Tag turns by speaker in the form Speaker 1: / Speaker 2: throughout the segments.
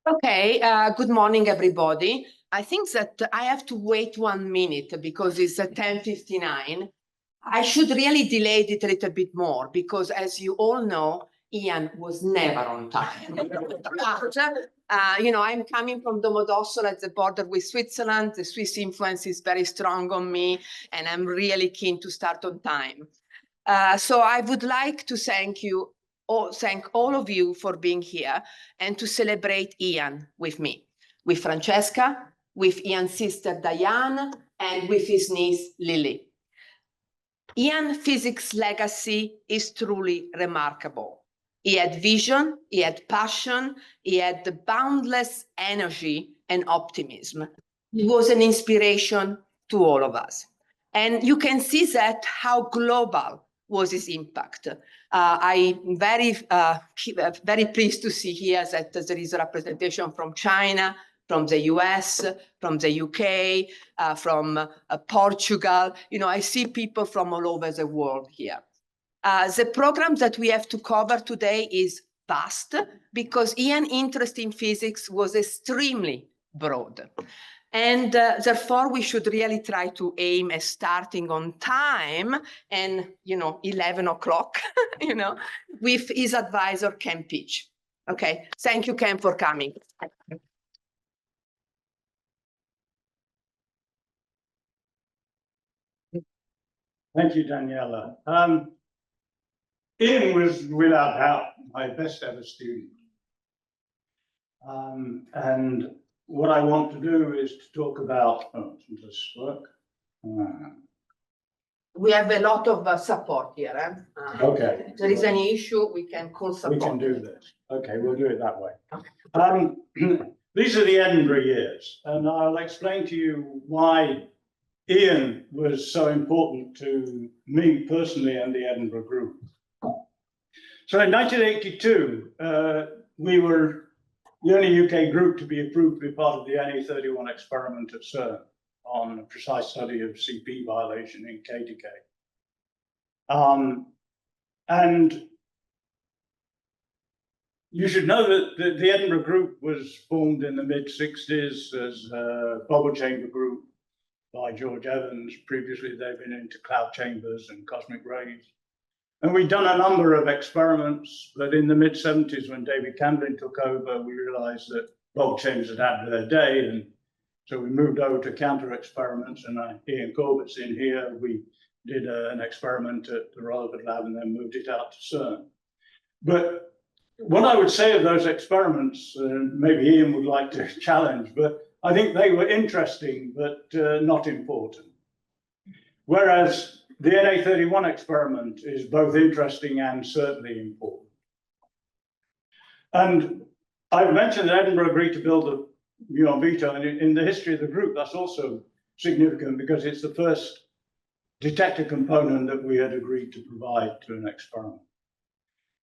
Speaker 1: Okay, good morning, everybody. I think that I have to wait 1 minute because it's 10:59. I should really delay it a little bit more because, as you all know, Ian was never on time. I'm coming from Domodossola at the border with Switzerland. The Swiss influence is very strong on me, and I'm really keen to start on time. So I would like to thank all of you for being here and to celebrate Ian with me, with Francesca, with Ian's sister Diane, and with his niece Lily. Ian's physics legacy is truly remarkable. He had vision, he had passion, he had the boundless energy and optimism. He was an inspiration to all of us. And you can see that how global was his impact. I'm very pleased to see here that there is a representation from China, from the US, from the UK, from Portugal. I see people from all over the world here. The program that we have to cover today is vast because Ian's interest in physics was extremely broad. And therefore, we should really try to aim at starting on time and, 11 o'clock, with his advisor, Ken Peach. Okay, thank you, Ken, for coming.
Speaker 2: Thank you, Daniela. Ian was, without doubt, my best ever student. And what I want to do is to talk about, does this work?
Speaker 1: We have a lot of support here.
Speaker 2: Okay.
Speaker 1: If there is any issue, we can call support.
Speaker 2: We can do this. Okay, we'll do it that way. Okay. These are the Edinburgh years, and I'll explain to you why Ian was so important to me personally and the Edinburgh group. So in 1982, we were the only UK group to be approved to be part of the NA31 experiment at CERN on a precise study of CP violation in K decay. And you should know that the Edinburgh group was formed in the mid-60s as a bubble chamber group by George Evans. Previously, they've been into cloud chambers and cosmic rays. And we'd done a number of experiments, but in the mid-70s, when David Camden took over, we realized that bubble chambers had had their day. And so we moved over to counter experiments, and Ian Corbett's in here. We did an experiment at the Rutherford Lab and then moved it out to CERN. But what I would say of those experiments, maybe Ian would like to challenge, but I think they were interesting, but not important. Whereas the NA31 experiment is both interesting and certainly important. And I've mentioned that Edinburgh agreed to build the muon veto, and in the history of the group, that's also significant because it's the first detector component that we had agreed to provide to an experiment.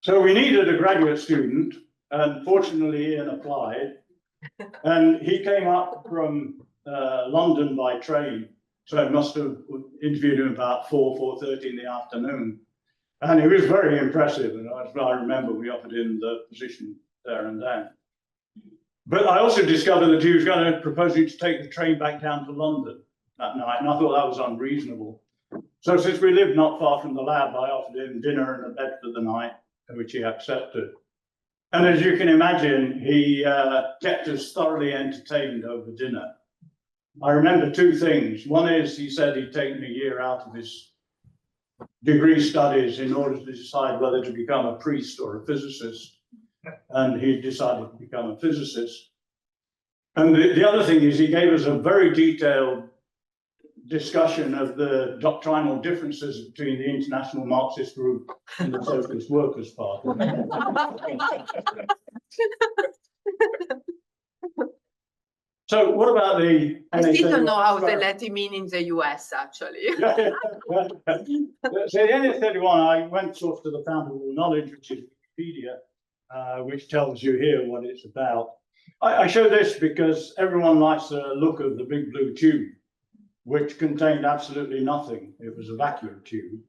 Speaker 2: So we needed a graduate student, and fortunately Ian applied, and he came up from London by train. So I must have interviewed him about 4:30 in the afternoon. And he was very impressive. And I remember we offered him the position there and then. But I also discovered that he was going to propose to take the train back down to London that night. And I thought that was unreasonable. So since we lived not far from the lab, I offered him dinner and a bed for the night, which he accepted. And as you can imagine, he kept us thoroughly entertained over dinner. I remember two things. One is he said he'd taken a year out of his degree studies in order to decide whether to become a priest or a physicist. And he decided to become a physicist. And the other thing is he gave us a very detailed discussion of the doctrinal differences between the International Marxist Group and the Socialist Workers' Party. So what about the...
Speaker 1: I still don't know how they let him in the US, actually.
Speaker 2: So the NA31, I went sort of to the fountain of all knowledge, which is Wikipedia, which tells you here what it's about. I show this because everyone likes the look of the big blue tube, which contained absolutely nothing. It was a vacuum tube.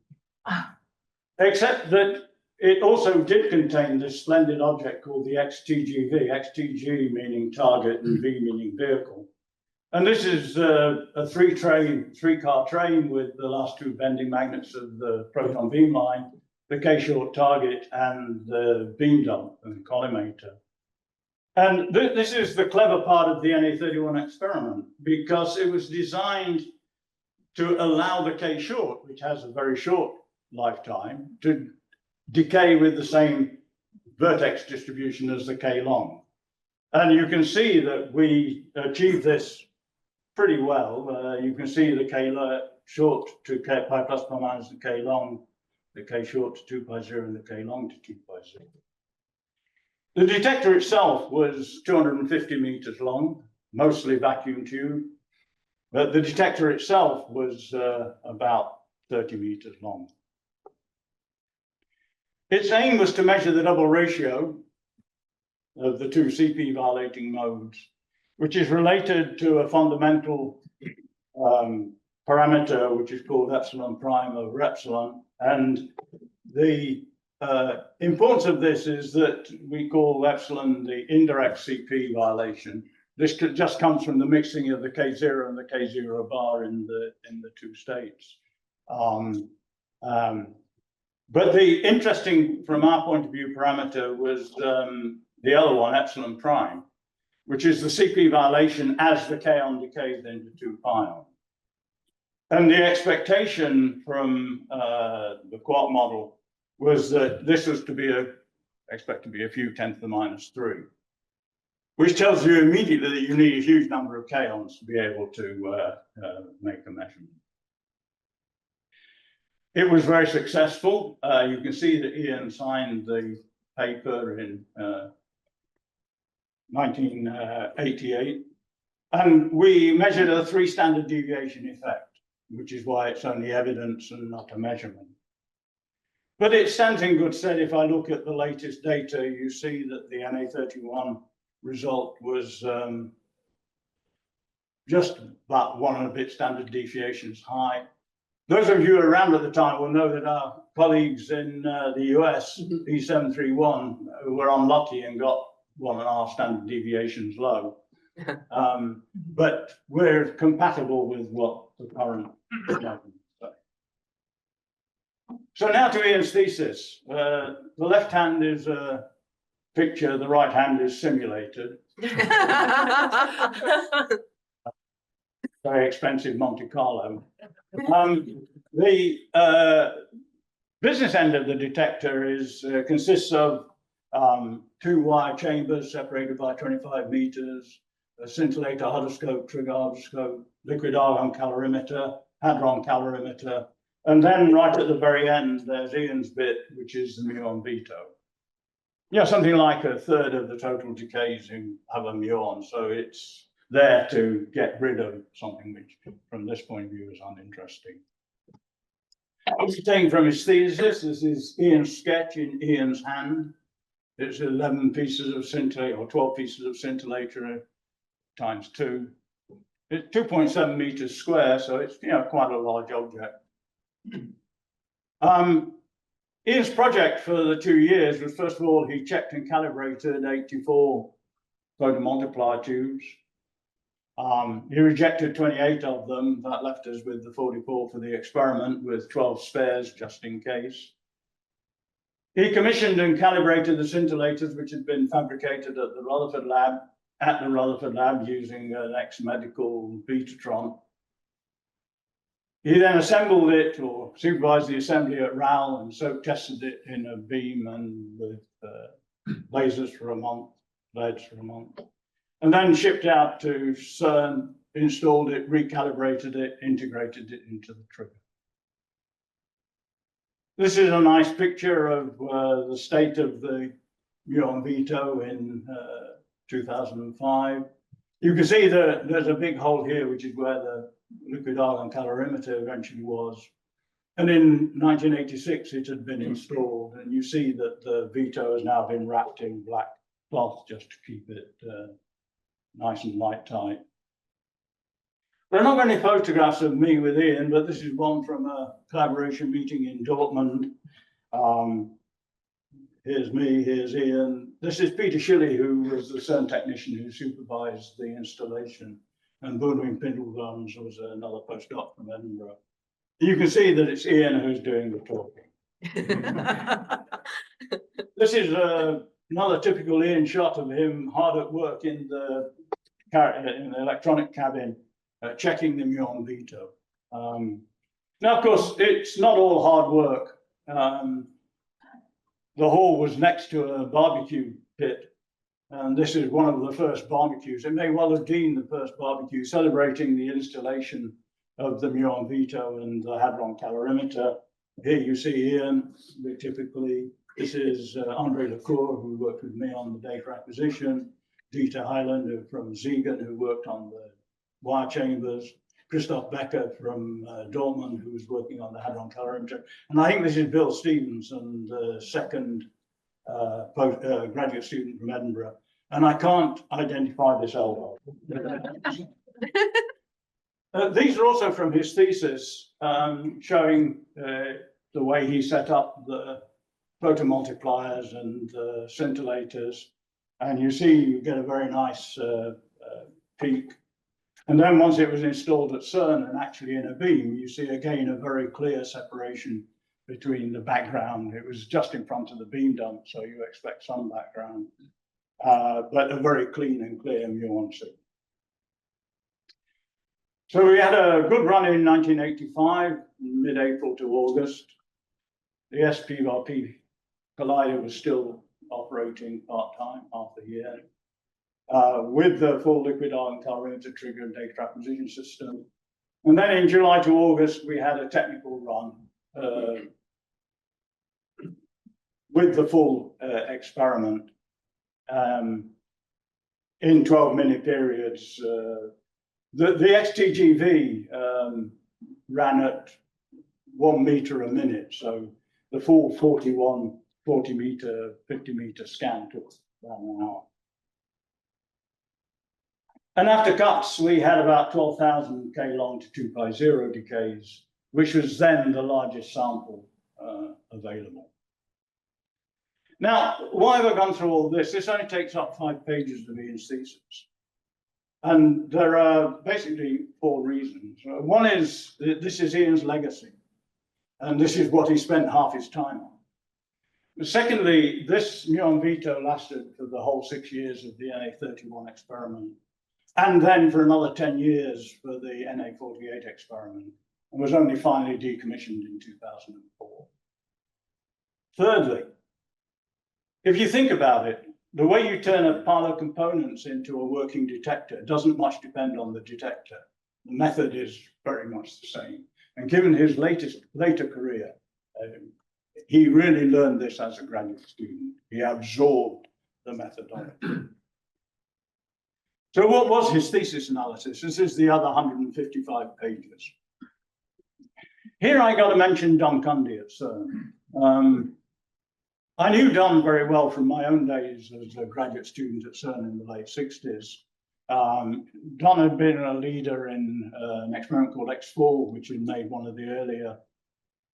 Speaker 2: except that it also did contain this splendid object called the XTGV, XTG meaning target and V meaning vehicle. And this is a three-car train with the last two bending magnets of the proton beam line, the K-short target, and the beam dump and collimator. And this is the clever part of the NA31 experiment, because it was designed to allow the K-short, which has a very short lifetime, to decay with the same vertex distribution as the K-long. And you can see that we achieved this pretty well. You can see the K-short to K pi plus pi minus the K-long, the K-short to 2 pi 0, and the K-long to 2 pi 0. The detector itself was 250 meters long, mostly vacuum tube, but the detector itself was about 30 meters long. Its aim was to measure the double ratio of the two CP violating modes, which is related to a fundamental parameter, which is called epsilon prime over epsilon. And the importance of this is that we call epsilon the indirect CP violation. This just comes from the mixing of the K0 and the K0 bar in the two states. But the interesting, from our point of view, parameter was the other one, epsilon prime, which is the CP violation as the K-on decays into 2 pion. And the expectation from the quark model was that this was to be expect to be a few 10 to the minus 3, which tells you immediately that you need a huge number of K-ons to be able to make a measurement. It was very successful. You can see that Ian signed the paper in 1988. And we measured a 3 standard deviation effect, which is why it's only evidence and not a measurement. But it stands in good stead. If I look at the latest data, you see that the NA31 result was just about 1 and a bit standard deviations high. Those of you around at the time will know that our colleagues in the US, E731, were unlucky and got 1.5 standard deviations low. But we're compatible with what the current measurements say. So now to Ian's thesis. The left hand is a picture, the right hand is simulated. Very expensive Monte Carlo. The business end of the detector consists of 2 wire chambers separated by 25 meters, a scintillator hodoscope, trigger hodoscope, liquid argon calorimeter, hadron calorimeter, and then right at the very end, there's Ian's bit, which is the muon veto. Yeah, something like 1/3 of the total decays have a muon, so it's there to get rid of something which, from this point of view, is uninteresting. This is taken from his thesis. This is Ian's sketch in Ian's hand. It's 11 pieces of scintillator, or 12 pieces of scintillator times 2. It's 2.7 meters square, so it's quite a large object. Ian's project for the 2 years was, first of all, he checked and calibrated 84 photomultiplier tubes. He rejected 28 of them. That left us with the 44 for the experiment, with 12 spares just in case. He commissioned and calibrated the scintillators, which had been fabricated at the Rutherford lab, using an ex-medical Betatron. He then assembled it, or supervised the assembly at RAL, and soak tested it in a beam and with lasers for a month, LEDs for a month. And then shipped out to CERN, installed it, recalibrated it, integrated it into the trigger. This is a nice picture of the state of the muon veto in 2005. You can see that there's a big hole here, which is where the liquid argon calorimeter eventually was. And in 1986, it had been installed. And you see that the veto has now been wrapped in black cloth just to keep it nice and light tight. There are not many photographs of me with Ian, but this is one from a collaboration meeting in Dortmund. Here's me, here's Ian. This is Peter Shilley, who was the CERN technician who supervised the installation. And Boonwing Pindledums was another postdoc from Edinburgh. You can see that it's Ian who's doing the talking. This is another typical Ian shot of him hard at work in the electronic cabin, checking the muon veto. Now, of course, it's not all hard work. The hall was next to a barbecue pit, and this is one of the first barbecues. It may well have been the first barbecue celebrating the installation of the muon veto and the hadron calorimeter. Here you see Ian, typically. This is Andre Lecour, who worked with me on the data acquisition, Dieter Highlander from Siegen, who worked on the wire chambers, Christoph Becker from Dortmund, who was working on the hadron calorimeter. And I think this is Bill Stevenson, the second graduate student from Edinburgh. And I can't identify this elbow. These are also from his thesis, showing the way he set up the photomultipliers and scintillators. And you see, you get a very nice peak. And then once it was installed at CERN and actually in a beam, you see again a very clear separation between the background. It was just in front of the beam dump, so you expect some background, but a very clean and clear muon signal. So we had a good run in 1985, mid-April to August. The SPRP collider was still operating part-time, half a year. With the full liquid ion calorimeter trigger and data acquisition system. And then in July to August, we had a technical run with the full experiment in 12-minute periods. The XTGV ran at 1 meter a minute, so the full 40 meter, 50 meter scan took about an hour. And after cuts, we had about 12,000 K long to 2 pi 0 decays, which was then the largest sample available. Now, why have I gone through all this? This only takes up 5 pages of Ian's thesis. And there are basically 4 reasons. One is that this is Ian's legacy, and this is what he spent half his time on. Secondly, this muon veto lasted for the whole 6 years of the NA31 experiment, and then for another 10 years for the NA48 experiment, and was only finally decommissioned in 2004. Thirdly, if you think about it, the way you turn a pile of components into a working detector doesn't much depend on the detector. The method is very much the same. And given his later career, he really learned this as a graduate student. He absorbed the methodology. So what was his thesis analysis? This is the other 155 pages. Here I got to mention Don Cundy at CERN. I knew Don very well from my own days as a graduate student at CERN in the late 60s. Don had been a leader in an experiment called X4, which had made one of the earlier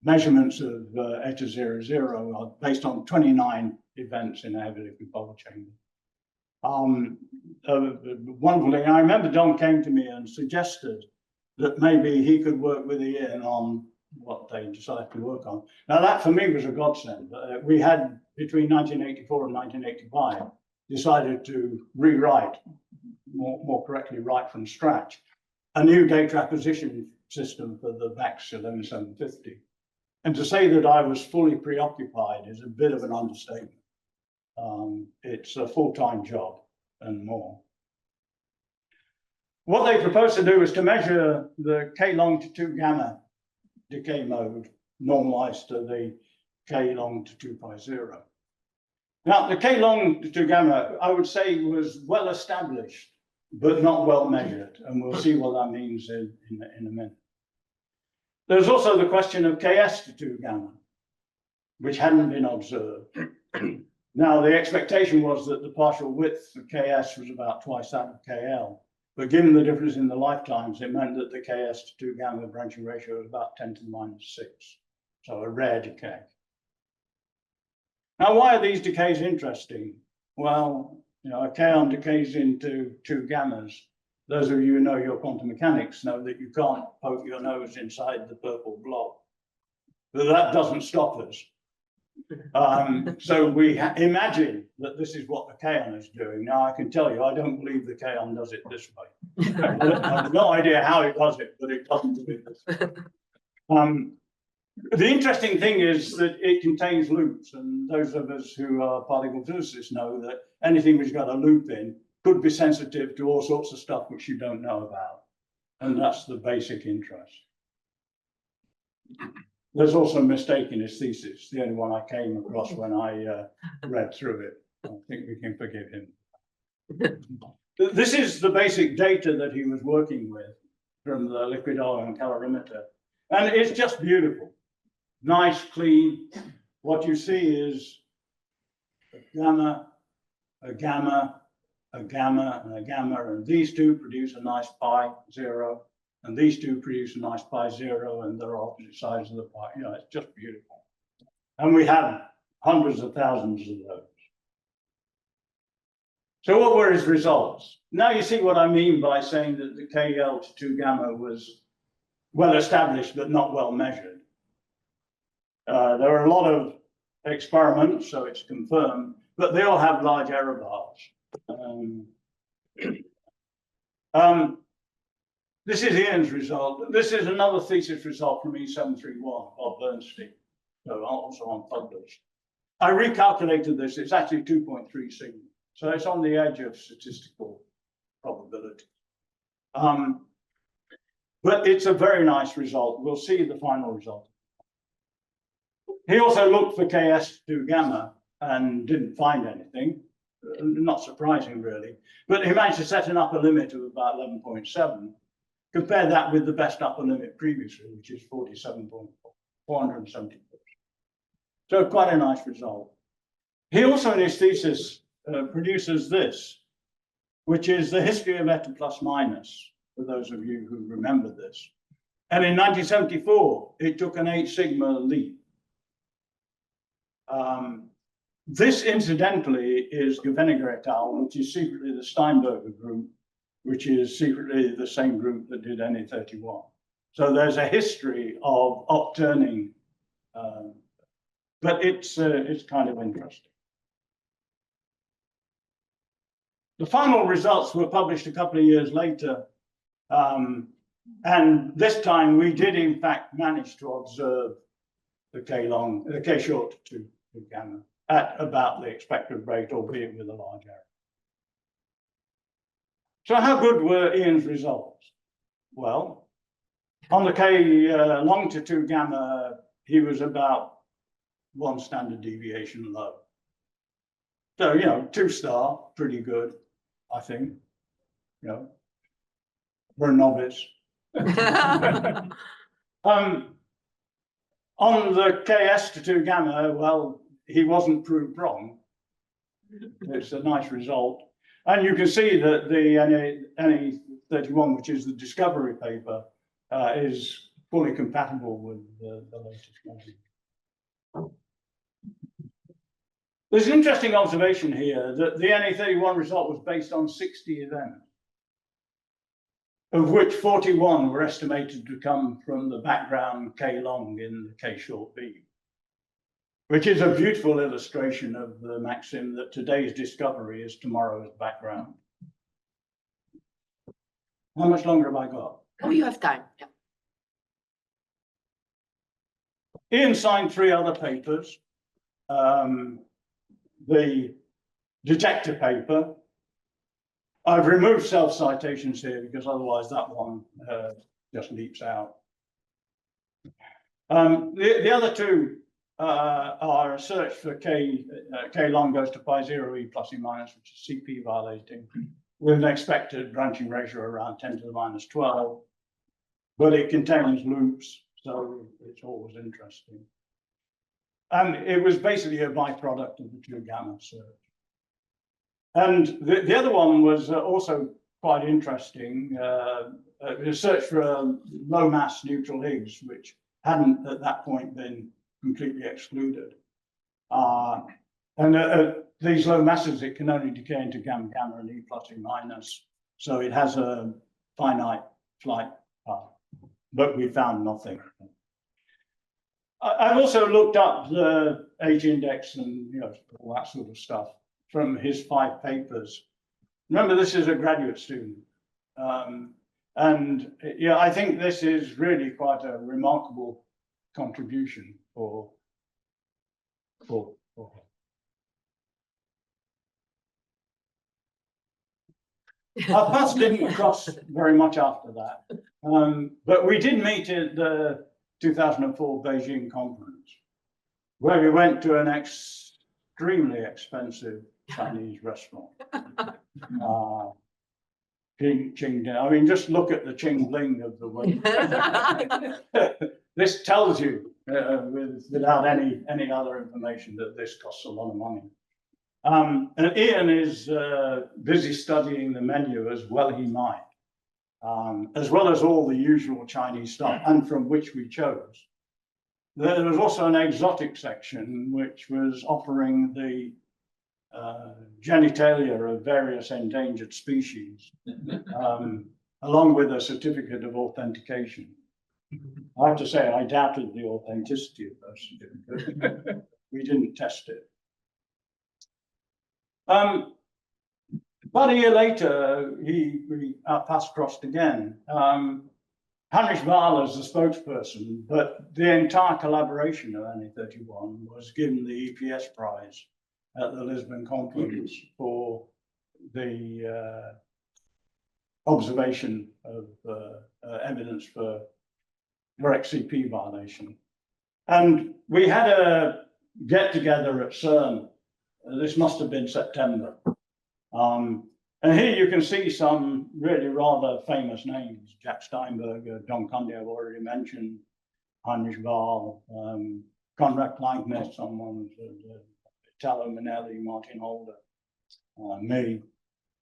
Speaker 2: measurements of Eta 00 based on 29 events in a heavy liquid bubble chamber. Wonderful thing, I remember Don came to me and suggested that maybe he could work with Ian on what they decided to work on. Now that for me was a godsend. We had between 1984 and 1985 decided to rewrite, more correctly write from scratch, a new data acquisition system for the VAX 11750. And to say that I was fully preoccupied is a bit of an understatement. It's a full-time job and more. What they proposed to do was to measure the K long to 2 gamma decay mode normalized to the K long to 2 pi 0. Now, the K long to 2 gamma, I would say, was well established, but not well measured. And we'll see what that means in a minute. There's also the question of Ks to 2 gamma, which hadn't been observed. Now, the expectation was that the partial width for Ks was about twice that of Kl. But given the difference in the lifetimes, it meant that the Ks to 2 gamma branching ratio was about 10⁻⁶. So a rare decay. Now, why are these decays interesting? Well, you know, a kaon decays into two gammas. Those of you who know your quantum mechanics know that you can't poke your nose inside the purple blob. But that doesn't stop us. So we imagine that this is what the kaon is doing. Now, I can tell you, I don't believe the kaon does it this way. I have no idea how it does it, but it doesn't do it this way. The interesting thing is that it contains loops, and those of us who are particle physicists know that anything which got a loop in could be sensitive to all sorts of stuff which you don't know about. And that's the basic interest. There's also a mistake in his thesis, the only one I came across when I read through it. I think we can forgive him. This is the basic data that he was working with from the liquid ion calorimeter. And it's just beautiful. Nice, clean. What you see is a gamma, a gamma, a gamma, and a gamma, and these two produce a nice pi zero, and these two produce a nice pi zero, and they're opposite sides of the pi. You know, it's just beautiful. And we have hundreds of thousands of those. So what were his results? Now you see what I mean by saying that the KL to 2 gamma was well established, but not well measured. There are a lot of experiments, so it's confirmed, but they all have large error bars. This is Ian's result. This is another thesis result from E731 of Bernstein, so also unpublished. I recalculated this. It's actually 2.3 sigma, so it's on the edge of statistical probability. But it's a very nice result. We'll see the final result. He also looked for KS2 gamma and didn't find anything. Not surprising, really. But he managed to set an upper limit of about 11.7. Compare that with the best upper limit previously, which is 47.474. So quite a nice result. He also, in his thesis, produces this, which is the history of eta plus minus, for those of you who remember this. And in 1974, it took an 8 sigma leap. This, incidentally, is Geweniger et al., which is secretly the Steinberger group, which is secretly the same group that did NA31. So there's a history of upturning, but it's kind of interesting. The final results were published a couple of years later, and this time we did, in fact, manage to observe the K short to gamma at about the expected rate, albeit with a large error. So how good were Ian's results? Well, on the K long to 2 gamma, he was about 1 standard deviation low. So, you know, 2 star, pretty good, I think, you know, for a novice. On the KS to 2 gamma, well, he wasn't proved wrong. It's a nice result. And you can see that the NA31, which is the discovery paper, is fully compatible with the latest measure. There's an interesting observation here that the NA31 result was based on 60 events, of which 41 were estimated to come from the background K long in the K short beam, which is a beautiful illustration of the maxim that today's discovery is tomorrow's background. How much longer have I got?
Speaker 1: Oh, you have time. Yeah.
Speaker 2: Ian signed 3 other papers. The detector paper. I've removed self-citations here because otherwise that one just leaps out. The other 2 are a search for K long goes to pi 0 E plus E minus, which is CP violating, with an expected branching ratio around 10 to the minus 12, but it contains loops, so it's always interesting. And it was basically a byproduct of the 2 gamma search. And the other one was also quite interesting, a search for a low mass neutral Higgs, which hadn't at that point been completely excluded. And these low masses, it can only decay into gamma, gamma, and E plus E minus. So it has a finite flight path, but we found nothing. I've also looked up the H index and all that sort of stuff from his 5 papers. Remember, this is a graduate student. And yeah, I think this is really quite a remarkable contribution for him. Our paths didn't cross very much after that, but we did meet at the 2004 Beijing conference, where we went to an extremely expensive Chinese restaurant. Qing, I mean, just look at the Qing Ling of the word. This tells you, without any other information, that this costs a lot of money. And Ian is busy studying the menu, as well he might, as well as all the usual Chinese stuff, and from which we chose. There was also an exotic section, which was offering the genitalia of various endangered species, along with a certificate of authentication. I have to say, I doubted the authenticity of those certificates. We didn't test it. About a year later, our paths crossed again. Heinrich Wahl as the spokesperson, but the entire collaboration of NA31 was given the EPS prize at the Lisbon conference for the observation of evidence for direct CP violation. And we had a get-together at CERN. This must have been September. And here you can see some really rather famous names: Jack Steinberger, Don Cundy, I've already mentioned, Heinrich Wahl, Konrad Kleinknecht, someone, Italo Manelli, Martin Holder, me.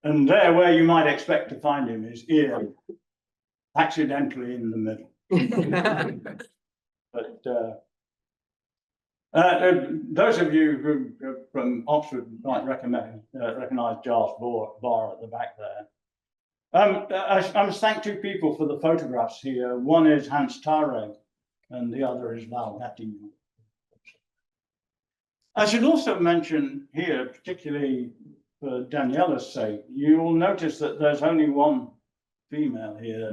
Speaker 2: And there, where you might expect to find him, is Ian, accidentally in the middle. But those of you who from Oxford might recognise Giles Barr at the back there. I must thank 2 people for the photographs here. One is Hans Tarek, and the other is Val Gattignan. I should also mention here, particularly for Daniela's sake, you will notice that there's only one female here,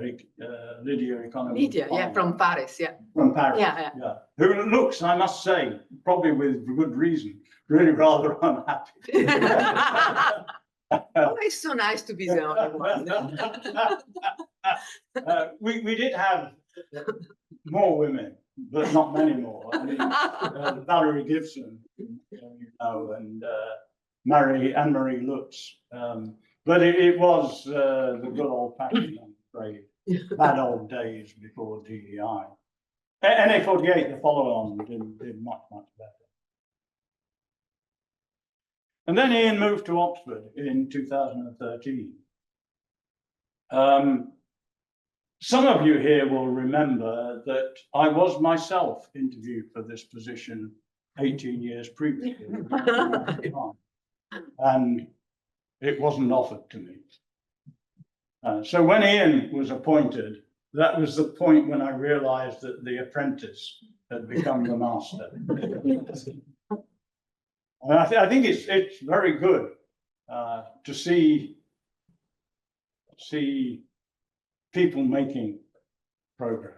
Speaker 2: Lydia Economy.
Speaker 1: Lydia, yeah, from Paris, yeah.
Speaker 2: From Paris,
Speaker 1: yeah.
Speaker 2: Who looks, I must say, probably with good reason, really rather unhappy.
Speaker 1: Oh, it's so nice to be the only one.
Speaker 2: We did have more women, but not many more. I mean, Valerie Gibson, and Anne-Marie Lutz. But it was the good old fashioned, I'm afraid, bad old days before DEI. NA48, the follow-on, did much better. And then Ian moved to Oxford in 2013. Some of you here will remember that I was myself interviewed for this position 18 years previously. And it wasn't offered to me. So when Ian was appointed, that was the point when I realized that the apprentice had become the master. And I think it's very good to see people making progress.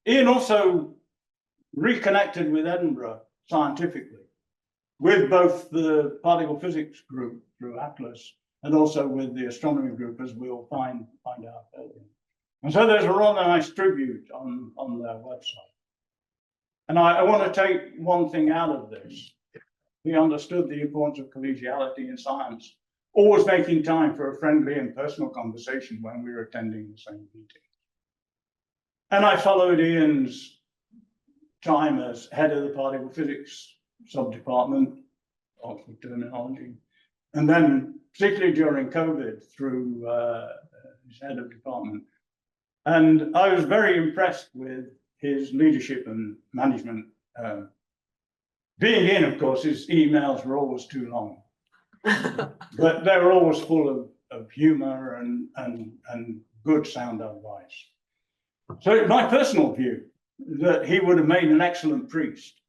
Speaker 2: Ian also reconnected with Edinburgh scientifically, with both the particle physics group through Atlas and also with the astronomy group, as we'll find out earlier. And so there's a rather nice tribute on their website. And I want to take one thing out of this. He understood the importance of collegiality in science, always making time for a friendly and personal conversation when we were attending the same meeting. And I followed Ian's time as head of the particle physics sub-department, Oxford terminology, and then particularly during COVID through his head of department. And I was very impressed with his leadership and management Being in, of course, his emails were always too long, but they were always full of humor and good sound advice. So it's my personal view that he would have made an excellent priest.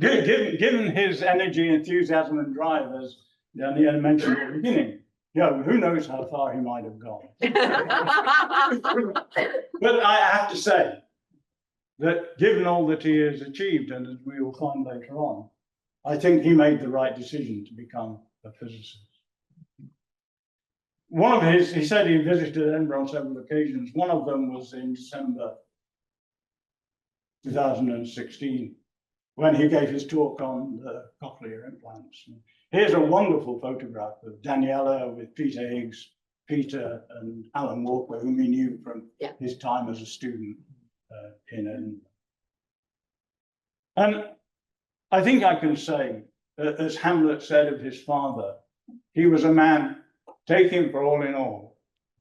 Speaker 2: Given his energy, enthusiasm, and drive, as Daniela mentioned at the beginning, who knows how far he might have gone. But I have to say that given all that he has achieved, and as we will find later on, I think he made the right decision to become a physicist. One of his, he said he visited Edinburgh on several occasions. One of them was in December 2016, when he gave his talk on the cochlear implants. Here's a wonderful photograph of Daniela with Peter Higgs, Peter and Alan Walker, whom he knew from his time as a student in Edinburgh. And I think I can say, as Hamlet said of his father, he was a man, take him for all in all.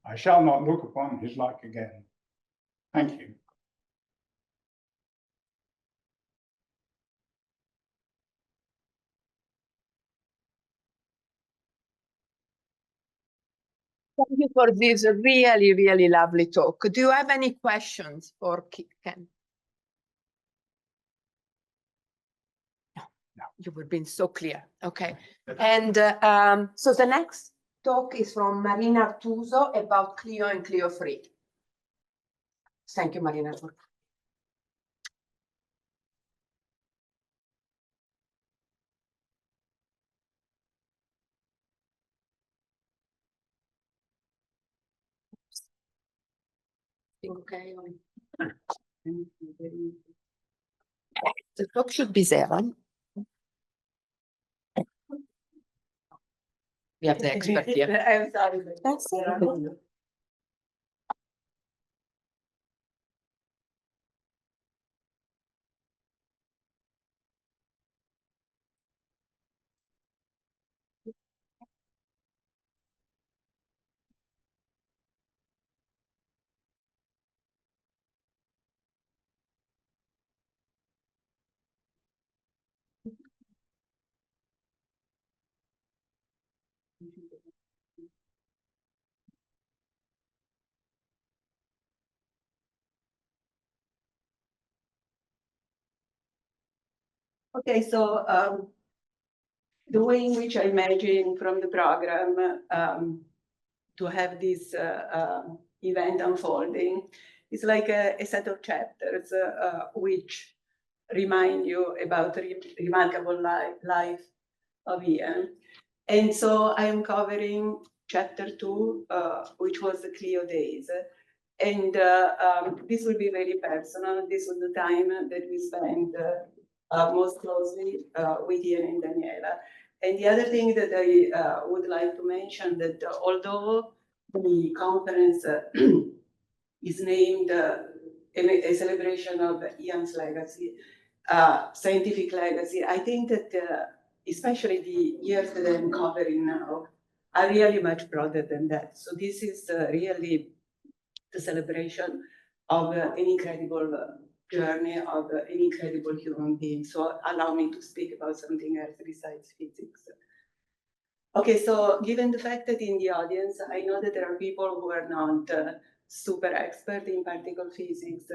Speaker 2: I shall not look upon his like again. Thank you.
Speaker 1: Thank you for this really, really lovely talk. Do you have any questions for Ken? No, you were being so clear. Okay. And so the next talk is from Marina Artuso about Clio and Clio Free. Thank you, Marina. Okay. The talk should be there. Huh? We have the expert here. I'm sorry. That's it.
Speaker 3: Okay, so the way in which I imagine from the program to have this event unfolding is like a set of chapters which remind you about the remarkable life of Ian. And so I am covering chapter 2, which was the Clio days. And this will be very personal. This was the time that we spent most closely with Ian and Daniela. And the other thing that I would like to mention that although the conference is named a celebration of Ian's legacy, scientific legacy, I think that especially the years that I'm covering now are really much broader than that. So this is really the celebration of an incredible journey of an incredible human being. So allow me to speak about something else besides physics. Okay, so given the fact that in the audience, I know that there are people who are not super expert in particle physics.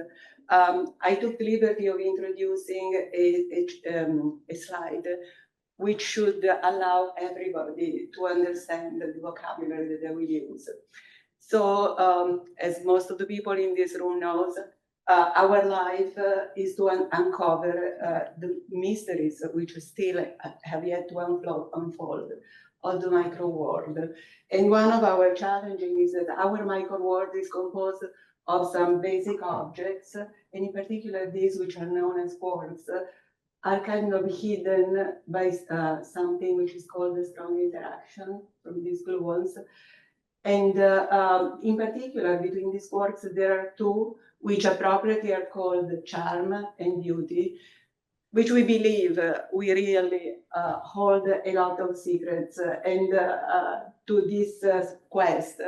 Speaker 3: I took the liberty of introducing a slide which should allow everybody to understand the vocabulary that they will use. So as most of the people in this room knows, our life is to uncover the mysteries which still have yet to unfold of the micro world. And one of our challenges is that our micro world is composed of some basic objects, and in particular these which are known as quarks, are kind of hidden by something which is called the strong interaction from these gluons. And in particular, between these quarks, there are two which appropriately are called charm and beauty, which we believe we really hold a lot of secrets. And to this quest,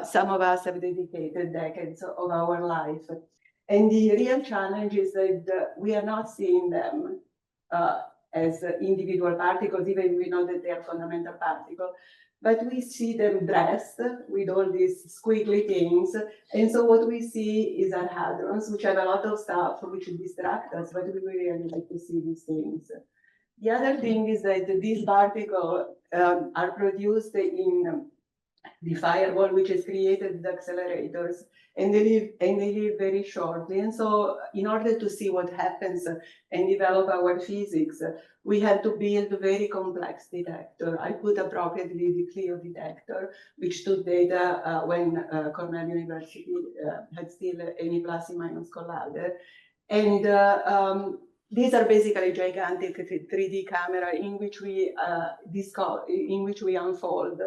Speaker 3: some of us have dedicated decades of our life. And the real challenge is that we are not seeing them as individual particles, even we know that they are fundamental particles, but we see them dressed with all these squiggly things. And so what we see is our hadrons, which have a lot of stuff which distract us, but we really like to see these things. The other thing is that these particles are produced in the firewall, which has created the accelerators, and they live very shortly. And so in order to see what happens and develop our physics, we had to build a very complex detector. I put appropriately the Clio detector, which took data when Cornell University had still any plus and minus collider. And these are basically gigantic 3D camera in which we unfold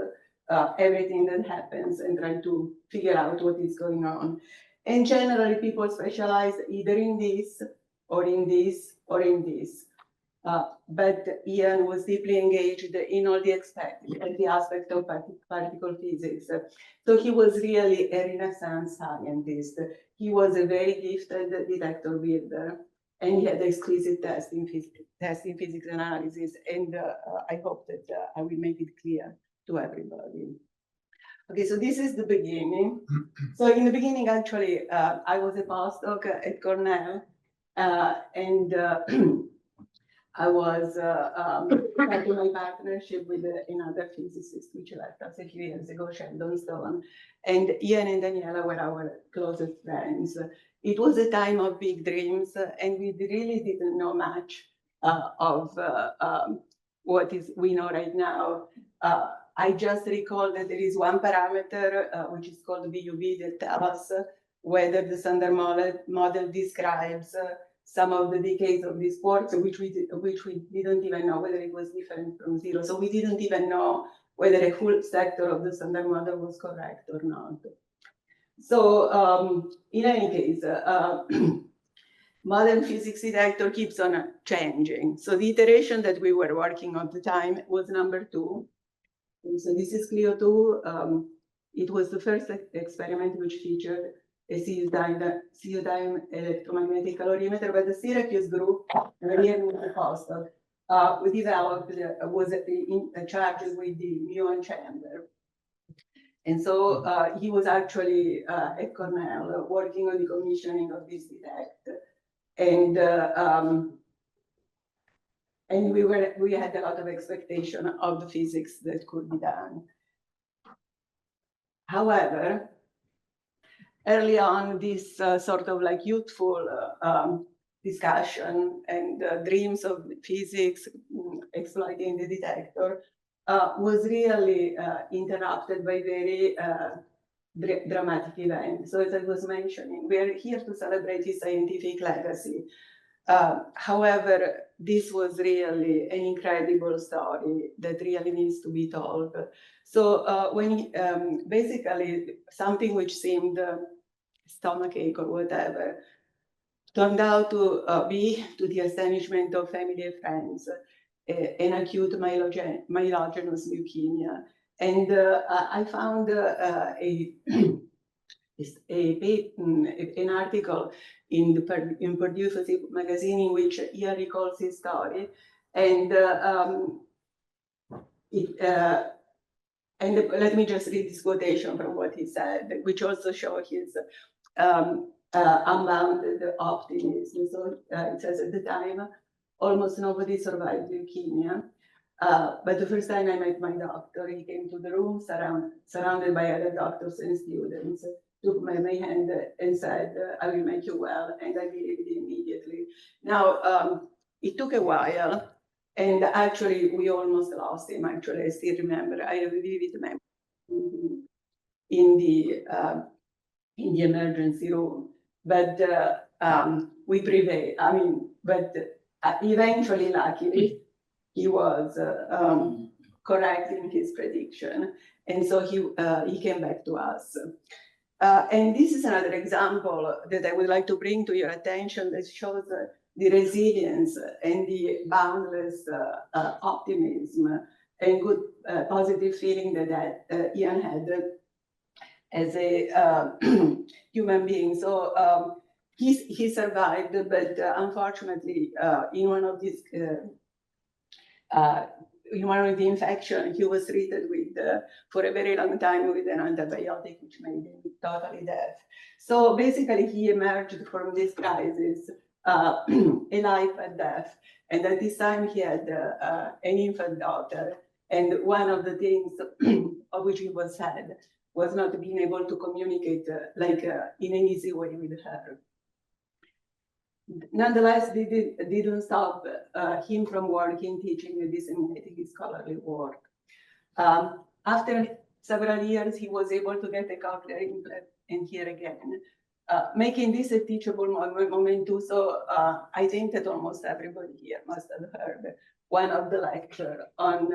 Speaker 3: everything that happens and try to figure out what is going on. And generally, people specialize either in this, or in this, or in this. But Ian was deeply engaged in all the aspect of particle physics. So he was really a Renaissance scientist. He was a very gifted detector builder, and he had exquisite taste in physics analysis. And I hope that I will make it clear to everybody. Okay, so this is the beginning. So in the beginning, actually, I was a postdoc at Cornell, and I was starting my partnership with another physicist, which left us a few years ago, Sheldon Stone, and Ian and Daniela were our closest friends. It was a time of big dreams, and we really didn't know much of what we know right now. I just recall that there is one parameter, which is called VUB, that tells us whether the standard model describes some of the decays of these quarks, which we didn't even know whether it was different from zero. So we didn't even know whether a full sector of the standard model was correct or not. So in any case, modern physics detector keeps on changing. So the iteration that we were working on at the time was number 2. And so this is Clio 2. It was the first experiment which featured a CU-time electromagnetic calorimeter, but the Syracuse group, here with the postdoc, we developed was charged with the muon chamber. And so he was actually at Cornell working on the commissioning of this detector. And we had a lot of expectation of the physics that could be done. However, early on, this sort of like youthful discussion and dreams of physics exploiting the detector was really interrupted by very dramatic event. So as I was mentioning, we are here to celebrate his scientific legacy. However, this was really an incredible story that really needs to be told. So when basically something which seemed stomachache or whatever turned out to be, to the astonishment of family and friends, an acute myelogenous leukemia. And I found an article in Purdue Physics magazine in which Ian recalls his story, and let me just read this quotation from what he said, which also shows his unbounded optimism. So it says, at the time, almost nobody survived leukemia. But the first time I met my doctor, he came to the room surrounded by other doctors and students, took my hand and said, I will make you well, and I believed immediately. Now, it took a while, and actually we almost lost him. Actually, I still remember, I have a vivid memory in the emergency room, but we prevailed. I mean, but eventually, luckily, he was correct in his prediction, and so he came back to us. And this is another example that I would like to bring to your attention that shows the resilience and the boundless optimism and good positive feeling that Ian had. as a human being. So he survived, but unfortunately, in one of these in one of the infection, he was treated with for a very long time with an antibiotic, which made him totally deaf. So basically, he emerged from this crisis alive and deaf. And at this time, he had an infant daughter. And one of the things of which he was sad was not being able to communicate in an easy way with her. Nonetheless, they didn't stop him from working, teaching, and disseminating his scholarly work. After several years, he was able to get a cochlear implant and hear again, making this a teachable moment too. So I think that almost everybody here must have heard one of the lectures on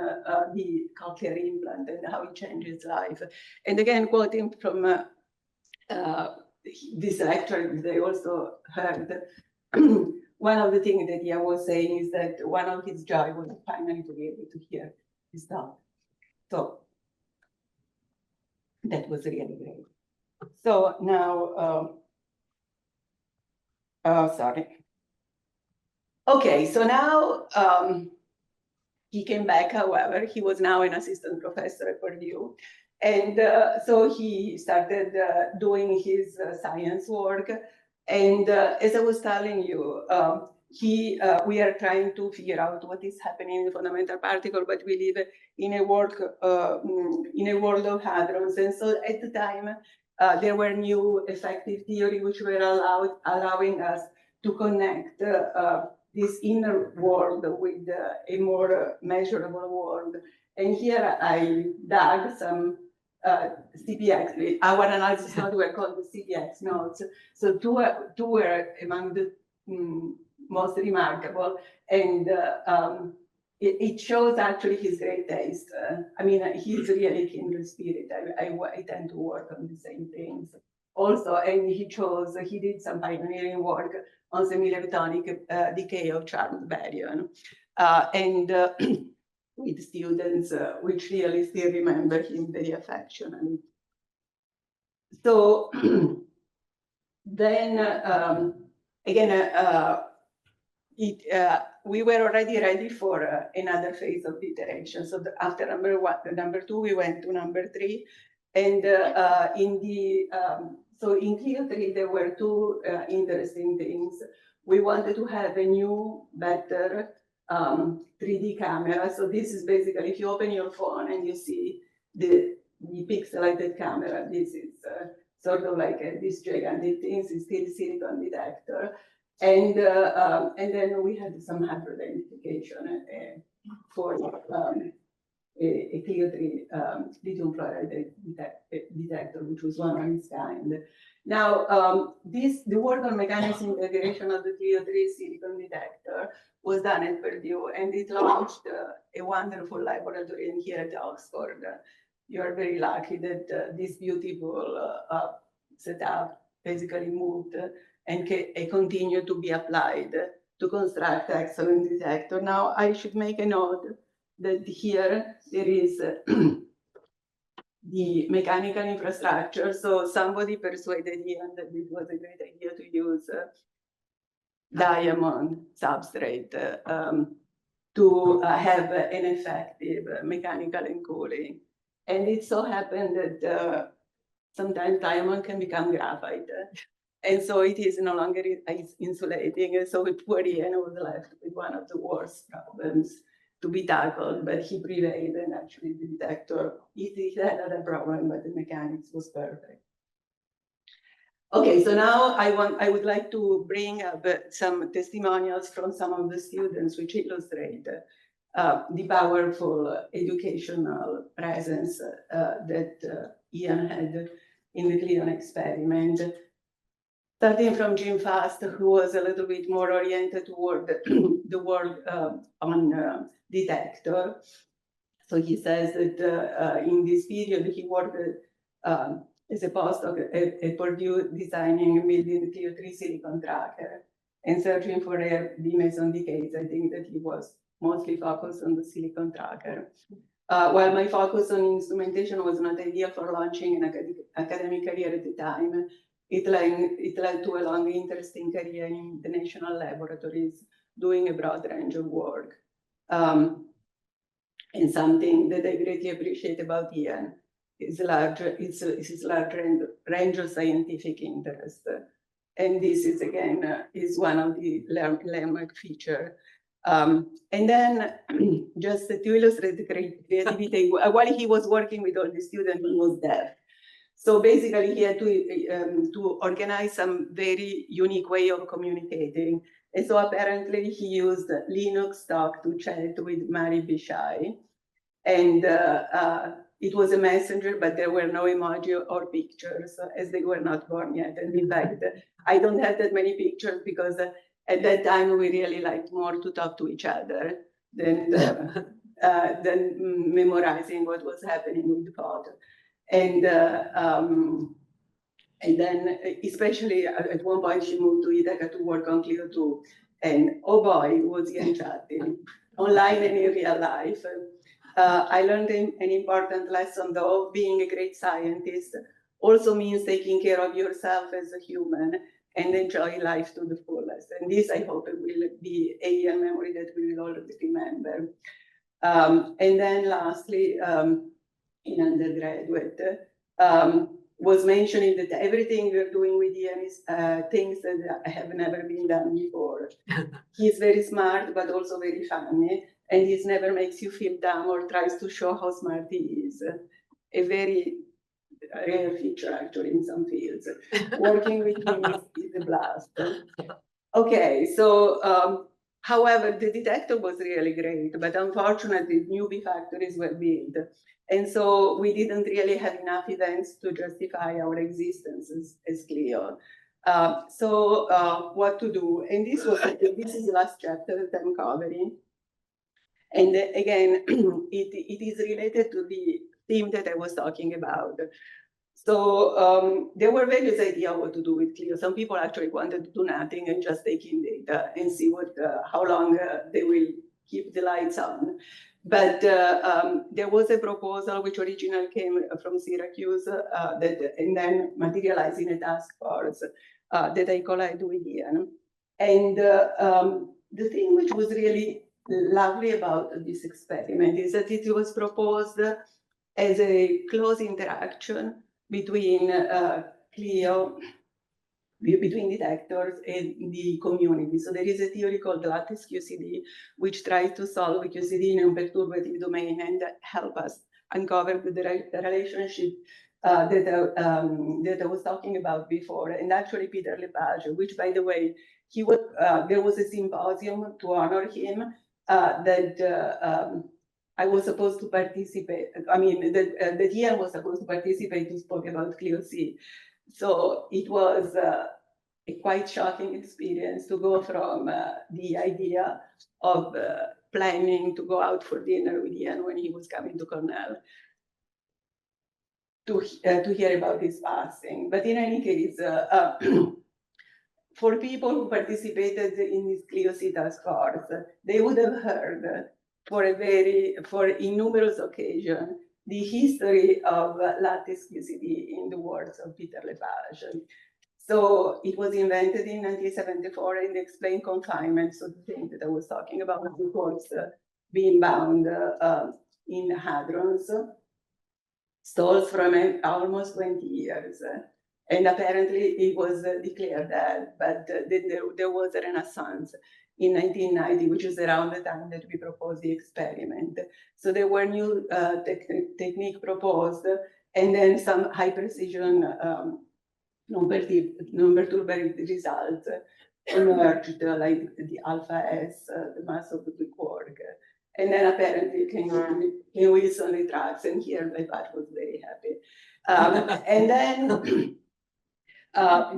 Speaker 3: the cochlear implant and how it changed his life. And again, quoting from this lecture, they also heard one of the things that Ian was saying is that one of his joy was finally to be able to hear his dog. So that was really great. So now, sorry. Okay, so now he came back, however, he was now an assistant professor at Purdue. And so he started doing his science work. And as I was telling you, we are trying to figure out what is happening in the fundamental particle, but we live in a world of hadrons. And so at the time, there were new effective theory which were allowing us to connect this inner world with a more measurable world. And here I dug some CPX, our analysis nodes were called the CPX nodes. So two were among the most remarkable, and it shows actually his great taste. I mean, he's really kindred spirit. I tend to work on the same things also, and he did some pioneering work on semi-leptonic decay of charmed baryon. With students, which really still remember him very affectionately. So then, again, we were already ready for another phase of iteration. So after number 2, we went to number 3. And so in Clio 3, there were two interesting things. We wanted to have a new, better 3D camera. So this is basically, if you open your phone and you see the pixelated camera, this is sort of like this gigantic thing, is still silicon detector. And then we had some hybrid identification for a Clio 3 lithium fluoride detector, which was one of its kind. Now, the work on mechanics integration of the Clio 3 silicon detector was done at Purdue, and it launched a wonderful laboratory in here at Oxford. You are very lucky that this beautiful setup basically moved and continued to be applied to construct excellent detector. Now, I should make a note that here there is the mechanical infrastructure. So somebody persuaded Ian that it was a great idea to use diamond substrate to have an effective mechanical encooling. And it so happened that sometimes diamond can become graphite. And so it is no longer insulating. And so poor Ian was left with one of the worst problems to be tackled, but he prevailed, and actually the detector, it had another problem, but the mechanics was perfect. Okay, so now I would like to bring up some testimonials from some of the students which illustrate the powerful educational presence that Ian had in the Cleon experiment. Starting from Jim Fast, who was a little bit more oriented toward the work on detector. So he says that in this period, he worked as a postdoc at Purdue designing and building the Clio 3 silicon tracker and searching for rare D-meson decays. I think that he was mostly focused on the silicon tracker. while my focus on instrumentation was not ideal for launching an academic career at the time, it led to a long, interesting career in the national laboratories, doing a broad range of work. And something that I greatly appreciate about Ian is his large range of scientific interest. And this is, again, is one of the landmark features. And then, just to illustrate the creativity, while he was working with all the students, he was there. So basically, he had to organize some very unique way of communicating. And so apparently, he used Linux Talk to chat with Mary Bishai. And it was a messenger, but there were no emoji or pictures, as they were not born yet. And in fact, I don't have that many pictures because at that time we really liked more to talk to each other than memorizing what was happening with the pod. And then, especially at one point, she moved to Ithaca to work on Clio 2. And oh boy, was Ian chatting online and in real life. I learned an important lesson, though. Being a great scientist also means taking care of yourself as a human and enjoy life to the fullest. And this, I hope, it will be a memory that we will all remember. And then lastly, in undergraduate, was mentioning that everything we're doing with Ian is things that have never been done before. He's very smart, but also very funny. And he never makes you feel dumb or tries to show how smart he is. A very rare feature, actually, in some fields. Working with him is a blast. Okay, so, however, the detector was really great, but unfortunately, newbie factories were built. And so we didn't really have enough events to justify our existence as Clio. So what to do? And this is the last chapter that I'm covering. And again, it is related to the theme that I was talking about. So there were various ideas what to do with Clio. Some people actually wanted to do nothing and just take in data and see what, how long they will keep the lights on. But there was a proposal which originally came from Syracuse and then materialized in a task force that I collided with Ian. And the thing which was really lovely about this experiment is that it was proposed as a close interaction between Clio, between detectors and the community. So there is a theory called lattice QCD, which tries to solve QCD in a perturbative domain and help us uncover the relationship that I was talking about before. And actually Peter Lepage, which by the way, he was, there was a symposium to honor him that I was supposed to participate. I mean, that Ian was supposed to participate to speak about Clio C. So it was a quite shocking experience to go from the idea of planning to go out for dinner with Ian when he was coming to Cornell to hear about his passing. But in any case, for people who participated in this Clio C task force, they would have heard for innumerous occasions the history of lattice QCD in the words of Peter Lepage. So it was invented in 1974 and explained confinement, so the thing that I was talking about, of course, being bound in hadrons, stalls from almost 20 years. And apparently it was declared dead, but there was a renaissance in 1990, which is around the time that we proposed the experiment. So there were new technique proposed, and then some high precision non-perturbative results emerged, like the alpha S, the mass of the big quark. And then apparently Ken Wilson retracts, and here Lepage was very happy. And then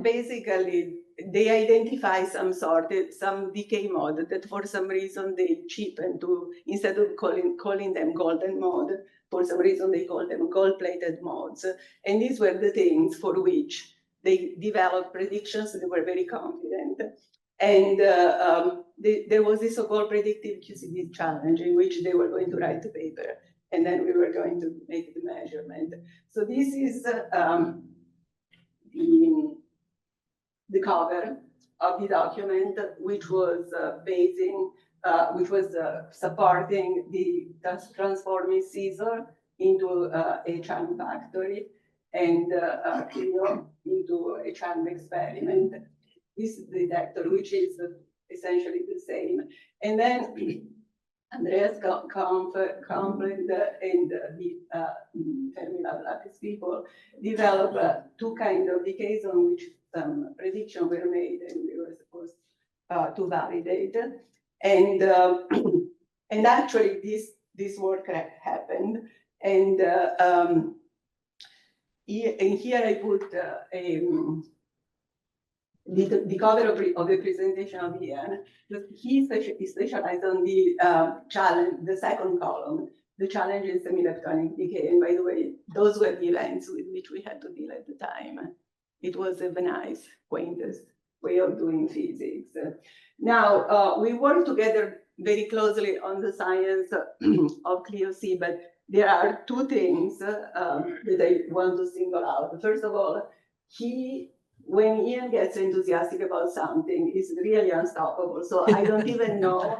Speaker 3: basically, they identify some decay mode that for some reason they cheapen to, instead of calling them golden mode, for some reason they call them gold-plated modes. And these were the things for which they developed predictions that were very confident. And there was this so-called predictive QCD challenge in which they were going to write a paper and then we were going to make the measurement. So this is the cover of the document, which was supporting the transforming Caesar into a charm factory and Clio into a charm experiment. This is the detector, which is essentially the same. And then Andreas Complet and the Fermi-Laplace people developed two kinds of decays on which some predictions were made, and we were supposed to validate. And and actually, this work happened. And here I put the cover of the presentation of Ian. He specialized on the challenge, the second column, the challenge in semi-electronic decay. And by the way, those were the events with which we had to deal at the time. It was a nice, quaintest way of doing physics. Now, we work together very closely on the science of Clio C, but there are two things that I want to single out. First of all, when Ian gets enthusiastic about something, he's really unstoppable. So I don't even know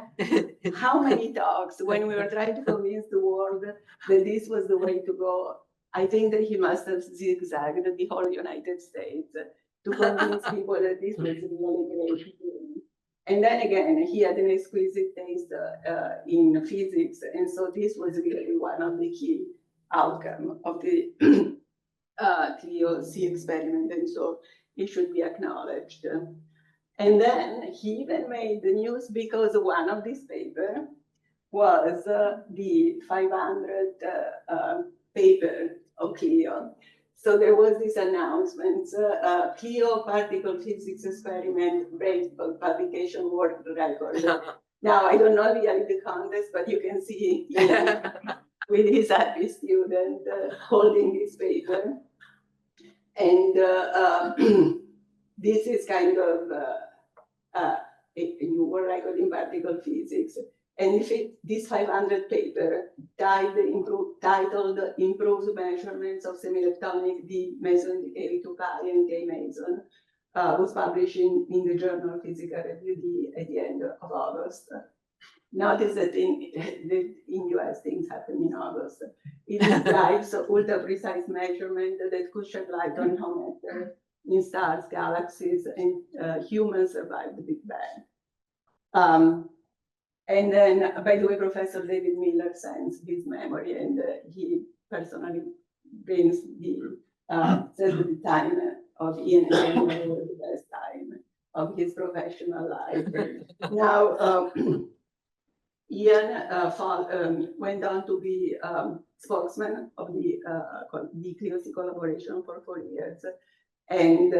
Speaker 3: how many talks when we were trying to convince the world that this was the way to go. I think that he must have zigzagged the whole United States to convince people that this was really great. And then again, he had an exquisite taste in physics. And so this was really one of the key outcomes of the Clio C experiment. And so it should be acknowledged. And then he even made the news because one of these papers was the 500 paper of Clio. So there was this announcement, Clio particle physics experiment breaks publication world record. Now, I don't know really the context, but you can see him with his happy student holding this paper. And this is kind of a new world record in particle physics. And this 500 paper titled Improved Measurements of Semi-Electronic D-Meson decay to Chi and K-Meson was published in the Journal of Physical Review at the end of August. Notice that in US things happen in August. It describes ultra-precise measurement that could shed light on how matter in stars, galaxies, and humans survived the Big Bang. And then, by the way, Professor David Miller sends his memory, and he personally brings says that the time of Ian and Henry was the best time of his professional life. Now, Ian went on to be spokesman of the Clio C collaboration for 4 years, and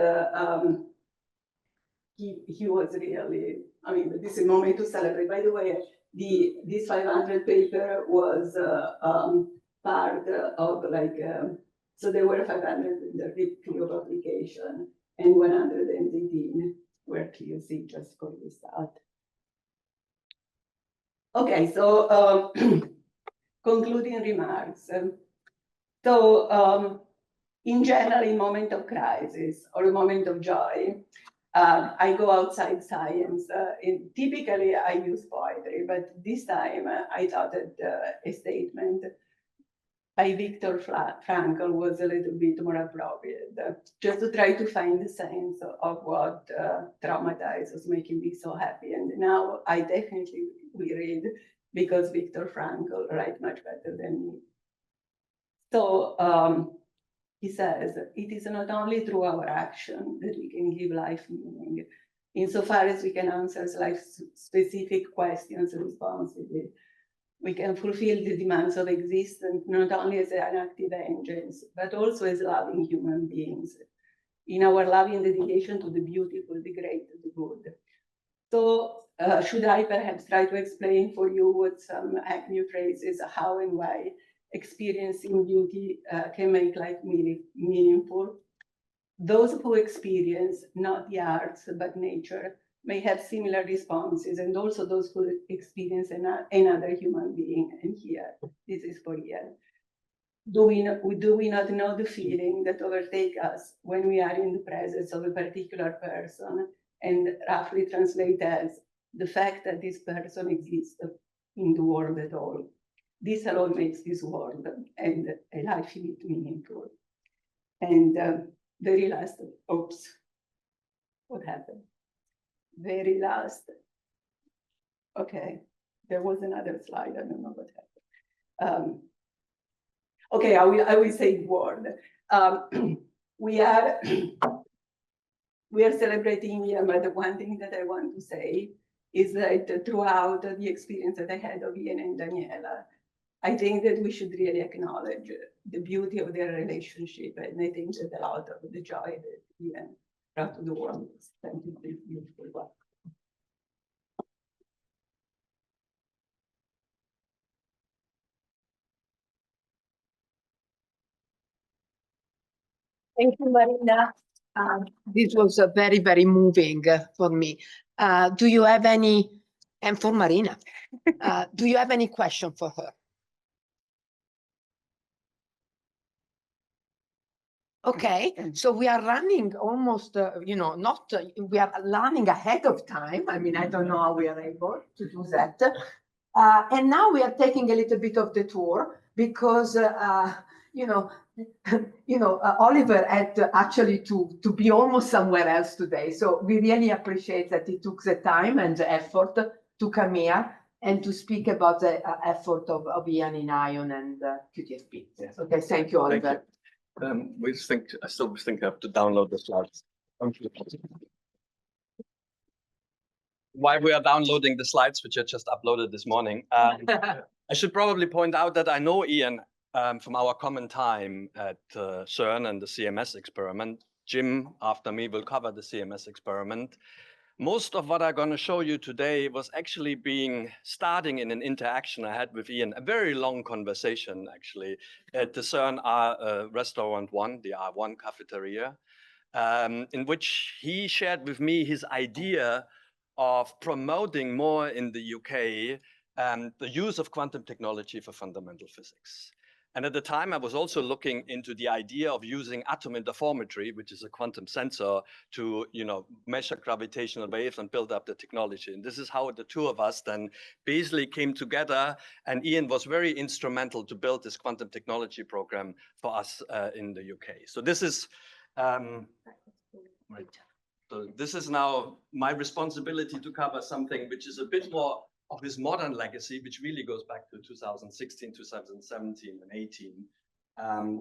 Speaker 3: he was really, I mean, this is a moment to celebrate. By the way, this 500 paper was part of so there were 500 in the Clio publication and 118 were Clio C, just for the start. Okay, so concluding remarks. So in general, in moment of crisis or a moment of joy, I go outside science. Typically, I use poetry, but this time I thought that a statement by Viktor Frankl was a little bit more appropriate, just to try to find the sense of what traumatized was making me so happy. And now I definitely will read because Viktor Frankl writes much better than me. So he says, it is not only through our action that we can give life meaning, insofar as we can answer life-specific questions responsibly. We can fulfill the demands of existence not only as inactive engines, but also as loving human beings, in our loving dedication to the beautiful, the great, the good. So should I perhaps try to explain for you with some new phrases how and why experiencing beauty can make life meaningful? Those who experience not the arts but nature may have similar responses, and also those who experience another human being. And here, this is for Ian. Do we not know the feeling that overtakes us when we are in the presence of a particular person, and roughly translate as the fact that this person exists in the world at all? This alone makes this world and a life in it meaningful. And very last, oops, what happened? Very last, okay, there was another slide, I don't know what happened. Okay, I will say the word. We are celebrating Ian, but the one thing that I want to say is that throughout the experience that I had of Ian and Daniela, I think that we should really acknowledge the beauty of their relationship, and I think that a lot of the joy that Ian brought to the world is thank you for this beautiful work.
Speaker 1: Thank you, Marina. This was very, very moving for me. Do you have any, and for Marina, do you have any question for her? Okay, so we are running almost, we are running ahead of time. I mean, I don't know how we are able to do that. And now we are taking a little bit of the tour because, Oliver had actually to be almost somewhere else today. So we really appreciate that he took the time and the effort to come here and to speak about the effort of Ian in ION and QTSP. Yes. Okay, thank you, Oliver.
Speaker 4: Thank you. I still think I have to download the slides. While we are downloading the slides, which I just uploaded this morning, I should probably point out that I know Ian from our common time at CERN and the CMS experiment. Jim, after me, will cover the CMS experiment. Most of what I'm going to show you today was actually starting in an interaction I had with Ian, a very long conversation actually at the CERN Restaurant 1, the R1 cafeteria, in which he shared with me his idea of promoting more in the UK the use of quantum technology for fundamental physics. And at the time, I was also looking into the idea of using atom interferometry, which is a quantum sensor, to measure gravitational waves and build up the technology. And this is how the two of us then basically came together. And Ian was very instrumental to build this quantum technology program for us in the UK. So this is So this is now my responsibility to cover something which is a bit more of his modern legacy, which really goes back to 2016, 2017, and 18.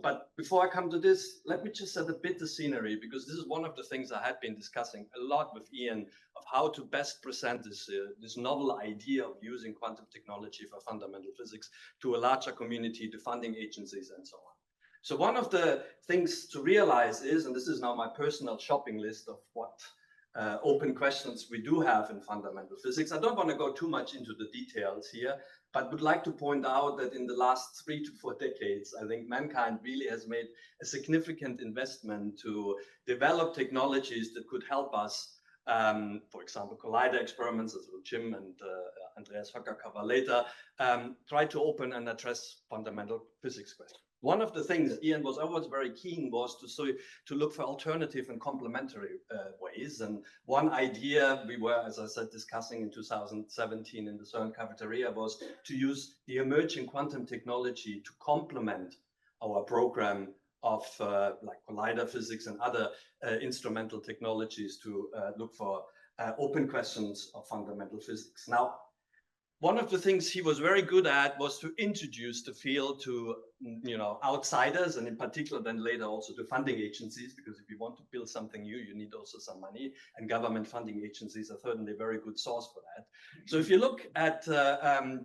Speaker 4: But before I come to this, let me just set a bit the scenery, because this is one of the things I had been discussing a lot with Ian of how to best present this novel idea of using quantum technology for fundamental physics to a larger community, to funding agencies, and so on. So one of the things to realize is, and this is now my personal shopping list of what open questions we do have in fundamental physics. I don't want to go too much into the details here, but would like to point out that in the last 3 to 4 decades, I think mankind really has made a significant investment to develop technologies that could help us, for example, collider experiments, as Jim and Andreas Höcker cover later, try to open and address fundamental physics questions. One of the things Ian was always very keen was to look for alternative and complementary ways. And one idea we were, as I said, discussing in 2017 in the CERN cafeteria was to use the emerging quantum technology to complement our program of like collider physics and other instrumental technologies to look for open questions of fundamental physics. Now, one of the things he was very good at was to introduce the field to, outsiders, and in particular then later also to funding agencies, because if you want to build something new, you need also some money, and government funding agencies are certainly a very good source for that. So if you look at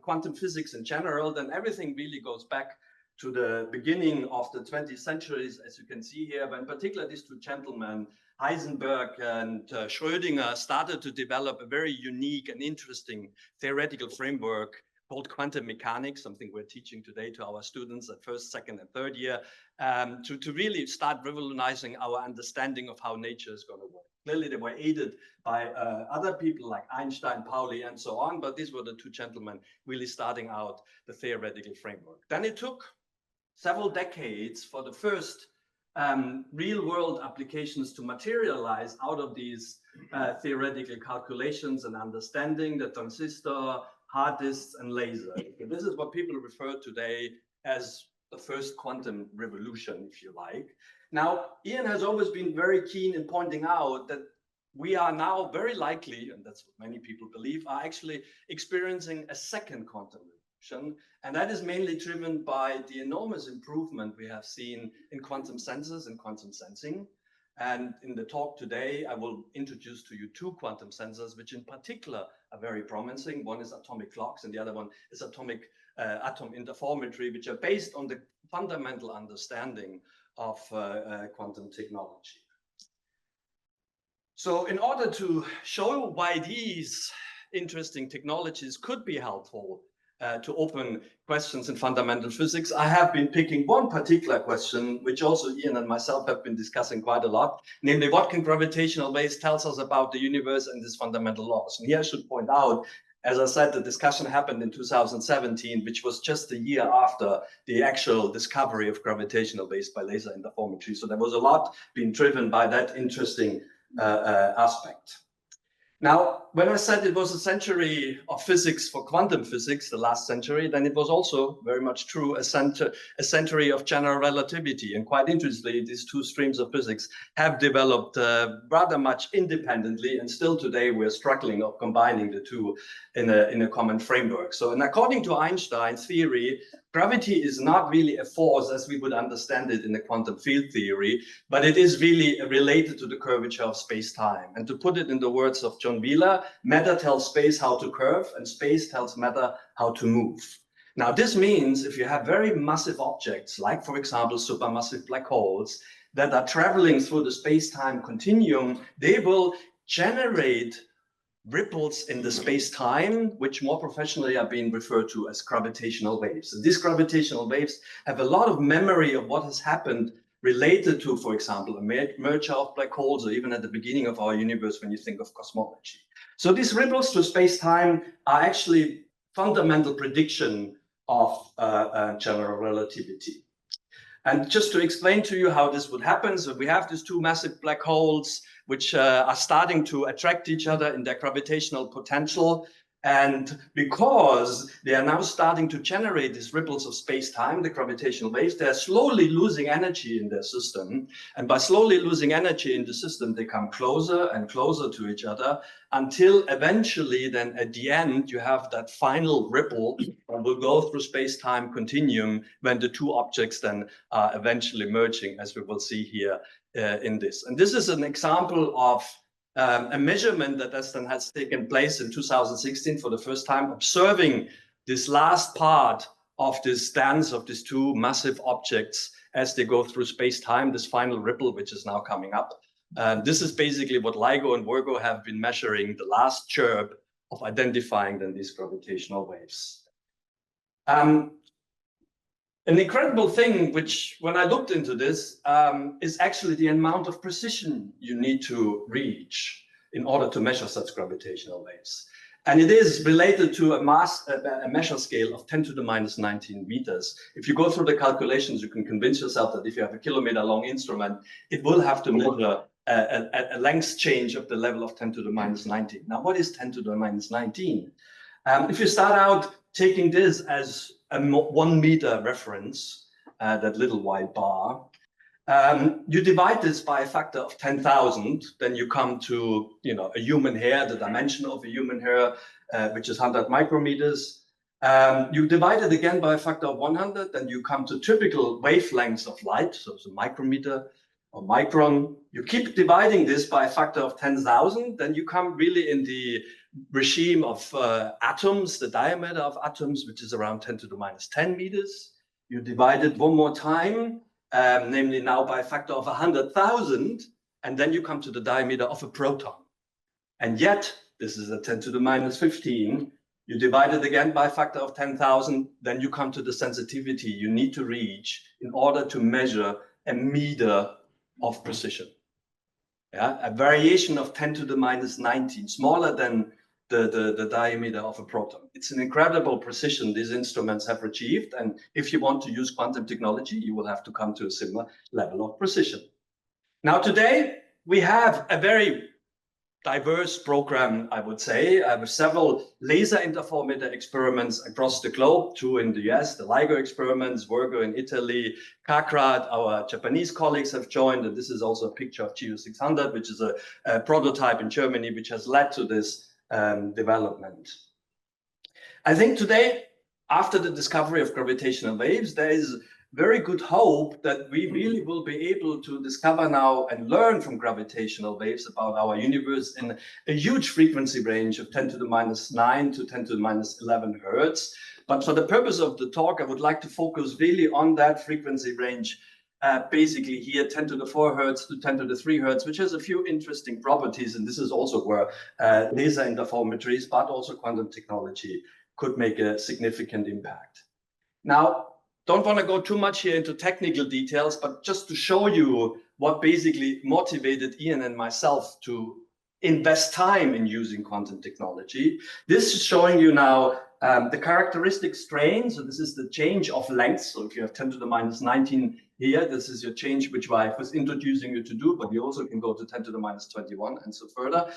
Speaker 4: quantum physics in general, then everything really goes back to the beginning of the 20th century, as you can see here, but in particular these two gentlemen, Heisenberg and Schrödinger, started to develop a very unique and interesting theoretical framework called quantum mechanics, something we're teaching today to our students at first, second, and third year, to really start revolutionizing our understanding of how nature is going to work. Clearly, they were aided by other people like Einstein, Pauli, and so on, but these were the two gentlemen really starting out the theoretical framework. Then it took several decades for the first real-world applications to materialize out of these theoretical calculations and understanding the transistor, hard disks, and lasers. This is what people refer today as the first quantum revolution, if you like. Now, Ian has always been very keen in pointing out that we are now very likely, and that's what many people believe, are actually experiencing a second quantum revolution. And that is mainly driven by the enormous improvement we have seen in quantum sensors and quantum sensing. And in the talk today, I will introduce to you two quantum sensors, which in particular are very promising. One is atomic clocks, and the other one is atom interferometry, which are based on the fundamental understanding of quantum technology. So in order to show why these interesting technologies could be helpful to open questions in fundamental physics, I have been picking one particular question, which also Ian and myself have been discussing quite a lot, namely what can gravitational waves tell us about the universe and its fundamental laws? And here I should point out, as I said, the discussion happened in 2017, which was just a year after the actual discovery of gravitational waves by laser interferometry. So there was a lot being driven by that interesting aspect. Now, when I said it was a century of physics for quantum physics, the last century, then it was also very much true a century of general relativity. And quite interestingly, these two streams of physics have developed rather much independently, and still today we're struggling of combining the two in a common framework. So, and according to Einstein's theory, gravity is not really a force as we would understand it in the quantum field theory, but it is really related to the curvature of space-time. And to put it in the words of John Wheeler, matter tells space how to curve and space tells matter how to move. Now, this means if you have very massive objects, like for example, supermassive black holes that are traveling through the space-time continuum, they will generate ripples in the space-time, which more professionally are being referred to as gravitational waves. And these gravitational waves have a lot of memory of what has happened related to, for example, a merger of black holes, or even at the beginning of our universe when you think of cosmology. So these ripples through space-time are actually fundamental prediction of general relativity. And just to explain to you how this would happen, so we have these two massive black holes which are starting to attract each other in their gravitational potential. And because they are now starting to generate these ripples of space-time, the gravitational waves, they're slowly losing energy in their system. And by slowly losing energy in the system, they come closer and closer to each other until eventually then at the end, you have that final ripple that will go through space-time continuum when the two objects then are eventually merging, as we will see here in this. And this is an example of a measurement that has taken place in 2016 for the first time, observing this last part of this dance of these two massive objects as they go through space-time, this final ripple, which is now coming up. This is basically what LIGO and Virgo have been measuring, the last chirp of identifying then these gravitational waves. An incredible thing, which when I looked into this, is actually the amount of precision you need to reach in order to measure such gravitational waves. And it is related to a measure scale of 10 to the minus 19 meters. If you go through the calculations, you can convince yourself that if you have a kilometer long instrument, it will have to measure a length change of the level of 10 to the minus 19. Now, what is 10 to the minus 19? If you start out taking this as a 1 meter reference, that little white bar, you divide this by a factor of 10,000, then you come to, a human hair, the dimension of a human hair, which is 100 micrometers. You divide it again by a factor of 100, then you come to typical wavelengths of light, so it's a micrometer or micron. You keep dividing this by a factor of 10,000, then you come really in the regime of atoms, the diameter of atoms, which is around 10 to the minus 10 meters. You divide it one more time, namely now by a factor of 100,000, and then you come to the diameter of a proton. And yet, this is a 10 to the minus 15. You divide it again by a factor of 10,000, then you come to the sensitivity you need to reach in order to measure a meter of precision. Yeah, a variation of 10 to the minus 19, smaller than the diameter of a proton. It's an incredible precision these instruments have achieved. And if you want to use quantum technology, you will have to come to a similar level of precision. Now, today, we have a very diverse program, I would say. I have several laser interferometer experiments across the globe, 2 in the US, the LIGO experiments, Virgo in Italy, CACRAT, our Japanese colleagues have joined, and this is also a picture of GEO 600, which is a prototype in Germany, which has led to this development. I think today, after the discovery of gravitational waves, there is very good hope that we really will be able to discover now and learn from gravitational waves about our universe in a huge frequency range of 10 to the minus 9 to 10 to the minus 11 hertz. But for the purpose of the talk, I would like to focus really on that frequency range, basically here 10 to the 4 hertz to 10 to the 3 hertz, which has a few interesting properties. And this is also where laser interferometries, but also quantum technology could make a significant impact. Now, don't want to go too much here into technical details, but just to show you what basically motivated Ian and myself to invest time in using quantum technology. This is showing you now the characteristic strain. So this is the change of length. So if you have 10 to the minus 19 here, this is your change, which I was introducing you to do, but you also can go to 10 to the minus 21 and so further.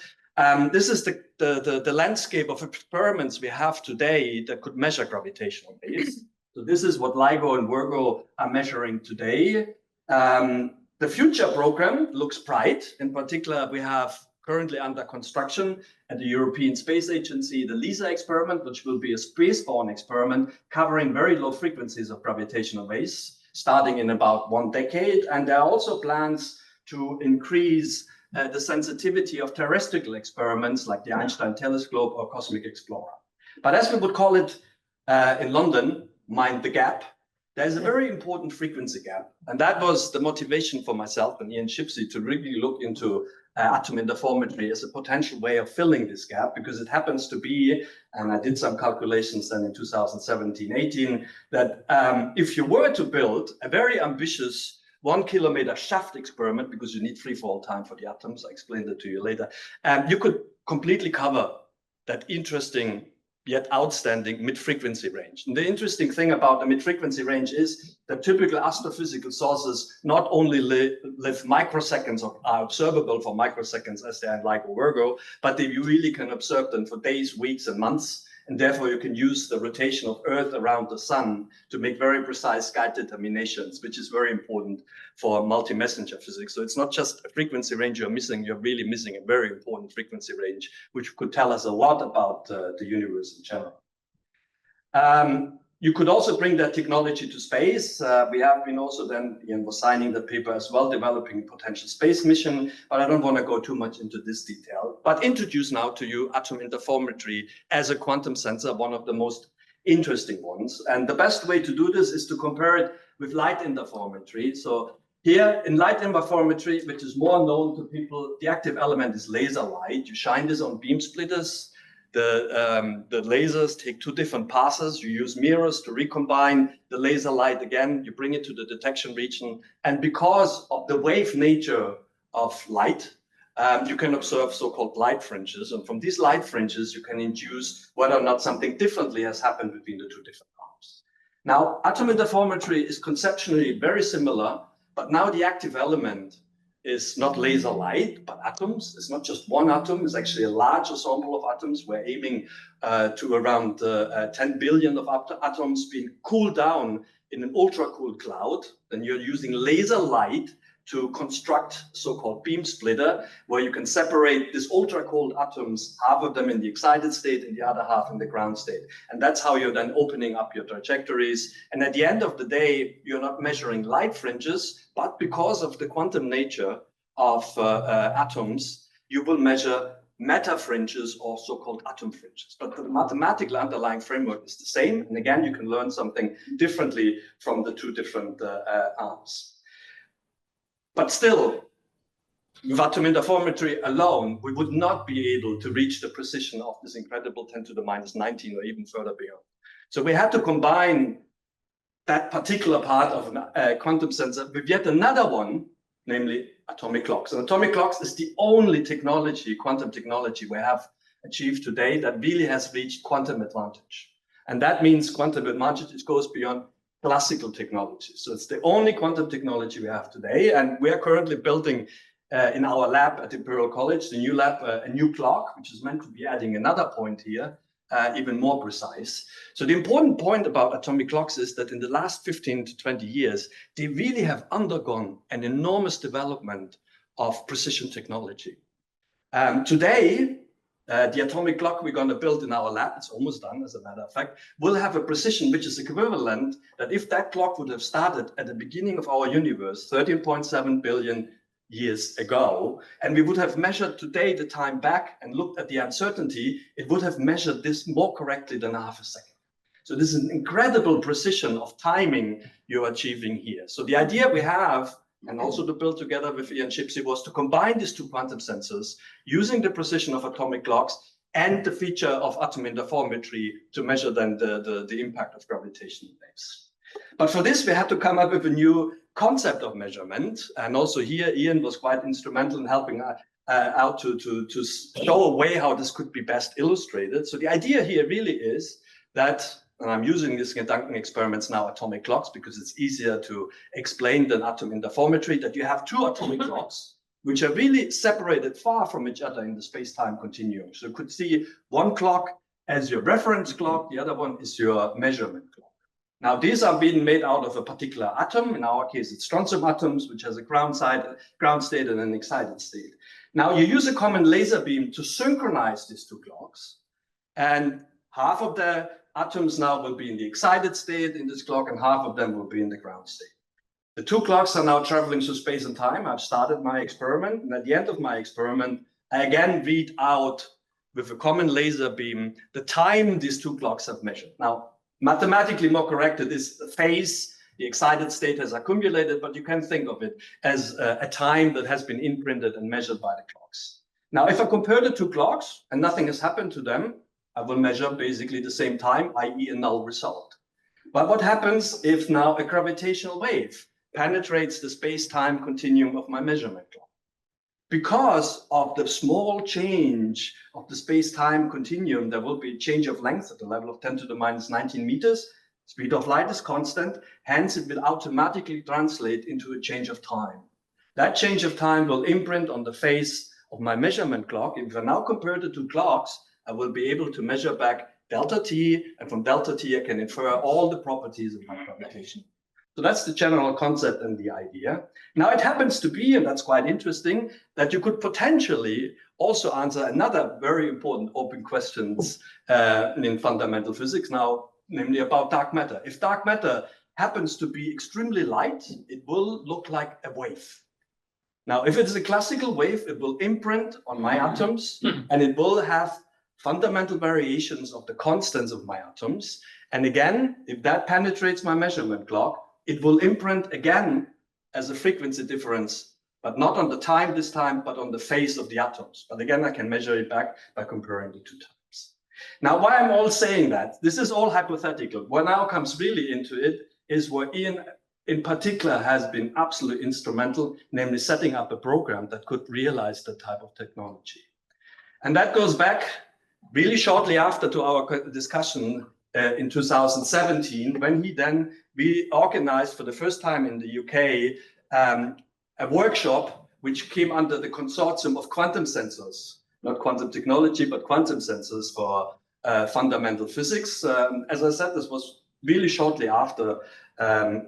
Speaker 4: This is the landscape of experiments we have today that could measure gravitational waves. So this is what LIGO and Virgo are measuring today. The future program looks bright. In particular, we have currently under construction at the European Space Agency, the LISA experiment, which will be a space-borne experiment covering very low frequencies of gravitational waves, starting in about 1 decade. And there are also plans to increase the sensitivity of terrestrial experiments like the Einstein Telescope or Cosmic Explorer. But as we would call it in London, mind the gap, there's a very important frequency gap. And that was the motivation for myself and Ian Shipsey to really look into atom interferometry as a potential way of filling this gap, because it happens to be, and I did some calculations then in 2017-18, that if you were to build a very ambitious 1 kilometer shaft experiment, because you need free fall time for the atoms, I explained that to you later, you could completely cover that interesting yet outstanding mid-frequency range. And the interesting thing about the mid-frequency range is that typical astrophysical sources not only live microseconds or are observable for microseconds as they are in LIGO Virgo, but they really can observe them for days, weeks, and months. And therefore, you can use the rotation of Earth around the sun to make very precise sky determinations, which is very important for multi-messenger physics. So it's not just a frequency range you're missing, you're really missing a very important frequency range, which could tell us a lot about the universe in general. You could also bring that technology to space. We have been also then, Ian was signing the paper as well, developing a potential space mission, but I don't want to go too much into this detail. But introduce now to you atom interferometry as a quantum sensor, one of the most interesting ones. And the best way to do this is to compare it with light interferometry. So here in light interferometry, which is more known to people, the active element is laser light. You shine this on beam splitters. The lasers take 2 different passes. You use mirrors to recombine the laser light again. You bring it to the detection region. And because of the wave nature of light, you can observe so-called light fringes. And from these light fringes, you can induce whether or not something differently has happened between the 2 different arms. Now, atom interferometry is conceptually very similar, but now the active element is not laser light, but atoms. It's not just one atom, it's actually a large ensemble of atoms. We're aiming to around 10 billion of atoms being cooled down in an ultra-cooled cloud. Then you're using laser light to construct so-called beam splitter, where you can separate these ultra-cold atoms, half of them in the excited state and the other half in the ground state. And that's how you're then opening up your trajectories. And at the end of the day, you're not measuring light fringes, but because of the quantum nature of atoms, you will measure matter fringes or so-called atom fringes. But the mathematical underlying framework is the same. And again, you can learn something differently from the 2 different arms. But still, with atom interferometry alone, we would not be able to reach the precision of this incredible 10 to the minus 19 or even further beyond. So we had to combine that particular part of a quantum sensor with yet another one, namely atomic clocks. And atomic clocks is the only technology, quantum technology, we have achieved today that really has reached quantum advantage. And that means quantum advantage, it goes beyond classical technology. So it's the only quantum technology we have today. And we are currently building in our lab at Imperial College, the new lab, a new clock, which is meant to be adding another point here, even more precise. So the important point about atomic clocks is that in the last 15 to 20 years, they really have undergone an enormous development of precision technology. Today, the atomic clock we're going to build in our lab, it's almost done as a matter of fact, will have a precision which is equivalent that if that clock would have started at the beginning of our universe, 13.7 billion years ago, and we would have measured today the time back and looked at the uncertainty, it would have measured this more correctly than half a second. So this is an incredible precision of timing you're achieving here. So the idea we have, and also to build together with Ian Shipsey, was to combine these two quantum sensors using the precision of atomic clocks and the feature of atom interferometry to measure then the impact of gravitational waves. But for this, we had to come up with a new concept of measurement. And also here, Ian was quite instrumental in helping out to show a way how this could be best illustrated. So the idea here really is that, and I'm using these Gedanken experiments now, atomic clocks, because it's easier to explain than atom interferometry, that you have two atomic clocks, which are really separated far from each other in the space-time continuum. So you could see one clock as your reference clock, the other one is your measurement clock. Now, these are being made out of a particular atom. In our case, it's strontium atoms, which has a ground state and an excited state. Now, you use a common laser beam to synchronize these two clocks. And half of the atoms now will be in the excited state in this clock, and half of them will be in the ground state. The two clocks are now traveling through space and time. I've started my experiment. And at the end of my experiment, I again read out with a common laser beam the time these two clocks have measured. Now, mathematically more correct, it is the phase the excited state has accumulated, but you can think of it as a time that has been imprinted and measured by the clocks. Now, if I compare the two clocks and nothing has happened to them, I will measure basically the same time, i.e. a null result. But what happens if now a gravitational wave penetrates the space-time continuum of my measurement clock? Because of the small change of the space-time continuum, there will be a change of length at the level of 10 to the minus 19 meters. Speed of light is constant, hence it will automatically translate into a change of time. That change of time will imprint on the face of my measurement clock. If I now compare the two clocks, I will be able to measure back delta t, and from delta t I can infer all the properties of my gravitation. So that's the general concept and the idea. Now it happens to be, and that's quite interesting, that you could potentially also answer another very important open questions in fundamental physics now, namely about dark matter. If dark matter happens to be extremely light, it will look like a wave. Now, if it's a classical wave, it will imprint on my atoms, and it will have fundamental variations of the constants of my atoms. And again, if that penetrates my measurement clock, it will imprint again as a frequency difference, but not on the time this time, but on the phase of the atoms. But again, I can measure it back by comparing the two times. Now, why I'm all saying that, this is all hypothetical. What now comes really into it is where Ian in particular has been absolutely instrumental, namely setting up a program that could realize that type of technology. And that goes back really shortly after to our discussion in 2017, when we organized for the first time in the UK a workshop which came under the consortium of quantum sensors, not quantum technology, but quantum sensors for fundamental physics. As I said, this was really shortly after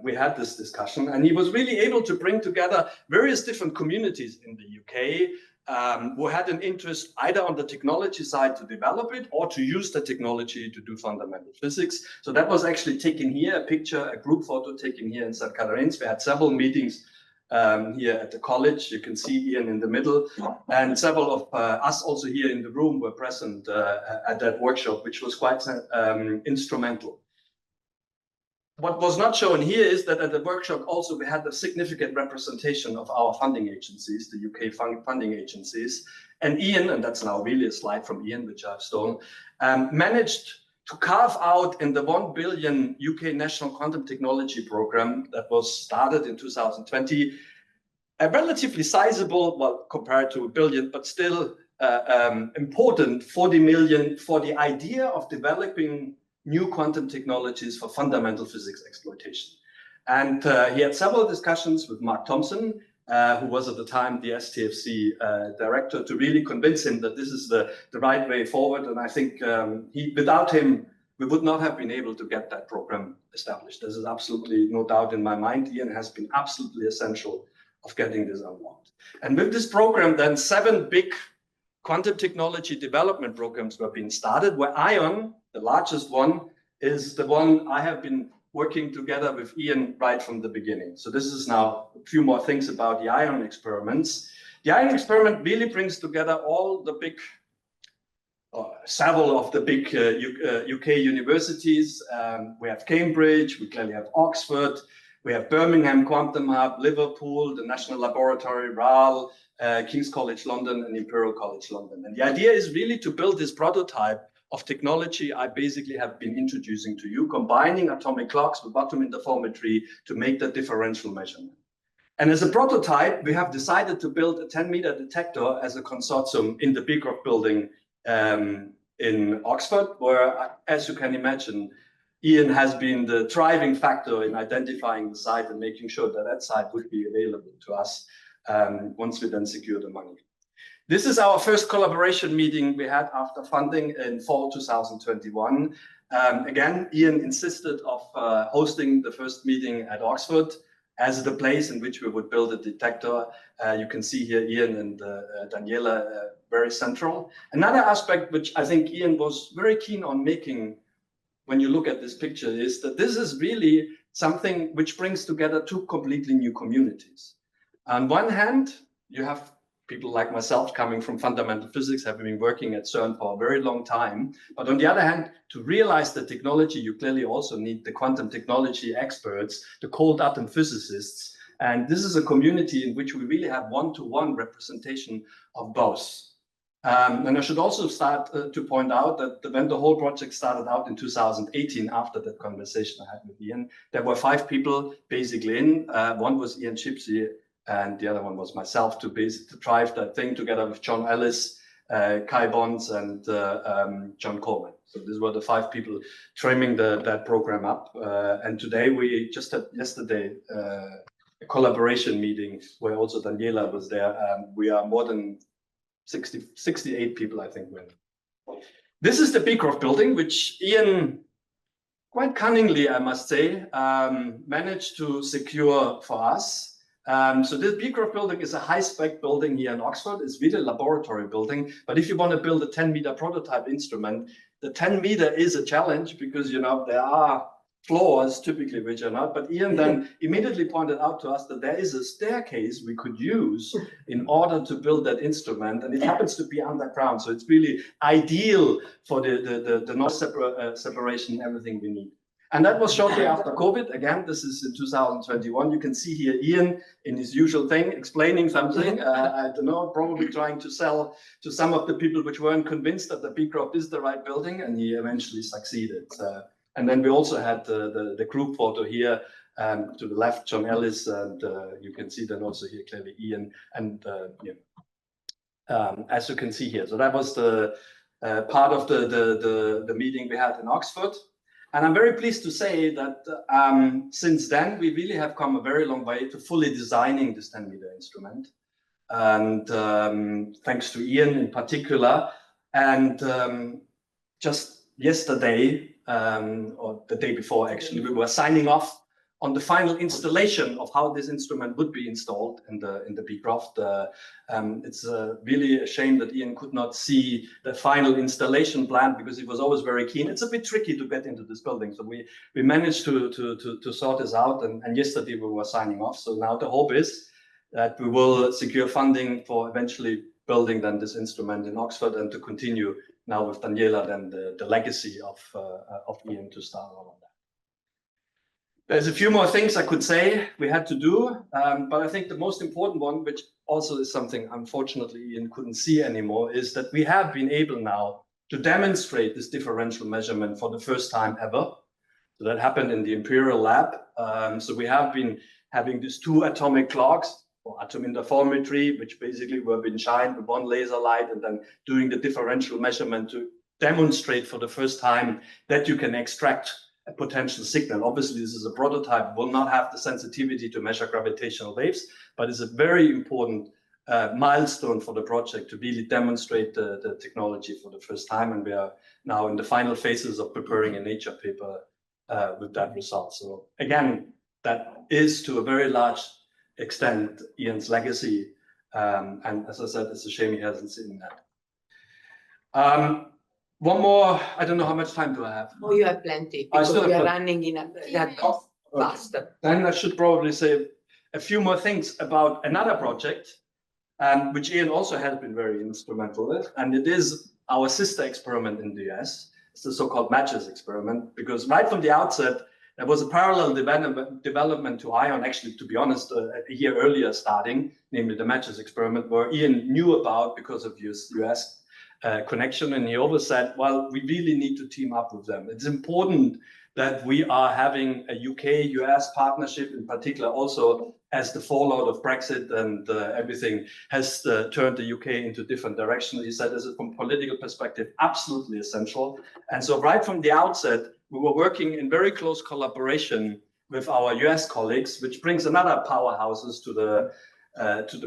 Speaker 4: we had this discussion, and he was really able to bring together various different communities in the UK who had an interest either on the technology side to develop it or to use the technology to do fundamental physics. So that was actually taken here, a picture, a group photo taken here in St. Catharines. We had several meetings here at the college. You can see Ian in the middle, and several of us also here in the room were present at that workshop, which was quite instrumental. What was not shown here is that at the workshop also we had a significant representation of our funding agencies, the UK funding agencies. And Ian, and that's now really a slide from Ian, which I've stolen, managed to carve out in the 1 billion UK National Quantum Technology Program that was started in 2020, a relatively sizable, well, compared to $1 billion, but still important 40 million for the idea of developing new quantum technologies for fundamental physics exploitation. And he had several discussions with Mark Thompson, who was at the time the STFC director, to really convince him that this is the right way forward. And I think without him, we would not have been able to get that program established. There's absolutely no doubt in my mind. Ian has been absolutely essential of getting this unlocked. And with this program, then 7 big quantum technology development programs were being started, where ION, the largest one, is the one I have been working together with Ian right from the beginning. So this is now a few more things about the ION experiments. The ION experiment really brings together all the big, several of the big UK universities. We have Cambridge, we clearly have Oxford, we have Birmingham Quantum Hub, Liverpool, the National Laboratory, RAL, King's College London, and Imperial College London. And the idea is really to build this prototype of technology I basically have been introducing to you, combining atomic clocks with atom interferometry to make that differential measurement. And as a prototype, we have decided to build a 10-meter detector as a consortium in the Beecroft building in Oxford, where, as you can imagine, Ian has been the driving factor in identifying the site and making sure that that site would be available to us once we then secure the money. This is our first collaboration meeting we had after funding in fall 2021. Again, Ian insisted of hosting the first meeting at Oxford as the place in which we would build a detector. You can see here Ian and Daniela very central. Another aspect which I think Ian was very keen on making when you look at this picture is that this is really something which brings together 2 completely new communities. On one hand, you have people like myself coming from fundamental physics, have been working at CERN for a very long time. But on the other hand, to realize the technology, you clearly also need the quantum technology experts, the cold atom physicists. And this is a community in which we really have one-to-one representation of both. And I should also start to point out that when the whole project started out in 2018, after that conversation I had with Ian, there were 5 people basically in. One was Ian Shipsey, and the other one was myself to drive that thing together with John Ellis, Kai Bonds, and John Coleman. So these were the 5 people trimming that program up. And today we just had yesterday a collaboration meeting where also Daniela was there. We are more than 68 people, I think. This is the Beecroft building, which Ian, quite cunningly, I must say, managed to secure for us. So this Beecroft building is a high-spec building here in Oxford. It's really a laboratory building. But if you want to build a 10-meter prototype instrument, the 10-meter is a challenge because, you know, there are floors typically which are not. But Ian then immediately pointed out to us that there is a staircase we could use in order to build that instrument. And it happens to be underground. So it's really ideal for the noise separation, everything we need. And that was shortly after COVID. Again, this is in 2021. You can see here Ian in his usual thing, explaining something. I don't know, probably trying to sell to some of the people which weren't convinced that the Beecroft is the right building, and he eventually succeeded. And then we also had the group photo here to the left, John Ellis, and you can see then also here clearly Ian, and as you can see here. So that was the part of the meeting we had in Oxford. And I'm very pleased to say that since then, we really have come a very long way to fully designing this 10-meter instrument. And thanks to Ian in particular. And just yesterday, or the day before, actually, we were signing off on the final installation of how this instrument would be installed in the Beecroft. It's really a shame that Ian could not see the final installation plan because he was always very keen. It's a bit tricky to get into this building, so we managed to sort this out. And yesterday we were signing off. So now the hope is that we will secure funding for eventually building then this instrument in Oxford and to continue now with Daniela then the legacy of Ian to start all of that. There's a few more things I could say we had to do, but I think the most important one, which also is something unfortunately Ian couldn't see anymore, is that we have been able now to demonstrate this differential measurement for the first time ever. So that happened in the Imperial Lab. So we have been having these 2 atomic clocks for atom interferometry, which basically were being shined with one laser light and then doing the differential measurement to demonstrate for the first time that you can extract a potential signal. Obviously, this is a prototype, will not have the sensitivity to measure gravitational waves, but it's a very important milestone for the project to really demonstrate the technology for the first time. And we are now in the final phases of preparing a Nature paper with that result. So again, that is to a very large extent Ian's legacy. And as I said, it's a shame he hasn't seen that. One more, I don't know how much time do I have?
Speaker 1: Oh, you have plenty, because we are running in a faster.
Speaker 4: Then I should probably say a few more things about another project, which Ian also has been very instrumental with, and it is our sister experiment in the US. It's the so-called matches experiment, because right from the outset, there was a parallel development to ion, actually, to be honest, a year earlier starting, namely the matches experiment, where Ian knew about because of his US connection. And he always said, well, we really need to team up with them. It's important that we are having a UK-US partnership, in particular also as the fallout of Brexit and everything has turned the UK into different directions. He said, this is from political perspective, absolutely essential. And so right from the outset, we were working in very close collaboration with our US colleagues, which brings another powerhouses to the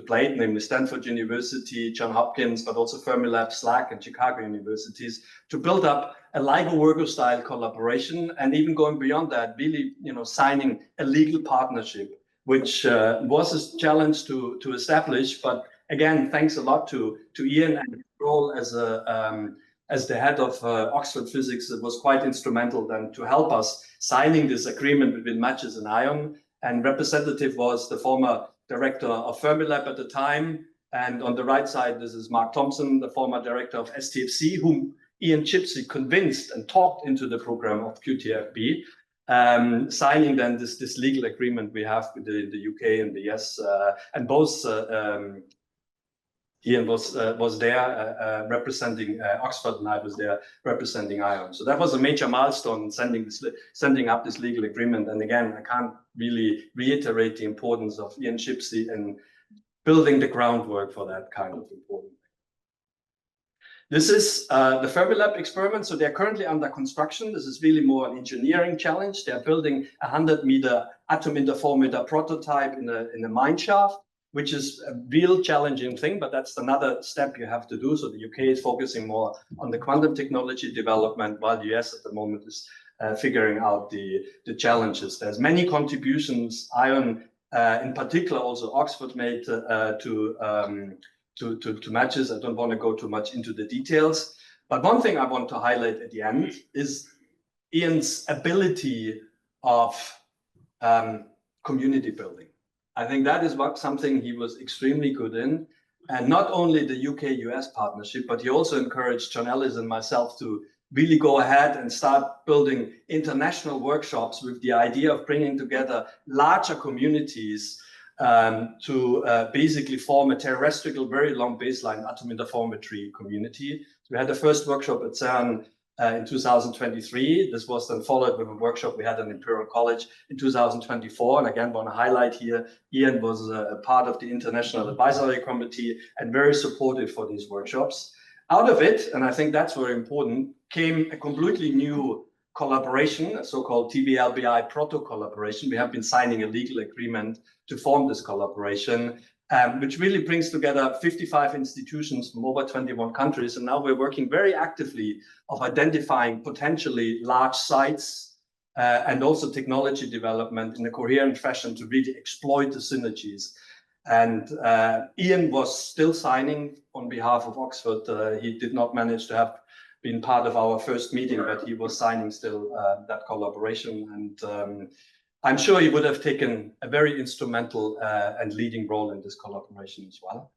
Speaker 4: plate, namely Stanford University, Johns Hopkins, but also Fermilab, SLAC, and Chicago universities, to build up a LIGO-Virgo style collaboration, and even going beyond that, really, signing a legal partnership, which was a challenge to establish. But again, thanks a lot to Ian and his role as the head of Oxford Physics. It was quite instrumental then to help us signing this agreement between matches and ion. And representative was the former director of Fermilab at the time. And on the right side, this is Mark Thompson, the former director of STFC, whom Ian Shipsey convinced and talked into the program of QTFB, signing then this legal agreement we have with the UK and the US. And both Ian was there representing Oxford, and I was there representing ION. So that was a major milestone, sending up this legal agreement. And again, I can't really reiterate the importance of Ian Shipsey in building the groundwork for that kind of important thing. This is the Fermilab experiment. So they're currently under construction. This is really more an engineering challenge. They're building a 100-meter atom interferometer prototype in a mine shaft, which is a real challenging thing, but that's another step you have to do. So the UK is focusing more on the quantum technology development, while the US at the moment is figuring out the challenges. There's many contributions, ION in particular, also Oxford made to matches. I don't want to go too much into the details, but one thing I want to highlight at the end is Ian's ability of community building. I think that is something he was extremely good in. And not only the UK-US partnership, but he also encouraged John Ellis and myself to really go ahead and start building international workshops with the idea of bringing together larger communities to basically form a terrestrial, very long baseline atom interferometry community. So we had the first workshop at CERN in 2023. This was then followed with a workshop we had at Imperial College in 2024. And again, want to highlight here, Ian was a part of the International Advisory Committee and very supportive for these workshops. Out of it, and I think that's very important, came a completely new collaboration, a so-called TBLBI proto collaboration. We have been signing a legal agreement to form this collaboration, which really brings together 55 institutions from over 21 countries. And now we're working very actively of identifying potentially large sites and also technology development in a coherent fashion to really exploit the synergies. And Ian was still signing on behalf of Oxford. He did not manage to have been part of our first meeting, but he was signing still that collaboration. And I'm sure he would have taken a very instrumental and leading role in this collaboration as well.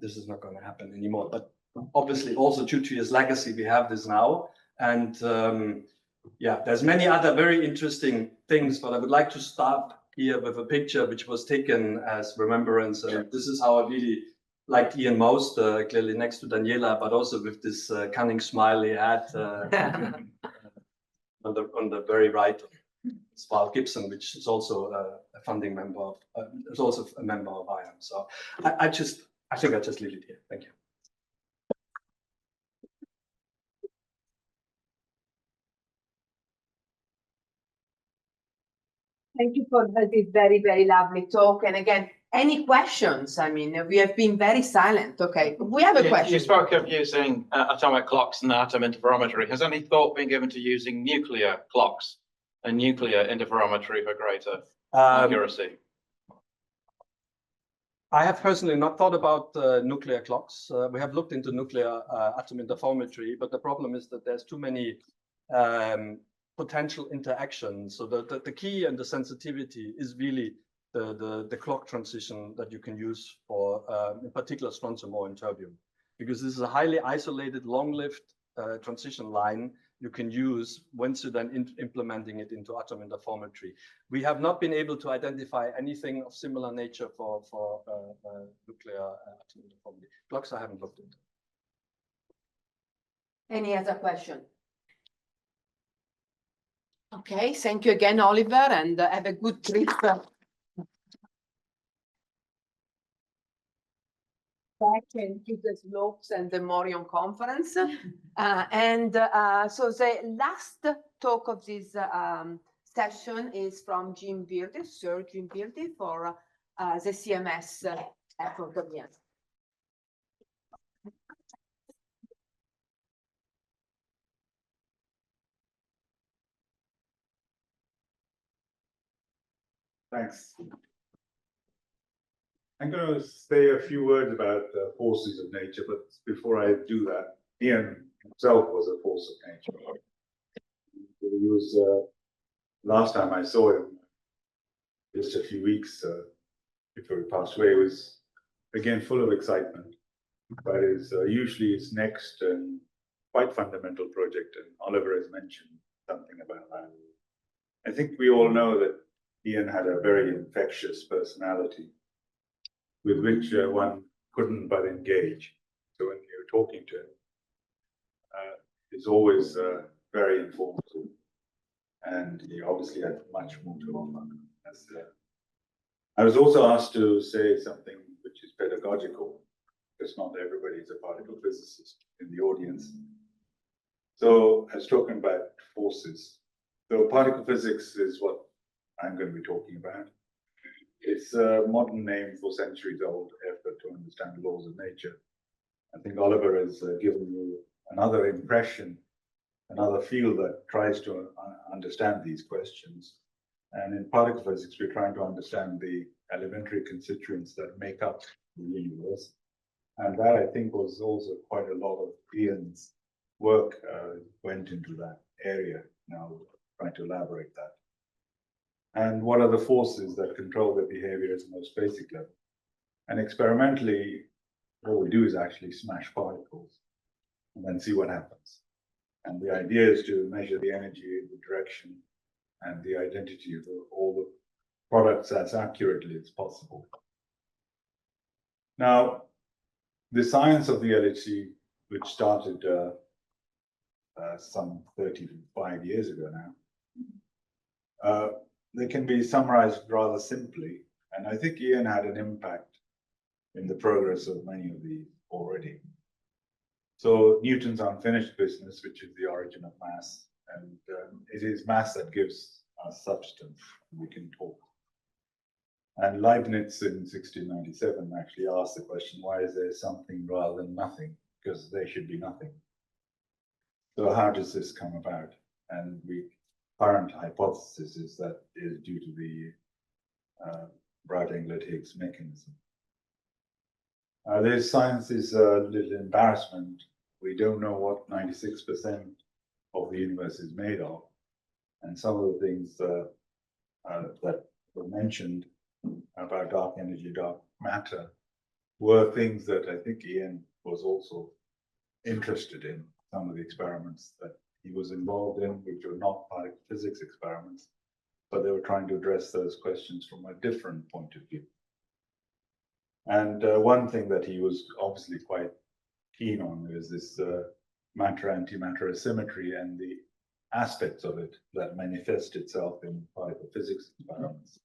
Speaker 4: This is not going to happen anymore, but obviously also due to his legacy, we have this now. And yeah, there's many other very interesting things, but I would like to start here with a picture which was taken as remembrance. This is how I really liked Ian most, clearly next to Daniela, but also with this cunning smile he had on the very right Val Gibson, which is also a funding member of, is also a member of IAM. So I think I just leave it here. Thank you.
Speaker 1: Thank you for this very, very lovely talk. And again, any questions? I mean, we have been very silent. Okay, we have a question.
Speaker 5: You spoke of using atomic clocks and atom interferometry. Has any thought been given to using nuclear clocks and nuclear interferometry for greater accuracy?
Speaker 4: I have personally not thought about nuclear clocks. We have looked into nuclear atom interferometry, but the problem is that there's too many potential interactions. So the key and the sensitivity is really the clock transition that you can use for, in particular, strontium or in terbium, because this is a highly isolated, long-lived transition line you can use once you're then implementing it into atom interferometry. We have not been able to identify anything of similar nature for nuclear atom interferometry. Clocks I haven't looked into.
Speaker 1: Any other question? Okay, thank you again, Oliver, and have a good trip back into the slopes and the Morion conference. So the last talk of this session is from Jim Beardy, Sir Jim Beardy, for the CMS effort of the
Speaker 6: Thanks. I'm going to say a few words about forces of nature, but before I do that, Ian himself was a force of nature. He was, last time I saw him, just a few weeks before he passed away, was again full of excitement. But usually his next and quite fundamental project, and Oliver has mentioned something about that. I think we all know that Ian had a very infectious personality with which one couldn't but engage. So when you're talking to him, it's always very informative. And he obviously had much more to offer. I was also asked to say something which is pedagogical, because not everybody is a particle physicist in the audience. So I was talking about forces. So particle physics is what I'm going to be talking about. It's a modern name for centuries-old effort to understand the laws of nature. I think Oliver has given you another impression, another field that tries to understand these questions. And in particle physics, we're trying to understand the elementary constituents that make up the universe. And that, I think, was also quite a lot of Ian's work went into that area. Now, trying to elaborate that. And what are the forces that control their behavior at the most basic level? And experimentally, what we do is actually smash particles and then see what happens. And the idea is to measure the energy, the direction, and the identity of all the products as accurately as possible. Now, the science of the LHC, which started some 35 years ago now, they can be summarized rather simply. And I think Ian had an impact in the progress of many of these already. So Newton's unfinished business, which is the origin of mass, and it is mass that gives us substance. We can talk. And Leibniz in 1697 actually asked the question, why is there something rather than nothing? Because there should be nothing. So how does this come about? And current hypothesis is that is due to the Bright-Englert-Higgs mechanism. This science is a little embarrassment. We don't know what 96% of the universe is made of. And some of the things that were mentioned about dark energy, dark matter, were things that I think Ian was also interested in. Some of the experiments that he was involved in, which were not particle physics experiments, but they were trying to address those questions from a different point of view. And one thing that he was obviously quite keen on is this matter-antimatter asymmetry and the aspects of it that manifest itself in particle physics experiments.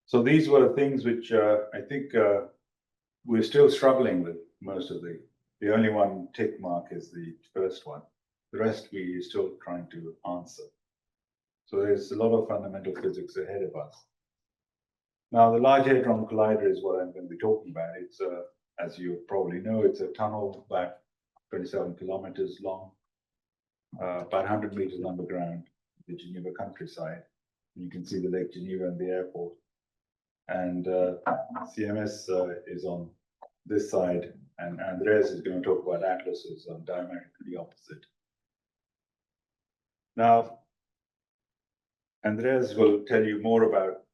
Speaker 6: So these were things which I think we're still struggling with. Most of the only one tick mark is the first one. The rest we are still trying to answer. So there's a lot of fundamental physics ahead of us. Now, the Large Hadron Collider is what I'm going to be talking about. It's, as you probably know, it's a tunnel about 27 kilometers long, about 100 meters underground, the Geneva countryside. You can see the Lake Geneva and the airport. And CMS is on this side, and Andreas is going to talk about atlases on diametrically opposite. Now, Andreas will tell you more about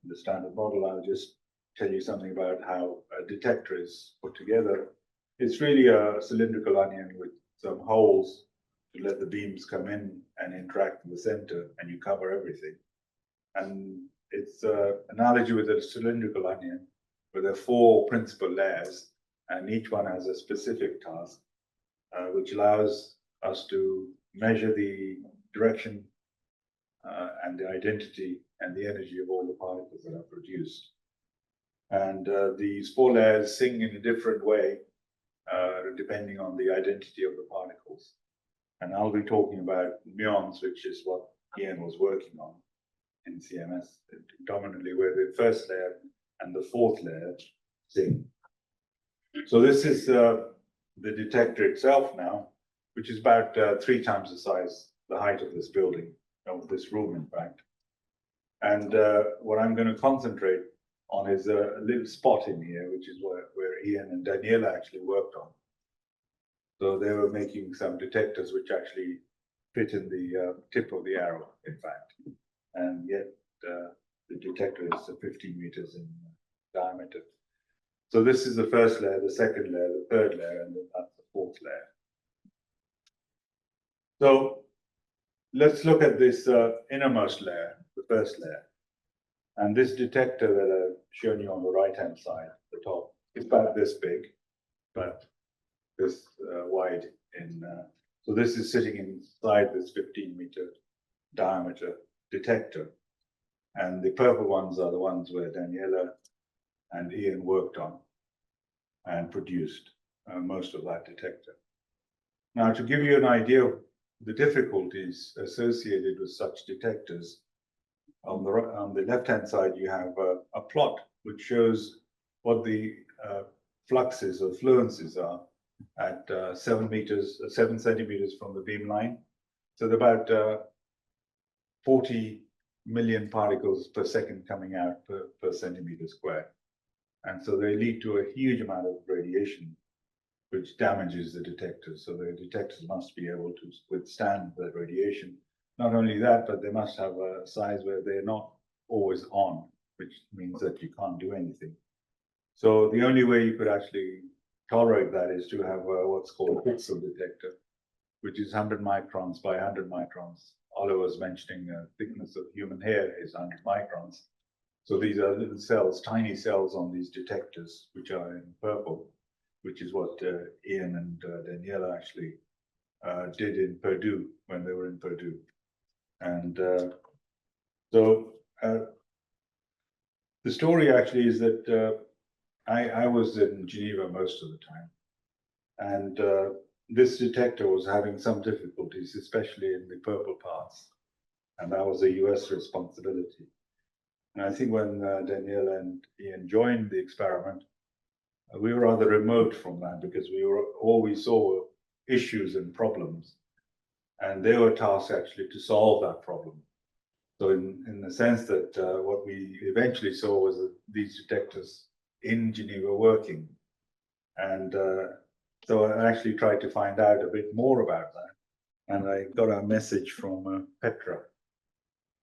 Speaker 6: the standard model. I'll just tell you something about how a detector is put together. It's really a cylindrical onion with some holes to let the beams come in and interact with the center, and you cover everything. And it's an analogy with a cylindrical onion, where there are 4 principal layers, and each one has a specific task, which allows us to measure the direction and the identity and the energy of all the particles that are produced. And these 4 layers sing in a different way, depending on the identity of the particles. And I'll be talking about muons, which is what Ian was working on in CMS, dominantly where the first layer and the 4th layer sing. So this is the detector itself now, which is about 3 times the size, the height of this building, of this room, in fact. And what I'm going to concentrate on is a little spot in here, which is where Ian and Daniela actually worked on. So they were making some detectors which actually fit in the tip of the arrow, in fact. And yet the detector is 15 meters in diameter. So this is the first layer, the second layer, the third layer, and then that's the 4th layer. So let's look at this innermost layer, the first layer. And this detector that I've shown you on the right-hand side, the top, is about this big, but this wide in. So this is sitting inside this 15-meter diameter detector. And the purple ones are the ones where Daniela and Ian worked on and produced most of that detector. Now, to give you an idea of the difficulties associated with such detectors, on the left-hand side, you have a plot which shows what the fluxes or fluences are at 7 centimeters from the beam line. So there are about 40 million particles per second coming out per centimeter square. And so they lead to a huge amount of radiation, which damages the detectors. So the detectors must be able to withstand the radiation. Not only that, but they must have a size where they're not always on, which means that you can't do anything. So the only way you could actually tolerate that is to have what's called a pixel detector, which is 100 microns by 100 microns. Oliver was mentioning thickness of human hair is 100 microns. So these are little cells, tiny cells on these detectors, which are in purple, which is what Ian and Daniela actually did in Purdue when they were in Purdue. And so the story actually is that I was in Geneva most of the time. And this detector was having some difficulties, especially in the purple parts. And that was a US responsibility. And I think when Daniela and Ian joined the experiment, we were rather remote from that because all we saw were issues and problems. And they were tasked actually to solve that problem. So in the sense that what we eventually saw was that these detectors in Geneva working. And so I actually tried to find out a bit more about that. And I got a message from Petra,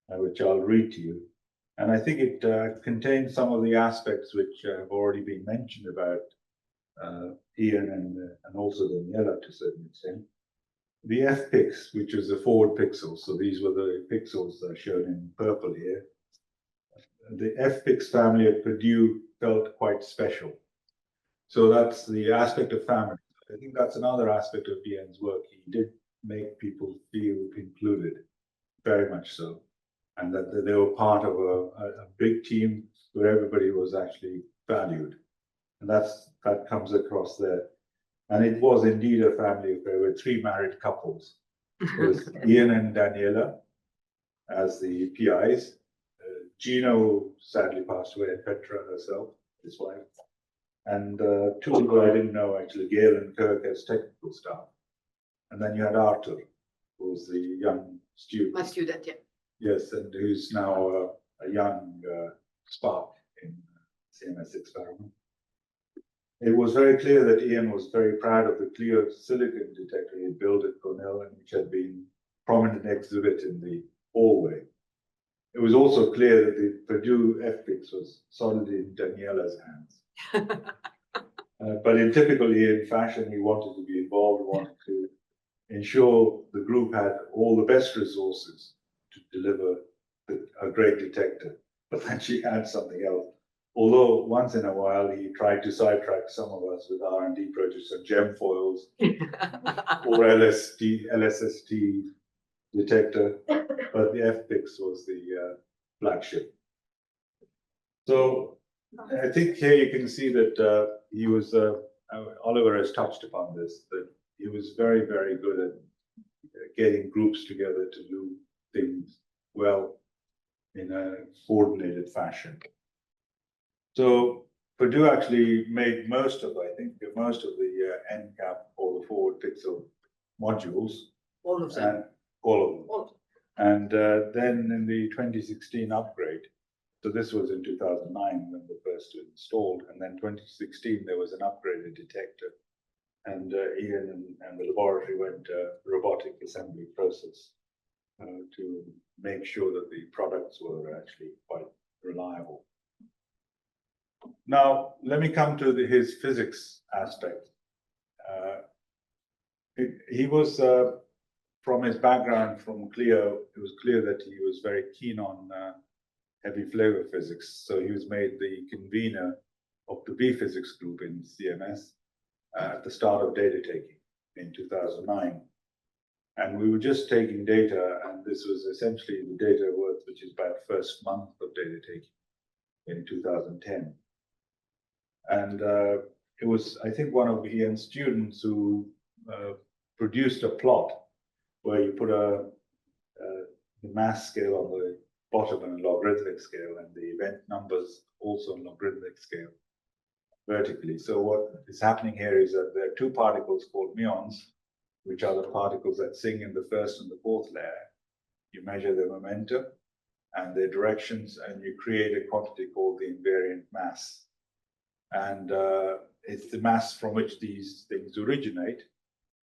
Speaker 6: which I'll read to you. And I think it contains some of the aspects which have already been mentioned about Ian and also Daniela to a certain extent. The F-pix, which is the forward pixels, so these were the pixels that are shown in purple here. The F-pix family at Purdue felt quite special. So that's the aspect of family. I think that's another aspect of Ian's work. He did make people feel included, very much so, and that they were part of a big team where everybody was actually valued, and that comes across there. And it was indeed a family affair with 3 married couples. It was Ian and Daniela as the PIs. Gino sadly passed away, and Petra herself, his wife. And 2 who I didn't know actually, Gail and Kirk as technical staff. And then you had Arthur, who was the young student.
Speaker 1: My student, yeah.
Speaker 6: Yes, and who's now a young spark in CMS experiment. It was very clear that Ian was very proud of the clear silicon detector he built at Cornell, and which had been prominent exhibit in the hallway. It was also clear that the Purdue FPIX was solidly in Daniela's hands. But in typical Ian fashion, he wanted to be involved, wanted to ensure the group had all the best resources to deliver a great detector. But then she had something else. Although once in a while he tried to sidetrack some of us with R&D projects on gem foils or LSST detector, but the FPIX was the flagship. So I think here you can see that he was, Oliver has touched upon this, that he was very, very good at getting groups together to do things well in a coordinated fashion. So Purdue actually made most of, I think, most of the NCAP or the forward pixel modules.
Speaker 1: All of them.
Speaker 6: And all of them.
Speaker 1: All.
Speaker 6: And then in the 2016 upgrade, so this was in 2009 when the first was installed, and then 2016 there was an upgraded detector, and Ian and the laboratory went robotic assembly process to make sure that the products were actually quite reliable. Now, let me come to his physics aspect. He was, from his background from Clio, it was clear that he was very keen on heavy flavor physics. So he was made the convener of the B physics group in CMS at the start of data taking in 2009. And we were just taking data, and this was essentially the data worth, which is about first month of data taking in 2010. And it was, I think, one of Ian's students who produced a plot where you put the mass scale on the bottom and a logarithmic scale, and the event numbers also on logarithmic scale vertically. So what is happening here is that there are 2 particles called muons, which are the particles that sing in the first and the fourth layer. You measure their momentum and their directions, and you create a quantity called the invariant mass. And it's the mass from which these things originate.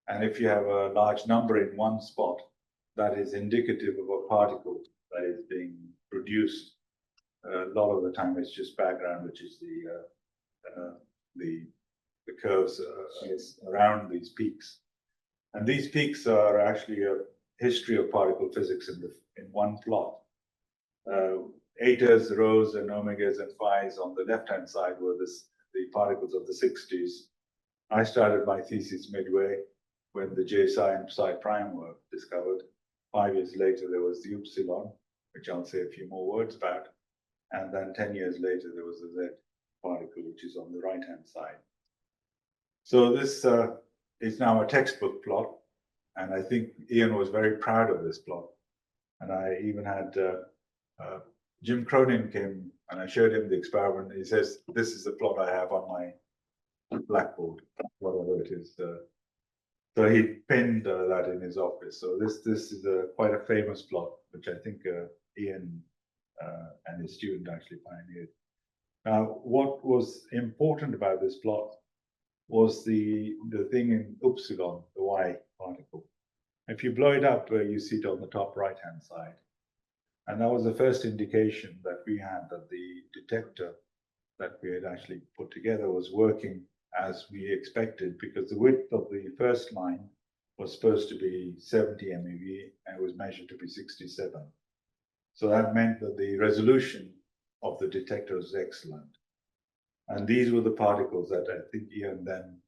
Speaker 6: And if you have a large number in one spot, that is indicative of a particle that is being produced. A lot of the time it's just background, which is the curves around these peaks. And these peaks are actually a history of particle physics in one plot. Etas, rhos, and omegas and phis on the left-hand side were the particles of the 60s. I started my thesis midway when the J psi and psi prime were discovered. 5 years later, there was the upsilon, which I'll say a few more words about. And then 10 years later, there was the Z particle, which is on the right-hand side. So this is now a textbook plot. And I think Ian was very proud of this plot. And I even had Jim Cronin came and I showed him the experiment. He says, this is the plot I have on my blackboard, whatever it is. So he pinned that in his office. So this is quite a famous plot, which I think Ian and his student actually pioneered. Now, what was important about this plot was the thing in upsilon, the Y particle. If you blow it up, you see it on the top right-hand side. And that was the first indication that we had that the detector that we had actually put together was working as we expected, because the width of the first line was supposed to be 70 MeV and it was measured to be 67. So that meant that the resolution of the detector was excellent. And these were the particles that I think Ian then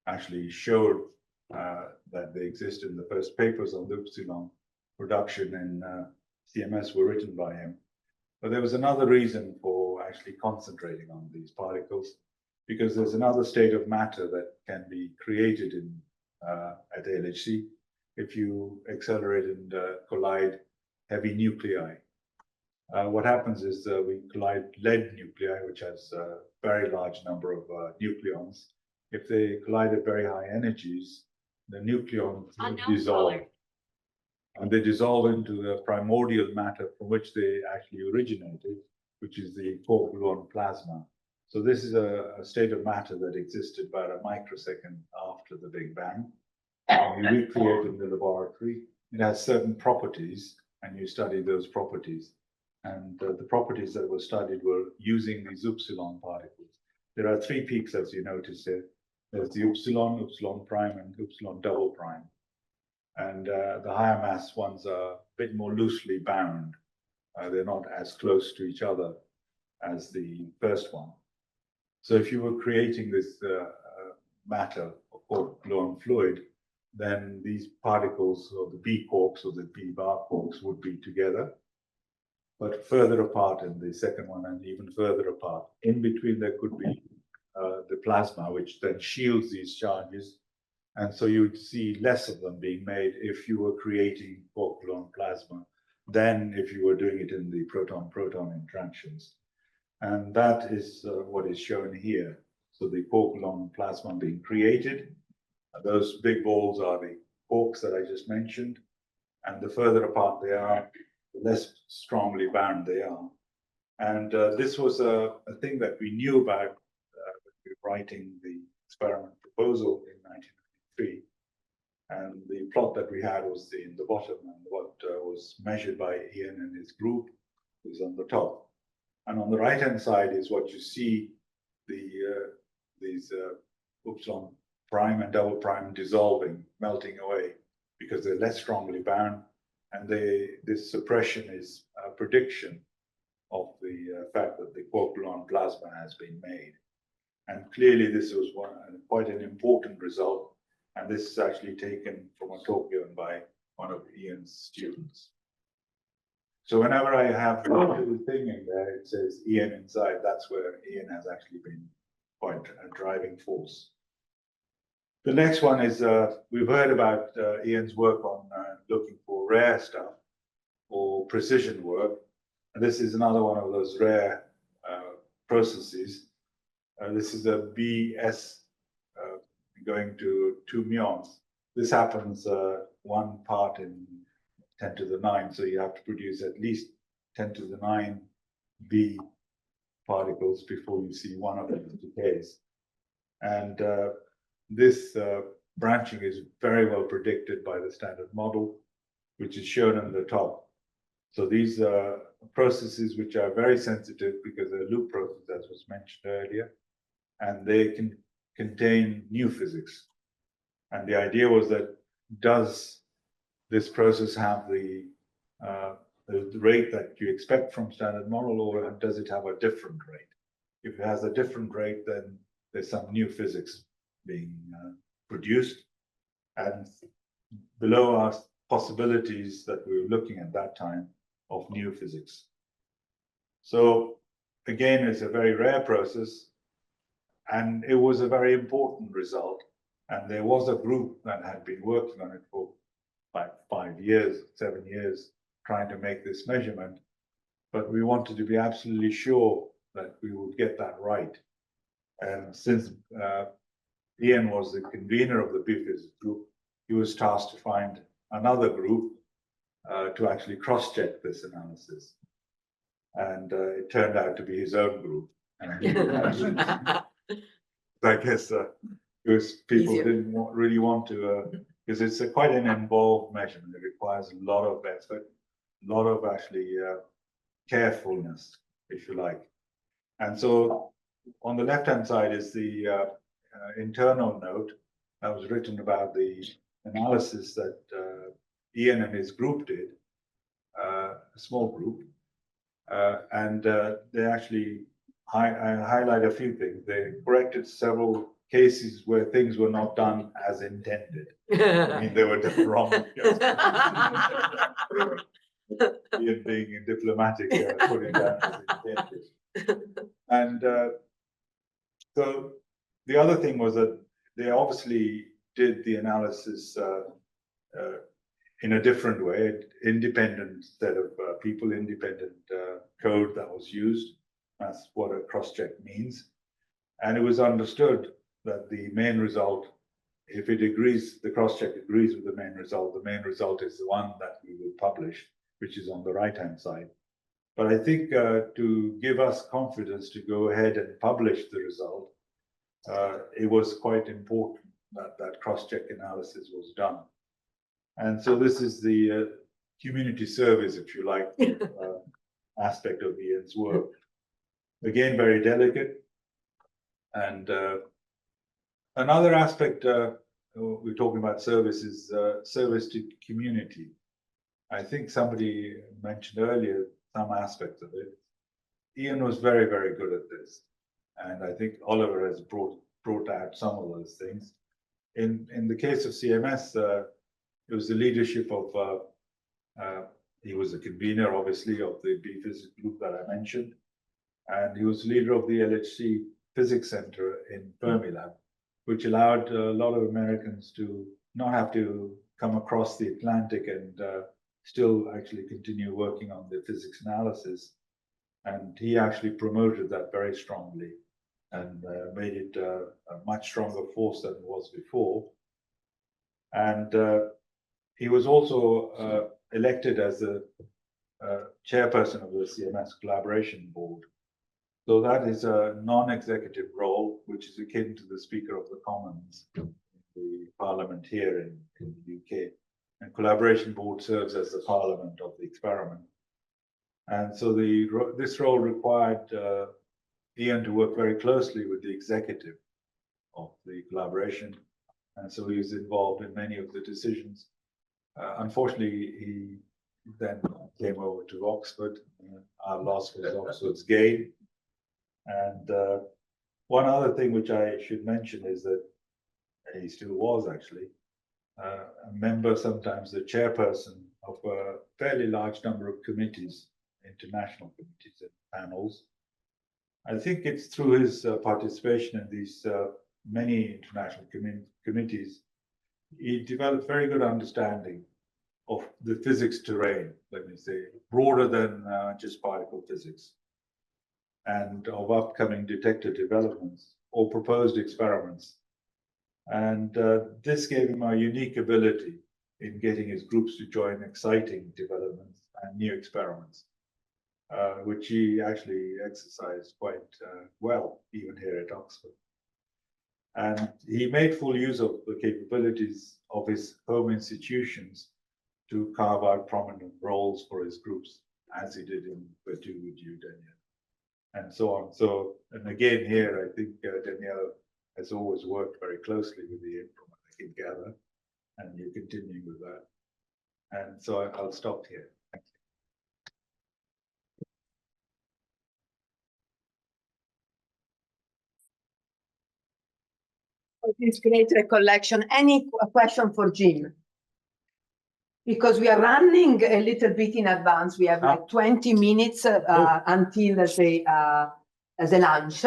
Speaker 6: actually showed that they exist in the first papers on the Upsilon production in CMS were written by him. But there was another reason for actually concentrating on these particles, because there's another state of matter that can be created in at LHC if you accelerate and collide heavy nuclei. What happens is we collide lead nuclei, which has a very large number of nucleons. If they collide at very high energies, the nucleons dissolve. And they dissolve into the primordial matter from which they actually originated, which is the quark-gluon plasma. So this is a state of matter that existed about a microsecond after the Big Bang. And we recreate it in the laboratory. It has certain properties, and you study those properties. And the properties that were studied were using these upsilon particles. There are three peaks, as you notice here. There's the upsilon, upsilon prime, and upsilon double prime. And the higher mass ones are a bit more loosely bound. They're not as close to each other as the first one. So if you were creating this matter, or quark-gluon fluid, then these particles, or the B quarks or the B bar quarks, would be together, but further apart in the second one, and even further apart. In between, there could be the plasma, which then shields these charges. And so you would see less of them being made if you were creating quark-gluon plasma than if you were doing it in the proton-proton interactions. And that is what is shown here. So the quark-gluon plasma being created, those big balls are the quarks that I just mentioned. And the further apart they are, the less strongly bound they are. And this was a thing that we knew about when we were writing the experiment proposal in 1993. And the plot that we had was in the bottom, and what was measured by Ian and his group was on the top. And on the right-hand side is what you see, these upsilon prime and double prime dissolving, melting away, because they're less strongly bound. And this suppression is a prediction of the fact that the quark-gluon plasma has been made. And clearly this was quite an important result. And this is actually taken from a talk given by one of Ian's students. So whenever I have a little thing in there, it says Ian inside, that's where Ian has actually been quite a driving force. The next one is, we've heard about Ian's work on looking for rare stuff or precision work. And this is another one of those rare processes. This is a BS going to 2 muons. This happens 1 part in 10 to the 9. So you have to produce at least 10 to the 9 B particles before you see one of them decays. And this branching is very well predicted by the standard model, which is shown on the top. So these are processes which are very sensitive because they're loop processes, as was mentioned earlier, and they can contain new physics. And the idea was that, does this process have the rate that you expect from standard model, or does it have a different rate? If it has a different rate, then there's some new physics being produced. And below are possibilities that we were looking at that time of new physics. So again, it's a very rare process, and it was a very important result. And there was a group that had been working on it for like 5 years, 7 years, trying to make this measurement. But we wanted to be absolutely sure that we would get that right. And since Ian was the convener of the BPhysics group, he was tasked to find another group to actually cross-check this analysis. And it turned out to be his own group. And I guess because people didn't really want to, because it's quite an involved measurement. It requires a lot of effort, a lot of actually carefulness, if you like. And so on the left-hand side is the internal note that was written about the analysis that Ian and his group did, a small group. And they actually highlight a few things. They corrected several cases where things were not done as intended. I mean, they were done wrong. Ian being diplomatic, putting that as intended. And so the other thing was that they obviously did the analysis in a different way, independent set of people, independent code that was used. That's what a cross-check means. And it was understood that the main result, if it agrees, the cross-check agrees with the main result is the one that we will publish, which is on the right-hand side. But I think to give us confidence to go ahead and publish the result, it was quite important that that cross-check analysis was done. And so this is the community service, if you like, aspect of Ian's work. Again, very delicate. And another aspect we're talking about service is service to community. I think somebody mentioned earlier some aspects of it. Ian was very, very good at this. And I think Oliver has brought out some of those things. In the case of CMS, it was the leadership of, he was a convener, obviously, of the B-Physics group that I mentioned. And he was leader of the LHC Physics Center in Fermilab, which allowed a lot of Americans to not have to come across the Atlantic and still actually continue working on the physics analysis. And he actually promoted that very strongly and made it a much stronger force than it was before. And he was also elected as the chairperson of the CMS Collaboration Board. So that is a non-executive role, which is akin to the Speaker of the Commons, the Parliament here in the UK. And Collaboration Board serves as the Parliament of the experiment. And so this role required Ian to work very closely with the executive of the collaboration. And so he was involved in many of the decisions. Unfortunately, he then came over to Oxford. Our loss was Oxford's gain. And one other thing which I should mention is that he still was actually a member, sometimes the chairperson of a fairly large number of committees, international committees and panels. I think it's through his participation in these many international committees, he developed very good understanding of the physics terrain, let me say, broader than just particle physics, and of upcoming detector developments or proposed experiments. And this gave him a unique ability in getting his groups to join exciting developments and new experiments, which he actually exercised quite well, even here at Oxford. And he made full use of the capabilities of his home institutions to carve out prominent roles for his groups, as he did in Batu with you, Danielle, and so on. So, and again here, I think Danielle has always worked very closely with Ian, from what I can gather, and you're continuing with that. And so I'll stop here. Thank you.
Speaker 1: This great recollection. Any question for Jim? Because we are running a little bit in advance. We have like 20 minutes until the lunch.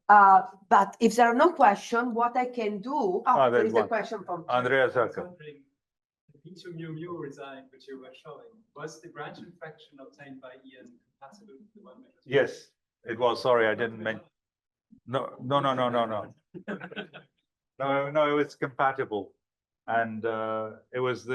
Speaker 1: But if there are no questions, what I can do? Oh, there is a question from
Speaker 6: Andrea Zarka.
Speaker 7: The P2 design which you were showing, was the branch infraction obtained by Ian compatible with the one?
Speaker 6: Yes, it was. Sorry, I didn't mention. No. No, it was compatible. And it was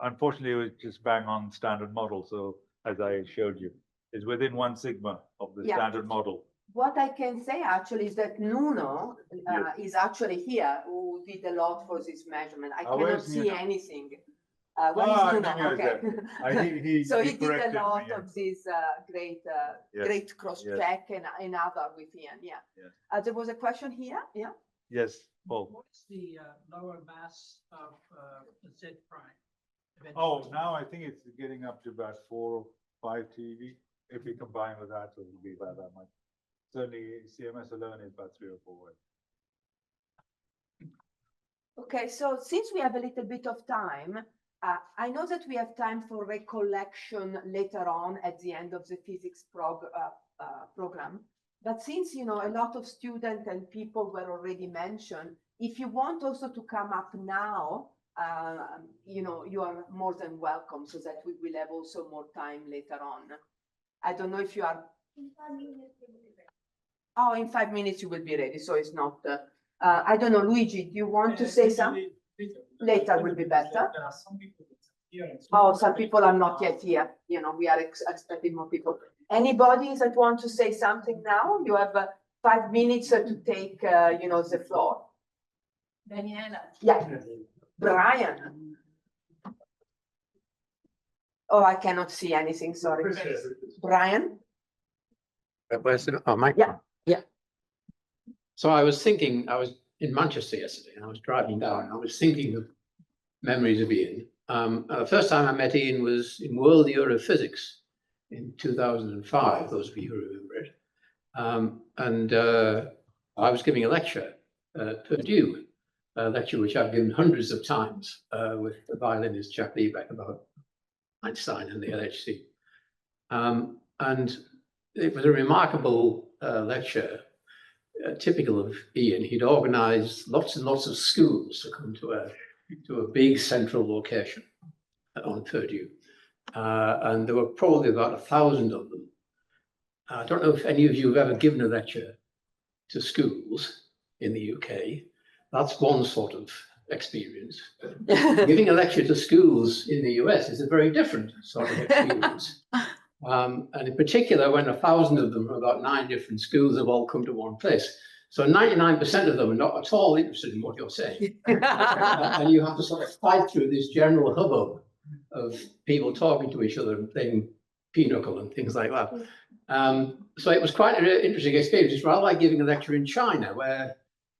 Speaker 6: unfortunately, it was just bang on standard model. So as I showed you, it's within 1 sigma of the standard model.
Speaker 1: What I can say actually is that Nuno is actually here, who did a lot for this measurement. I cannot see anything. Where is Nuno? Okay. So he did a lot of this great cross-check and other with Ian. Yeah. There was a question here. Yeah.
Speaker 6: Yes, Paul.
Speaker 7: What's the lower mass of Z prime?
Speaker 6: Oh, now I think it's getting up to about 4 or 5 TeV. If we combine with that, it will be about that much. Certainly, CMS alone is about 3 or 4.
Speaker 1: Okay, so since we have a little bit of time, I know that we have time for recollection later on at the end of the physics program. But since, you know, a lot of students and people were already mentioned, if you want also to come up now, you know, you are more than welcome, so that we will have also more time later on. I don't know if you are. In 5 minutes. Oh, in 5 minutes you will be ready, so it's not. I don't know, Luigi, do you want to say something? Later will be better.
Speaker 7: There are some people here.
Speaker 1: Oh, some people are not yet here. You know, we are expecting more people. Anybody that want to say something now? You have 5 minutes to take, you know, the floor.
Speaker 3: Daniela.
Speaker 1: Yeah. Brian. Oh, I cannot see anything, sorry. Brian?
Speaker 8: Oh, Mike.
Speaker 1: Yeah, yeah.
Speaker 8: So I was thinking, I was in Manchester yesterday and I was driving down. I was thinking of memories of Ian. The first time I met Ian was in World Year of Physics in 2005, those of you who remember it. I was giving a lecture at Purdue, a lecture which I've given hundreds of times with the violinist Jack Liebeck about Einstein and the LHC. And it was a remarkable lecture, typical of Ian. He'd organized lots and lots of schools to come to a big central location on Purdue. And there were probably about 1,000 of them. I don't know if any of you have ever given a lecture to schools in the UK. That's one sort of experience. Giving a lecture to schools in the US is a very different sort of experience. And in particular, when 1,000 of them from about 9 different schools have all come to one place. So 99% of them are not at all interested in what you're saying. And you have to sort of fight through this general hubbub of people talking to each other and playing pinochle and things like that. So it was quite an interesting experience. It's rather like giving a lecture in China, where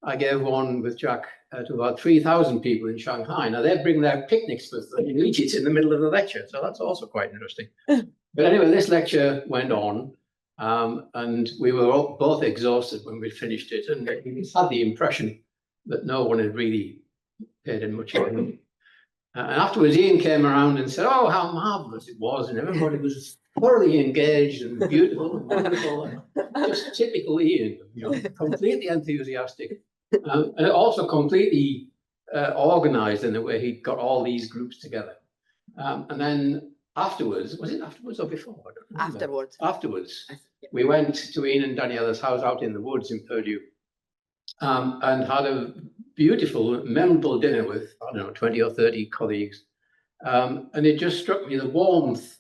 Speaker 8: I gave one with Jack to about 3,000 people in Shanghai. Now they bring their picnics with them and eat it in the middle of the lecture. So that's also quite interesting. But anyway, this lecture went on, and we were both exhausted when we finished it, and we had the impression that no one had really paid in much attention. And afterwards, Ian came around and said, "Oh, how marvelous it was!" And everybody was thoroughly engaged and beautiful and wonderful, and just typical Ian, you know, completely enthusiastic, and also completely organized in the way he got all these groups together. And then afterwards, was it afterwards or before? I don't remember.
Speaker 1: Afterwards.
Speaker 8: Afterwards, we went to Ian and Daniela's house out in the woods in Purdue, and had a beautiful, memorable dinner with, I don't know, 20 or 30 colleagues. And it just struck me the warmth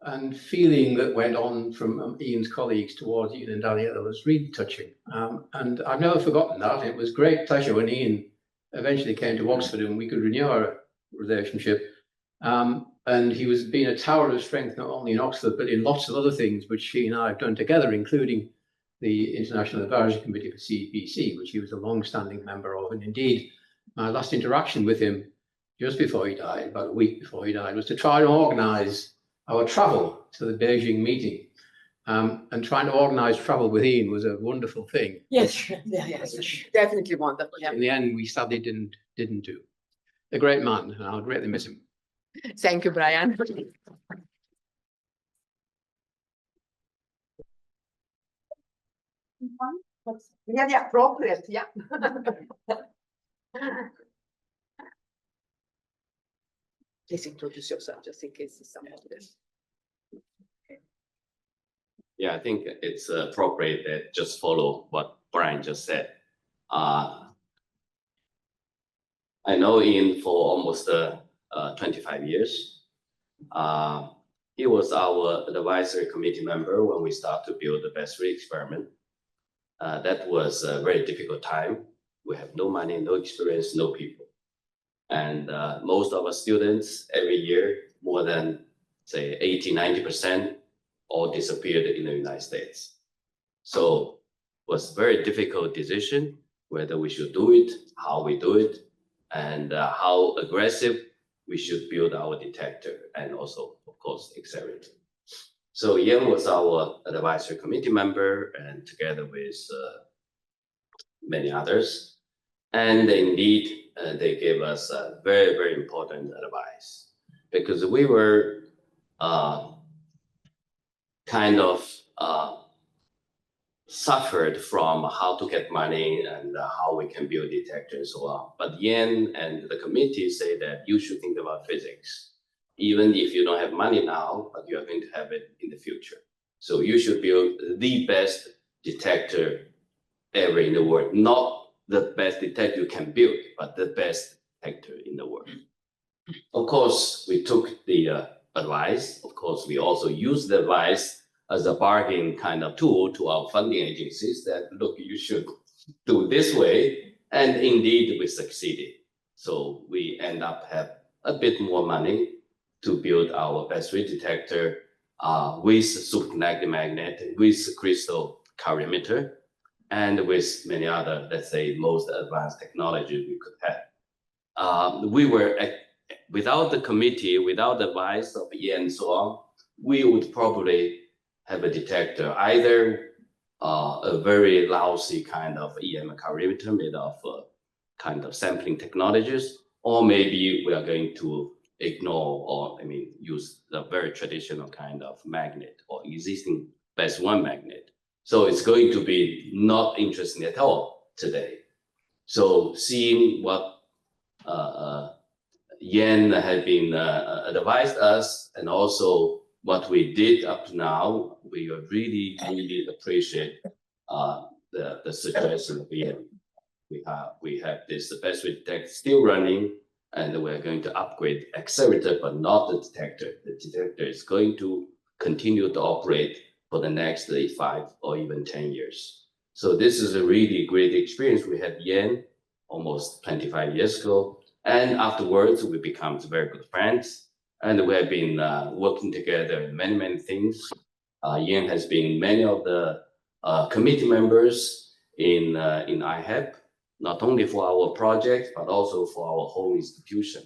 Speaker 8: and feeling that went on from Ian's colleagues towards Ian and Daniela was really touching. And I've never forgotten that. It was great pleasure when Ian eventually came to Oxford and we could renew our relationship. And he was being a tower of strength, not only in Oxford, but in lots of other things, which he and I have done together, including the International Advisory Committee for CEPC, which he was a long-standing member of. And indeed, my last interaction with him just before he died, about a week before he died, was to try and organize our travel to the Beijing meeting. And trying to organize travel with Ian was a wonderful thing.
Speaker 1: Yes, yes, definitely wonderful. Yeah.
Speaker 8: In the end, we sadly didn't do. A great man, and I'll greatly miss him.
Speaker 1: Thank you, Brian. Yeah, yeah, appropriate, yeah. Please introduce yourself, just in case someone is.
Speaker 9: Yeah, I think it's appropriate that just follow what Brian just said. I know Ian for almost 25 years. He was our advisory committee member when we started to build the battery experiment. That was a very difficult time. We have no money, no experience, no people. And most of our students every year, more than say 80–90%, all disappeared in the United States. So it was a very difficult decision whether we should do it, how we do it, and how aggressive we should build our detector and also, of course, accelerator. So Ian was our advisory committee member and together with many others. And indeed, they gave us very, very important advice, because we were kind of suffered from how to get money and how we can build detectors and so on. But Ian and the committee say that you should think about physics, even if you don't have money now, but you are going to have it in the future. So you should build the best detector ever in the world, not the best detector you can build, but the best detector in the world. Of course, we took the advice. Of course, we also used the advice as a bargain kind of tool to our funding agencies that, look, you should do this way. And indeed, we succeeded. So we end up have a bit more money to build our best ray detector with superconducting magnet, with crystal calorimeter, and with many other, let's say, most advanced technology we could have. We were, without the committee, without the advice of Ian and so on, we would probably have a detector, either a very lousy kind of EM calorimeter made of kind of sampling technologies, or maybe we are going to ignore or, use the very traditional kind of magnet or existing best one magnet. So it's going to be not interesting at all today. So seeing what Ian had been advised us, and also what we did up to now, we really, really appreciate the suggestion of Ian. We have this best ray detector still running, and we're going to upgrade accelerator, but not the detector. The detector is going to continue to operate for the next 5 or even 10 years. So this is a really great experience. We had Ian almost 25 years ago, and afterwards we become very good friends, and we have been working together in many, many things. Ian has been many of the committee members in IHEP, not only for our project, but also for our whole institution.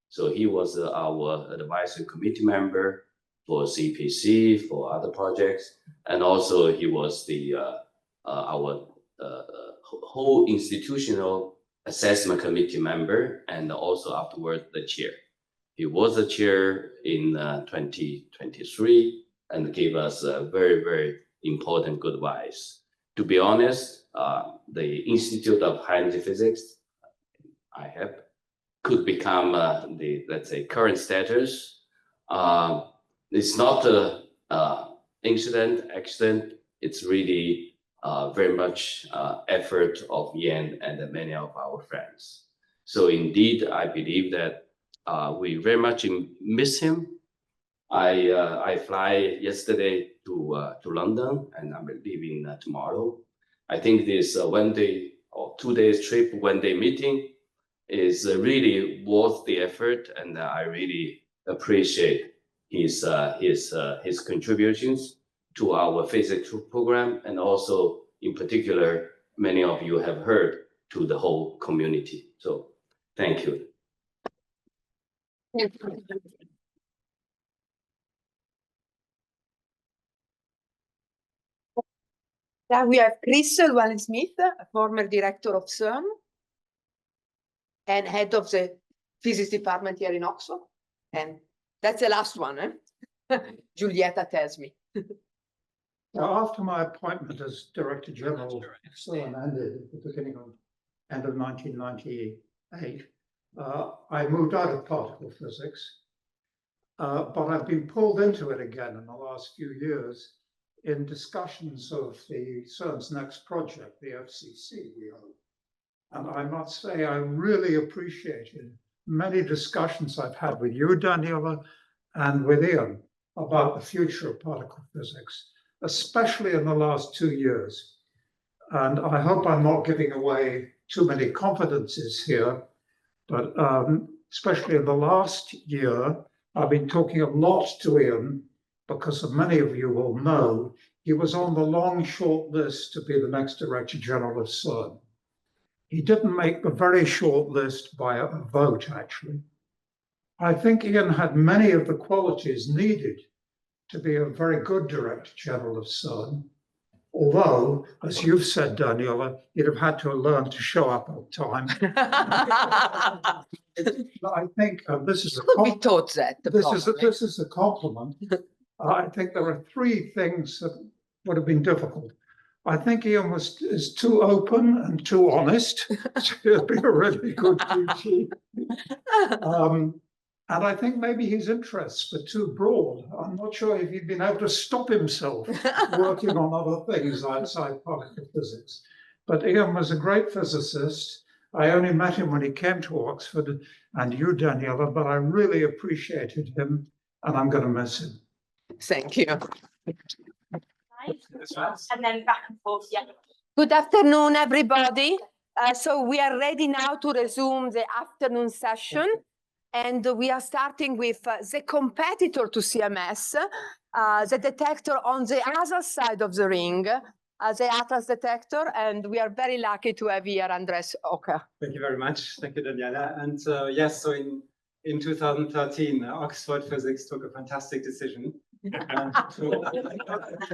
Speaker 9: So he was our advisory committee member for CPC, for other projects, and also he was our whole institutional assessment committee member, and also afterwards the chair. He was the chair in 2023 and gave us very, very important good advice. To be honest, the Institute of High Energy Physics, IHEP, could become the, let's say, current status. It's not an accident. It's really very much effort of Ian and many of our friends. So indeed, I believe that we very much miss him. I fly yesterday to London, and I'm leaving tomorrow. I think this 1 day or 2 days trip, 1 day meeting is really worth the effort, and I really appreciate his contributions to our physics program, and also in particular, many of you have heard, to the whole community. So thank you.
Speaker 1: Now we have Chris Llewellyn-Smith, a former director of CERN and head of the physics department here in Oxford. And that's the last one, eh? Giulietta tells me.
Speaker 10: Now, after my appointment as Director General of CERN ended at the beginning of end of 1998, I moved out of particle physics, but I've been pulled into it again in the last few years in discussions of the CERN's next project, the FCC, we hope. And I must say, I really appreciated many discussions I've had with you, Daniela, and with Ian about the future of particle physics, especially in the last 2 years. And I hope I'm not giving away too many confidences here, but especially in the last year, I've been talking a lot to Ian, because many of you will know he was on the long, short list to be the next Director General of CERN. He didn't make the very short list by a vote, actually. I think Ian had many of the qualities needed to be a very good Director General of CERN. Although, as you've said, Daniela, you'd have had to learn to show up on time. But I think this is a
Speaker 1: Could be taught that.
Speaker 10: this is a compliment. I think there are three things that would have been difficult. I think Ian is too open and too honest to be a really good teacher. And I think maybe his interests were too broad. I'm not sure if he'd been able to stop himself working on other things outside particle physics. But Ian was a great physicist. I only met him when he came to Oxford, and you, Daniela, but I really appreciated him, and I'm going to miss him.
Speaker 1: Thank you.
Speaker 11: And then back and forth, yeah.
Speaker 1: Good afternoon, everybody. So we are ready now to resume the afternoon session. And we are starting with the competitor to CMS, the detector on the other side of the ring, the Atlas detector. And we are very lucky to have here Andres Ocker.
Speaker 7: Thank you very much. Thank you, Daniela. And yes, so in 2013, Oxford Physics took a fantastic decision to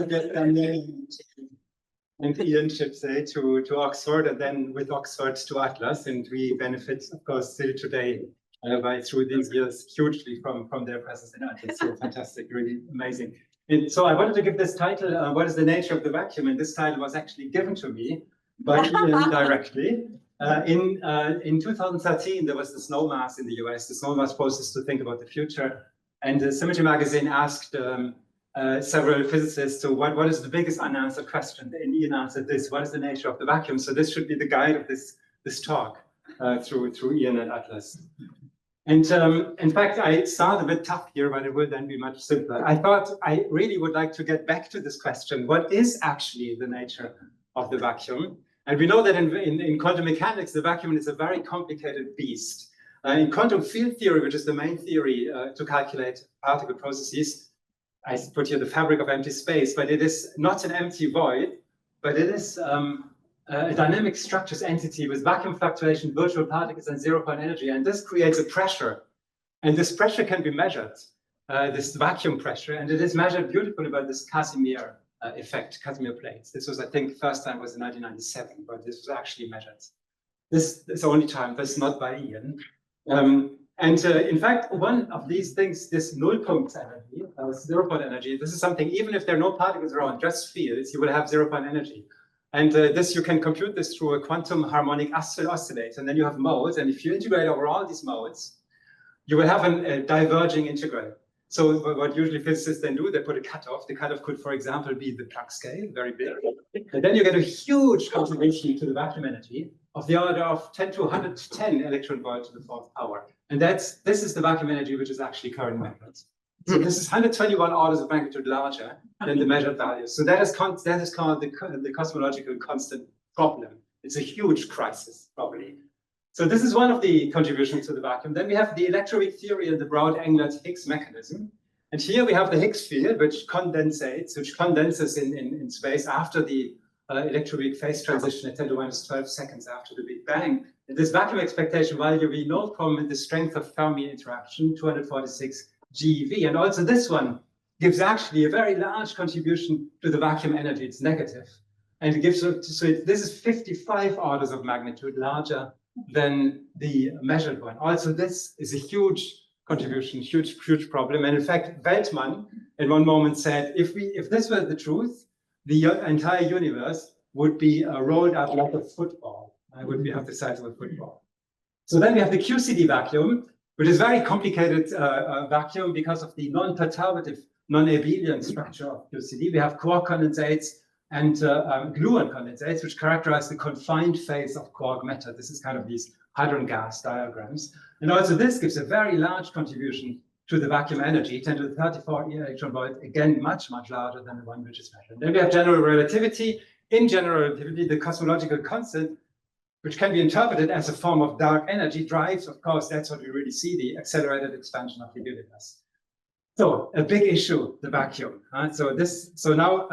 Speaker 7: get Daniela and Ian Shipsey to Oxford, and then with Oxford to Atlas. And we benefit, of course, still today through these years hugely from their presence in Atlas. So fantastic, really amazing. And so I wanted to give this title, What is the Nature of the Vacuum? And this title was actually given to me by Ian directly. In 2013, there was the SNOMAS in the US, the SNOMAS process to think about the future. And the Symmetry magazine asked several physicists, so what is the biggest unanswered question? And Ian answered this: what is the nature of the vacuum? So this should be the guide of this talk through Ian and Atlas. And in fact, I started a bit tough here, but it will then be much simpler. I thought I really would like to get back to this question: what is actually the nature of the vacuum? And we know that in quantum mechanics, the vacuum is a very complicated beast. In quantum field theory, which is the main theory to calculate particle processes, I put here the fabric of empty space, but it is not an empty void, but it is a dynamic structures entity with vacuum fluctuation, virtual particles, and zero-point energy. And this creates a pressure. And this pressure can be measured, this vacuum pressure, and it is measured beautifully by this Casimir effect, Casimir plates. This was, I think, first time was in 1997, but this was actually measured. This is the only time, this is not by Ian. In fact, one of these things, this null-point energy, zero-point energy, this is something, even if there are no particles around, just fields, you will have zero-point energy. And this, you can compute this through a quantum harmonic oscillator, and then you have modes, and if you integrate over all these modes, you will have a diverging integral. So what usually physicists then do, they put a cutoff. The cutoff could, for example, be the Planck scale, very big. And then you get a huge contribution to the vacuum energy of the order of 10 to 110 electron volt to the fourth power. And this is the vacuum energy which is actually current measured. So this is 121 orders of magnitude larger than the measured values. So that is called the cosmological constant problem. It's a huge crisis, probably. So this is one of the contributions to the vacuum. Then we have the electroweak theory and the broad-angular Higgs mechanism. And here we have the Higgs field, which condenses in space after the electroweak phase transition at 10 to minus 12 seconds after the Big Bang. And this vacuum expectation value, we know from the strength of Fermi interaction, 246 GeV. And also this one gives actually a very large contribution to the vacuum energy. It's negative. And it gives, this is 55 orders of magnitude larger than the measured one. Also, this is a huge contribution, huge problem. And in fact, Weltmann in one moment said, if this were the truth, the entire universe would be rolled up like a football. It would have the size of a football. So then we have the QCD vacuum, which is a very complicated vacuum because of the non-perturbative, non-abelian structure of QCD. We have quark condensates and gluon condensates, which characterize the confined phase of quark matter. This is kind of these hydrogen gas diagrams. And also this gives a very large contribution to the vacuum energy, 10 to the 34 electron volt, again, much larger than the one which is measured. Then we have general relativity. In general relativity, the cosmological constant, which can be interpreted as a form of dark energy, drives, of course, that's what we really see, the accelerated expansion of the universe. So a big issue, the vacuum. So now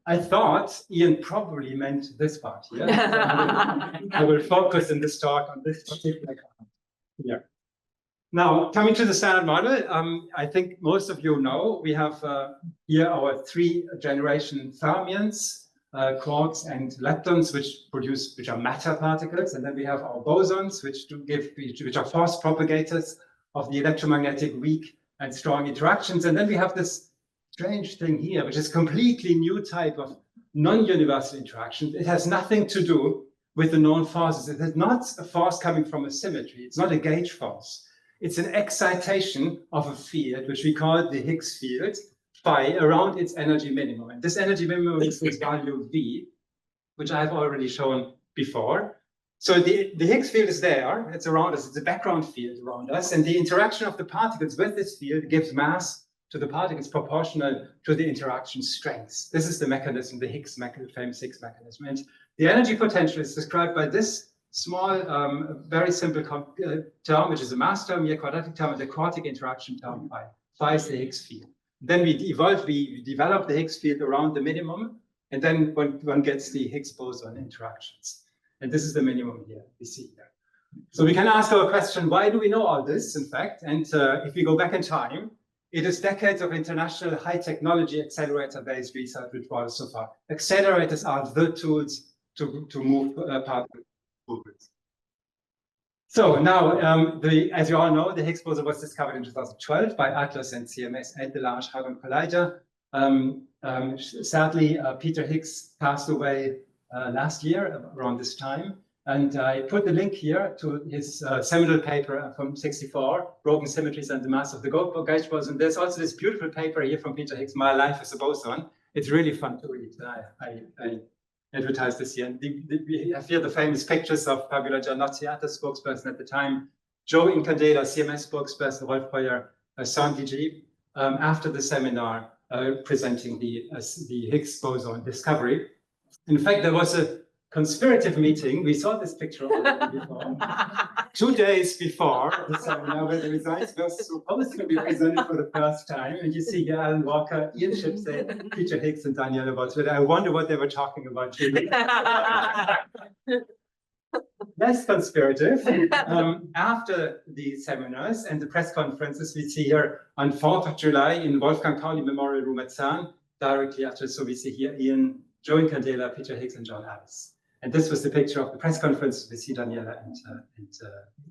Speaker 7: I thought Ian probably meant this part here. I will focus in this talk on this particular part here. Now, coming to the standard model, I think most of you know we have here our 3 generation fermions. quarks and leptons, which are matter particles, and then we have our bosons, which are force propagators of the electromagnetic weak and strong interactions, and then we have this strange thing here, which is completely new type of non-universal interaction. It has nothing to do with the known forces. It is not a force coming from a symmetry. It's not a gauge force. It's an excitation of a field, which we call the Higgs field, phi, around its energy minimum. And this energy minimum is this value V, which I have already shown before. So the Higgs field is there, it's around us, it's a background field around us, and the interaction of the particles with this field gives mass to the particles proportional to the interaction strength. This is the mechanism, the Higgs mechanism, famous Higgs mechanism. And the energy potential is described by this small, very simple term, which is a mass term, here quadratic term, and the quartic interaction term phi. Phi is the Higgs field. Then we develop the Higgs field around the minimum, and then one gets the Higgs boson interactions. And this is the minimum here, we see here. So we can ask our question, why do we know all this, in fact? And if we go back in time, it is decades of international high technology accelerator-based research which was so far. Accelerators are the tools to move particles forward. So now, as you all know, the Higgs boson was discovered in 2012 by Atlas and CMS at the Large Hadron Collider. Sadly, Peter Higgs passed away last year around this time. And I put the link here to his seminal paper from '64, Broken Symmetries and the Mass of the Gauge Boson. There's also this beautiful paper here from Peter Higgs, My Life as a Boson. It's really fun to read. I advertised this here. And we have here the famous pictures of Fabiola Giannozzi, Atlas spokesperson at the time, Joe Incandela, CMS spokesperson, Rolf Heuer, CERN DG, after the seminar presenting the Higgs boson discovery. In fact, there was a conspirative meeting. We saw this picture already before. 2 days before the seminar, where the results were supposed to be presented for the first time. And you see here Alan Walker, Ian Shipsey, Peter Higgs, and Daniela Botzwiller. I wonder what they were talking about. Less conspirative. After the seminars and the press conferences, we see here on 4th of July in Wolfgang Pauli Memorial Room at CERN, directly after. So we see here Ian, Joe Incandela, Peter Higgs, and John Alice. And this was the picture of the press conference. We see Daniela and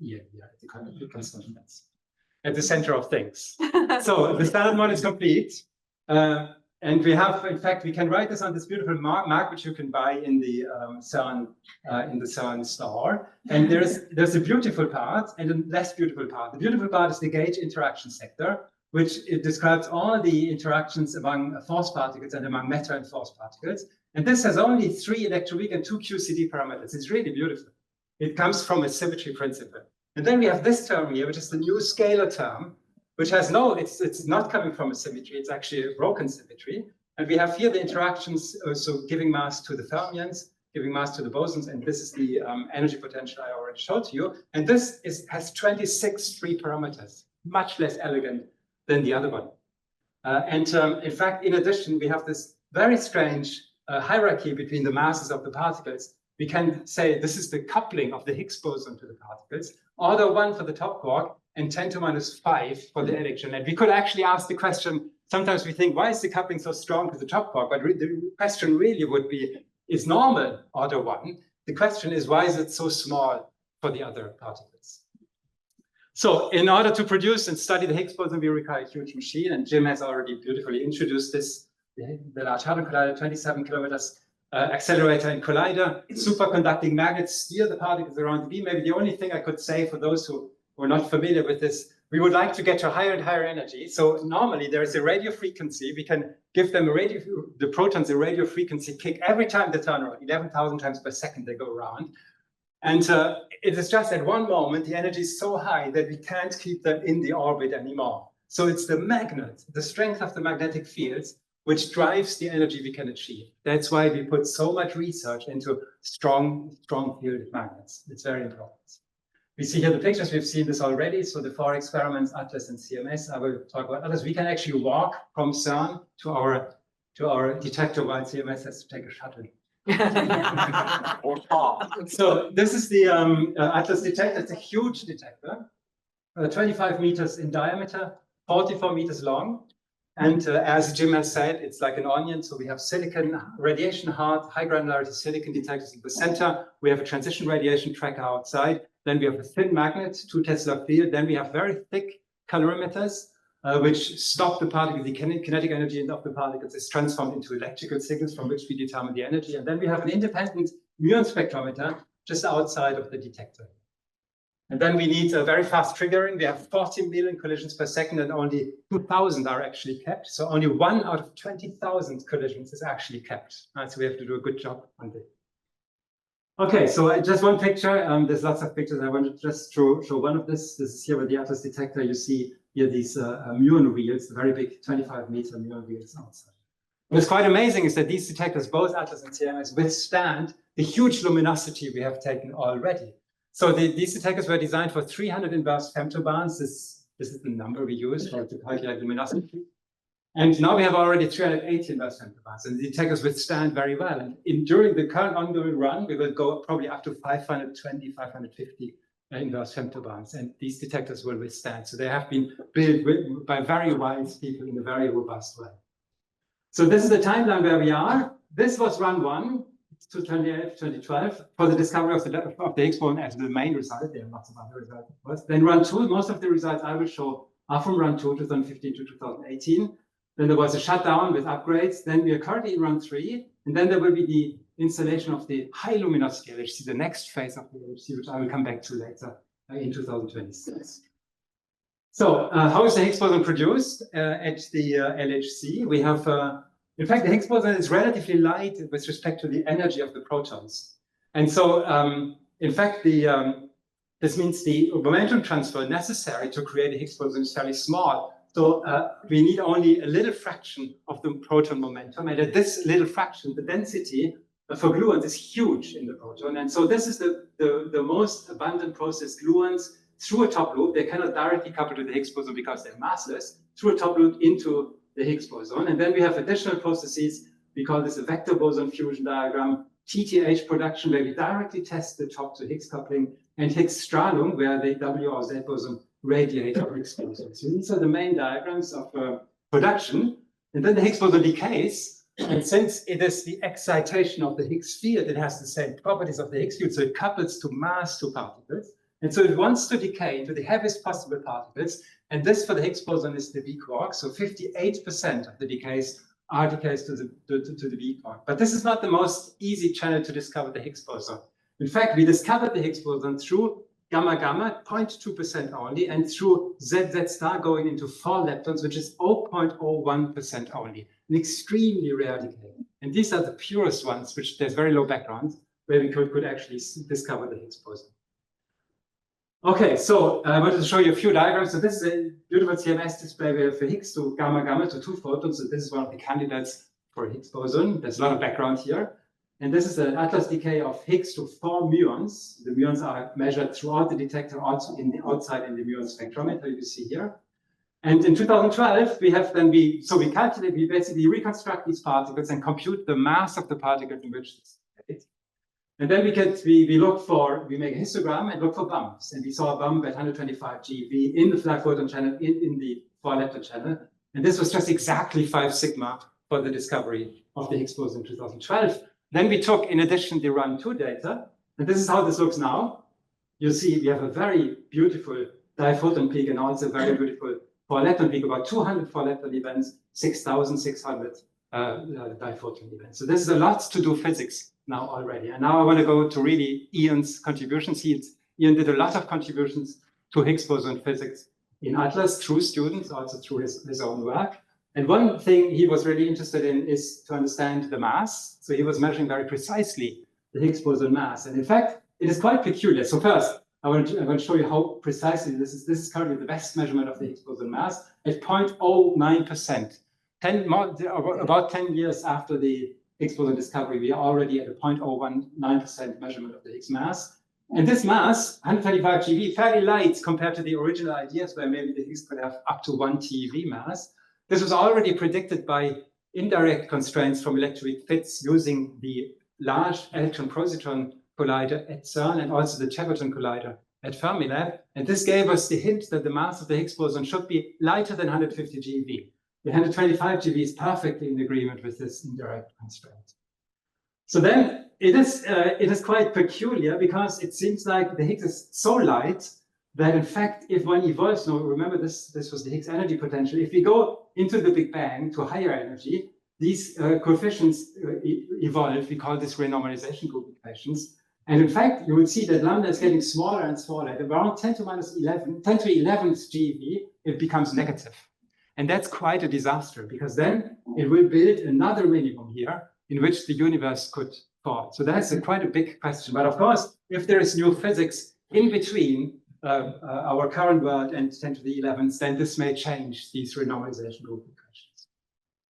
Speaker 7: Ian here at the press conference, at the center of things. So the standard model is complete. And we have, in fact, we can write this on this beautiful mark, which you can buy in the CERN store. And there's a beautiful part and a less beautiful part. The beautiful part is the gauge interaction sector, which it describes all the interactions among force particles and among matter and force particles. And this has only 3 electroweak and 2 QCD parameters. It's really beautiful. It comes from a symmetry principle. And then we have this term here, which is the new scalar term, which has it's not coming from a symmetry. It's actually a broken symmetry. And we have here the interactions, so giving mass to the fermions, giving mass to the bosons. And this is the energy potential I already showed to you. And this has 26 free parameters, much less elegant than the other one. In fact, in addition, we have this very strange hierarchy between the masses of the particles. We can say this is the coupling of the Higgs boson to the particles, order 1 for the top quark and 10 to minus 5 for the electron. And we could actually ask the question, sometimes we think, why is the coupling so strong to the top quark? But the question really would be, is normal order 1? The question is, why is it so small for the other particles? So in order to produce and study the Higgs boson, we require a huge machine. And Jim has already beautifully introduced this, the Large Hadron Collider, 27 kilometers accelerator and collider. Superconducting magnets steer the particles around the beam. Maybe the only thing I could say for those who are not familiar with this, we would like to get to higher and higher energy. So normally there is a radio frequency. We can give them the protons a radio frequency kick every time they turn around. 11,000 times per second they go around. And it is just at one moment, the energy is so high that we can't keep them in the orbit anymore. So it's the magnet, the strength of the magnetic fields, which drives the energy we can achieve. That's why we put so much research into strong field magnets. It's very important. We see here the pictures. We've seen this already. So the 4 experiments, Atlas and CMS. I will talk about Atlas. We can actually walk from CERN to our detector, while CMS has to take a shuttle. So this is the Atlas detector. It's a huge detector, 25 meters in diameter, 44 meters long. And as Jim has said, it's like an onion. So we have silicon, radiation hard, high granularity silicon detectors in the center. We have a transition radiation tracker outside. Then we have a thin magnet, 2 Tesla field. Then we have very thick calorimeters, which stop the particle. The kinetic energy of the particles is transformed into electrical signals from which we determine the energy. And then we have an independent muon spectrometer just outside of the detector. And then we need a very fast triggering. We have 40 million collisions per second, and only 2,000 are actually kept. So only 1 out of 20,000 collisions is actually kept. So we have to do a good job on this. Okay, so just one picture. There's lots of pictures. I want to just show one of this. This is here with the Atlas detector. You see here these muon wheels, the very big 25-meter muon wheels outside. What's quite amazing is that these detectors, both Atlas and CMS, withstand the huge luminosity we have taken already. So these detectors were designed for 300 inverse femtobarns. This is the number we use to calculate luminosity. And now we have already 380 inverse femtobarns, and the detectors withstand very well. And during the current ongoing run, we will go probably up to 520, 550 inverse femtobarns, and these detectors will withstand. So they have been built by very wise people in a very robust way. So this is the timeline where we are. This was run 1. 2012 for the discovery of the Higgs boson as the main result. There are lots of other results, of course. Then run 2, most of the results I will show are from run 2, 2015 to 2018. Then there was a shutdown with upgrades. Then we are currently in run 3. And then there will be the installation of the high luminosity LHC, the next phase of the LHC, which I will come back to later in 2026. So how is the Higgs boson produced at the LHC? We have in fact, the Higgs boson is relatively light with respect to the energy of the protons. And so, in fact, this means the momentum transfer necessary to create a Higgs boson is fairly small. So we need only a little fraction of the proton momentum. And at this little fraction, the density for gluons is huge in the proton. And so this is the most abundant process. Gluons, through a top loop, they cannot directly couple to the Higgs boson because they're massless, through a top loop into the Higgs boson. And then we have additional processes. We call this a vector boson fusion diagram, TTH production, where we directly test the top to Higgs coupling, and Higgs strahlung, where the W or Z boson radiate our Higgs boson. So these are the main diagrams of production. And then the Higgs boson decays. And since it is the excitation of the Higgs field, it has the same properties of the Higgs field. So it couples to mass to particles. And so it wants to decay into the heaviest possible particles. And this for the Higgs boson is the V quark. So 58% of the decays are decays to the V quark. But this is not the most easy channel to discover the Higgs boson. In fact, we discovered the Higgs boson through gamma gamma, 0.2% only, and through ZZ star going into 4 leptons, which is 0.01% only, an extremely rare decay. And these are the purest ones, which there's very low background, where we could actually discover the Higgs boson. Okay, so I wanted to show you a few diagrams. So this is a beautiful CMS display where for Higgs to gamma gamma to 2 photons. So this is one of the candidates for Higgs boson. There's a lot of background here. And this is an Atlas decay of Higgs to 4 muons. The muons are measured throughout the detector, also outside in the muon spectrometer you see here. And in 2012, we basically reconstruct these particles and compute the mass of the particles in which this is. And then we make a histogram and look for bumps. And we saw a bump at 125 GeV in the flat photon channel, in the 4 lepton channel. And this was just exactly 5 sigma for the discovery of the Higgs boson in 2012. Then we took, in addition, the run 2 data. And this is how this looks now. You see, we have a very beautiful diphoton peak and also a very beautiful 4 lepton peak, about 200 4 lepton events, 6,600 diphoton events. So this is a lot to do physics now already. And now I want to go to really Ian's contributions. Ian did a lot of contributions to Higgs boson physics in Atlas through students, also through his own work. And one thing he was really interested in is to understand the mass. So he was measuring very precisely the Higgs boson mass. And in fact, it is quite peculiar. So first, I want to show you how precisely this is. This is currently the best measurement of the Higgs boson mass at 0.09%. About 10 years after the Higgs boson discovery, we are already at a 0.019% measurement of the Higgs mass. And this mass, 125 GeV, fairly light compared to the original ideas where maybe the Higgs could have up to 1 TeV mass. This was already predicted by indirect constraints from electroweak fits using the large electron-positron collider at CERN and also the Chepperton collider at Fermilab. And this gave us the hint that the mass of the Higgs boson should be lighter than 150 GeV. the 125 GeV is perfectly in agreement with this indirect constraint. So then it is quite peculiar because it seems like the Higgs is so light that in fact, if one evolves, now remember this was the Higgs energy potential, if we go into the Big Bang to higher energy, these coefficients evolve. We call this renormalization group equations. And in fact, you will see that lambda is getting smaller and smaller. At around 10 to minus 11, 10 to 11th GeV, it becomes negative. And that's quite a disaster because then it will build another minimum here in which the universe could fall. So that's quite a big question. But of course, if there is new physics in between our current world and 10 to the 11th, then this may change these renormalization group equations.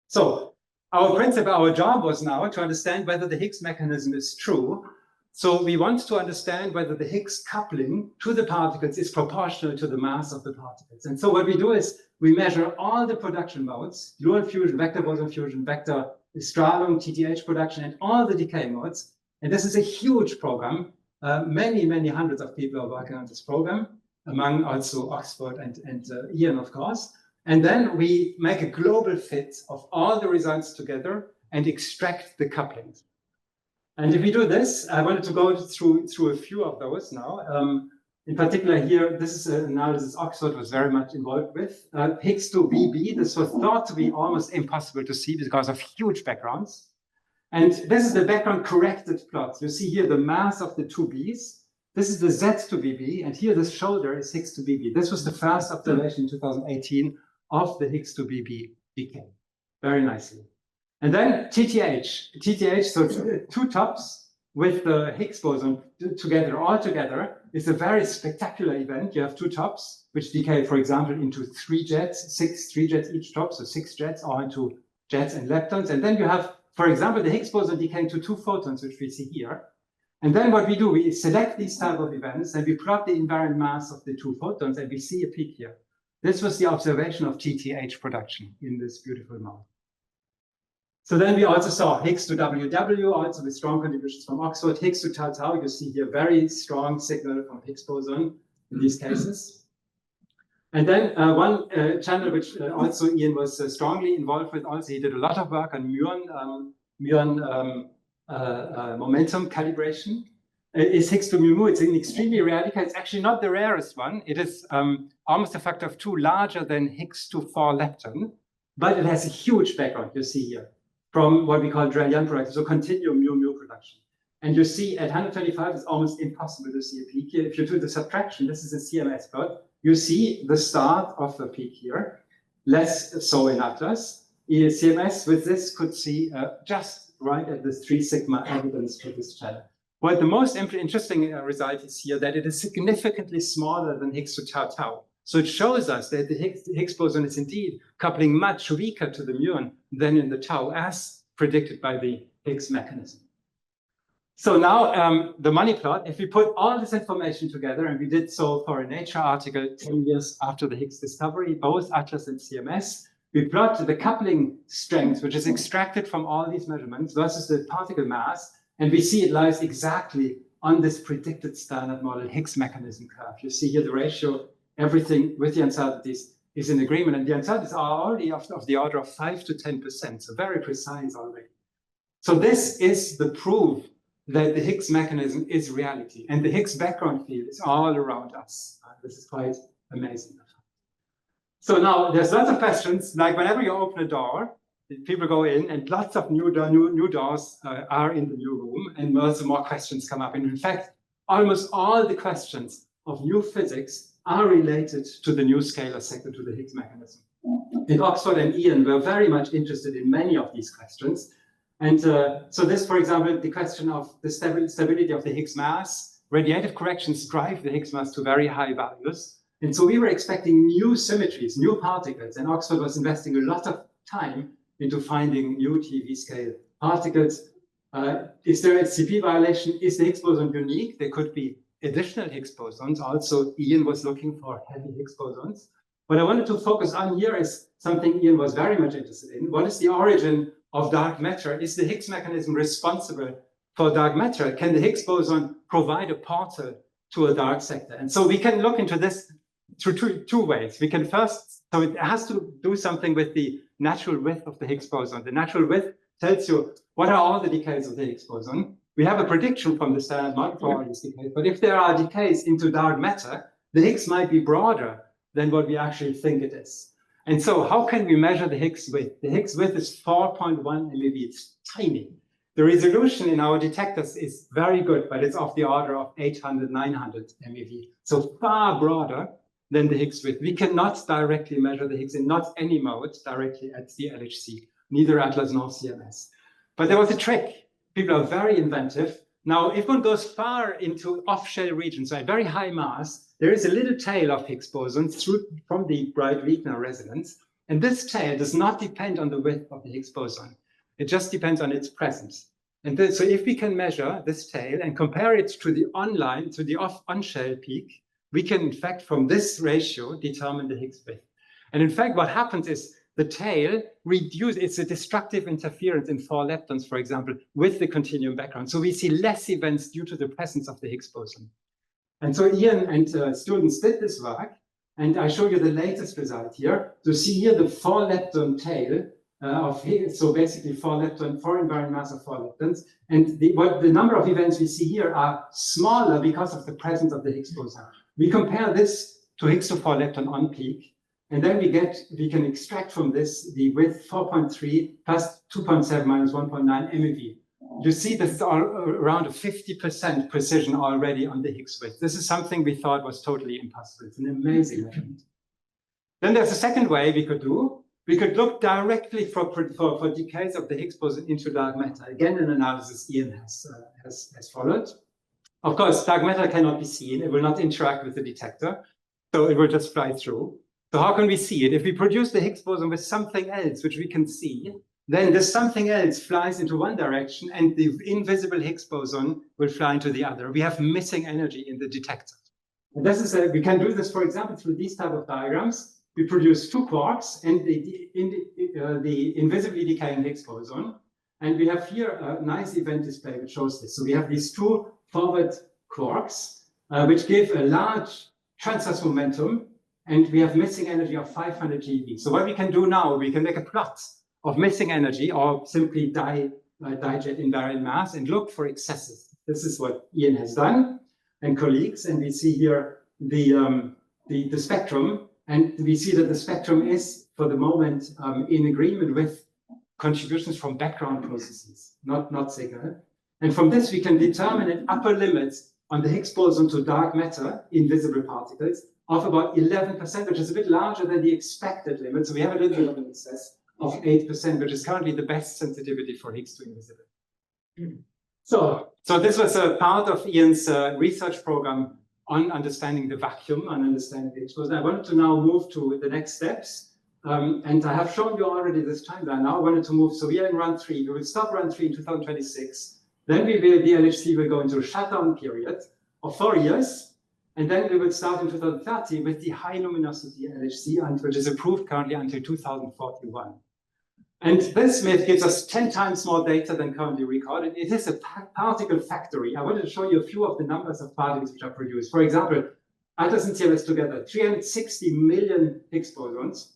Speaker 7: So our job was now to understand whether the Higgs mechanism is true. So we want to understand whether the Higgs coupling to the particles is proportional to the mass of the particles. And so what we do is we measure all the production modes, gluon fusion, vector boson fusion, vector strahlung, TTH production, and all the decay modes. And this is a huge program. Many hundreds of people are working on this program, among also Oxford and Ian, of course. And then we make a global fit of all the results together and extract the couplings. And if we do this, I wanted to go through a few of those now. In particular here, this is an analysis Oxford was very much involved with. Higgs to BB, this was thought to be almost impossible to see because of huge backgrounds. And this is the background corrected plot. You see here the mass of the two Bs. This is the Z to BB, and here the shoulder is Higgs to BB. This was the first observation in 2018 of the Higgs to BB decay. Very nicely. And then TTH, so two tops with the Higgs boson all together is a very spectacular event. You have two tops, which decay, for example, into 3 jets, 3 jets each top, so 6 jets, or into jets and leptons. And then you have, for example, the Higgs boson decaying to 2 photons, which we see here. And then what we do, we select these type of events and we plot the invariant mass of the 2 photons and we see a peak here. This was the observation of TTH production in this beautiful model. So then we also saw Higgs to WW, also with strong contributions from Oxford. Higgs to tau tau, you see here very strong signal from Higgs boson in these cases. And then one channel which also Ian was strongly involved with, also he did a lot of work on muon momentum calibration, is Higgs to mu mu. It's an extremely rare decay. It's actually not the rarest one. It is almost a factor of 2 larger than Higgs to 4 lepton, but it has a huge background, you see here, from what we call Drell-Yan production, so continuum mu-mu production. And you see at 125, it's almost impossible to see a peak here. If you do the subtraction, this is a CMS plot, you see the start of the peak here, less so in Atlas. CMS with this could see just right at this 3 sigma evidence for this channel. Well, the most interesting result is here that it is significantly smaller than Higgs to tau tau. So it shows us that the Higgs boson is indeed coupling much weaker to the muon than in the tau, as predicted by the Higgs mechanism. So now the money plot, if we put all this information together, and we did so for a Nature article 10 years after the Higgs discovery, both Atlas and CMS, we plot the coupling strength, which is extracted from all these measurements versus the particle mass, and we see it lies exactly on this predicted standard model Higgs mechanism curve. You see here the ratio, everything with the uncertainties is in agreement, and the uncertainties are already of the order of 5 to 10%, so very precise already. So this is the proof that the Higgs mechanism is reality, and the Higgs background field is all around us. This is quite amazing. So now there's lots of questions, like whenever you open a door, people go in and lots of new doors are in the new room, and lots of more questions come up. And in fact, almost all the questions of new physics are related to the new scalar sector, to the Higgs mechanism. And Oxford and Ian were very much interested in many of these questions. And so this, for example, the question of the stability of the Higgs mass, radiative corrections drive the Higgs mass to very high values. And so we were expecting new symmetries, new particles, and Oxford was investing a lot of time into finding new TV scale particles. Is there a CP violation? Is the Higgs boson unique? There could be additional Higgs bosons. Also, Ian was looking for heavy Higgs bosons. What I wanted to focus on here is something Ian was very much interested in. What is the origin of dark matter? Is the Higgs mechanism responsible for dark matter? Can the Higgs boson provide a portal to a dark sector? And so we can look into this through two ways. We can first, so it has to do something with the natural width of the Higgs boson. The natural width tells you what are all the decays of the Higgs boson. We have a prediction from the standard model for all these decays, but if there are decays into dark matter, the Higgs might be broader than what we actually think it is. And so how can we measure the Higgs width? The Higgs width is 4.1 MeV, it's tiny. The resolution in our detectors is very good, but it's of the order of 800, 900 MeV. So far broader than the Higgs width. We cannot directly measure the Higgs in not any mode directly at the LHC, neither ATLAS nor CMS. But there was a trick. People are very inventive. Now, if one goes far into off-shell regions, so at very high mass, there is a little tail of Higgs bosons from the Bright-Wigner resonance. And this tail does not depend on the width of the Higgs boson. It just depends on its presence. And so if we can measure this tail and compare it to the on-shell peak, we can, in fact, from this ratio, determine the Higgs width. And in fact, what happens is the tail reduces, it's a destructive interference in 4 leptons, for example, with the continuum background. So we see less events due to the presence of the Higgs boson. And so Ian and students did this work, and I show you the latest result here. So see here the 4 lepton tail of Higgs, so basically 4 invariant mass of 4 leptons. And the number of events we see here are smaller because of the presence of the Higgs boson. We compare this to Higgs to 4 lepton on peak, and then we can extract from this the width 4.3 plus 2.7 minus 1.9 MeV. You see this is all around a 50% precision already on the Higgs width. This is something we thought was totally impossible. It's an amazing measurement. Then there's a second way we could do. We could look directly for decays of the Higgs boson into dark matter. Again, an analysis Ian has followed. Of course, dark matter cannot be seen. It will not interact with the detector, so it will just fly through. So how can we see it? If we produce the Higgs boson with something else, which we can see, then this something else flies into one direction and the invisible Higgs boson will fly into the other. We have missing energy in the detector. And this is we can do this, for example, through these type of diagrams. We produce 2 quarks and the invisibly decaying Higgs boson. And we have here a nice event display which shows this. So we have these 2 forward quarks, which give a large transverse momentum, and we have missing energy of 500 GeV. So what we can do now, we can make a plot of missing energy or simply dijet invariant mass and look for excesses. This is what Ian has done and colleagues, and we see here the spectrum, and we see that the spectrum is, for the moment, in agreement with contributions from background processes, not signal. And from this, we can determine an upper limit on the Higgs boson to dark matter, invisible particles, of about 11%, which is a bit larger than the expected limit. So we have a little bit of an excess of 8%, which is currently the best sensitivity for Higgs to invisible. So this was a part of Ian's research program on understanding the vacuum and understanding the Higgs boson. I wanted to now move to the next steps. And I have shown you already this timeline. Now I wanted to move, so we are in run 3. We will stop run 3 in 2026. Then the LHC will go into a shutdown period of 4 years. And then we will start in 2030 with the high luminosity LHC, which is approved currently until 2041. And this myth gives us 10 times more data than currently recorded. It is a particle factory. I wanted to show you a few of the numbers of particles which are produced. For example, ATLAS and CMS together, 360 million Higgs bosons,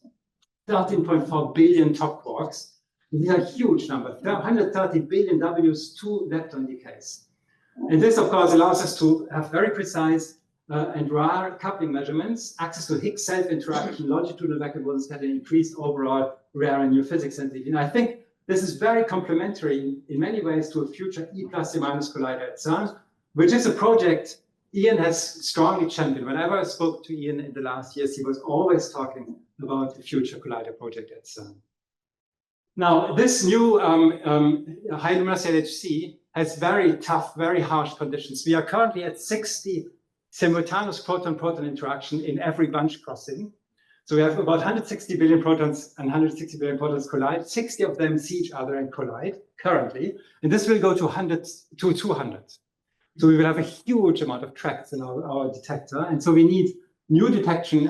Speaker 7: 13.4 billion top quarks. These are huge numbers, 130 billion Ws, 2 lepton decays. And this, of course, allows us to have very precise and rare coupling measurements, access to Higgs self-interaction, longitudinal vacuum bosons that increased overall rare and new physics sensitivity. And I think this is very complementary in many ways to a future E plus E minus collider at CERN, which is a project Ian has strongly championed. Whenever I spoke to Ian in the last years, he was always talking about the future collider project at CERN. Now, this new high luminosity LHC has very tough, very harsh conditions. We are currently at 60 simultaneous proton-proton interaction in every bunch crossing. So we have about 160 billion protons and 160 billion protons collide. 60 of them see each other and collide currently. And this will go to 200. So we will have a huge amount of tracks in our detector. And so we need new detection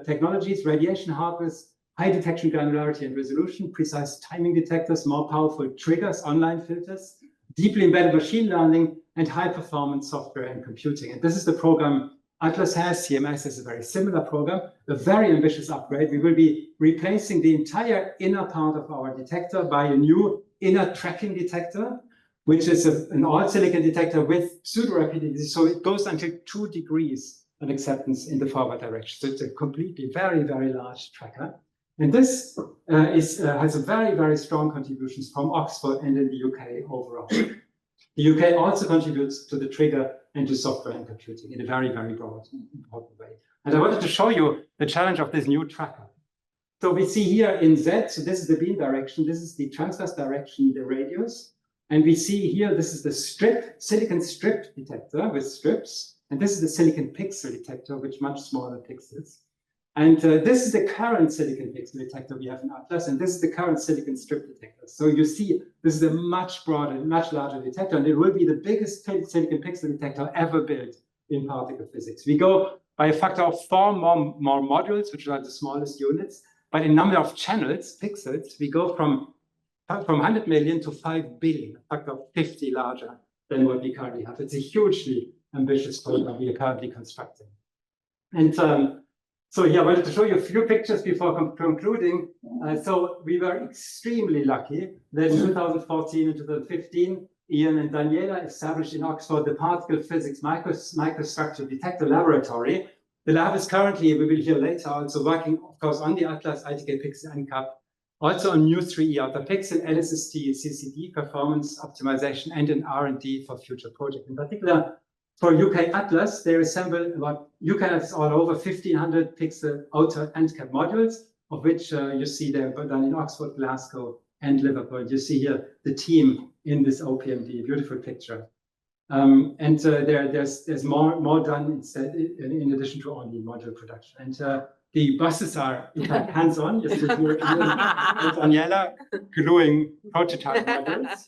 Speaker 7: technologies, radiation hardware, high detection granularity and resolution, precise timing detectors, more powerful triggers, online filters, deeply embedded machine learning, and high performance software and computing. And this is the program Atlas has. CMS is a very similar program, a very ambitious upgrade. We will be replacing the entire inner part of our detector by a new inner tracking detector, which is an all-silicon detector with pseudo-rapidity. So it goes until 2 degrees of acceptance in the forward direction. So it's a completely very, very large tracker. And this has a very, very strong contributions from Oxford and in the UK overall. The UK also contributes to the trigger and to software and computing in a very, very broad and important way. And I wanted to show you the challenge of this new tracker. So we see here in Z, so this is the beam direction, this is the transverse direction, the radius. And we see here, this is the silicon strip detector with strips. And this is the silicon pixel detector, with much smaller pixels. And this is the current silicon pixel detector we have in Atlas, and this is the current silicon strip detector. So you see, this is a much broader, much larger detector, and it will be the biggest silicon pixel detector ever built in particle physics. We go by a factor of 4 more modules, which are the smallest units, but in number of channels, pixels, we go from 100 million to 5 billion, a factor of 50 larger than what we currently have. It's a hugely ambitious program we are currently constructing. And so here I wanted to show you a few pictures before concluding. So we were extremely lucky that in 2014 and 2015, Ian and Daniela established in Oxford the Particle Physics Microstructure Detector Laboratory. The lab is currently, we will hear later, also working, of course, on the Atlas ITK Pixel NCAP, also on new 3E outer pixel, LSST, CCD performance optimization, and an R&D for future projects. In particular, for UK Atlas, they assemble about UK Atlas all over 1,500 pixel outer NCAP modules, of which you see they're done in Oxford, Glasgow, and Liverpool. You see here the team in this OPMD, beautiful picture. There's more done instead, in addition to only module production. And the buses are hands-on. You see here Daniela gluing prototype modules.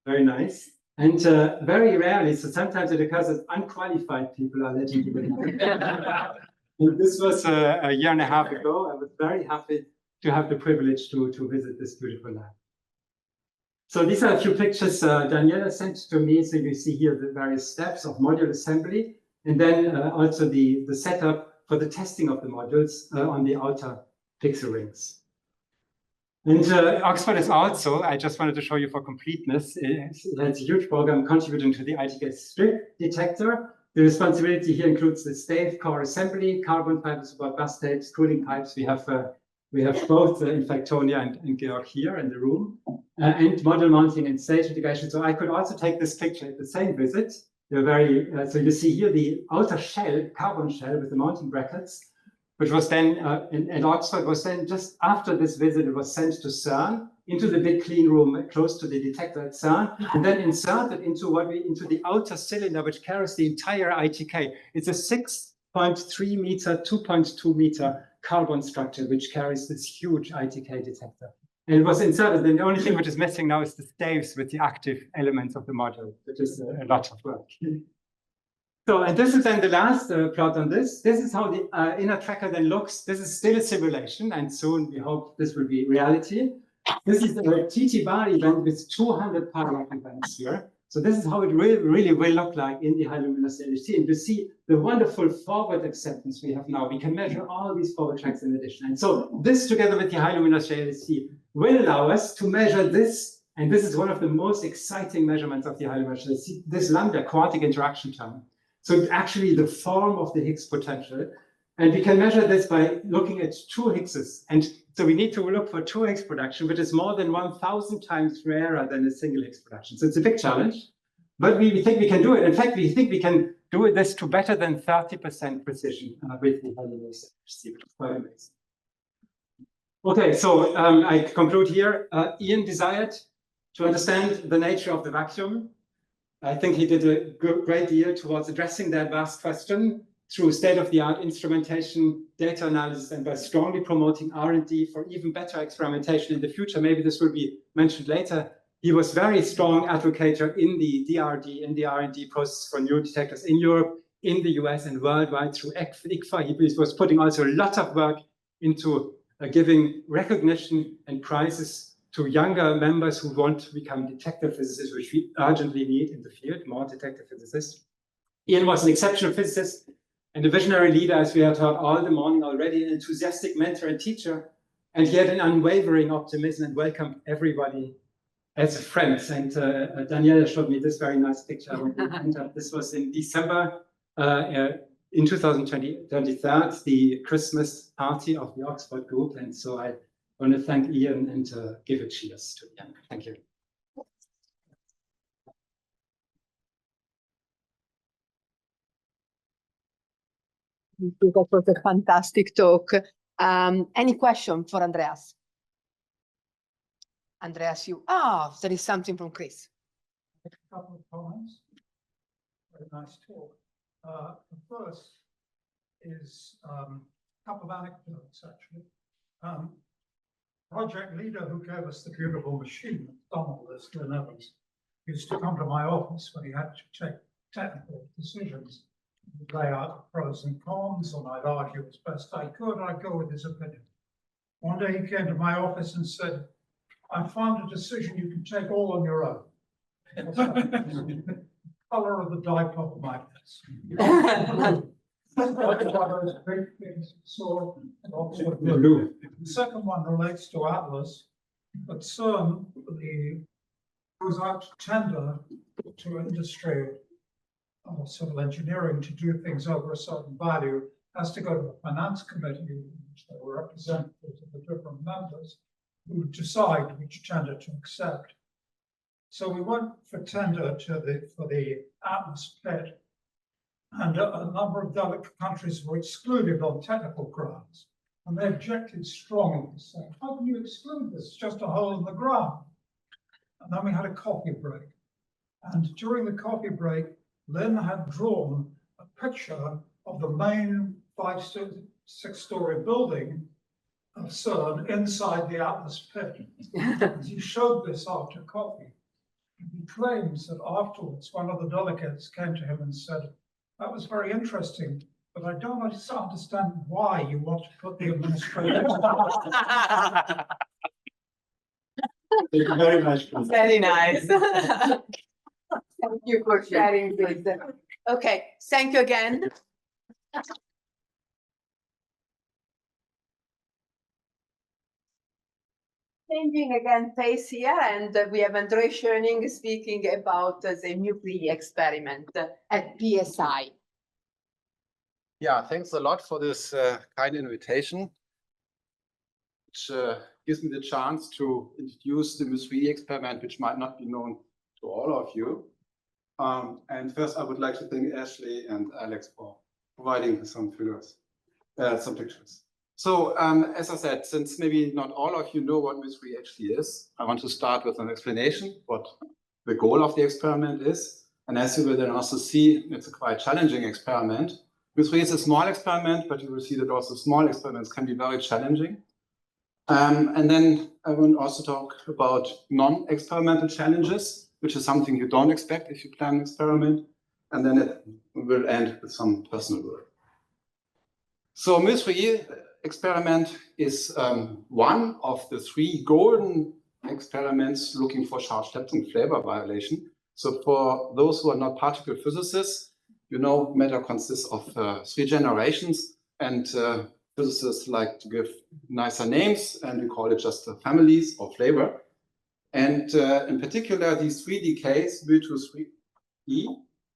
Speaker 7: Very nice. And very rarely, so sometimes it occurs that unqualified people are letting you in. This was a year and a half ago. I was very happy to have the privilege to visit this beautiful lab. So these are a few pictures Daniela sent to me. So you see here the various steps of module assembly, and then also the setup for the testing of the modules on the outer pixel rings. And Oxford is also, I just wanted to show you for completeness, it's a huge program contributing to the ITK strip detector. The responsibility here includes the stave core assembly, carbon fibers, about bus tapes, cooling pipes. We have both, in fact, Tonya and Georg here in the room, and model mounting and stage integration. So I could also take this picture at the same visit. They're very, so you see here the outer shell, carbon shell with the mounting brackets, which was then, and Oxford was then, just after this visit, it was sent to CERN, into the big clean room close to the detector at CERN, and then inserted into the outer cylinder, which carries the entire ITK. It's a 6.3 meter, 2.2 meter carbon structure, which carries this huge ITK detector. And it was inserted, and the only thing which is missing now is the staves with the active elements of the module, which is a lot of work. So, and this is then the last plot on this. This is how the inner tracker then looks. This is still a simulation, and soon we hope this will be reality. This is the TT bar event with 200 parallel events here. So this is how it really will look like in the high luminous LHC. And you see the wonderful forward acceptance we have now. We can measure all these forward tracks in addition. And so this, together with the high luminous LHC, will allow us to measure this. And this is one of the most exciting measurements of the high luminous LHC, this lambda quartic interaction term. So actually the form of the Higgs potential. And we can measure this by looking at 2 Higgses. And so we need to look for 2 Higgs production, which is more than 1,000 times rarer than a single Higgs production. So it's a big challenge, but we think we can do it. In fact, we think we can do this to better than 30% precision with the high luminous LHC, which is quite amazing. Okay, so I conclude here. Ian desired to understand the nature of the vacuum. I think he did a great deal towards addressing that vast question through state-of-the-art instrumentation, data analysis, and by strongly promoting R&D for even better experimentation in the future. Maybe this will be mentioned later. He was very strong advocator in the DRD, in the R&D process for new detectors in Europe, in the US, and worldwide through ICFA. He was putting also a lot of work into giving recognition and prizes to younger members who want to become detector physicists, which we urgently need in the field, more detector physicists. Ian was an exceptional physicist and a visionary leader, as we had heard all the morning already, an enthusiastic mentor and teacher, and he had an unwavering optimism and welcomed everybody as friends. And Daniela showed me this very nice picture when we entered. This was in December in 2023, the Christmas party of the Oxford group. And so I want to thank Ian and give a cheers to Ian. Thank you.
Speaker 1: That was a fantastic talk. Any question for Andreas? Andreas, there is something from Chris.
Speaker 10: A couple of comments. Very nice talk. The first is a couple of anecdotes, actually. Project leader who gave us the beautiful machine, Donald, as Glenn Evans, used to come to my office when he had to take technical decisions. He'd lay out the pros and cons, and I'd argue as best I could. I'd go with his opinion. One day he came to my office and said, "I found a decision you can take all on your own." Color of the dipole magnets. The second one relates to Atlas. At CERN, goes out to tender to industry or civil engineering to do things over a certain value, has to go to the finance committee, which there were representatives of the different members, who decide which tender to accept. So we went for tender for the Atlas pit, and a number of delegate countries were excluded on technical grounds, and they objected strongly, saying, "How can you exclude this? It's just a hole in the ground." And then we had a coffee break, and during the coffee break, Lynn had drawn a picture of the main 5-6-story building of CERN inside the Atlas pit. And he showed this after coffee. And he claims that afterwards, one of the delegates came to him and said, "That was very interesting, but I don't understand why you want to put the administration."
Speaker 2: Thank you very much.
Speaker 1: Very nice. Thank you for sharing this. Okay, thank you again. Changing again pace here, and we have Andrei Schöning speaking about the nuclei experiment at PSI.
Speaker 12: Yeah, thanks a lot for this kind invitation, which gives me the chance to introduce the Mus3 experiment, which might not be known to all of you. And first, I would like to thank Ashley and Alex for providing some figures, some pictures. So, as I said, since maybe not all of you know what Mus3 actually is, I want to start with an explanation what the goal of the experiment is. And as you will then also see, it's a quite challenging experiment. Mus3 is a small experiment, but you will see that also small experiments can be very challenging. And then I will also talk about non-experimental challenges, which is something you don't expect if you plan an experiment. And then it will end with some personal work. So Mus3 experiment is one of the 3 golden experiments looking for charge lepton flavor violation. So for those who are not particle physicists, you know, matter consists of 3 generations, and physicists like to give nicer names, and we call it just families or flavor. And in particular, these 3 decays, mu2E,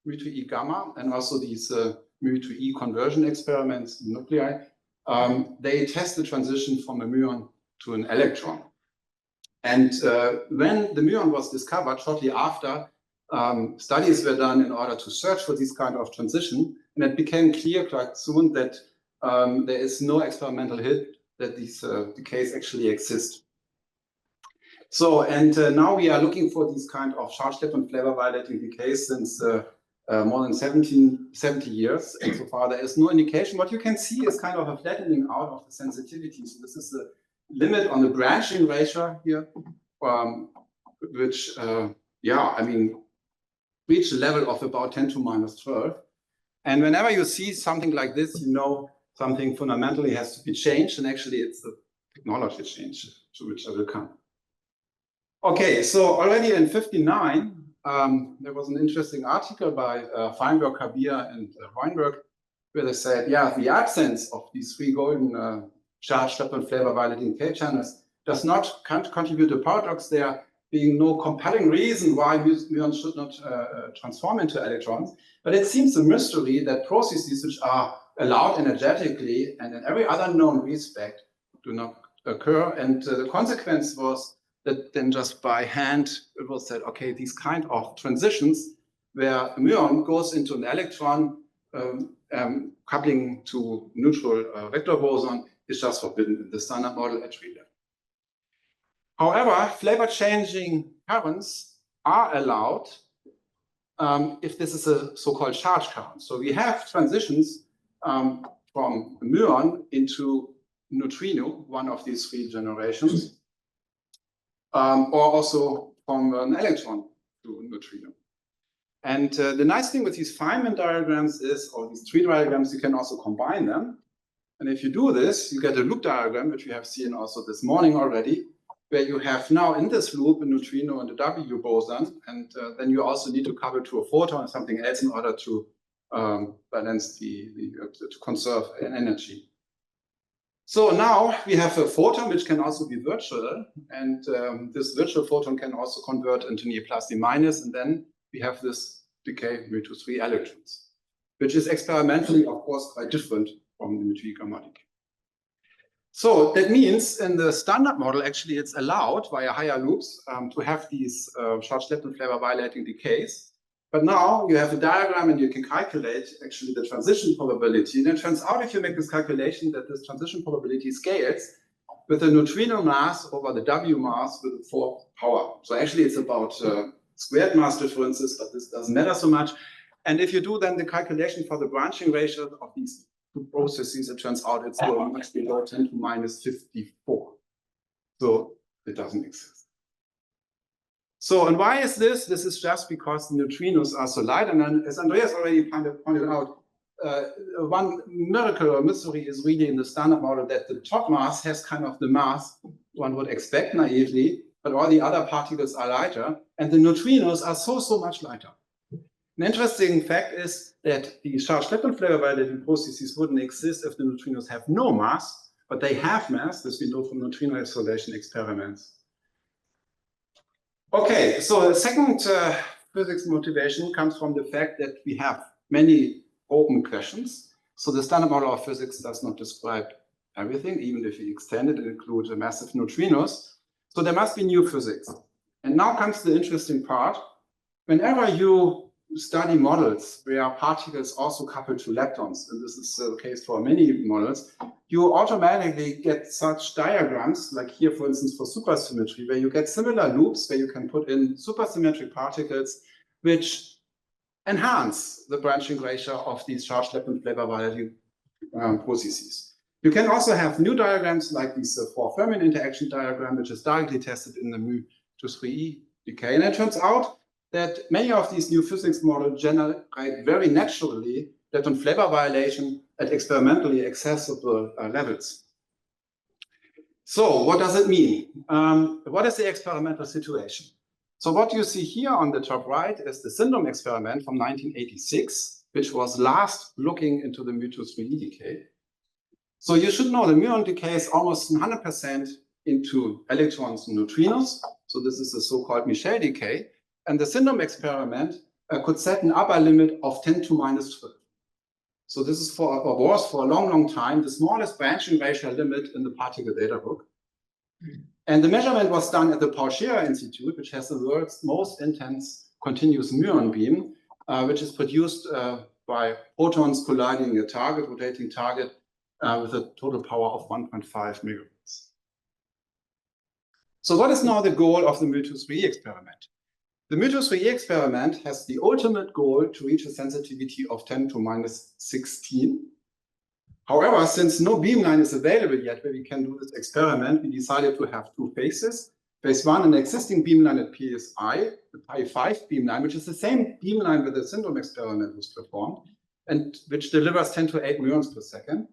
Speaker 12: mu2E gamma, and also these mu2E conversion experiments, nuclei, they test the transition from a muon to an electron. And when the muon was discovered, shortly after, studies were done in order to search for this kind of transition, and it became clear quite soon that there is no experimental hint that these decays actually exist. So, and now we are looking for these kind of charge lepton flavor violating decays since more than 70 years, and so far there is no indication. What you can see is kind of a flattening out of the sensitivity. So this is the limit on the branching ratio here, which, yeah, I mean, reach a level of about 10 to minus 12. And whenever you see something like this, you know something fundamentally has to be changed, and actually it's the technology change to which I will come. Okay, so already in '59, there was an interesting article by Feinberg, Kabir, and Weinberg where they said, yeah, the absence of these three golden charged lepton flavor violating K channels does not contribute to paradox, there being no compelling reason why muons should not transform into electrons. But it seems a mystery that processes which are allowed energetically and in every other known respect do not occur. And the consequence was that then just by hand, it was said, okay, these kind of transitions where a muon goes into an electron coupling to neutral vector boson is just forbidden in the standard model at 3 level. However, flavor changing currents are allowed if this is a so-called charge current. So we have transitions from a muon into neutrino, one of these three generations, or also from an electron to neutrino. And the nice thing with these Feynman diagrams is, or these tree diagrams, you can also combine them. And if you do this, you get a loop diagram, which we have seen also this morning already, where you have now in this loop a neutrino and a W boson, and then you also need to couple to a photon or something else in order to balance to conserve energy. So now we have a photon which can also be virtual, and this virtual photon can also convert into Ne plus Ne minus, and then we have this decay to 3 electrons, which is experimentally, of course, quite different from the neutrino gamma decay. So that means in the standard model, actually, it's allowed via higher loops to have these charged lepton flavor violating decays. But now you have a diagram and you can calculate actually the transition probability. And it turns out, if you make this calculation, that this transition probability scales with the neutrino mass over the W mass with 4 power. So actually, it's about squared mass differences, but this doesn't matter so much. And if you do then the calculation for the branching ratio of these two processes, it turns out it's much below 10 to minus 54. So it doesn't exist. So, and why is this? This is just because the neutrinos are so light. And then, as Andreas already pointed out, one miracle or mystery is really in the standard model that the top mass has kind of the mass one would expect naively, but all the other particles are lighter, and the neutrinos are so much lighter. An interesting fact is that the charged lepton flavor violating processes wouldn't exist if the neutrinos have no mass, but they have mass, this we know from neutrino isolation experiments. Okay, so the second physics motivation comes from the fact that we have many open questions. So the standard model of physics does not describe everything, even if we extend it and include massive neutrinos. So there must be new physics. And now comes the interesting part. Whenever you study models where particles also couple to leptons, and this is the case for many models, you automatically get such diagrams, like here, for instance, for supersymmetry, where you get similar loops where you can put in supersymmetric particles, which enhance the branching ratio of these charged lepton flavor violating processes. You can also have new diagrams like this 4-fermion interaction diagram, which is directly tested in the mu to 3e decay. And it turns out that many of these new physics models generate very naturally lepton flavor violation at experimentally accessible levels. So what does it mean? What is the experimental situation? So what you see here on the top right is the syndrome experiment from 1986, which was last looking into the mu to 3e decay. So you should know the muon decays almost 100% into electrons and neutrinos. So this is a so-called Michel decay. And the syndrome experiment could set an upper limit of 10 to minus 12. So this is was for a long time the smallest branching ratio limit in the particle data book. And the measurement was done at the Paul Scherrer Institute, which has the world's most intense continuous muon beam, which is produced by protons colliding a target, rotating target, with a total power of 1.5 megawatts. So what is now the goal of the mu to 3e experiment? The mu to 3e experiment has the ultimate goal to reach a sensitivity of 10 to minus 16. However, since no beamline is available yet where we can do this experiment, we decided to have two phases. Phase 1, an existing beamline at PSI, the Pi 5 beamline, which is the same beamline where the syndrome experiment was performed, and which delivers 10 to 8 muons per second.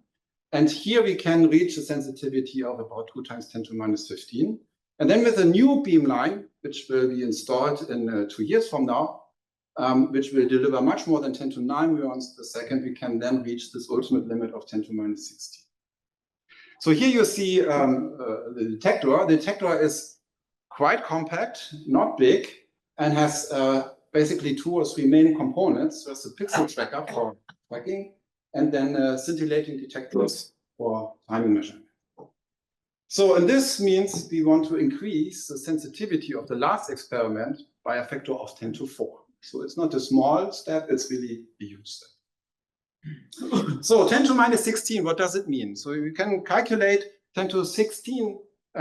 Speaker 12: And here we can reach a sensitivity of about 2 times 10 to minus 15. And then with a new beamline, which will be installed in 2 years from now, which will deliver much more than 10 to 9 muons per second, we can then reach this ultimate limit of 10 to minus 16. So here you see the detector. The detector is quite compact, not big, and has basically 2 or 3 main components. There's a pixel tracker for tracking, and then scintillating detectors for timing measurement. So, and this means we want to increase the sensitivity of the last experiment by a factor of 10 to 4. So it's not a small step, it's really a huge step. So 10 to minus 16, what does it mean? So you can calculate 10 to 16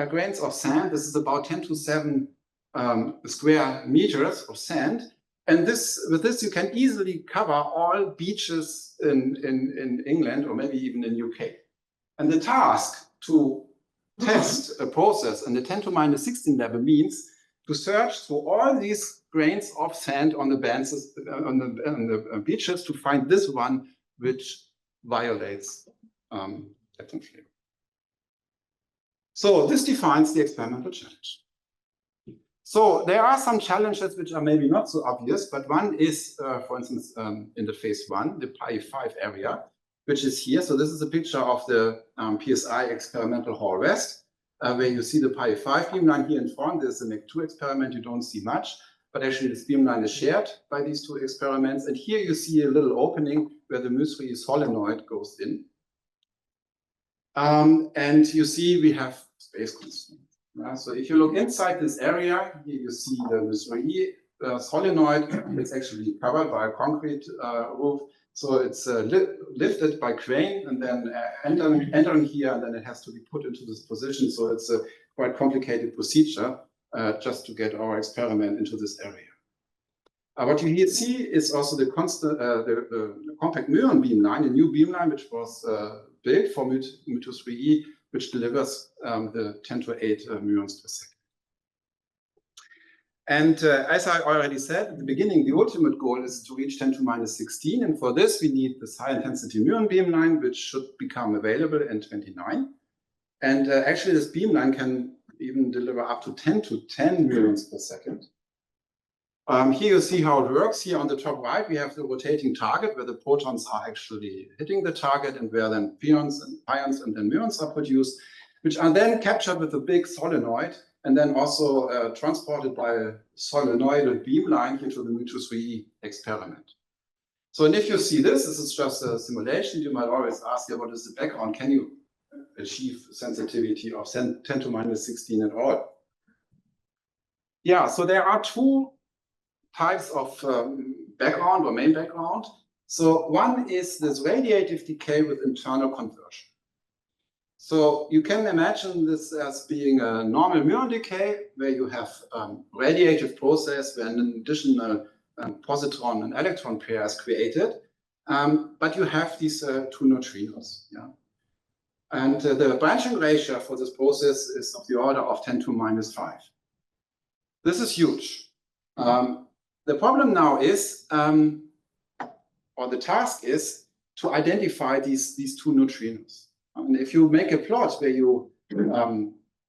Speaker 12: grains of sand. This is about 10 to 7 square meters of sand. And with this, you can easily cover all beaches in England or maybe even in UK. And the task to test a process in the 10 to minus 16 level means to search through all these grains of sand on the bands, on the beaches to find this one which violates Lepton flavor. So this defines the experimental challenge. So there are some challenges which are maybe not so obvious, but one is, for instance, in the phase 1, the pi 5 area, which is here. So this is a picture of the PSI experimental hall west, where you see the pi 5 beamline here in front. There's the MEC2 experiment. You don't see much, but actually this beamline is shared by these 2 experiments. And here you see a little opening where the μ3 solenoid goes in. And you see we have space constraints. So if you look inside this area, here you see the μ3 solenoid. It's actually covered by a concrete roof. So it's lifted by crane and then entering here, and then it has to be put into this position. So it's a quite complicated procedure just to get our experiment into this area. What you here see is also the compact muon beamline, a new beamline which was built for μ2.3e, which delivers the 10 to 8 muons per second. And as I already said at the beginning, the ultimate goal is to reach 10 to minus 16. And for this, we need this high intensity muon beamline, which should become available in 29. And actually, this beamline can even deliver up to 10 muons per second. Here you see how it works. Here on the top right, we have the rotating target where the protons are actually hitting the target and where then pions and then muons are produced, which are then captured with a big solenoid and then also transported by a solenoidal beamline here to the μ2.3e experiment. So, and if you see this is just a simulation, you might always ask, yeah, what is the background? Can you achieve sensitivity of 10 to minus 16 at all? Yeah, so there are 2 types of background or main background. So one is this radiative decay with internal conversion. So you can imagine this as being a normal muon decay where you have radiative process where an additional positron and electron pair is created, but you have these 2 neutrinos. Yeah? And the branching ratio for this process is of the order of 10 to minus 5. This is huge. The problem now is, or the task is, to identify these 2 neutrinos. And if you make a plot where you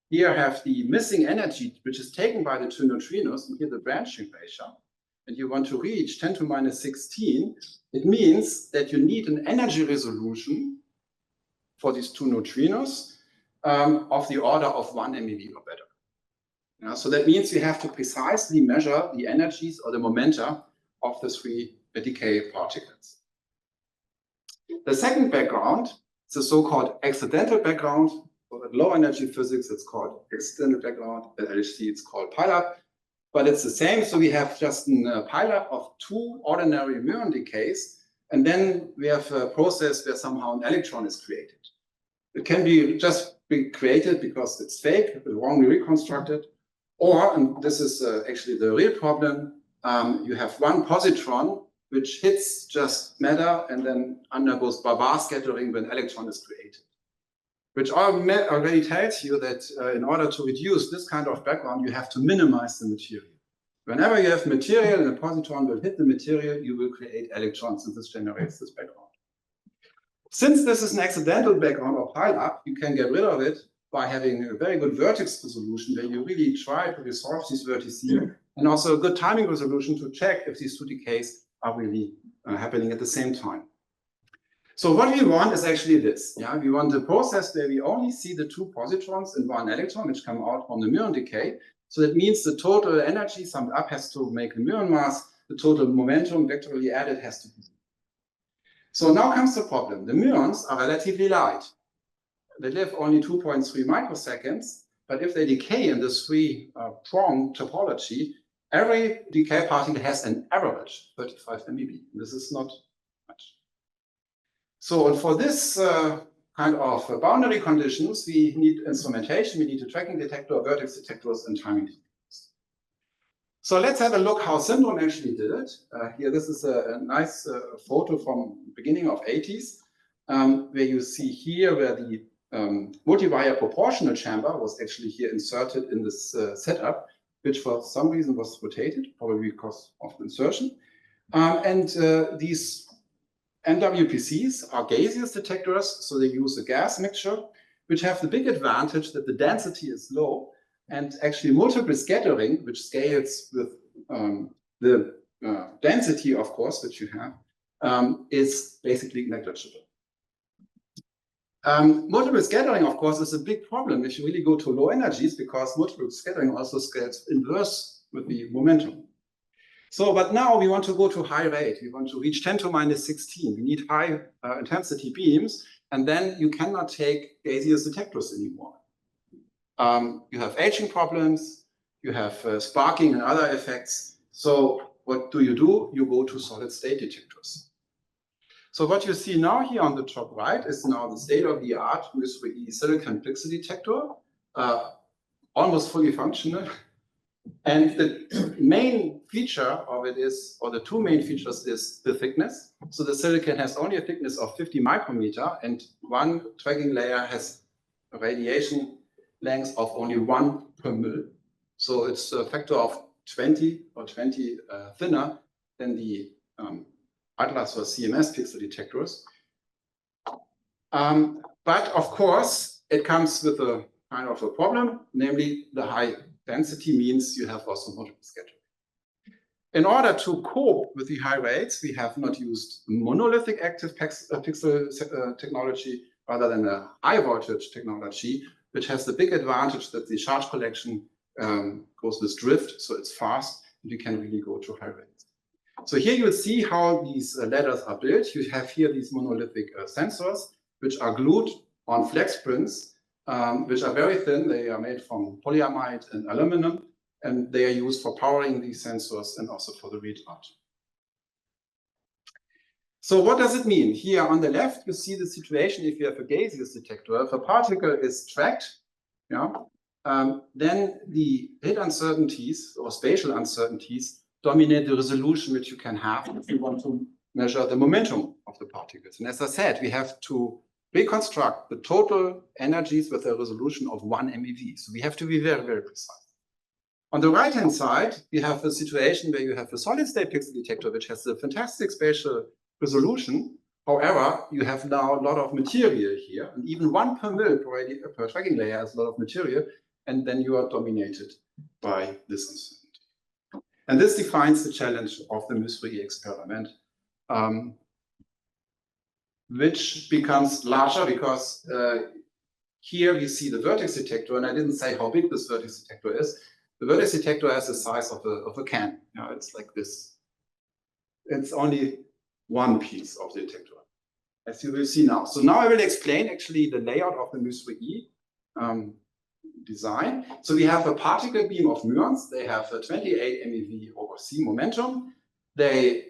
Speaker 12: here have the missing energy, which is taken by the 2 neutrinos, and here the branching ratio, and you want to reach 10 to minus 16, it means that you need an energy resolution for these 2 neutrinos of the order of 1 MeV or better. Yeah, so that means you have to precisely measure the energies or the momenta of the 3 decay particles. The second background is the so-called accidental background. So at low energy physics, it's called accidental background. At LHC, it's called pileup. But it's the same. So we have just a pileup of 2 ordinary muon decays. And then we have a process where somehow an electron is created. It can be just be created because it's fake, wrongly reconstructed. Or, and this is actually the real problem, you have one positron which hits just matter and then undergoes Barbour scattering when electron is created. Which already tells you that in order to reduce this kind of background, you have to minimize the material. Whenever you have material and a positron will hit the material, you will create electrons, and this generates this background. Since this is an accidental background or pileup, you can get rid of it by having a very good vertex resolution where you really try to resolve these vertices, and also a good timing resolution to check if these two decays are really happening at the same time. So what we want is actually this. Yeah, we want a process where we only see the two positrons and one electron which come out from the muon decay. So that means the total energy summed up has to make the muon mass, the total momentum vectorially added has to be. So now comes the problem. The muons are relatively light. They live only 2.3 microseconds, but if they decay in this three-prong topology, every decay particle has an average 35 MeV. This is not much. So for this kind of boundary conditions, we need instrumentation, we need a tracking detector, vertex detectors, and timing detectors. So let's have a look how Syndrome actually did it. Here, this is a nice photo from the beginning of 80s, where you see here where the multi-wire proportional chamber was actually here inserted in this setup, which for some reason was rotated, probably because of insertion. These NWPCs are gaseous detectors, so they use a gas mixture, which have the big advantage that the density is low, and actually multiple scattering, which scales with the density, of course, that you have, is basically negligible. Multiple scattering, of course, is a big problem if you really go to low energies, because multiple scattering also scales inverse with the momentum. So, but now we want to go to high rate. We want to reach 10 to minus 16. We need high intensity beams, and then you cannot take gaseous detectors anymore. You have aging problems, you have sparking and other effects. So what do? You go to solid state detectors. So what you see now here on the top right is now the state-of-the-art MISRE silicon pixel detector, almost fully functional. And the main feature of it is, or the two main features is the thickness. So the silicon has only a thickness of 50 micrometer, and one tracking layer has a radiation length of only 1 per mil. So it's a factor of 20 or 20 thinner than the Atlas or CMS pixel detectors. But of course, it comes with a kind of a problem, namely the high density means you have also multiple scattering. In order to cope with the high rates, we have not used monolithic active pixel technology rather than a high voltage technology, which has the big advantage that the charge collection goes with drift, so it's fast, and you can really go to high rates. So here you will see how these ladders are built. You have here these monolithic sensors, which are glued on flex springs, which are very thin. They are made from polyamide and aluminum, and they are used for powering these sensors and also for the readout. So what does it mean? Here on the left, you see the situation if you have a gaseous detector. If a particle is tracked, then the hit uncertainties or spatial uncertainties dominate the resolution which you can have if you want to measure the momentum of the particles. And as I said, we have to reconstruct the total energies with a resolution of 1 MeV. So we have to be very, very precise. On the right-hand side, we have a situation where you have a solid-state pixel detector, which has a fantastic spatial resolution. However, you have now a lot of material here, and even 1 per mil per tracking layer is a lot of material, and then you are dominated by this uncertainty. And this defines the challenge of the MISRE experiment, which becomes larger because here we see the vertex detector, and I didn't say how big this vertex detector is. The vertex detector has the size of a can. It's like this. It's only one piece of the detector, as you will see now. So now I will explain actually the layout of the MISRE design. So we have a particle beam of muons. They have a 28 MeV over c momentum. They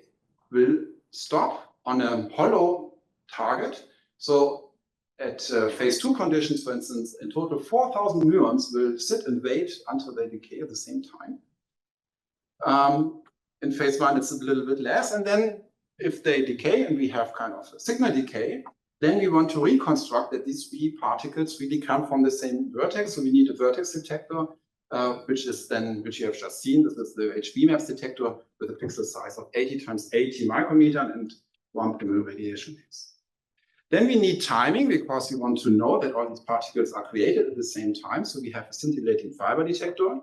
Speaker 12: will stop on a hollow target. So at phase 2 conditions, for instance, in total 4,000 muons will sit and wait until they decay at the same time. In phase 1, it's a little bit less. And then if they decay and we have kind of a signal decay, then we want to reconstruct that these 3 particles really come from the same vertex. So we need a vertex detector, which you have just seen. This is the HV-MAPS detector with a pixel size of 80 × 80 micrometer and 1 per mil radiation length. Then we need timing because we want to know that all these particles are created at the same time. So we have a scintillating fiber detector.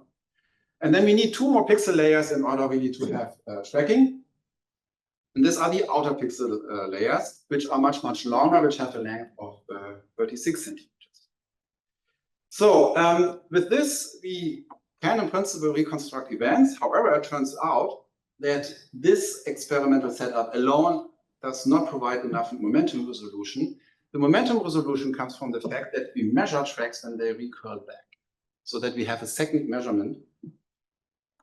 Speaker 12: And then we need 2 more pixel layers in order really to have tracking. And these are the outer pixel layers, which are much, much longer, which have a length of 36 centimeters. So with this, we can in principle reconstruct events. However, it turns out that this experimental setup alone does not provide enough momentum resolution. The momentum resolution comes from the fact that we measure tracks when they recurl back, so that we have a second measurement.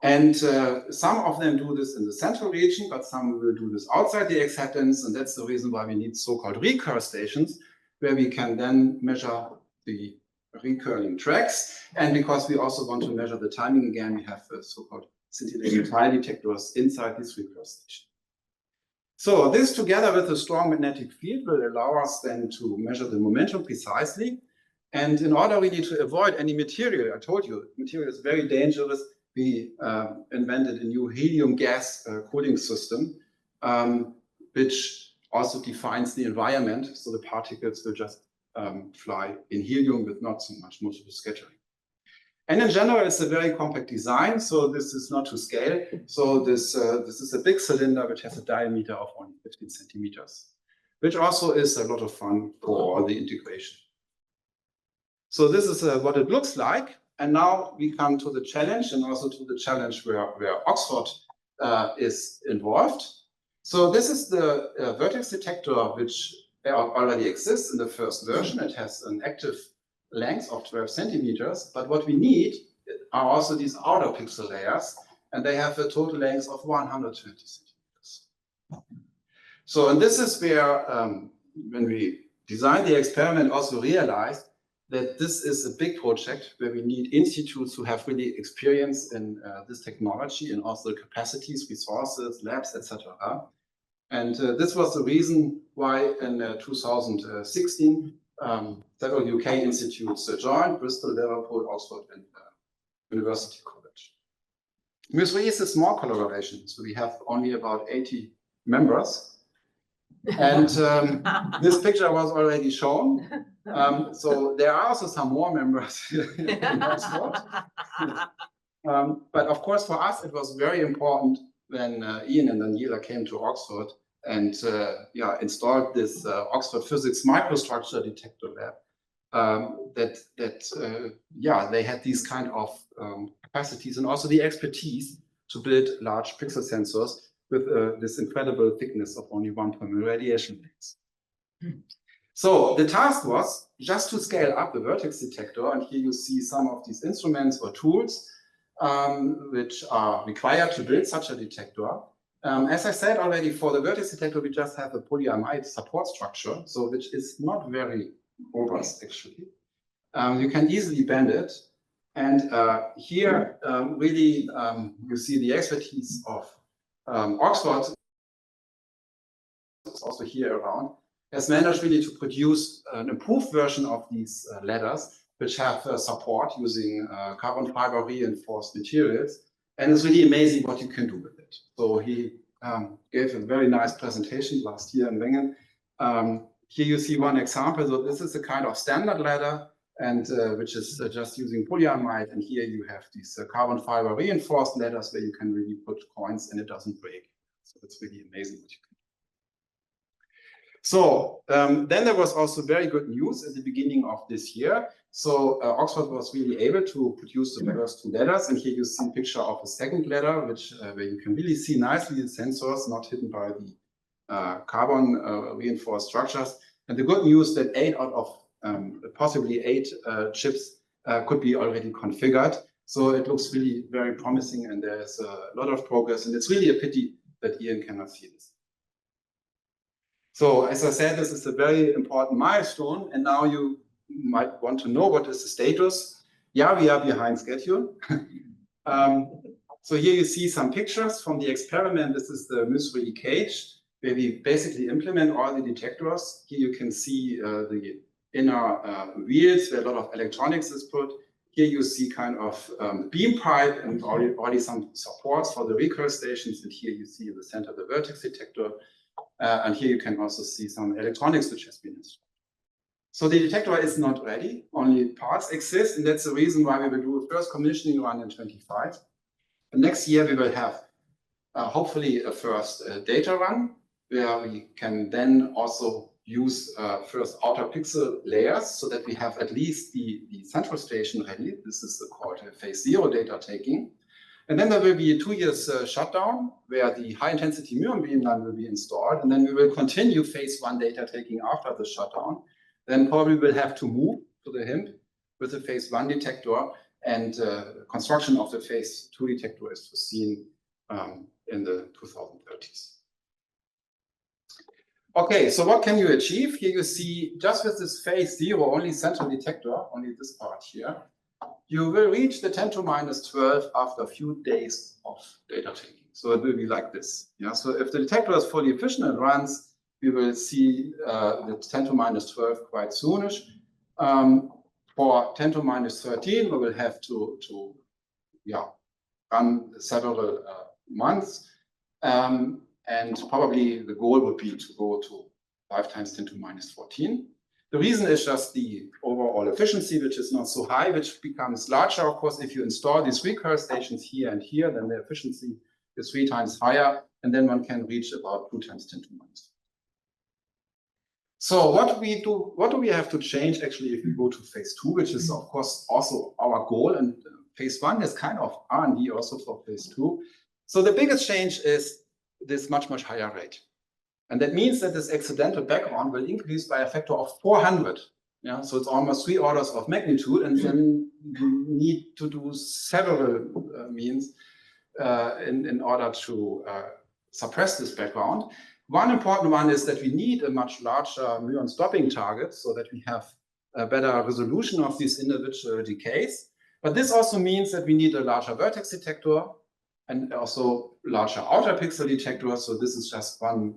Speaker 12: And some of them do this in the central region, but some will do this outside the acceptance. And that's the reason why we need so-called recurl stations, where we can then measure the recurling tracks. And because we also want to measure the timing again, we have so-called scintillating fiber detectors inside this recurl station. So this, together with a strong magnetic field, will allow us then to measure the momentum precisely. And in order really to avoid any material, I told you, material is very dangerous. We invented a new helium gas cooling system, which also defines the environment. So the particles will just fly in helium with not so much multiple scattering. And in general, it's a very compact design. So this is not to scale. So this is a big cylinder which has a diameter of only 15 centimeters, which also is a lot of fun for the integration. So this is what it looks like. And now we come to the challenge, and also to the challenge where Oxford is involved. So this is the vertex detector, which already exists in the first version. It has an active length of 12 centimeters. But what we need are also these outer pixel layers, and they have a total length of 120 centimeters. So, and this is where, when we designed the experiment, also realized that this is a big project where we need institutes who have really experience in this technology, and also the capacities, resources, labs, etc. And this was the reason why in 2016, several UK institutes joined: Bristol, Liverpool, Oxford, and University College. MUSRI is a small collaboration, so we have only about 80 members. And this picture was already shown. So there are also some more members in Oxford. But of course, for us, it was very important when Ian and Daniela came to Oxford and installed this Oxford Physics Microstructure Detector Lab, they had these kind of capacities and also the expertise to build large pixel sensors with this incredible thickness of only 1 per mil radiation length. So the task was just to scale up the vertex detector, and here you see some of these instruments or tools which are required to build such a detector. As I said already, for the vertex detector, we just have a polyamide support structure, so which is not very robust actually. You can easily bend it, and here really you see the expertise of Oxford, is also here around, has managed really to produce an improved version of these ladders, which have support using carbon fiber reinforced materials. And it's really amazing what you can do with it. So he gave a very nice presentation last year in Wengen. Here you see one example. So this is a kind of standard ladder, and which is just using polyamide. And here you have these carbon fiber reinforced ladders where you can really put coins and it doesn't break. So it's really amazing what you can do. So then there was also very good news at the beginning of this year. So Oxford was really able to produce the first 2 ladders. And here you see a picture of a second ladder, which where you can really see nicely the sensors not hidden by the carbon reinforced structures. And the good news that 8 out of possibly 8 chips could be already configured. So it looks really very promising, and there's a lot of progress. And it's really a pity that Ian cannot see this. So as I said, this is a very important milestone, and now you might want to know what is the status. Yeah, we are behind schedule. So here you see some pictures from the experiment. This is the MUSRI cage, where we basically implement all the detectors. Here you can see the inner wheels where a lot of electronics is put. Here you see kind of beam pipe and already some supports for the recurl stations. And here you see in the center the vertex detector. And here you can also see some electronics which has been installed. So the detector is not ready, only parts exist, and that's the reason why we will do a first commissioning run in 25. And next year we will have hopefully a first data run, where we can then also use first outer pixel layers so that we have at least the central station ready. This is called phase 0 data taking. And then there will be a 2 years shutdown where the high intensity muon beam line will be installed. And then we will continue phase 1 data taking after the shutdown. Then probably we'll have to move to the HIMP with the phase 1 detector, and construction of the phase 2 detector is foreseen in the 2030s. Okay, so what can you achieve? Here you see, just with this phase 0, only central detector, only this part here, you will reach the 10 to minus 12 after a few days of data taking. So it will be like this. Yeah. So if the detector is fully efficient and runs, we will see the 10 to minus 12 quite soonish. For 10 to minus 13, we will have to run several months. And probably the goal would be to go to 5 times 10 to minus 14. The reason is just the overall efficiency, which is not so high, which becomes larger. Of course, if you install these recurve stations here and here, then the efficiency is 3 times higher, and then one can reach about 2 times 10 to minus. So what do we have to change actually if we go to phase 2, which is of course also our goal, and phase 1 is kind of R&D also for phase 2. So the biggest change is this much higher rate. And that means that this accidental background will increase by a factor of 400. Yeah, so it's almost 3 orders of magnitude, and then you need to do several means in order to suppress this background. One important one is that we need a much larger muon stopping target so that we have a better resolution of these individual decays. But this also means that we need a larger vertex detector and also larger outer pixel detector. So this is just one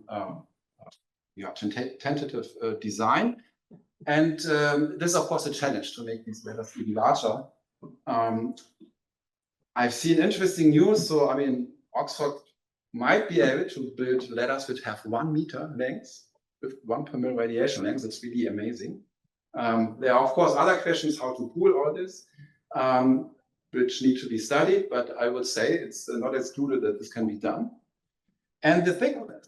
Speaker 12: tentative design. And this is, of course, a challenge to make these letters even larger. I've seen interesting news. So, I mean, Oxford might be able to build letters which have 1 meter length with 1 per mil radiation length. It's really amazing. There are, of course, other questions how to pool all this, which need to be studied, but I would say it's not excluded that this can be done. And the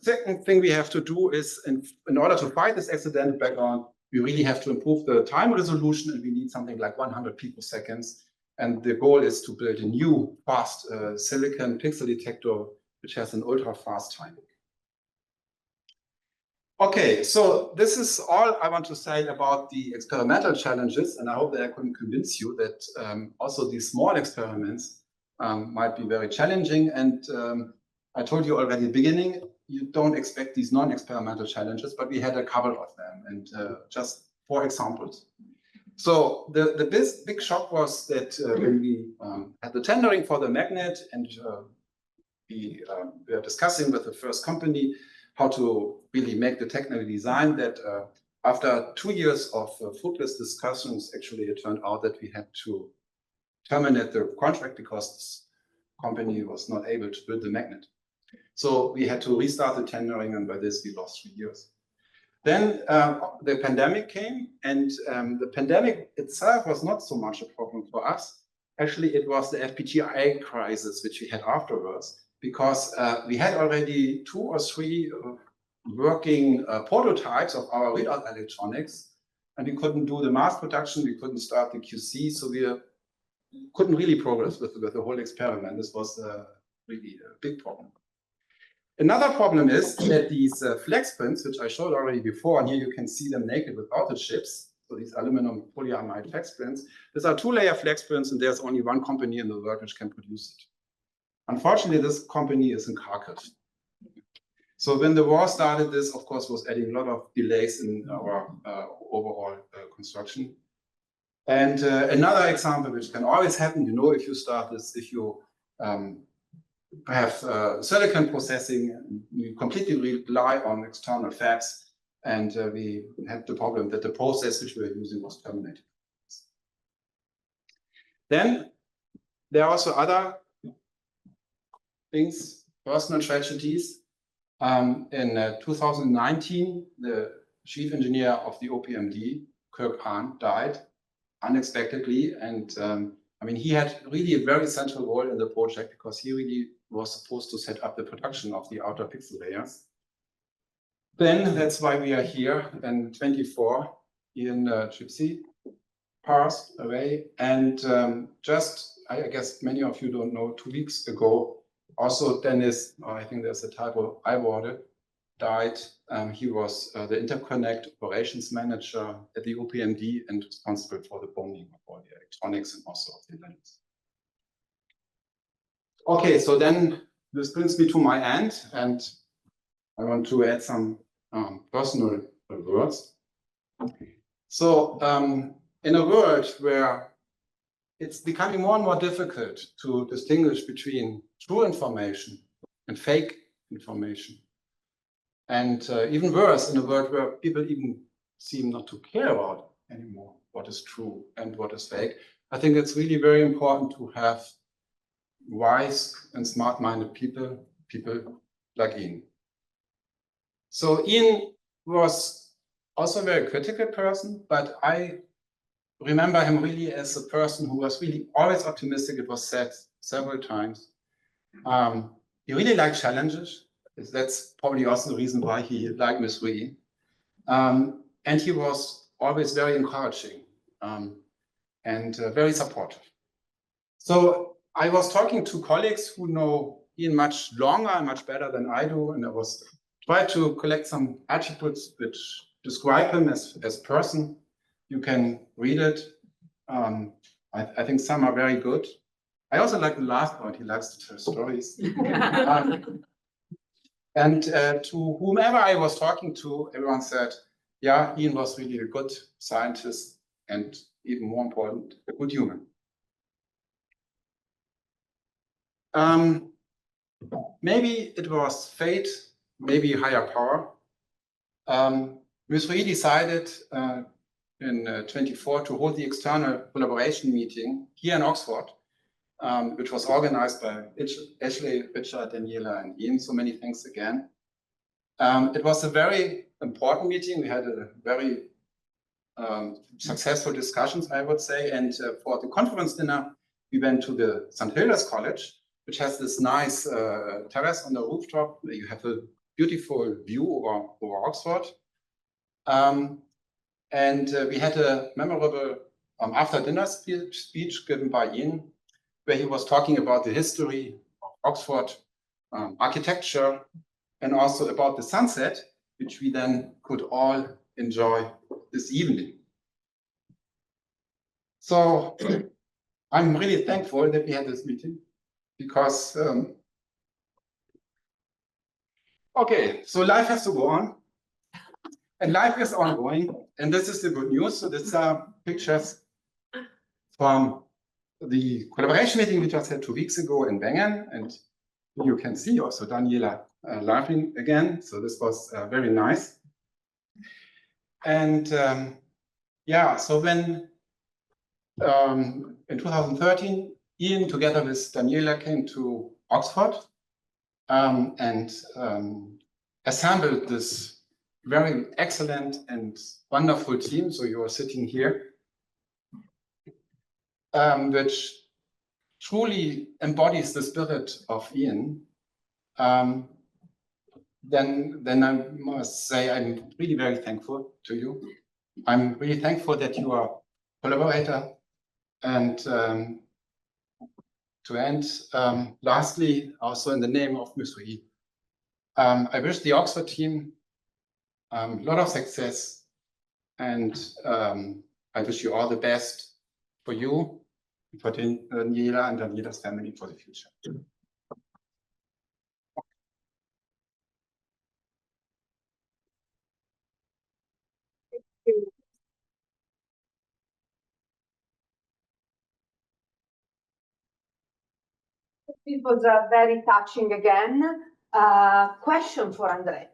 Speaker 12: second thing we have to do is, in order to fight this accidental background, we really have to improve the time resolution, and we need something like 100 picoseconds. And the goal is to build a new fast silicon pixel detector, which has an ultra fast timing. Okay, so this is all I want to say about the experimental challenges, and I hope that I couldn't convince you that also these small experiments might be very challenging. And I told you already at the beginning, you don't expect these non-experimental challenges, but we had a couple of them, and just 4 examples. So the big shock was that when we had the tendering for the magnet, and we were discussing with the first company how to really make the technical design, that after 2 years of fruitless discussions, actually it turned out that we had to terminate the contract because this company was not able to build the magnet. So we had to restart the tendering, and by this we lost 3 years. Then the pandemic came, and the pandemic itself was not so much a problem for us. Actually, it was the FPGA crisis which we had afterwards, because we had already 2 or 3 working prototypes of our readout electronics, and we couldn't do the mass production, we couldn't start the QC, so we couldn't really progress with the whole experiment. This was really a big problem. Another problem is that these flex prints, which I showed already before, and here you can see them naked without the chips, so these aluminum polyamide flex prints, these are 2-layer flex prints, and there's only one company in the world which can produce it. Unfortunately, this company is in Kharkiv. So when the war started, this, of course, was adding a lot of delays in our overall construction. And another example, which can always happen, you know, if you start this, if you have silicon processing, you completely rely on external fabs, and we had the problem that the process which we were using was terminated. Then there are also other things, personal tragedies. In 2019, the chief engineer of the OPMD, Kirk Hahn, died unexpectedly. And I mean, he had really a very central role in the project because he really was supposed to set up the production of the outer pixel layers. Then that's why we are here. In 24, Ian Shipsey passed away. And I guess many of you don't know, 2 weeks ago, also Dennis, I think there's a typo, Iworde, died. He was the interconnect operations manager at the OPMD and responsible for the bonding of all the electronics and also of the lens. Okay, so then this brings me to my end, and I want to add some personal words. So in a world where it's becoming more and more difficult to distinguish between true information and fake information, and even worse, in a world where people even seem not to care about anymore what is true and what is fake, I think it's really very important to have wise and smart-minded people like Ian. So Ian was also a very critical person, but I remember him really as a person who was really always optimistic. It was said several times. He really liked challenges. That's probably also the reason why he liked Miss Rui. And he was always very encouraging and very supportive. So I was talking to colleagues who know Ian much longer and much better than I do, and I was trying to collect some attributes which describe him as a person. You can read it. I think some are very good. I also like the last point. He likes to tell stories. And to whomever I was talking to, everyone said, yeah, Ian was really a good scientist and even more important, a good human. Maybe it was fate, maybe higher power. Ms. Rui decided in 24 to hold the external collaboration meeting here in Oxford, which was organized by Ashley, Richard, Daniela, and Ian. So many thanks again. It was a very important meeting. We had a very successful discussions, I would say. And for the conference dinner, we went to the St. Hilda's College, which has this nice terrace on the rooftop where you have a beautiful view over Oxford. And we had a memorable after dinner speech given by Ian, where he was talking about the history of Oxford architecture and also about the sunset, which we then could all enjoy this evening. So I'm really thankful that we had this meeting because, okay, so life has to go on. And life is ongoing, and this is the good news. So these are pictures from the collaboration meeting we just had 2 weeks ago in Wengen, and you can see also Daniela laughing again. So this was very nice. And yeah, so when in 2013, Ian together with Daniela came to Oxford and assembled this very excellent and wonderful team. So you are sitting here, which truly embodies the spirit of Ian. Then I must say I'm really very thankful to you. I'm really thankful that you are a collaborator. And to end, lastly, also in the name of Ms. Rui, I wish the Oxford team a lot of success, and I wish you all the best for you, for Daniela and Daniela's family for the future.
Speaker 1: It was very touching again. Question for Andre.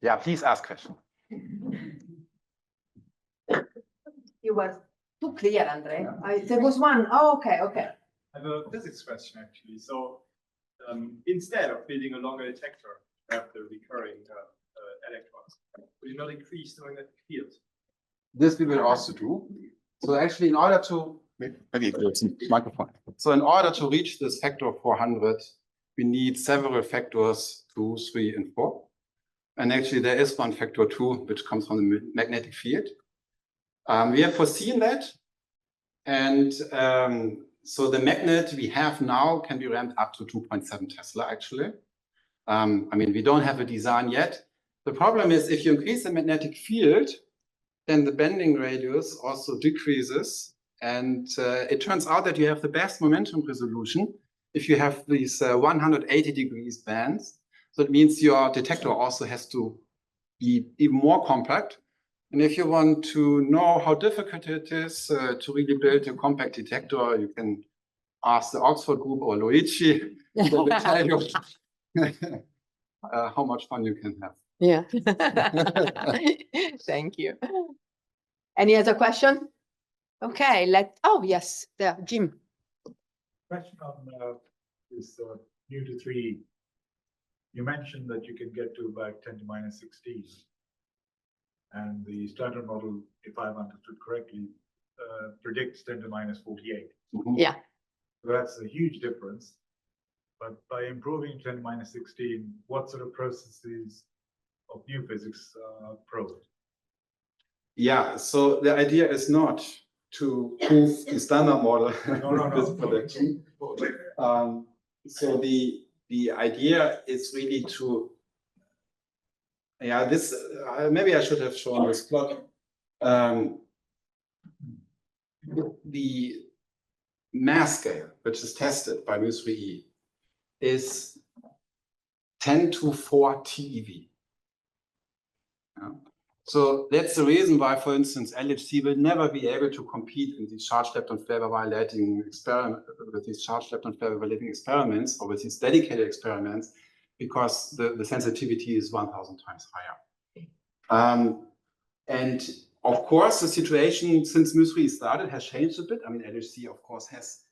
Speaker 12: Yeah, please ask question.
Speaker 1: You were too clear, Andre. There was one. Oh, okay.
Speaker 13: I have a physics question actually. So instead of building a longer detector,
Speaker 12: have the recurring electrons. Will you not increase the magnetic field?
Speaker 13: This we will also do. So actually, in order to maybe microphone. So in order to reach this factor of 400, we need several factors 2, 3, and 4. And actually, there is one factor 2, which comes from the magnetic field. We have foreseen that. And so the magnet we have now can be ramped up to 2.7 Tesla, actually. I mean, we don't have a design yet. The problem is if you increase the magnetic field, then the bending radius also decreases. And it turns out that you have the best momentum resolution if you have these 180 degrees bands. So it means your detector also has to be even more compact. And if you want to know how difficult it is to really build a compact detector, you can ask the Oxford group or Luigi. They will tell you how much fun you can have.
Speaker 1: Yeah. Thank you. Any other question? Okay, oh, yes, there, Jim.
Speaker 14: Question on this new to 3. You mentioned that you can get to about 10 to minus 16. And the standard model, if I've understood correctly, predicts 10 to minus 48.
Speaker 1: Yeah.
Speaker 14: So that's a huge difference. But by improving 10 to minus 16, what sort of processes of new physics are probed?
Speaker 13: Yeah, so the idea is not to prove the standard model with prediction. So the idea is really to, yeah, this, maybe I should have shown this plot. The mass scale, which is tested by μ3e, is 10 to 4 TeV. Yeah. So that's the reason why, for instance, LHC will never be able to compete in these charge lepton flavor violating experiments, with these charge lepton flavor violating experiments, or with these dedicated experiments, because the sensitivity is 1,000 times higher. And of course, the situation since μ3 started has changed a bit. I mean, LHC, of course, has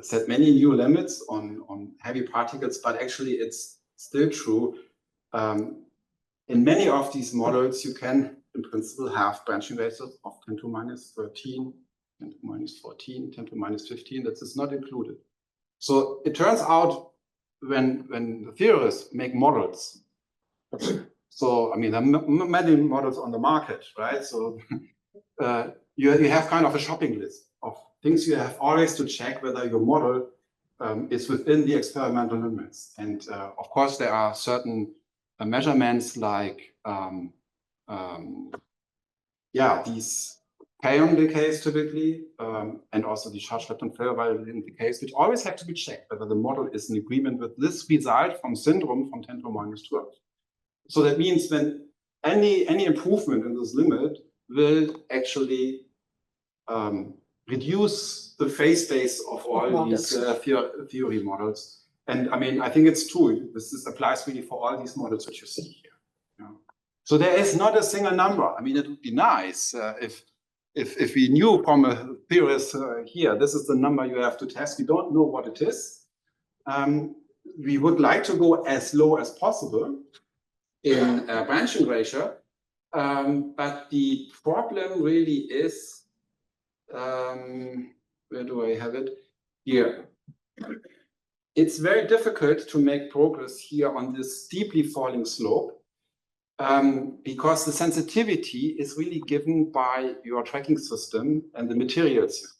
Speaker 13: set many new limits on heavy particles, but actually it's still true. In many of these models, you can, in principle, have branching rates of 10 to minus 13, 10 to minus 14, 10 to minus 15. That is not included. So it turns out when the theorists make models, so I mean, there are many models on the market, right? So you have kind of a shopping list of things you have always to check whether your model is within the experimental limits. And of course, there are certain measurements like these kaon decays typically, and also the charge lepton flavor violating decays, which always have to be checked whether the model is in agreement with this result from syndrome from 10 to minus 12. So that means when any improvement in this limit will actually reduce the phase space of all these theory models. And I mean, I think it's true. This applies really for all these models which you see here. Yeah. So there is not a single number. I mean, it would be nice if we knew from a theorist here, this is the number you have to test. We don't know what it is. We would like to go as low as possible in branching ratio, but the problem really is, where do I have it? Here. It's very difficult to make progress here on this steeply falling slope because the sensitivity is really given by your tracking system and the materials.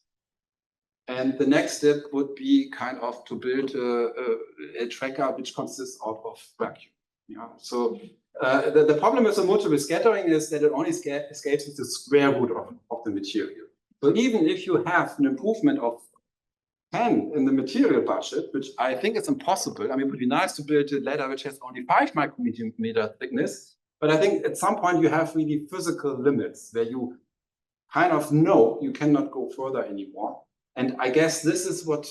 Speaker 13: And the next step would be kind of to build a tracker which consists out of vacuum. Yeah. So the problem with the multiple scattering is that it only escapes with the square root of the material. So even if you have an improvement of 10 in the material budget, which I think is impossible. I mean, it would be nice to build a ladder which has only 5 micrometer thickness, but I think at some point you have really physical limits where you kind of know you cannot go further anymore. And I guess this is what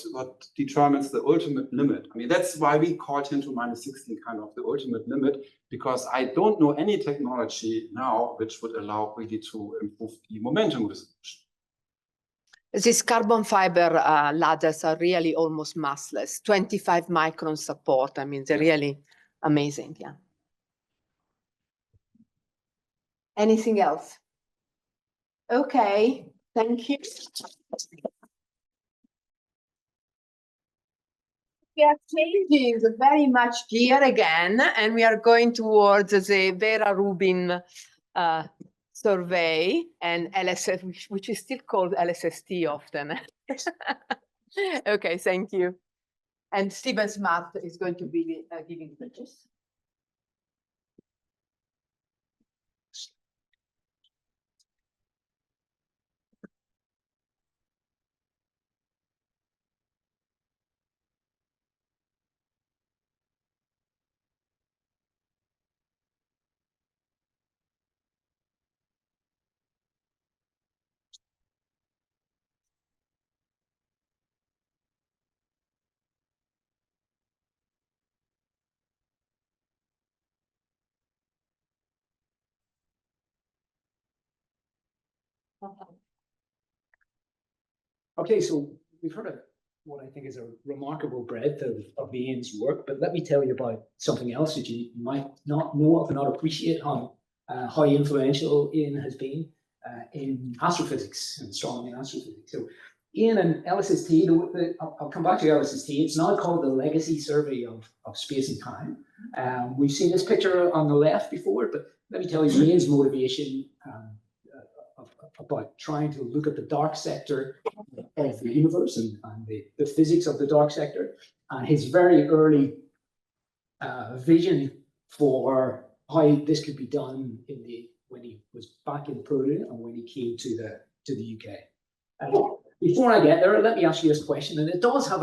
Speaker 13: determines the ultimate limit. I mean, that's why we call 10 to minus 16 kind of the ultimate limit, because I don't know any technology now which would allow really to improve the momentum resolution.
Speaker 1: These carbon fiber ladders are really almost massless, 25 micron support. I mean, they're really amazing, yeah. Anything else? Okay, thank you. We are changing very much gear again, and we are going towards the Vera Rubin survey and LSS, which is still called LSST often. Okay, thank you. And Stephen Smart is going to be giving pictures.
Speaker 15: Okay, so we've heard of what I think is a remarkable breadth of Ian's work, but let me tell you about something else that you might not know of and not appreciate how influential Ian has been in astrophysics and astronomy and astrophysics. So Ian and LSST, I'll come back to LSST, it's now called the Legacy Survey of Space and Time. We've seen this picture on the left before, but let me tell you Ian's motivation about trying to look at the dark sector of the universe and the physics of the dark sector, and his very early vision for how this could be done when he was back in Peru and when he came to the UK. Before I get there, let me ask you this question, and it does have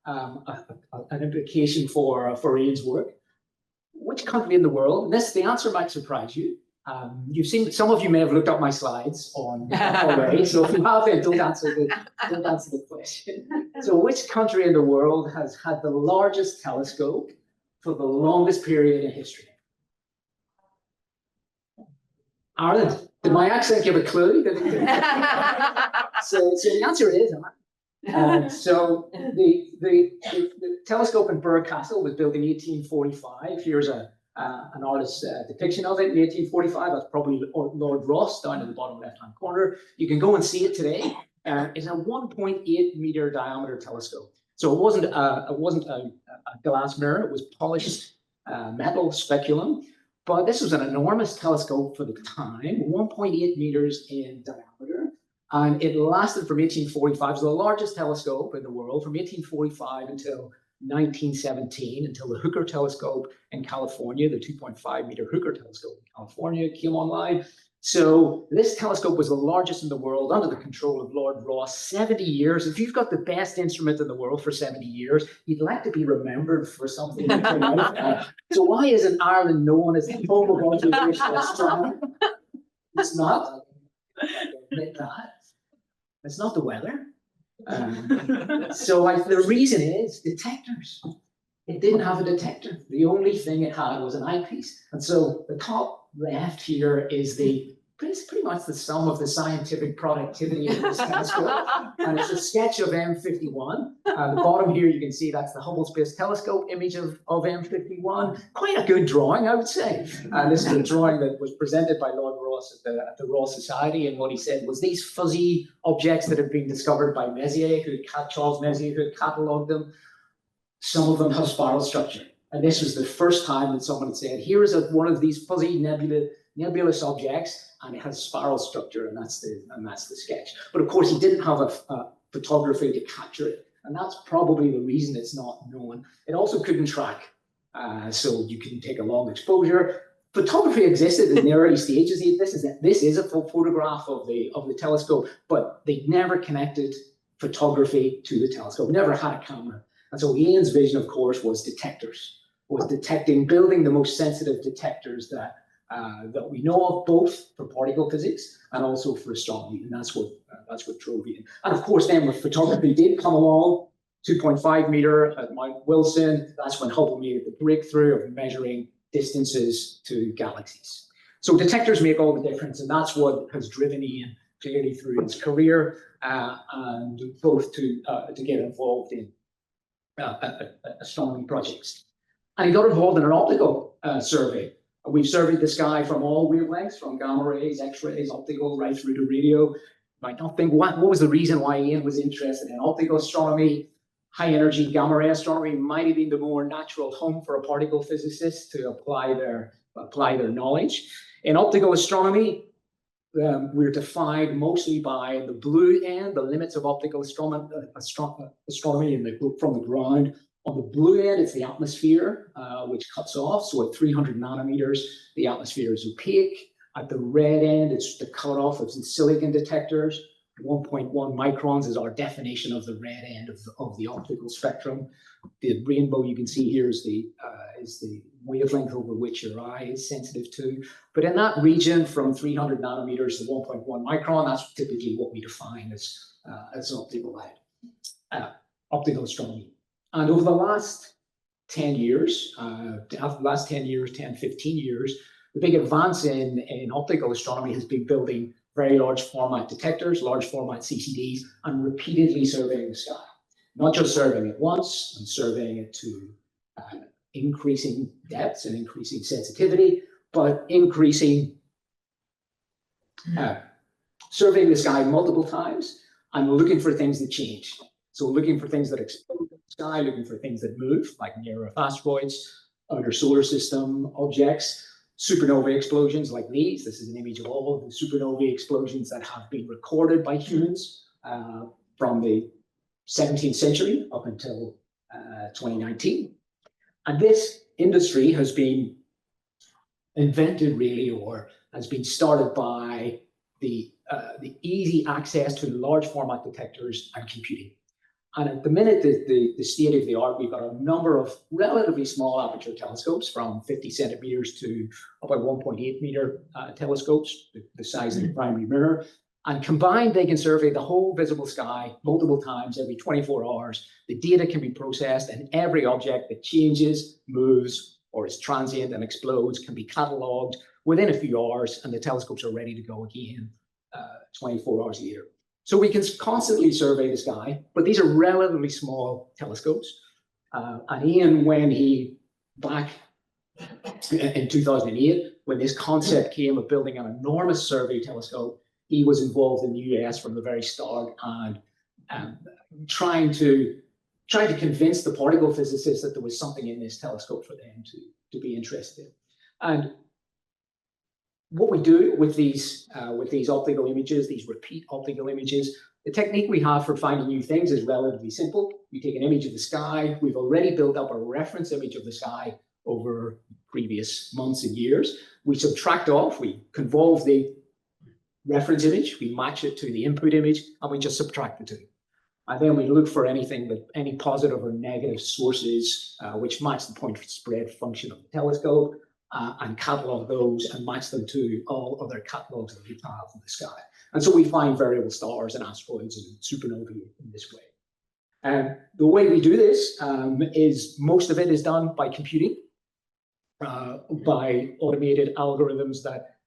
Speaker 15: an implication for Ian's work. Which country in the world, the answer might surprise you. You've seen, some of you may have looked up my slides already, so if you haven't, don't answer the question. So which country in the world has had the largest telescope for the longest period in history? Ireland. Did my accent give a clue? So the answer is Ireland. So the telescope in Castle was built in 1845. Here's an artist's depiction of it in 1845. That's probably Lord Ross down in the bottom left-hand corner. You can go and see it today. It's a 1.8 meter diameter telescope. So it wasn't a glass mirror. It was polished metal speculum. But this was an enormous telescope for the time, 1.8 meters in diameter. And it lasted from 1845. It was the largest telescope in the world from 1845 until 1917, until the Hooker telescope in California, the 2.5 meter Hooker telescope in California came online. So this telescope was the largest in the world under the control of Lord Ross, 70 years. If you've got the best instrument in the world for 70 years, you'd like to be remembered for something. So why isn't Ireland known as the total contribution of astronomy? It's not. Admit that. It's not the weather. So the reason is detectors. It didn't have a detector. The only thing it had was an eyepiece. And so the top left here is pretty much the sum of the scientific productivity of this telescope. And it's a sketch of M51. The bottom here, you can see that's the Hubble Space Telescope image of M51. Quite a good drawing, I would say. And this is a drawing that was presented by Lord Ross at the Royal Society. And what he said was these fuzzy objects that had been discovered by Charles Messier, who had catalogued them, some of them have spiral structure. And this was the first time that someone had said, here is one of these fuzzy nebulous objects, and it has spiral structure, and that's the sketch. But of course, he didn't have a photography to capture it, and that's probably the reason it's not known. It also couldn't track, so you can take a long exposure. Photography existed in the early stages. This is a full photograph of the telescope, but they never connected photography to the telescope. Never had a camera. And so Ian's vision, of course, was detectors, building the most sensitive detectors that we know of, both for particle physics and also for astronomy. And that's what drove Ian. And of course, then when photography did come along, 2.5 meter at Mount Wilson, that's when Hubble made the breakthrough of measuring distances to galaxies. So detectors make all the difference, and that's what has driven Ian clearly through his career, and both to get involved in astronomy projects. And he got involved in an optical survey. We've surveyed the sky from all wavelengths, from gamma rays, X-rays, optical, right through to radio. You might not think, what was the reason why Ian was interested in optical astronomy? High energy gamma ray astronomy might have been the more natural home for a particle physicist to apply their knowledge. In optical astronomy, we're defined mostly by the blue end, the limits of optical astronomy from the ground. On the blue end, it's the atmosphere, which cuts off. So at 300 nanometers, the atmosphere is opaque. At the red end, it's the cutoff of the silicon detectors. 1.1 microns is our definition of the red end of the optical spectrum. The rainbow you can see here is the wavelength over which your eye is sensitive to. But in that region from 300 nanometers to 1.1 micron, that's typically what we define as optical astronomy. And over the last 10 years, 10, 15 years, the big advance in optical astronomy has been building very large format detectors, large format CCDs, and repeatedly surveying the sky. Not just surveying it once and surveying it to increasing depths and increasing sensitivity, but surveying the sky multiple times and looking for things that change. So looking for things that explode in the sky, looking for things that move, like near-Earth asteroids, outer solar system objects, supernova explosions like these. This is an image of all of the supernova explosions that have been recorded by humans from the 17th century up until 2019. And this industry has been invented really, or has been started by the easy access to large format detectors and computing. And at the minute, the state of the art, we've got a number of relatively small aperture telescopes from 50 centimeters to about 1.8 meter telescopes, the size of the primary mirror. And combined, they can survey the whole visible sky multiple times every 24 hours. The data can be processed, and every object that changes, moves, or is transient and explodes can be cataloged within a few hours, and the telescopes are ready to go again 24 hours later. So we can constantly survey the sky, but these are relatively small telescopes. And Ian, when he, back in 2008, when this concept came of building an enormous survey telescope, he was involved in the US from the very start and trying to convince the particle physicists that there was something in this telescope for them to be interested in. And what we do with these optical images, these repeat optical images, the technique we have for finding new things is relatively simple. You take an image of the sky. We've already built up a reference image of the sky over previous months and years. We subtract off, we convolve the reference image, we match it to the input image, and we just subtract the two. And then we look for any positive or negative sources which match the point spread function of the telescope. And catalog those and match them to all other catalogs that we have in the sky. And so we find variable stars and asteroids and supernovae in this way. And the way we do this is most of it is done by computing, by automated algorithms that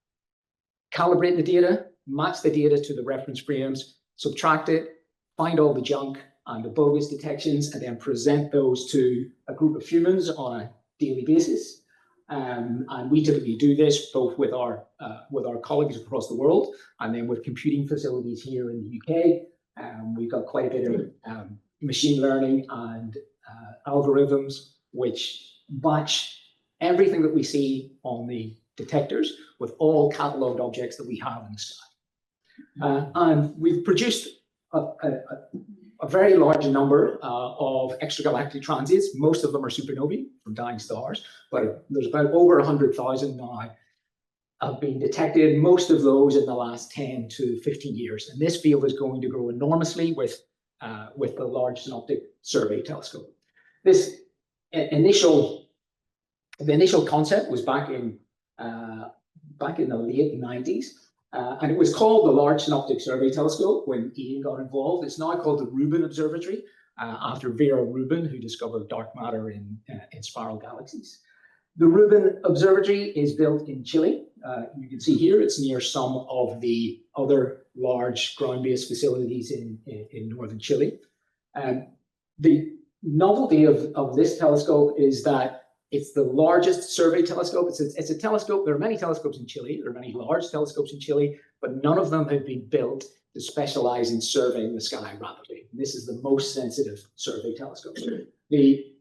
Speaker 15: calibrate the data, match the data to the reference frames, subtract it, find all the junk and the bogus detections, and then present those to a group of humans on a daily basis. And we typically do this both with our colleagues across the world, and then with computing facilities here in the UK. We've got quite a bit of machine learning and algorithms which match everything that we see on the detectors with all catalogued objects that we have in the sky. And we've produced a very large number of extragalactic transits. Most of them are supernovae from dying stars, but there's about over 100,000 now have been detected, most of those in the last 10 to 15 years. And this field is going to grow enormously with the Large Synoptic Survey Telescope. This the initial concept was back in the late 90s. And it was called the Large Synoptic Survey Telescope when Ian got involved. It's now called the Rubin Observatory, after Vera Rubin, who discovered dark matter in spiral galaxies. The Rubin Observatory is built in Chile. You can see here it's near some of the other large ground-based facilities in northern Chile. The novelty of this telescope is that It's the largest survey telescope. It's a telescope. There are many telescopes in Chile. There are many large telescopes in Chile, but none of them have been built to specialize in surveying the sky rapidly. And this is the most sensitive survey telescope. The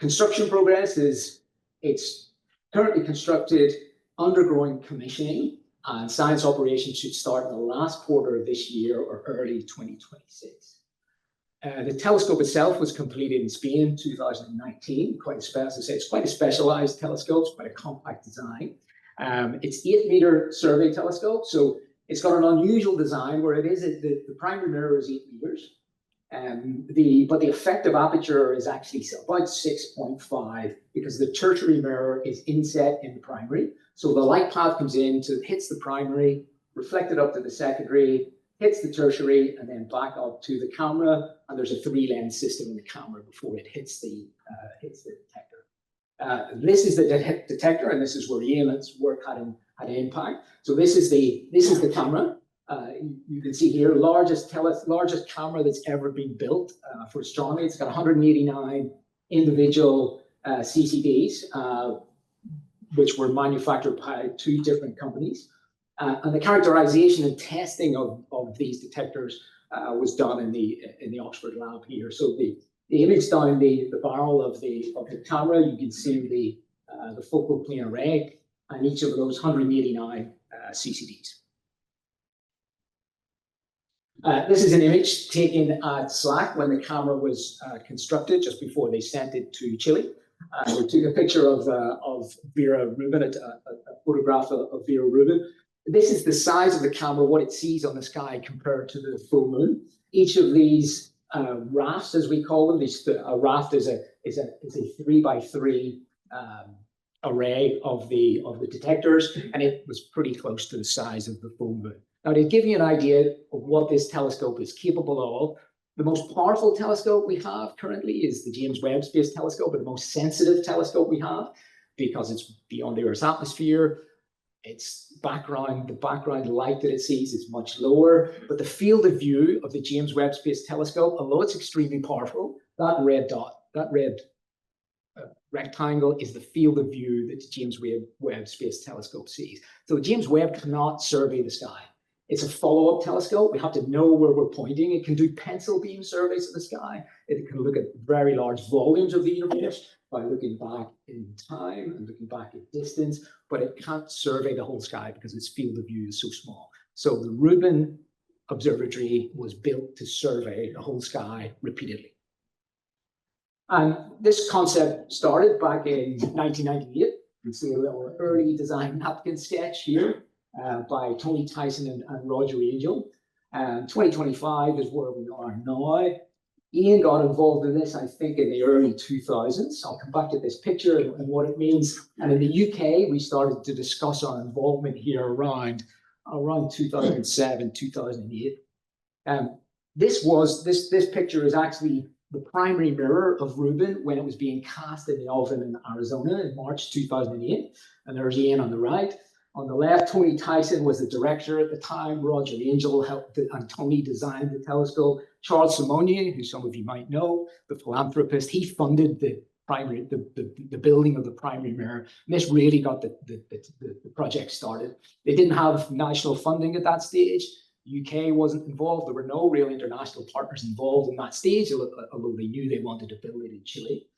Speaker 15: construction progress is, it's currently constructed, undergoing commissioning, and science operations should start in the last quarter of this year or early 2026. The telescope itself was completed in Spain in 2019. As I say, it's quite a specialized telescope, it's quite a compact design. It's 8-meter survey telescope, so it's got an unusual design where it is the primary mirror is 8 meters, but the effective aperture is actually about 6.5 because the tertiary mirror is inset in the primary. So the light path comes in, hits the primary, reflected up to the secondary, hits the tertiary, and then back up to the camera. And there's a 3-lens system in the camera before it hits the detector. This is the detector, and this is where Ian's work had an impact. So this is the camera. You can see here, largest camera that's ever been built for astronomy. It's got 189 individual CCDs, which were manufactured by 2 different companies. And the characterization and testing of these detectors was done in the Oxford lab here. So the image down the barrel of the camera, you can see the focal plane array and each of those 189 CCDs. This is an image taken at SLAC when the camera was constructed just before they sent it to Chile. We took a picture of Vera Rubin, a photograph of Vera Rubin. This is the size of the camera, what it sees on the sky compared to the full moon. Each of these rafts, as we call them, a raft is a 3x3 array of the detectors, and it was pretty close to the size of the full moon. Now, to give you an idea of what this telescope is capable of, the most powerful telescope we have currently is the James Webb Space Telescope, and the most sensitive telescope we have because it's beyond the Earth's atmosphere. The background light that it sees is much lower, but the field of view of the James Webb Space Telescope, although it's extremely powerful, that red dot, that red rectangle is the field of view that the James Webb Space Telescope sees. So James Webb cannot survey the sky. It's a follow-up telescope. We have to know where we're pointing. It can do pencil beam surveys of the sky. It can look at very large volumes of the universe by looking back in time and looking back at distance, but it can't survey the whole sky because its field of view is so small. So the Rubin Observatory was built to survey the whole sky repeatedly. And this concept started back in 1998. You can see a little early design napkin sketch here by Tony Tyson and Roger Angel. 2025 is where we are now. Ian got involved in this, I think, in the early 2000s. I'll come back to this picture and what it means. And in the UK, we started to discuss our involvement here around 2007, 2008. This picture is actually the primary mirror of Rubin when it was being cast in the oven in Arizona in March 2008. And there's Ian on the right. On the left, Tony Tyson was the director at the time. Roger Angel helped, and Tony designed the telescope. Charles Simonyi, who some of you might know, the philanthropist, he funded the building of the primary mirror. And this really got the project started. They didn't have national funding at that stage. UK wasn't involved. There were no real international partners involved in that stage, although they knew they wanted to build it in Chile.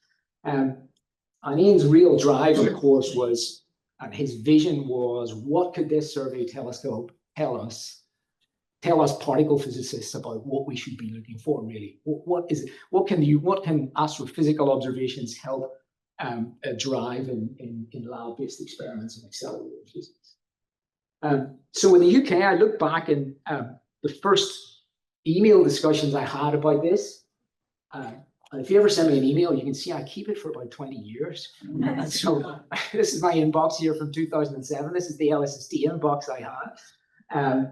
Speaker 15: And Ian's real drive, of course, was, and his vision was, what could this survey telescope tell us particle physicists about what we should be looking for, really? What can astrophysical observations help drive in lab-based experiments and accelerated physics? So in the UK, I look back and the first email discussions I had about this, and if you ever send me an email, you can see I keep it for about 20 years. And so this is my inbox here from 2007. This is the LSST inbox I had.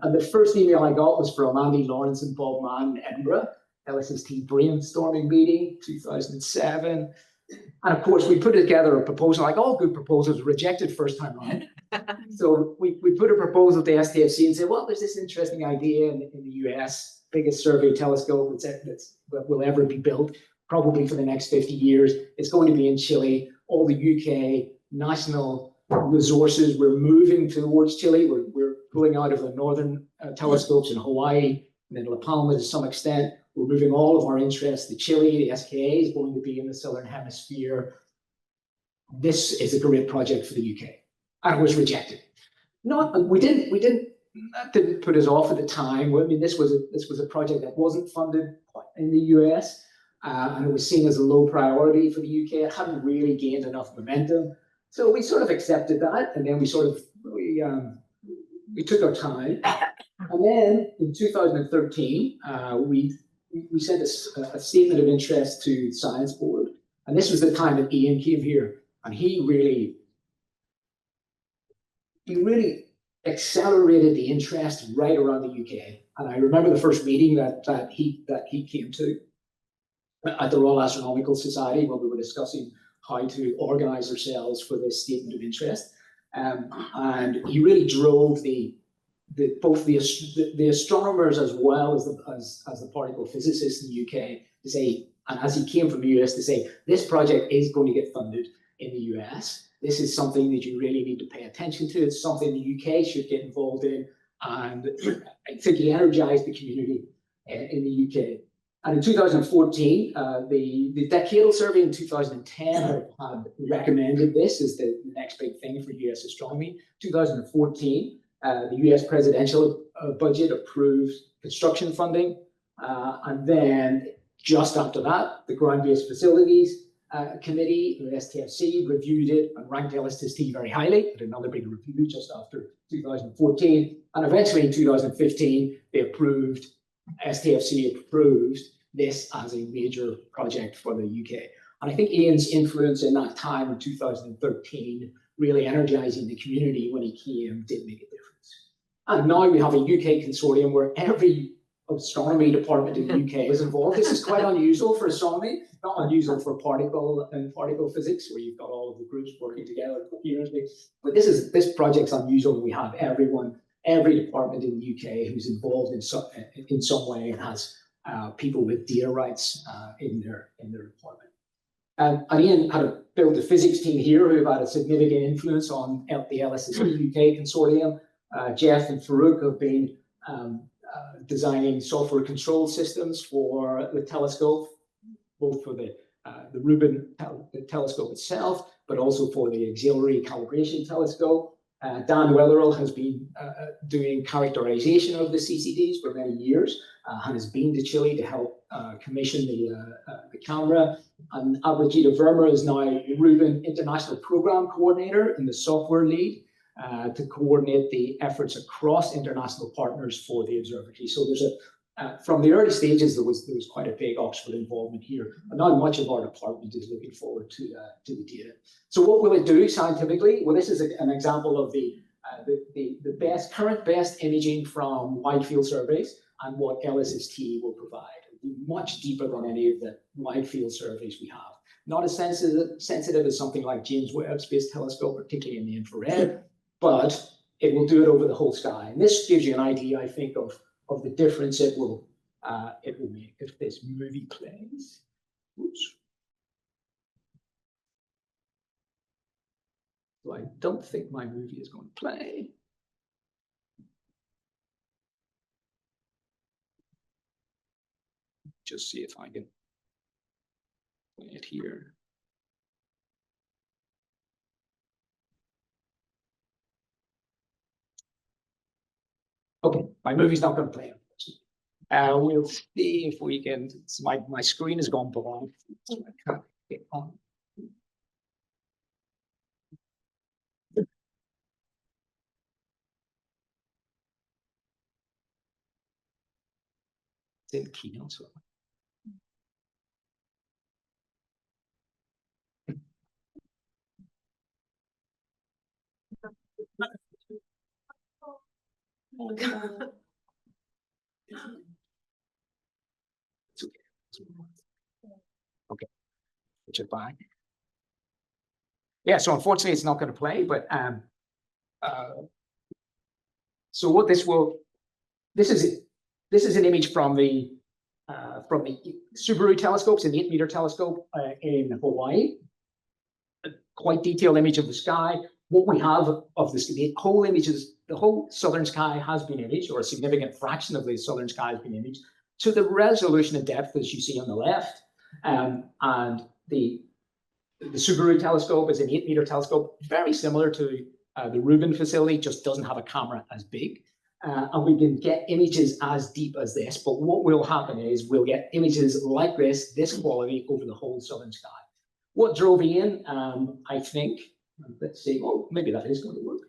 Speaker 15: And the first email I got was from Andy Lawrence and Bob Mann in Edinburgh, LSST brainstorming meeting, 2007. And of course, we put together a proposal, like all good proposals, rejected first time around. So we put a proposal to STFC and said, well, there's this interesting idea in the US, biggest survey telescope that will ever be built, probably for the next 50 years. It's going to be in Chile. all the UK national resources were moving towards Chile. We're pulling out of the northern telescopes in Hawaii and then La Palma to some extent. We're moving all of our interests to Chile. The SKA is going to be in the southern hemisphere. This is a great project for the UK, and it was rejected. That didn't put us off at the time. I mean, this was a project that wasn't funded in the US, and it was seen as a low priority for the UK. It hadn't really gained enough momentum, so we sort of accepted that, and then we took our time. And then in 2013, we sent a statement of interest to the Science Board, and this was the time that Ian came here, and he really accelerated the interest right around the UK. And I remember the first meeting that he came to at the Royal Astronomical Society when we were discussing how to organize ourselves for this statement of interest. And he really drove both the astronomers as well as the particle physicists in the UK to say, and as he came from the US, to say, this project is going to get funded in the US. This is something that you really need to pay attention to. It's something the UK should get involved in. And I think he energized the community in the UK. And in 2014, the Decadal Survey in 2010 had recommended this as the next big thing for US astronomy. 2014, the US presidential budget approved construction funding. And then just after that, the Ground-Based Facilities Committee, the STFC, reviewed it and ranked LSST very highly. Did another big review just after 2014. And eventually in 2015, STFC approved this as a major project for the UK. And I think Ian's influence in that time in 2013, really energizing the community when he came, did make a difference. And now we have a UK consortium where every astronomy department in the UK is involved. This is quite unusual for astronomy, not unusual for particle physics, where you've got all of the groups working together coherently. But this project's unusual. We have every department in the UK who's involved in some way and has people with data rights in their department. And Ian had built a physics team here who have had a significant influence on the LSST UK consortium. Jeff and Farouk have been designing software control systems for the telescope, both for the Rubin telescope itself, but also for the auxiliary calibration telescope. Dan Wetherell has been doing characterization of the CCDs for many years and has been to Chile to help commission the camera. And Abhijita Verma is now Rubin International Program Coordinator and the software lead to coordinate the efforts across international partners for the observatory. So there's from the early stages, there was quite a big Oxford involvement here, and now much of our department is looking forward to the data. So what will it do scientifically? Well, this is an example of the current best imaging from wide field surveys and what LSST will provide. Much deeper than any of the wide field surveys we have. Not as sensitive as something like James Webb Space Telescope, particularly in the infrared, but it will do it over the whole sky. And this gives you an idea, I think, of the difference it will make if this movie plays. Oops. So I don't think my movie is going to play. Just see if I can play it here. Okay, my movie's not going to play. We'll see if we can. My screen has gone blank. So I can't get on. It's in Keynote. So. Okay, switch it back. Yeah, so unfortunately it's not going to play, but so what this is an image from the Subaru telescopes, an 8-meter telescope in Hawaii. quite detailed image of the sky. What we have of the whole images, the whole southern sky has been imaged, or a significant fraction of the southern sky has been imaged to the resolution and depth as you see on the left. And the Subaru telescope is an 8-meter telescope, very similar to the Rubin facility, just doesn't have a camera as big. And we can get images as deep as this, but what will happen is we'll get images like this quality over the whole southern sky. What drove Ian, I think, let's see, oh, maybe that is going to work.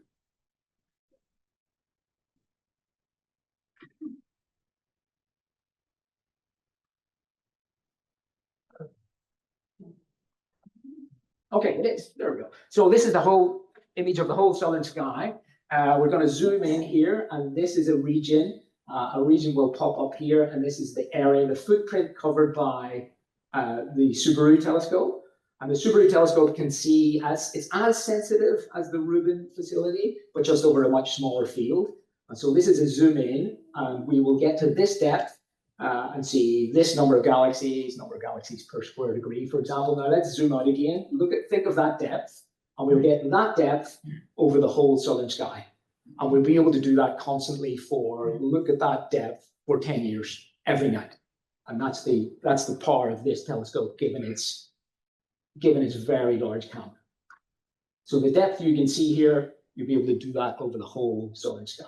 Speaker 15: Okay, it is, there we go. So this is the whole image of the whole southern sky. We're going to zoom in here, and this is a region. A region will pop up here, and this is the area, the footprint covered by the Subaru telescope. And the Subaru telescope can see it's as sensitive as the Rubin facility, but just over a much smaller field. And so this is a zoom in, and we will get to this depth and see this number of galaxies per square degree, for example. Now let's zoom out again. Think of that depth, and we'll get that depth over the whole southern sky. And we'll be able to do that constantly look at that depth for 10 years, every night. And that's the power of this telescope, given its very large camera. So the depth you can see here, you'll be able to do that over the whole southern sky.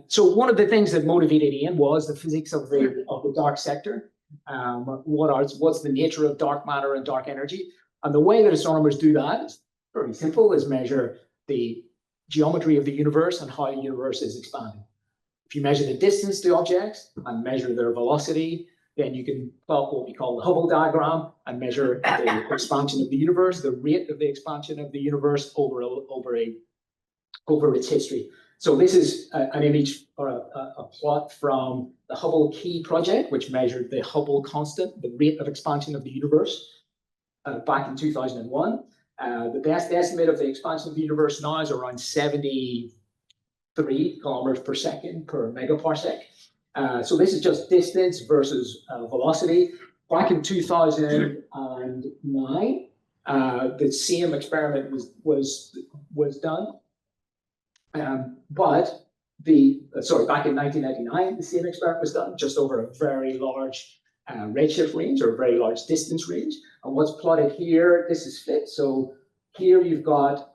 Speaker 15: So one of the things that motivated Ian was the physics of the dark sector. What's the nature of dark matter and dark energy? And the way that astronomers do that is very simple, is measure the geometry of the universe and how the universe is expanding. If you measure the distance to objects and measure their velocity, then you can plot what we call the Hubble diagram and measure the expansion of the universe, the rate of the expansion of the universe over its history. So this is an image or a plot from the Hubble Key project, which measured the Hubble constant, the rate of expansion of the universe back in 2001. The best estimate of the expansion of the universe now is around 73 kilometers per second per megaparsec. So this is just distance versus velocity. Back in 2009, the same experiment was done. Back in 1999, the same experiment was done just over a very large redshift range, or a very large distance range. And what's plotted here, this is flipped. So here you've got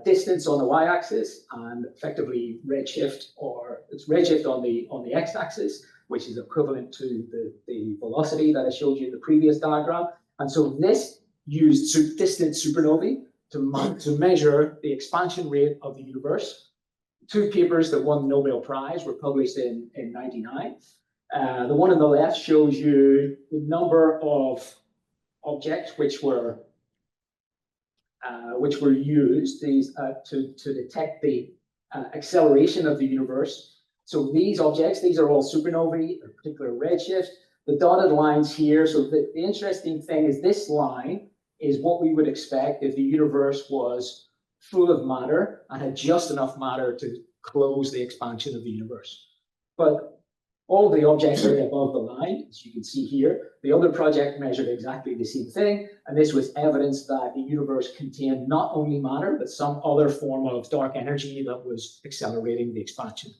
Speaker 15: distance on the y-axis and effectively redshift, or it's redshift on the x-axis, which is equivalent to the velocity that I showed you in the previous diagram. And so this used distant supernovae to measure the expansion rate of the universe. Two papers that won the Nobel Prize were published in 1999. The one on the left shows you the number of objects which were used to detect the acceleration of the universe. So these objects, these are all supernovae, a particular redshift. The dotted lines here, so the interesting thing is this line is what we would expect if the universe was full of matter and had just enough matter to close the expansion of the universe. But all the objects are above the line, as you can see here. The other project measured exactly the same thing, and this was evidence that the universe contained not only matter, but some other form of dark energy that was accelerating the expansion.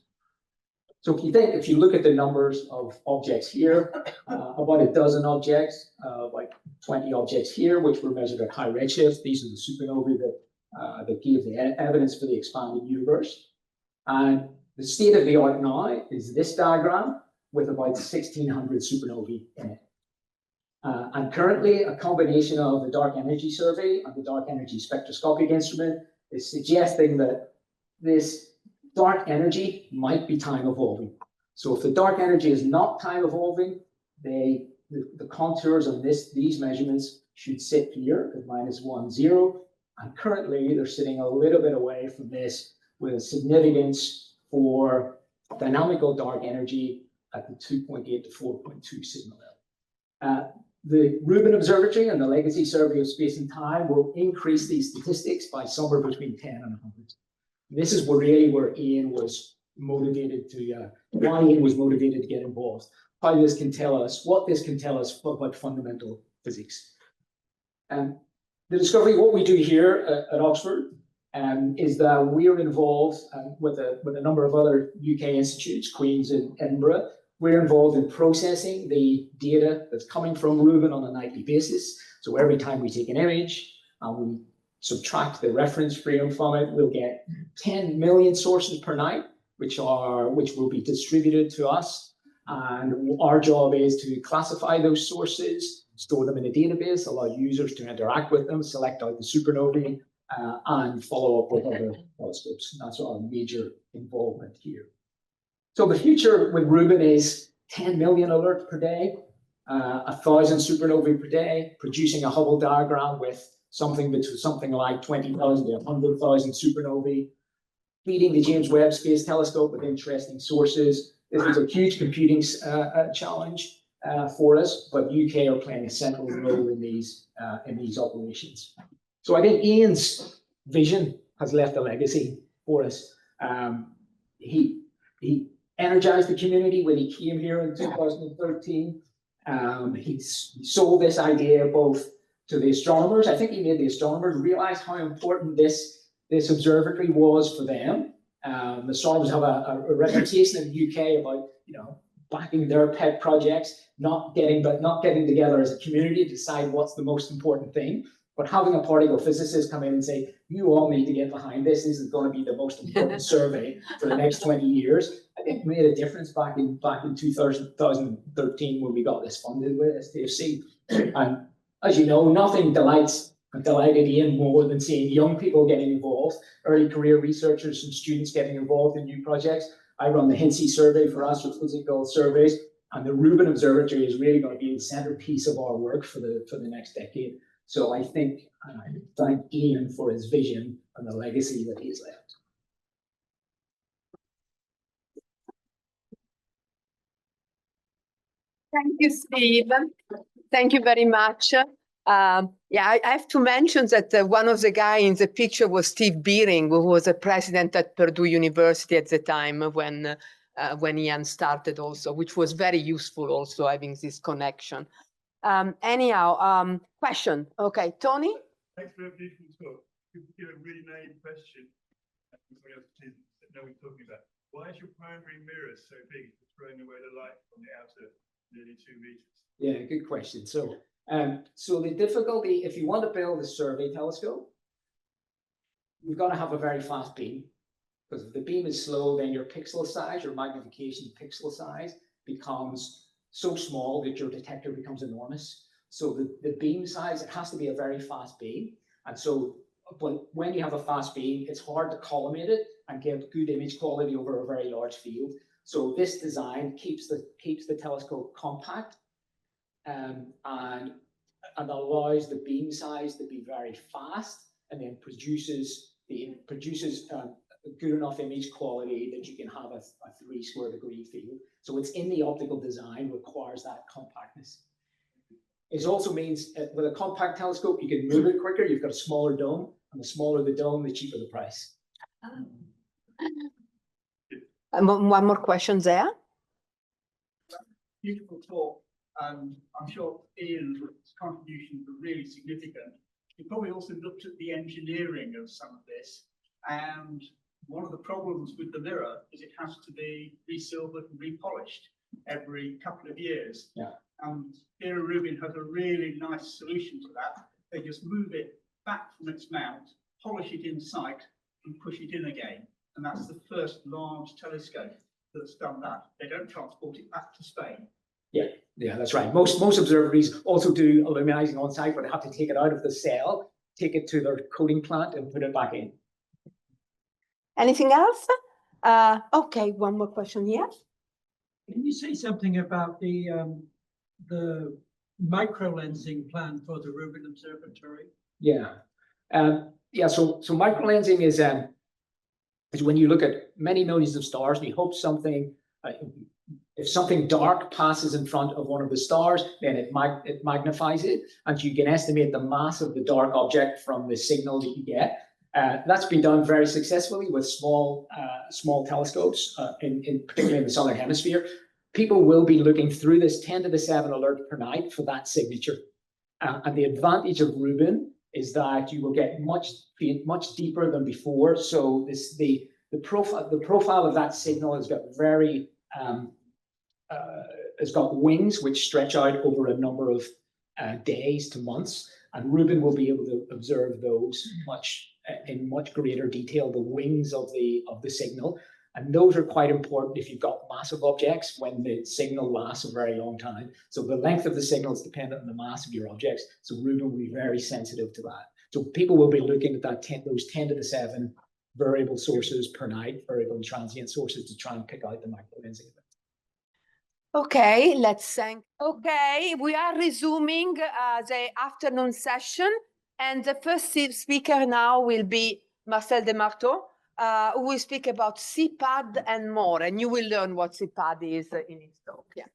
Speaker 15: So if you look at the numbers of objects here, about a dozen objects, like 20 objects here, which were measured at high redshift. These are the supernovae that gave the evidence for the expanding universe. And the state of the art now is this diagram with about 1,600 supernovae in it. And currently, a combination of the Dark Energy Survey and the Dark Energy Spectroscopic Instrument is suggesting that this dark energy might be time evolving. So if the dark energy is not time evolving, the contours of these measurements should sit here at -1, 0. And currently, they're sitting a little bit away from this, with a significance for dynamical dark energy at the 2.8 to 4.2 signal level. The Rubin Observatory and the Legacy Survey of Space and Time will increase these statistics by somewhere between 10 and 100. This is where Ian was motivated to, why Ian was motivated to get involved. What this can tell us about fundamental physics. the discovery, what we do here at Oxford is that we're involved with a number of other UK institutes, Queen's in Edinburgh. We're involved in processing the data that's coming from Rubin on a nightly basis. So every time we take an image and we subtract the reference frame from it, we'll get 10 million sources per night, which will be distributed to us. And our job is to classify those sources, store them in a database, allow users to interact with them, select out the supernovae, and follow up with other telescopes. That's our major involvement here. So the future with Rubin is 10 million alerts per day, 1,000 supernovae per day, producing a Hubble diagram with something like 20,000 to 100,000 supernovae, feeding the James Webb Space Telescope with interesting sources. This is a huge computing challenge for us, but UK are playing a central role in these operations. So I think Ian's vision has left a legacy for us. He energized the community when he came here in 2013. He sold this idea both to the astronomers. I think he made the astronomers realize how important this observatory was for them. The astronomers have a reputation in the UK about, backing their pet projects, not getting together as a community to decide what's the most important thing. But having a particle physicist come in and say, you all need to get behind this. This is going to be the most important survey for the next 20 years. I think made a difference back in 2013 when we got this funded with STFC. And as you know, nothing delighted Ian more than seeing young people getting involved, early career researchers and students getting involved in new projects. I run the HINSE survey for astrophysical surveys, and the Rubin Observatory is really going to be the centerpiece of our work for the next decade. So I think I thank Ian for his vision and the legacy that he's left.
Speaker 1: Thank you, Steve. Thank you very much. I have to mention that one of the guys in the picture was Steve Beering, who was a president at Purdue University at the time when Ian started also, which was very useful also having this connection. Question. Okay, Tony?
Speaker 16: Thanks for a beautiful talk. You give a really naive question. Somebody else know what you're talking about. Why is your primary mirror so big for throwing away the light from the outer nearly 2 meters?
Speaker 15: Yeah, good question. So the difficulty, if you want to build a survey telescope, you've got to have a very fast beam. Because if the beam is slow, then your pixel size, your magnification pixel size becomes so small that your detector becomes enormous. So the beam size, it has to be a very fast beam. And so, but when you have a fast beam, it's hard to collimate it and get good image quality over a very large field. So this design keeps the telescope compact and allows the beam size to be very fast, and then produces good enough image quality that you can have a 3 square degree field. So it's in the optical design, requires that compactness. It also means with a compact telescope, you can move it quicker. You've got a smaller dome, and the smaller the dome, the cheaper the price.
Speaker 1: One more question there.
Speaker 17: Beautiful talk. I'm sure Ian's contributions were really significant. You probably also looked at the engineering of some of this, and one of the problems with the mirror is it has to be resilvered and repolished every couple of years.
Speaker 15: Yeah.
Speaker 17: And Era Rubin has a really nice solution to that. They just move it back from its mount, polish it in sight, and push it in again. And that's the first large telescope that's done that. They don't transport it back to Spain.
Speaker 15: Yeah, that's right. Most observatories also do illuminizing on site, but they have to take it out of the cell, take it to their coating plant, and put it back in.
Speaker 1: Anything else? Okay, one more question here.
Speaker 18: Can you say something about the micro lensing plan for the Rubin Observatory?
Speaker 15: Yeah, So micro lensing is when you look at many millions of stars, and you hope something. If something dark passes in front of one of the stars, then it magnifies it, and you can estimate the mass of the dark object from the signal that you get. That's been done very successfully with small telescopes, particularly in the southern hemisphere. People will be looking through this 10 to the 7 alert per night for that signature. And the advantage of Rubin is that you will get much deeper than before. So the profile of that signal has got has got wings which stretch out over a number of days to months, and Ruben will be able to observe those in much greater detail, the wings of the signal. And those are quite important if you've got massive objects when the signal lasts a very long time. So the length of the signal is dependent on the mass of your objects. So Ruben will be very sensitive to that. So people will be looking at those 10 to the 7 variable sources per night, variable and transient sources, to try and pick out the microlensing event.
Speaker 1: Okay, Okay, we are resuming the afternoon session, and the first speaker now will be Marcel Desmarteaux, who will speak about CPAD and more, and you will learn what CPAD is in his talk. Yeah.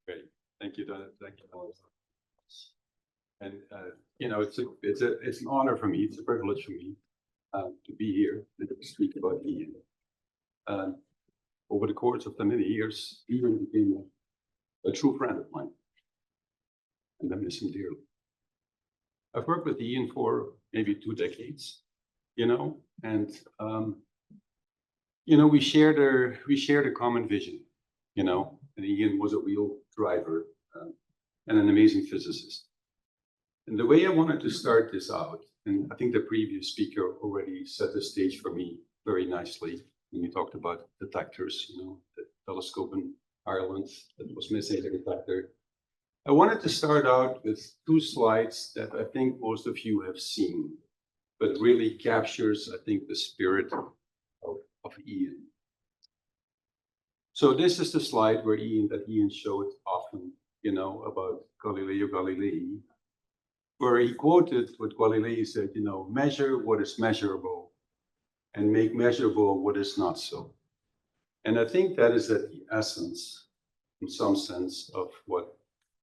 Speaker 19: Great, thank you, Donna. Thank you. And you know, it's an honor for me. It's a privilege for me to be here and to speak about Ian. Over the course of the many years, Ian became a true friend of mine, and I miss him dearly. I've worked with Ian for maybe 2 decades, you know, and you know, we shared a common vision, you know, and Ian was a real driver and an amazing physicist. And the way I wanted to start this out, and I think the previous speaker already set the stage for me very nicely when we talked about detectors, you know, the telescope in Ireland that was missing a detector. I wanted to start out with 2 slides that I think most of you have seen, but really captures, I think, the spirit of Ian. So this is the slide where Ian showed often, you know, about Galileo Galilei, where he quoted what Galilei said, you know, measure what is measurable and make measurable what is not so. And I think that is at the essence, in some sense, of what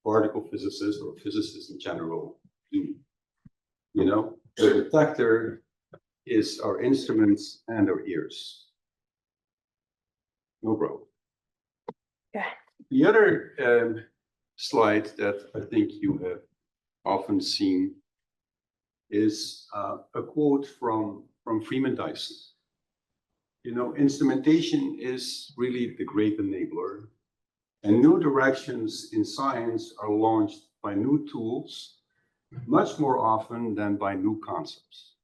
Speaker 19: particle physicists or physicists in general do. You know, the detector is our instruments and our ears. No problem.
Speaker 1: Yeah.
Speaker 19: The other slide that I think you have often seen is a quote from Freeman Dyson. You know, instrumentation is really the great enabler, and new directions in science are launched by new tools much more often than by new concepts.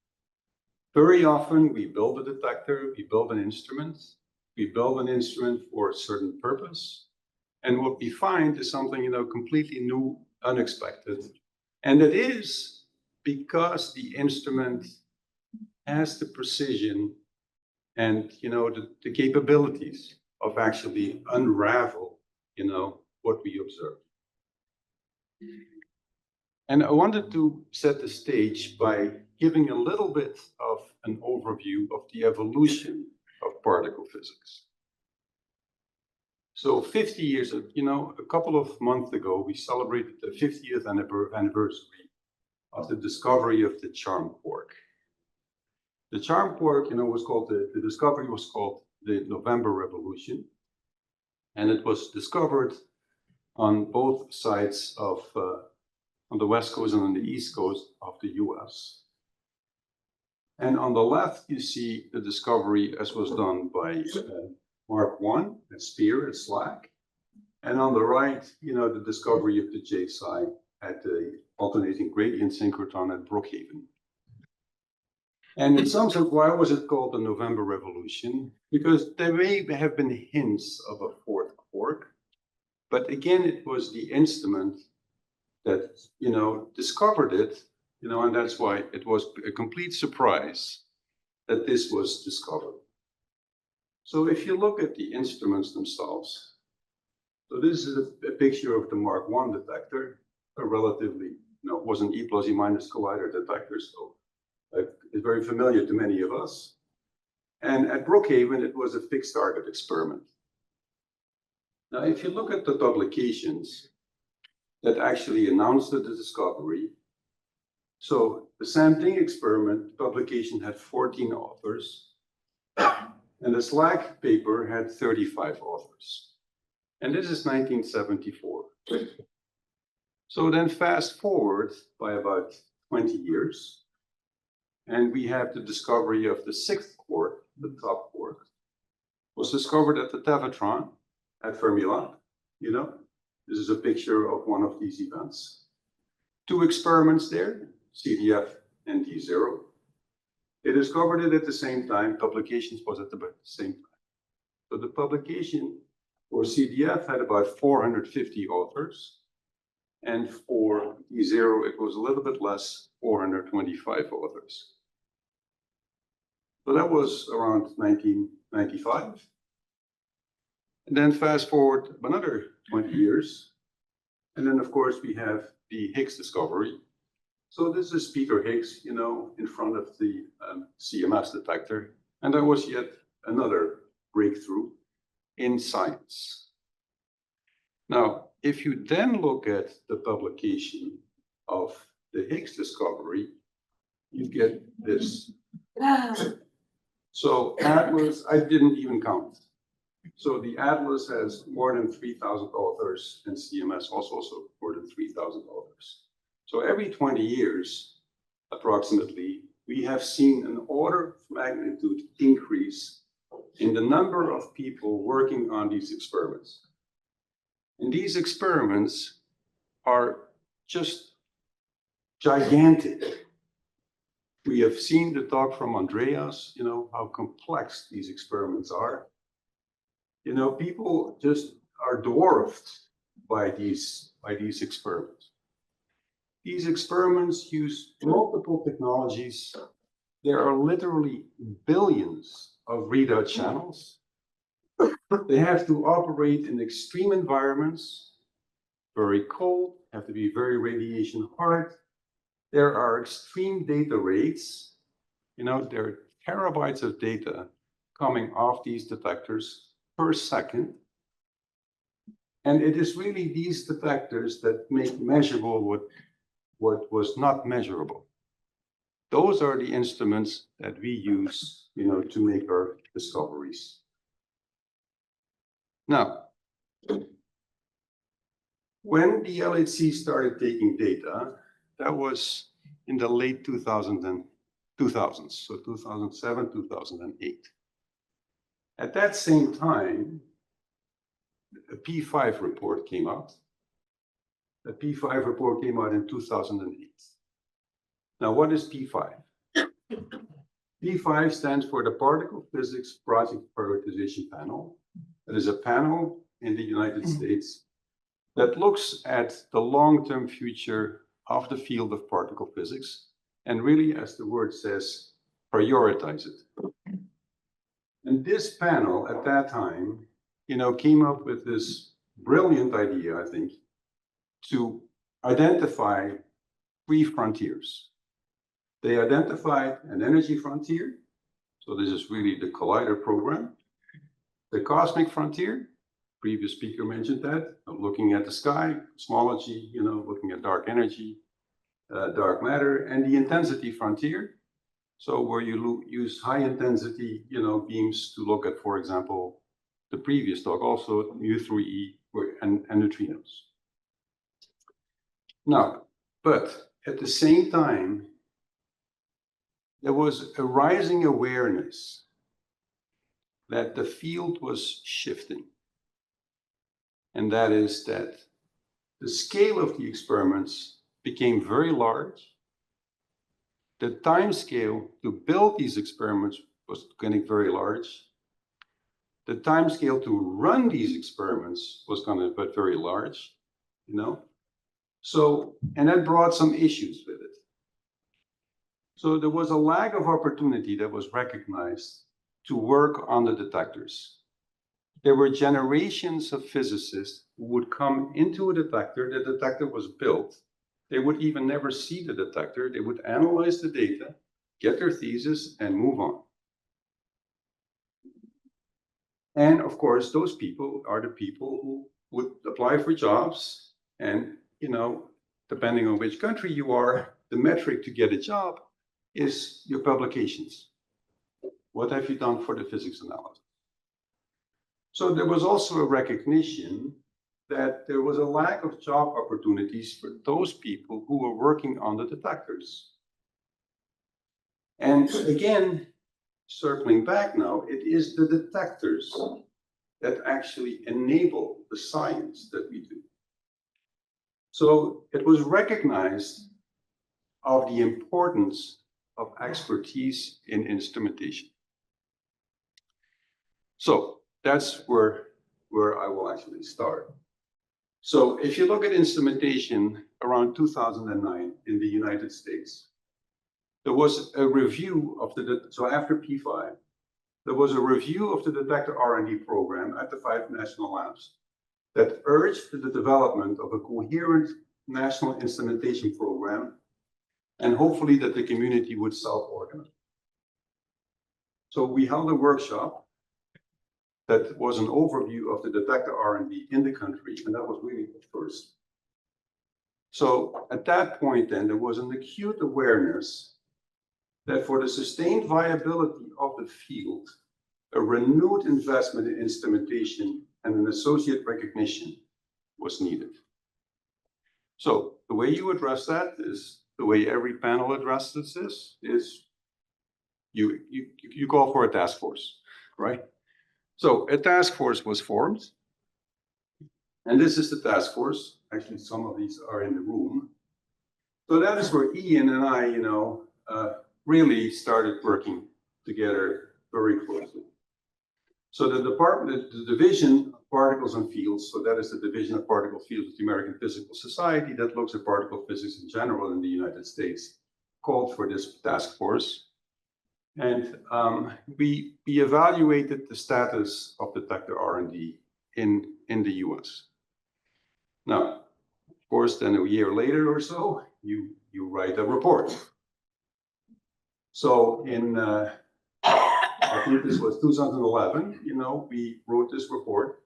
Speaker 19: Very often we build a detector, we build an instrument for a certain purpose, and what we find is something, you know, completely new, unexpected. And it is because the instrument has the precision and, you know, the capabilities of actually unravel, you know, what we observe. And I wanted to set the stage by giving a little bit of an overview of the evolution of particle physics. So 50 years, you know, a couple of months ago, we celebrated the 50th anniversary of the discovery of the charm quark. The charm quark, you know, was called, the discovery was called the November Revolution. And it was discovered on both sides of, on the West Coast and on the East Coast of the US. And on the left, you see the discovery as was done by Mark I at Spear at SLAC. And on the right, you know, the discovery of the J-psi at the alternating gradient synchrotron at Brookhaven. And in some sense, why was it called the November Revolution? Because there may have been hints of a fourth quark, but again, it was the instrument that, you know, discovered it, you know, and that's why it was a complete surprise that this was discovered. So if you look at the instruments themselves, so this is a picture of the Mark I detector, a relatively, you know, it was an E plus E minus collider detector, so it's very familiar to many of us. And at Brookhaven, it was a fixed target experiment. Now, if you look at the publications that actually announced the discovery, so the sampling experiment publication had 14 authors, and the SLAC paper had 35 authors. And this is 1974. So then fast forward by about 20 years, And we have the discovery of the sixth quark, the top quark, was discovered at the Tevatron at Fermilab. You know, this is a picture of one of these events. 2 experiments there, CDF and D0. They discovered it at the same time. Publications was at the same time. So the publication for CDF had about 450 authors. And for D0, it was a little bit less, 425 authors. So that was around 1995. And then fast forward another 20 years. And then, of course, we have the Higgs discovery. So this is Peter Higgs, you know, in front of the CMS detector. And that was yet another breakthrough in science. Now, if you then look at the publication of the Higgs discovery, you get this. So Atlas, I didn't even count. So the Atlas has more than 3,000 authors, and CMS also more than 3,000 authors. So every 20 years, approximately, we have seen an order of magnitude increase in the number of people working on these experiments. And these experiments are just gigantic. We have seen the talk from Andreas, you know, how complex these experiments are. You know, people just are dwarfed by these experiments. These experiments use multiple technologies. There are literally billions of readout channels. They have to operate in extreme environments, very cold, have to be very radiation hard. There are extreme data rates. You know, there are terabytes of data coming off these detectors per second. And it is really these detectors that make measurable what was not measurable. Those are the instruments that we use, you know, to make our discoveries. Now, when the LHC started taking data, that was in the late 2000s, so 2007, 2008. At that same time, a P5 report came out. The P5 report came out in 2008. Now, what is P5? P5 stands for the Particle Physics Project Prioritization Panel. It is a panel in the United States that looks at the long-term future of the field of particle physics and really, as the word says, prioritize it. And this panel at that time, you know, came up with this brilliant idea, I think, to identify 3 frontiers. They identified an energy frontier. So this is really the collider program. The cosmic frontier, previous speaker mentioned that, looking at the sky, cosmology, you know, looking at dark energy, dark matter, and the intensity frontier. So where you use high intensity, you know, beams to look at, for example, the previous talk, also U3E and neutrinos. Now, but at the same time, there was a rising awareness that the field was shifting. And that is that the scale of the experiments became very large. The time scale to build these experiments was getting very large. The time scale to run these experiments was going to get very large, you know. So, and that brought some issues with it. So there was a lack of opportunity that was recognized to work on the detectors. There were generations of physicists who would come into a detector. The detector was built. They would even never see the detector. They would analyze the data, get their thesis, and move on. And of course, those people are the people who would apply for jobs. And, you know, depending on which country you are, the metric to get a job is your publications. What have you done for the physics analysis? So there was also a recognition that there was a lack of job opportunities for those people who were working on the detectors. And again, circling back now, it is the detectors that actually enable the science that we do. So it was recognized of the importance of expertise in instrumentation. So that's where I will actually start. So if you look at instrumentation around 2009 in the United States, there was a review of so after P5, there was a review of the detector R&D program at the 5 national labs that urged the development of a coherent national instrumentation program, and hopefully that the community would self-organize. So we held a workshop that was an overview of the detector R&D in the country, and that was really the first. So at that point then, there was an acute awareness that for the sustained viability of the field, a renewed investment in instrumentation and an associate recognition was needed. So the way you address that is the way every panel addresses this is you call for a task force, right? So a task force was formed, and this is the task force. Actually, some of these are in the room. So that is where Ian and I, really started working together very closely. So the division of particles and fields, so that is the division of particle fields of the American Physical Society that looks at particle physics in general in the United States, called for this task force. And we evaluated the status of detector R&D in the US. Now, of course, then a year later or so, you write a report. So in, I think this was 2011, we wrote this report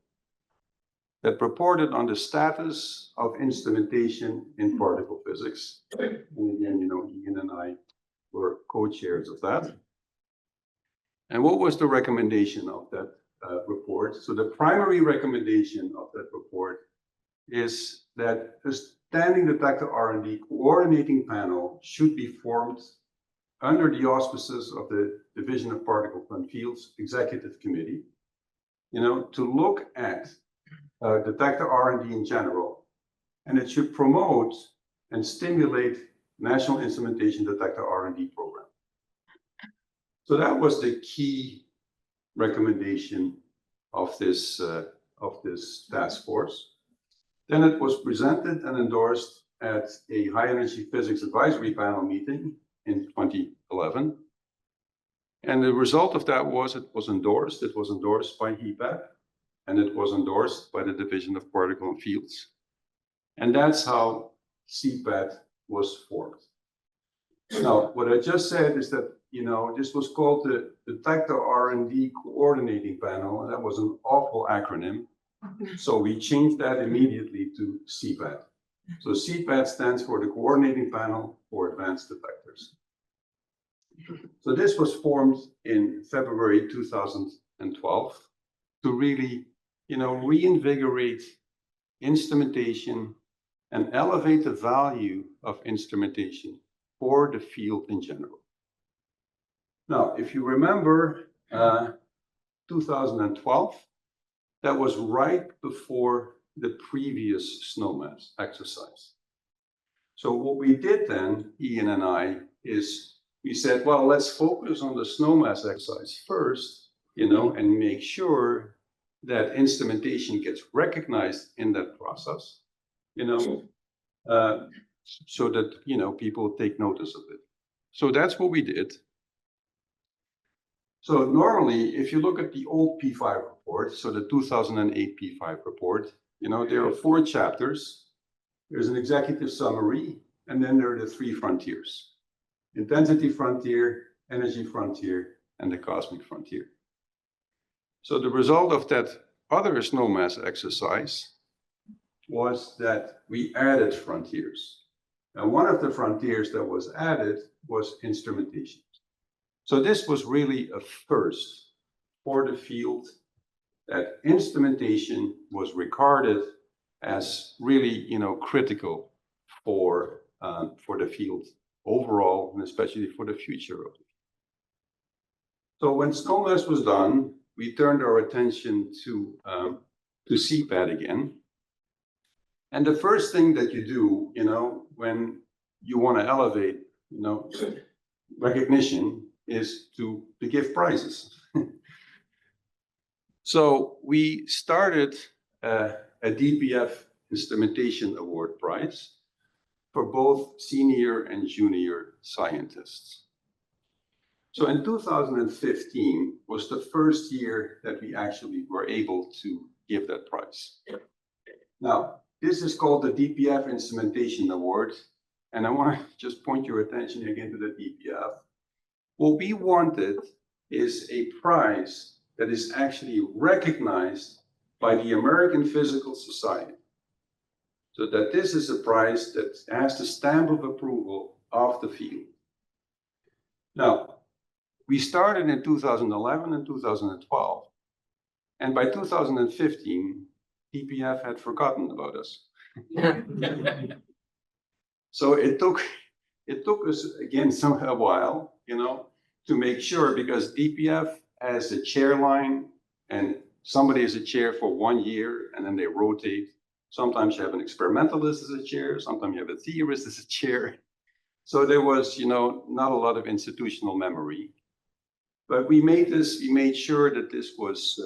Speaker 19: that reported on the status of instrumentation in particle physics. And again, Ian and I were co-chairs of that. And what was the recommendation of that report? So the primary recommendation of that report is that a standing detector R&D coordinating panel should be formed under the auspices of the Division of Particles and Fields Executive Committee, to look at detector R&D in general, and it should promote and stimulate national instrumentation detector R&D program. So that was the key recommendation of this task force. Then it was presented and endorsed at a high energy physics advisory panel meeting in 2011. And the result of that was it was endorsed by HEPAD, and it was endorsed by the Division of Particle and Fields. And that's how CPAD was formed. Now, what I just said is that, this was called the Detector R&D Coordinating Panel, and that was an awful acronym. So we changed that immediately to CPAD. So CPAD stands for the Coordinating Panel for Advanced Detectors. So this was formed in February 2012 to really, reinvigorate instrumentation and elevate the value of instrumentation for the field in general. Now, if you remember 2012, that was right before the previous SNOMAS exercise. So what we did then, Ian and I, is we said, well, let's focus on the SNOMAS exercise first, and make sure that instrumentation gets recognized in that process, so that, people take notice of it. So that's what we did. So normally, if you look at the old P5 report, so the 2008 P5 report, there are 4 chapters. There's an executive summary, and then there are the 3 frontiers: intensity frontier, energy frontier, and the cosmic frontier. So the result of that other SNOMAS exercise was that we added frontiers. And one of the frontiers that was added was instrumentation. So this was really a first for the field, that instrumentation was regarded as really, critical for the field overall, and especially for the future of it. So when SCOMAS was done, we turned our attention to CPAD again. And the first thing that you do, when you want to elevate, recognition is to give prizes. So we started a DPF Instrumentation Award prize for both senior and junior scientists. So in 2015 was the first year that we actually were able to give that prize. Now, this is called the DPF Instrumentation Award. And I want to just point your attention again to the DPF. What we wanted is a prize that is actually recognized by the American Physical Society. So that this is a prize that has the stamp of approval of the field. Now, we started in 2011 and 2012. And by 2015, DPF had forgotten about us. So it took us again a while, to make sure, because DPF has a chair line and somebody is a chair for 1 year and then they rotate. Sometimes you have an experimentalist as a chair, sometimes you have a theorist as a chair. So there was, not a lot of institutional memory. But we made sure that this was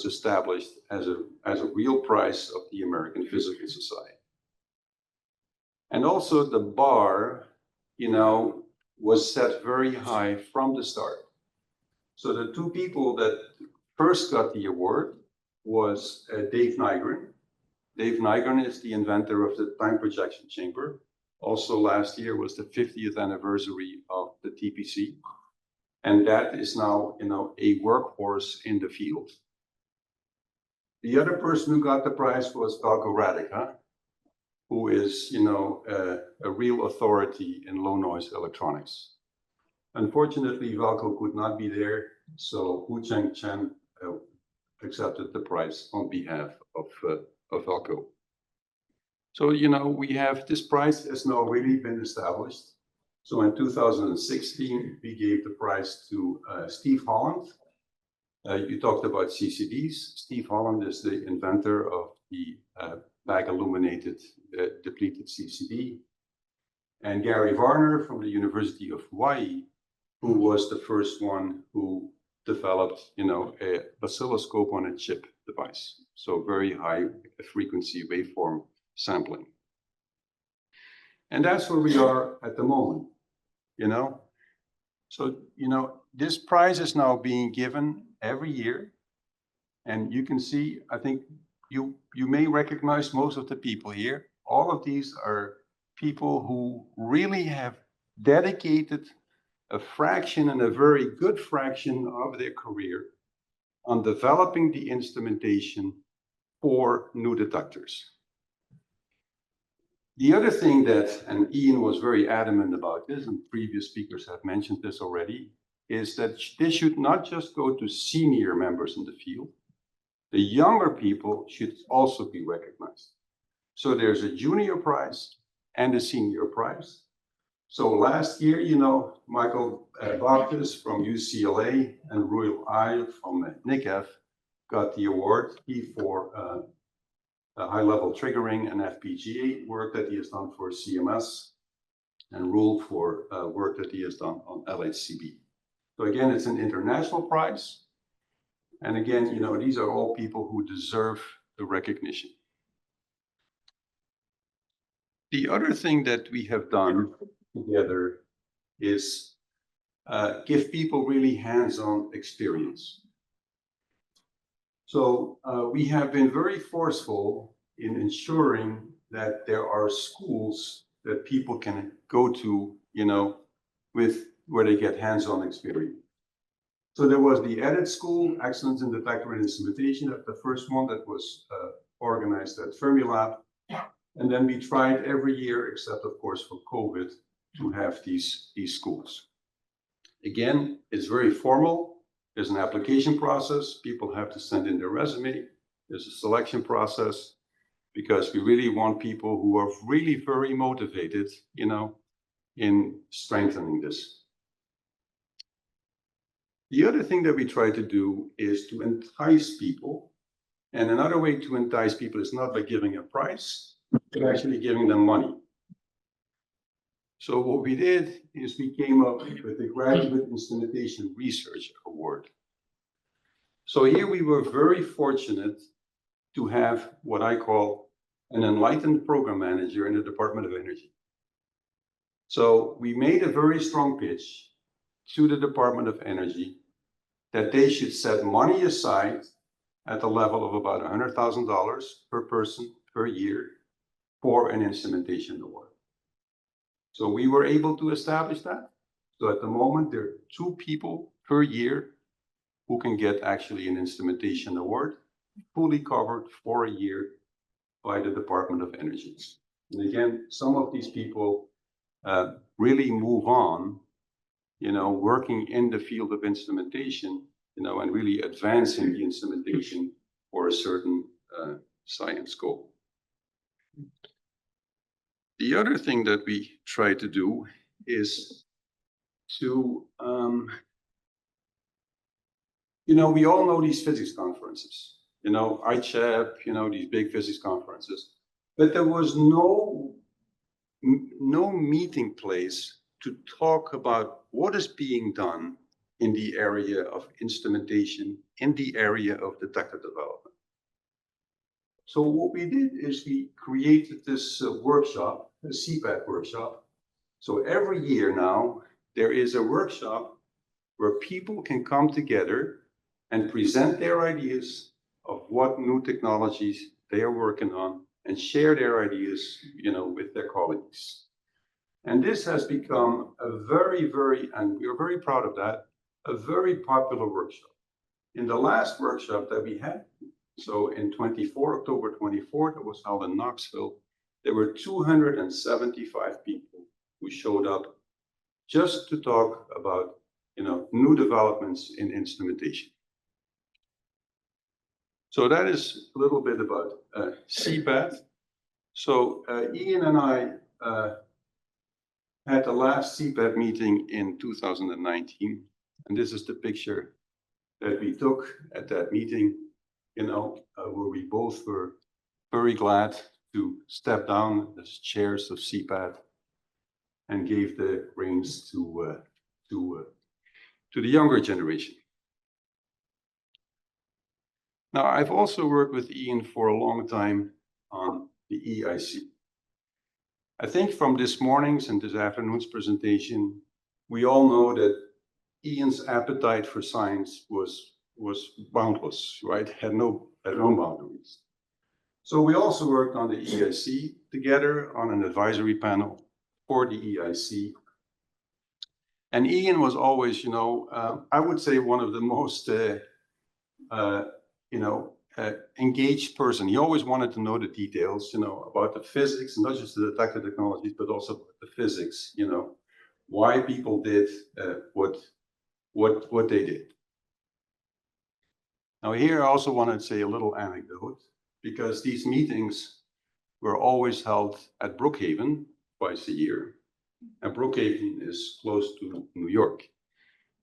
Speaker 19: established as a real prize of the American Physical Society. And also the bar, was set very high from the start. So the two people that first got the award was Dave Nygren. Dave Nygren is the inventor of the time projection chamber. Also last year was the 50th anniversary of the TPC. And that is now, a workhorse in the field. The other person who got the prize was Valko Radica, who is, a real authority in low noise electronics. Unfortunately, Valko could not be there, so Wu Cheng Chen accepted the prize on behalf of Valko. So, we have this prize has now really been established. So in 2016, we gave the prize to Steve Holland. You talked about CCDs. Steve Holland is the inventor of the bag illuminated depleted CCD. And Gary Varner from the University of Hawaii, who was the first one who developed, a oscilloscope on a chip device. So very high frequency waveform sampling. And that's where we are at the moment, So, this prize is now being given every year. And you can see, I think you may recognize most of the people here. All of these are people who really have dedicated a fraction and a very good fraction of their career on developing the instrumentation for new detectors. The other thing that, and Ian was very adamant about this, and previous speakers have mentioned this already, is that this should not just go to senior members in the field. The younger people should also be recognized. So there's a junior prize and a senior prize. So last year, Michael Baptist from UCLA and Royal I from NICEF got the award. He for high-level triggering and FPGA work that he has done for CMS, and Rule for work that he has done on LHCb. So again, it's an international prize. And again, these are all people who deserve the recognition. The other thing that we have done together is give people really hands-on experience. So we have been very forceful in ensuring that there are schools that people can go to, where they get hands-on experience. So there was the EDIT School, Excellence in Detector and Instrumentation, that's the first one that was organized at Fermilab. And then we tried every year, except of course for COVID, to have these schools. Again, it's very formal. There's an application process. People have to send in their resume. There's a selection process, because we really want people who are really very motivated, in strengthening this. The other thing that we try to do is to entice people. And another way to entice people is not by giving a prize, but actually giving them money. So what we did is we came up with the Graduate Instrumentation Research Award. So here we were very fortunate to have what I call an enlightened program manager in the Department of Energy. So we made a very strong pitch to the Department of Energy that they should set money aside at the level of about $100,000 per person per year for an instrumentation award. So we were able to establish that. So at the moment, there are 2 people per year who can get actually an instrumentation award, fully covered for a year by the Department of Energy. And again, some of these people really move on, working in the field of instrumentation, and really advancing the instrumentation for a certain science goal. The other thing that we try to do is to, we all know these physics conferences, ICHAP, these big physics conferences, but there was no meeting place to talk about what is being done in the area of instrumentation, in the area of detector development. So what we did is we created this workshop, a CPAT workshop. So every year now, there is a workshop where people can come together and present their ideas of what new technologies they are working on and share their ideas, with their colleagues. And this has become a very, and we are very proud of that, a very popular workshop. In the last workshop that we had, so in October 24th, it was held in Knoxville, there were 275 people who showed up just to talk about, new developments in instrumentation. So that is a little bit about CPAT. So Ian and I had the last CPAT meeting in 2019, and this is the picture that we took at that meeting, where we both were very glad to step down as chairs of CPAT and gave the reins to the younger generation. Now, I've also worked with Ian for a long time on the EIC. I think from this morning's and this afternoon's presentation, we all know that Ian's appetite for science was boundless, right? Had no boundaries. So we also worked on the EIC together on an advisory panel for the EIC. And Ian was always, I would say one of the most, engaged person. He always wanted to know the details, about the physics, not just the detector technologies, but also the physics, why people did what they did. Now here I also want to say a little anecdote, because these meetings were always held at Brookhaven twice a year. And Brookhaven is close to New York,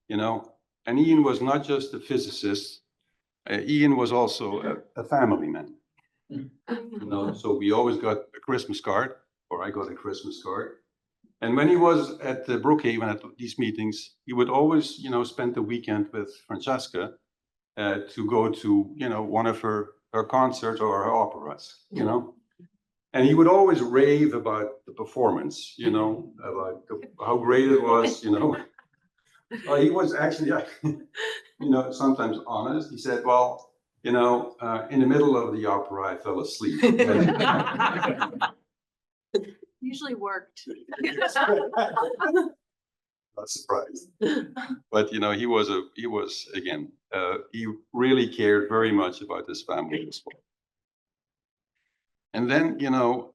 Speaker 19: and Ian was not just a physicist, Ian was also a family man. So we always got a Christmas card, or I got a Christmas card. And when he was at the Brookhaven at these meetings, he would always, spend the weekend with Francesca to go to, one of her concerts or her operas, And he would always rave about the performance, about how great it was, He was actually, sometimes honest. He said, well, in the middle of the opera, I fell asleep.
Speaker 11: Usually worked.
Speaker 19: Not surprised. But, he was again, he really cared very much about his family as well. And then,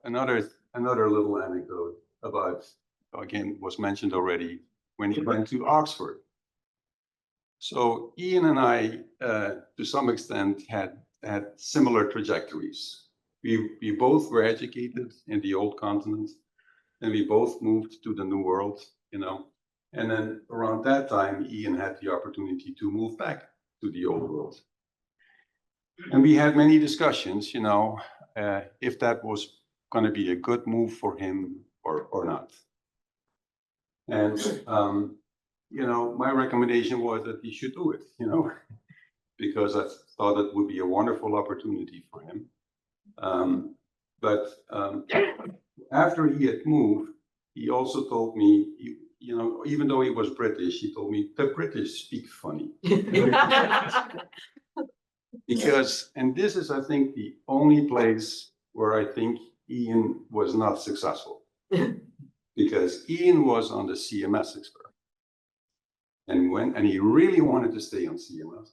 Speaker 19: another little anecdote about, again, was mentioned already when he went to Oxford. So Ian and I, to some extent, had similar trajectories. We both were educated in the old continent, and we both moved to the New World, And then around that time, Ian had the opportunity to move back to the old world. And we had many discussions, you know, if that was going to be a good move for him or not. And, you know, my recommendation was that he should do it, you know, because I thought it would be a wonderful opportunity for him. But after he had moved, he also told me, you know, even though he was British, he told me the British speak funny. Because, and this is, I think, the only place where I think Ian was not successful. Because Ian was on the CMS experiment. And he really wanted to stay on CMS.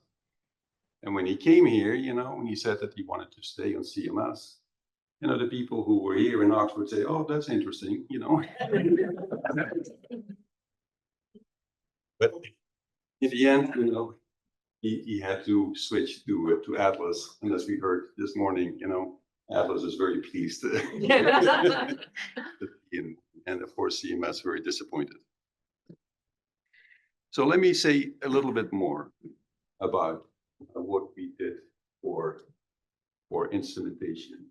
Speaker 19: And when he came here, you know, when he said that he wanted to stay on CMS, you know, the people who were here in Oxford say, oh, that's interesting, you know. But in the end, you know, he had to switch to Atlas. And as we heard this morning, you know, Atlas is very pleased. And of course, CMS very disappointed. So let me say a little bit more about what we did for instrumentation.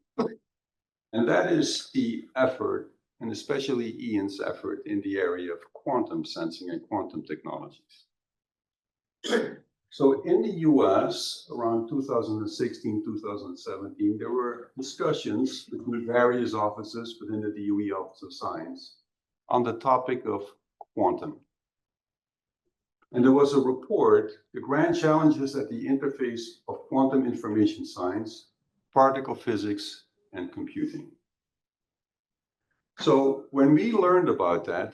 Speaker 19: And that is the effort, and especially Ian's effort in the area of quantum sensing and quantum technologies. So in the US, around 2016, 2017, there were discussions between various offices within the DOE Office of Science on the topic of quantum. And there was a report, The Grand Challenges at the Interface of Quantum Information Science, Particle Physics, and Computing. So when we learned about that,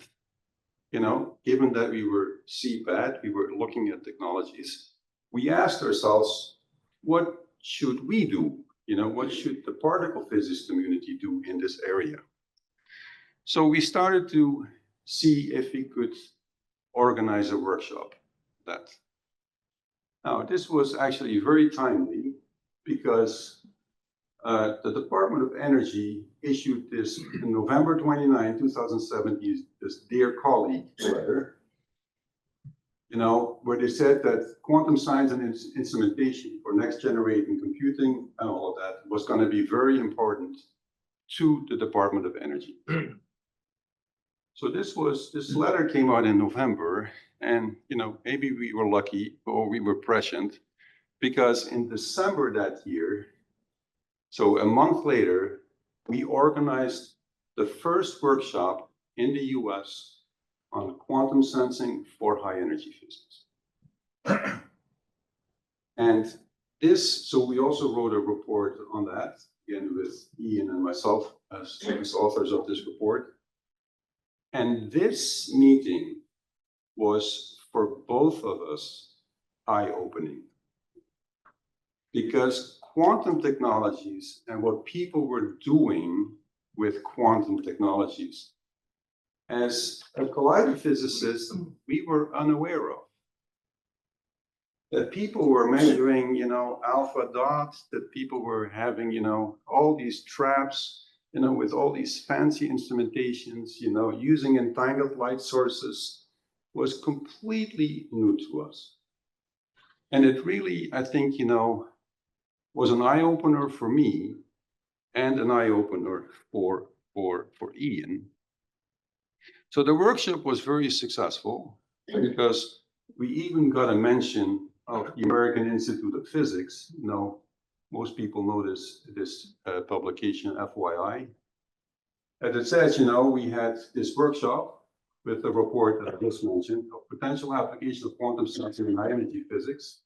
Speaker 19: you know, given that we were CPAT, we were looking at technologies, we asked ourselves, what should we do? You know, what should the particle physics community do in this area? So we started to see if we could organize a workshop. That. Now, this was actually very timely because the Department of Energy issued this in November 29, 2017, this Dear Colleague letter, you know, where they said that quantum science and instrumentation for next generation computing and all of that was going to be very important to the Department of Energy. So this letter came out in November, and, you know, maybe we were lucky or we were prescient, because in December that year, so a month later, we organized the first workshop in the US on quantum sensing for high energy physics. And this, so we also wrote a report on that, again with Ian and myself as authors of this report. And this meeting was, for both of us, eye-opening. Because quantum technologies and what people were doing with quantum technologies, as a collider physicist, we were unaware of. That people were measuring, you know, alpha dots, that people were having, you know, all these traps, you know, with all these fancy instrumentations, you know, using entangled light sources, was completely new to us. And it really, I think, you know, was an eye-opener for me and an eye-opener for Ian. So the workshop was very successful because we even got a mention of the American Institute of Physics. You know, most people know this publication, FYI. And it says, you know, we had this workshop with the report that I just mentioned of potential application of quantum sensing in high energy physics.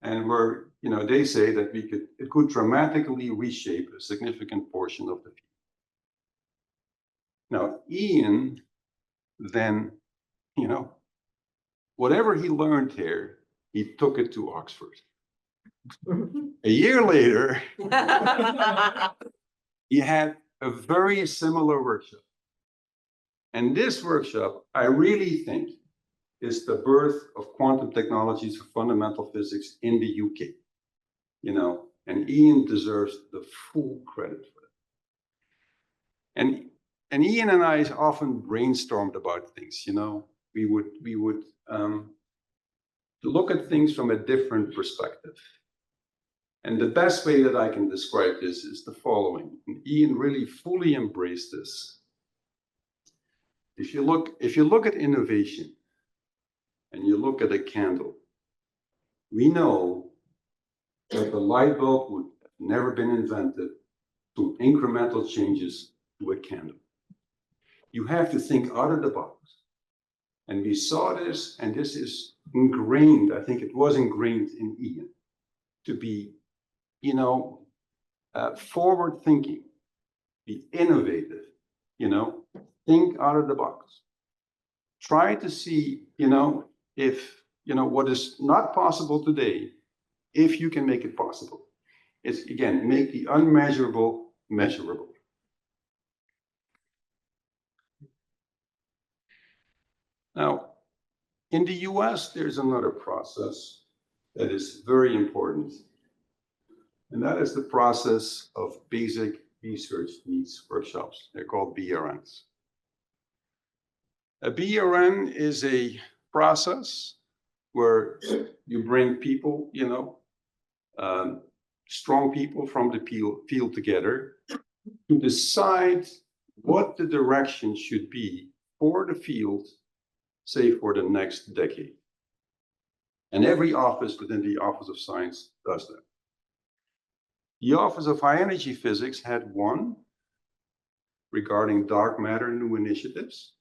Speaker 19: And where, you know, they say that it could dramatically reshape a significant portion of the field. Now, Ian then, you know, whatever he learned here, he took it to Oxford. A year later, he had a very similar workshop. And this workshop, I really think, is the birth of quantum technologies for fundamental physics in the UK. You know, and Ian deserves the full credit for it. And Ian and I often brainstormed about things, you know. we would look at things from a different perspective. And the best way that I can describe this is the following. And Ian really fully embraced this. If you look at innovation and you look at a candle, we know that the light bulb would have never been invented through incremental changes to a candle. You have to think out of the box. And we saw this, and this is ingrained, I think it was ingrained in Ian, to be, forward thinking, be innovative, think out of the box. Try to see, if, what is not possible today, if you can make it possible. It's, again, make the unmeasurable measurable. Now, in the US, there's another process that is very important, and that is the process of basic research needs workshops. They're called BRNs. A BRN is a process where you bring people, strong people from the field together to decide what the direction should be for the field, say for the next decade. And every office within the Office of Science does that. The Office of High Energy Physics had one regarding dark matter new initiatives.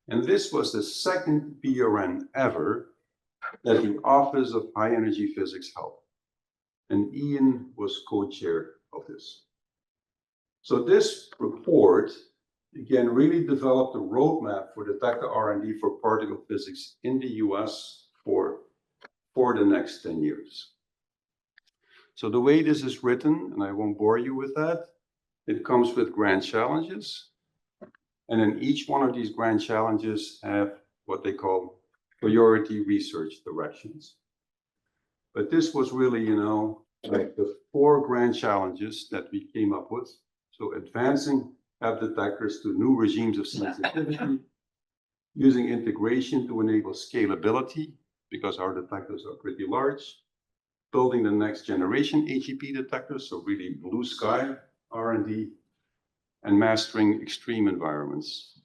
Speaker 19: And this was the second BRN ever that the Office of High Energy Physics held. And Ian was co-chair of this. So this report, again, really developed a roadmap for detector R&D for particle physics in the US for the next 10 years. So the way this is written, and I won't bore you with that, it comes with grand challenges. And then each one of these grand challenges have what they call priority research directions. But this was really, like the 4 grand challenges that we came up with. So advancing F detectors to new regimes of sensitivity, using integration to enable scalability, because our detectors are pretty large, building the next generation HEP detectors, so really blue sky R&D, and mastering extreme environments.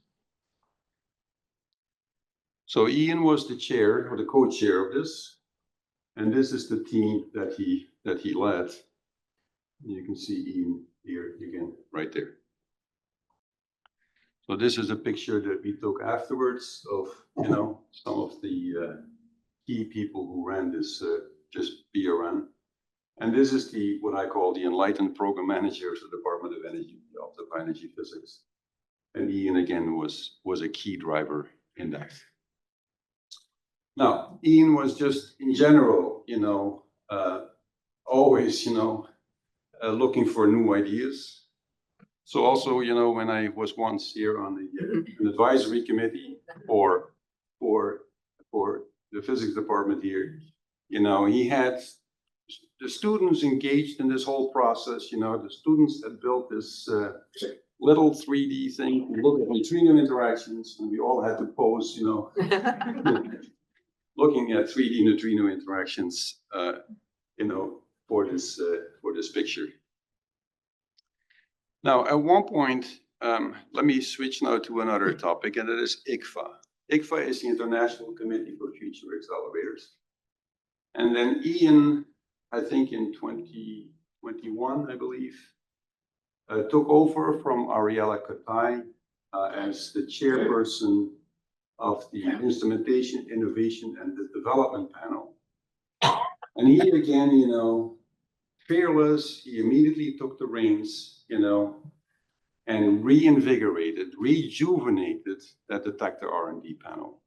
Speaker 19: So Ian was the chair or the co-chair of this, and this is the team that he led. You can see Ian here again, right there. So this is a picture that we took afterwards of, some of the key people who ran this BRN. And this is what I call the enlightened program manager of the Department of Energy, of Energy Physics. And Ian, again, was a key driver in that. Now, Ian was just, in general, always, looking for new ideas. So also, when I was once here on an advisory committee for the physics department here, he had the students engaged in this whole process. The students had built this little 3D thing, look at neutrino interactions, and we all had to pose, looking at 3D neutrino interactions, for this picture. Now, at one point, let me switch now to another topic, and that is ICFA. ICFA is the International Committee for Future Accelerators. And then Ian, I think in 2021, I believe, took over from Ariella Katai as the chairperson of the Instrumentation, Innovation, and the Development Panel. And he, again, fearless, he immediately took the reins, and reinvigorated, rejuvenated that detector R&D panel.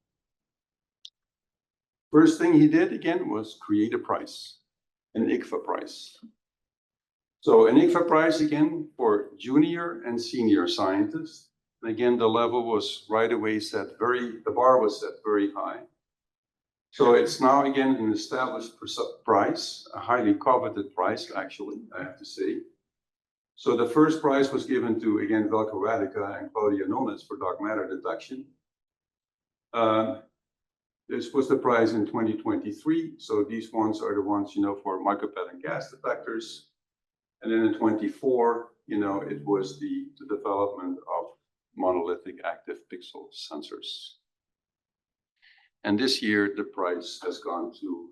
Speaker 19: First thing he did, again, was create a prize, an ICFA prize. So an ICFA prize, again, for junior and senior scientists. And again, the level was right away set the bar was set very high. So it's now, again, an established prize, a highly coveted prize, actually, I have to say. So the first prize was given to, again, Velko Radica and Claudia Nones for dark matter detection. This was the prize in 2023. So these ones are the ones, for micropattern gas detectors. And then in 24, it was the development of monolithic active pixel sensors. And this year, the prize has gone to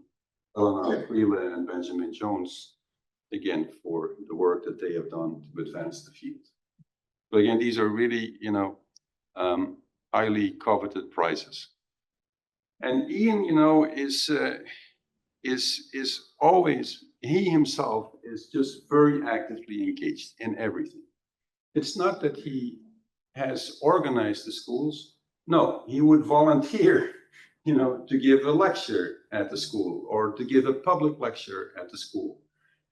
Speaker 19: Eleanor Freeland and Benjamin Jones, again, for the work that they have done to advance the field. But again, these are really, highly coveted prizes. And Ian, is always, he himself is just very actively engaged in everything. It's not that he has organized the schools. No, he would volunteer, to give a lecture at the school or to give a public lecture at the school.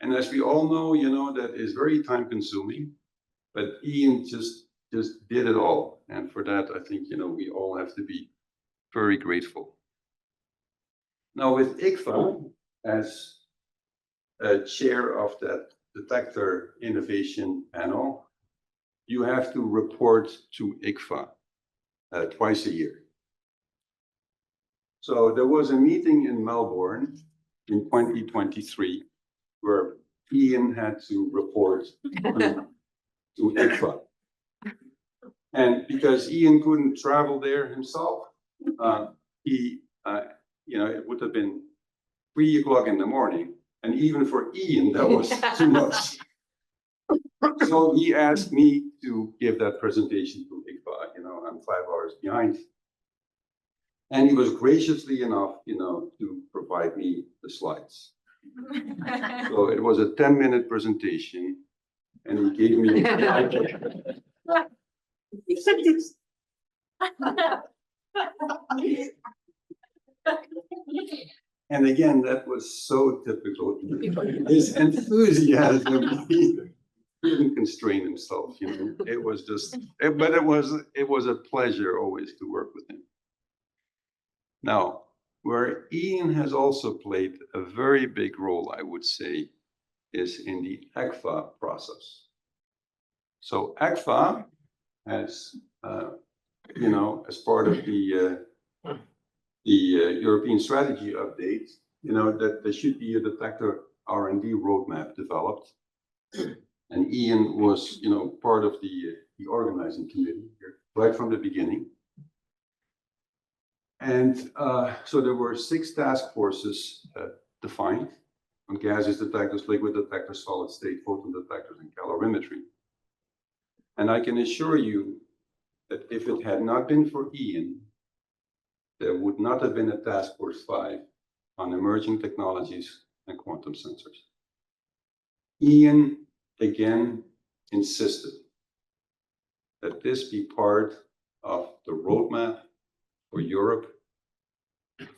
Speaker 19: And as we all know, that is very time consuming, but Ian just did it all. And for that, I think, we all have to be very grateful. Now with ICFA as chair of that detector innovation panel, you have to report to ICFA twice a year. So there was a meeting in Melbourne in 2023 where Ian had to report to ICFA. And because Ian couldn't travel there himself, it would have been 3 o'clock in the morning. And even for Ian, that was too much. So he asked me to give that presentation to ICFA. I'm 5 hours behind. And he was graciously enough, to provide me the slides. So it was a 10-minute presentation, and he gave me And again, that was so typical. His enthusiasm, he couldn't constrain himself, It was just, but it was a pleasure always to work with him. Now, where Ian has also played a very big role, I would say, is in the ECFA process. So ECFA has, as part of the European strategy update, that there should be a detector R&D roadmap developed. And Ian was, part of the organizing committee here, right from the beginning. And so there were 6 task forces defined on gaseous detectors, liquid detectors, solid state, photon detectors, and calorimetry. And I can assure you that if it had not been for Ian, there would not have been a task force 5 on emerging technologies and quantum sensors. Ian again insisted that this be part of the roadmap for Europe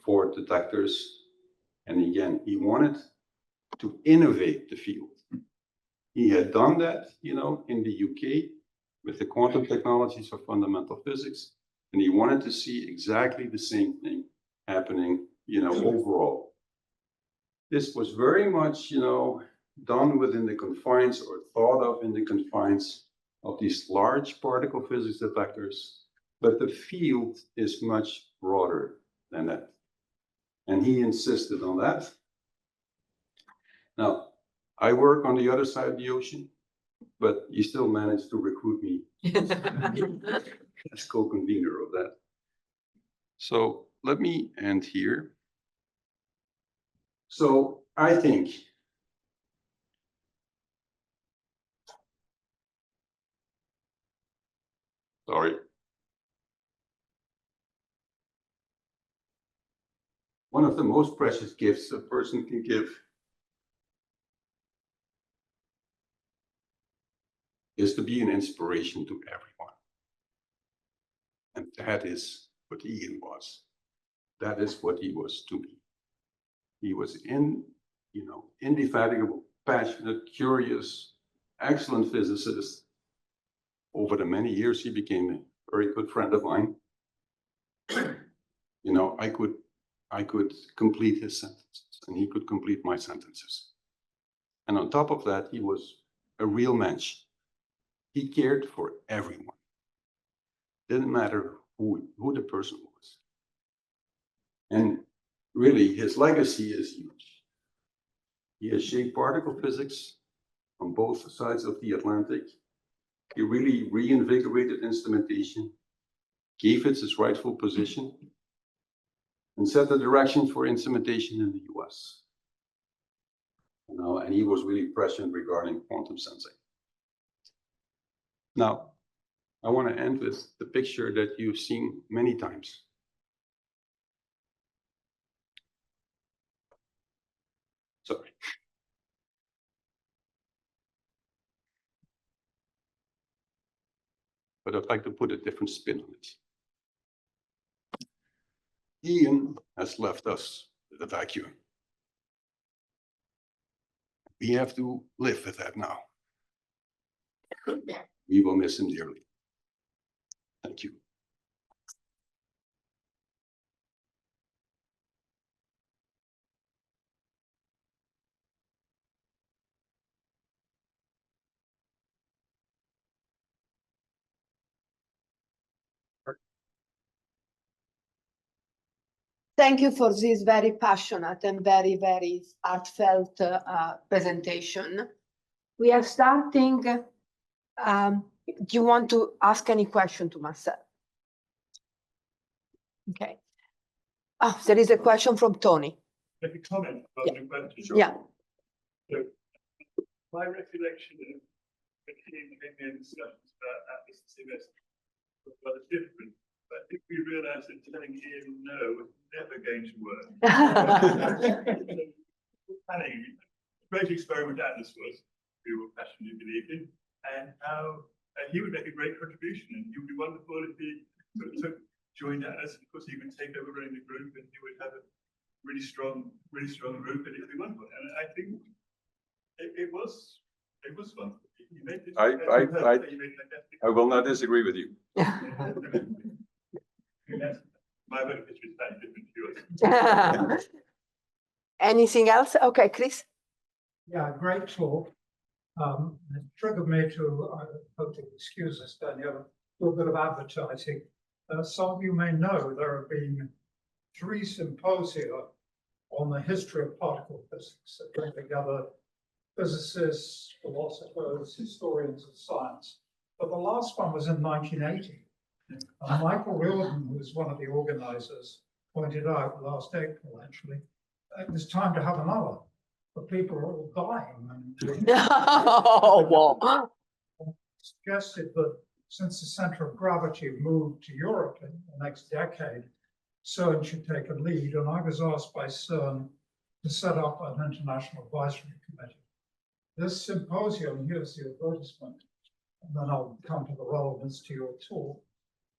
Speaker 19: for detectors. And again, he wanted to innovate the field. He had done that, in the UK with the quantum technologies of fundamental physics. And he wanted to see exactly the same thing happening, overall. This was very much, done within the confines or thought of in the confines of these large particle physics detectors, but the field is much broader than that. And he insisted on that. Now, I work on the other side of the ocean, but he still managed to recruit me as co-convener of that. So let me end here. So I think one of the most precious gifts a person can give is to be an inspiration to everyone. And that is what Ian was. That is what he was to me. He was indefatigable, passionate, curious, excellent physicist. Over the many years, he became a very good friend of mine. I could complete his sentences and he could complete my sentences. And on top of that, he was a real mensch. He cared for everyone. Didn't matter who the person was. And really, his legacy is huge. He has shaped particle physics on both sides of the Atlantic. He really reinvigorated instrumentation, gave it its rightful position, and set the direction for instrumentation in the US. And he was really prescient regarding quantum sensing. Now, I want to end with the picture that you've seen many times. Sorry. But I'd like to put a different spin on it. Ian has left us with a vacuum. We have to live with that now. We will miss him dearly. Thank you.
Speaker 1: Thank you for this very passionate and very, very heartfelt presentation. We are starting. Do you want to ask any question to Marcel? Okay. Oh, there is a question from Tony.
Speaker 16: Make a comment about the question.
Speaker 1: Yeah.
Speaker 16: So, my recollection of in discussions about Atlas and CMS was rather different. But I think we realised that telling Ian no was never going to work. Planning, a great experiment Atlas was, we were passionately believed in, and how he would make a great contribution, and it would be wonderful if he joined Atlas. Of course, he would take over running the group, and he would have a really strong group, and it would be wonderful. And I think it was wonderful. You made it,
Speaker 19: I will not disagree with you.
Speaker 16: My vote is slightly different to yours.
Speaker 1: Anything else? Okay, Chris.
Speaker 10: Yeah, great talk. It triggered me to, I hope to excuse us, Daniel, a little bit of advertising. Some of you may know there have been 3 symposia on the history of particle physics that bring together physicists, philosophers, historians of science. But the last one was in 1980. Michael Riordan, who was one of the organizers, pointed out last April, actually, it was time to have another. The people are all dying. And suggested that since the center of gravity moved to Europe in the next decade, CERN should take a lead. And I was asked by CERN to set up an international advisory committee. This symposium, here's the advertisement, and then I'll come to the relevance to your talk.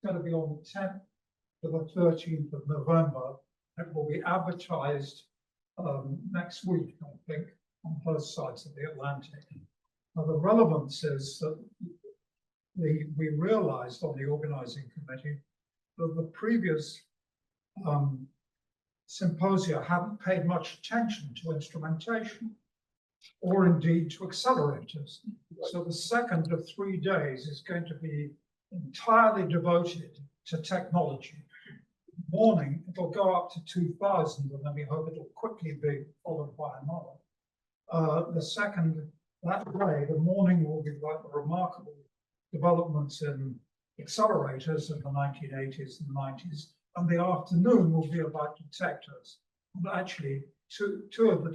Speaker 10: It's going to be on the 10th to the 13th of November. It will be advertised next week, I think, on both sides of the Atlantic. Now, the relevance is that we realized on the organizing committee that the previous symposia hadn't paid much attention to instrumentation or indeed to accelerators. So the second of 3 days is going to be entirely devoted to technology. Morning, it'll go up to 2,000, and then we hope it'll quickly be followed by another. The second, that day, the morning will be about the remarkable developments in accelerators in the 1980s and 90s, and the afternoon will be about detectors. And actually, two of the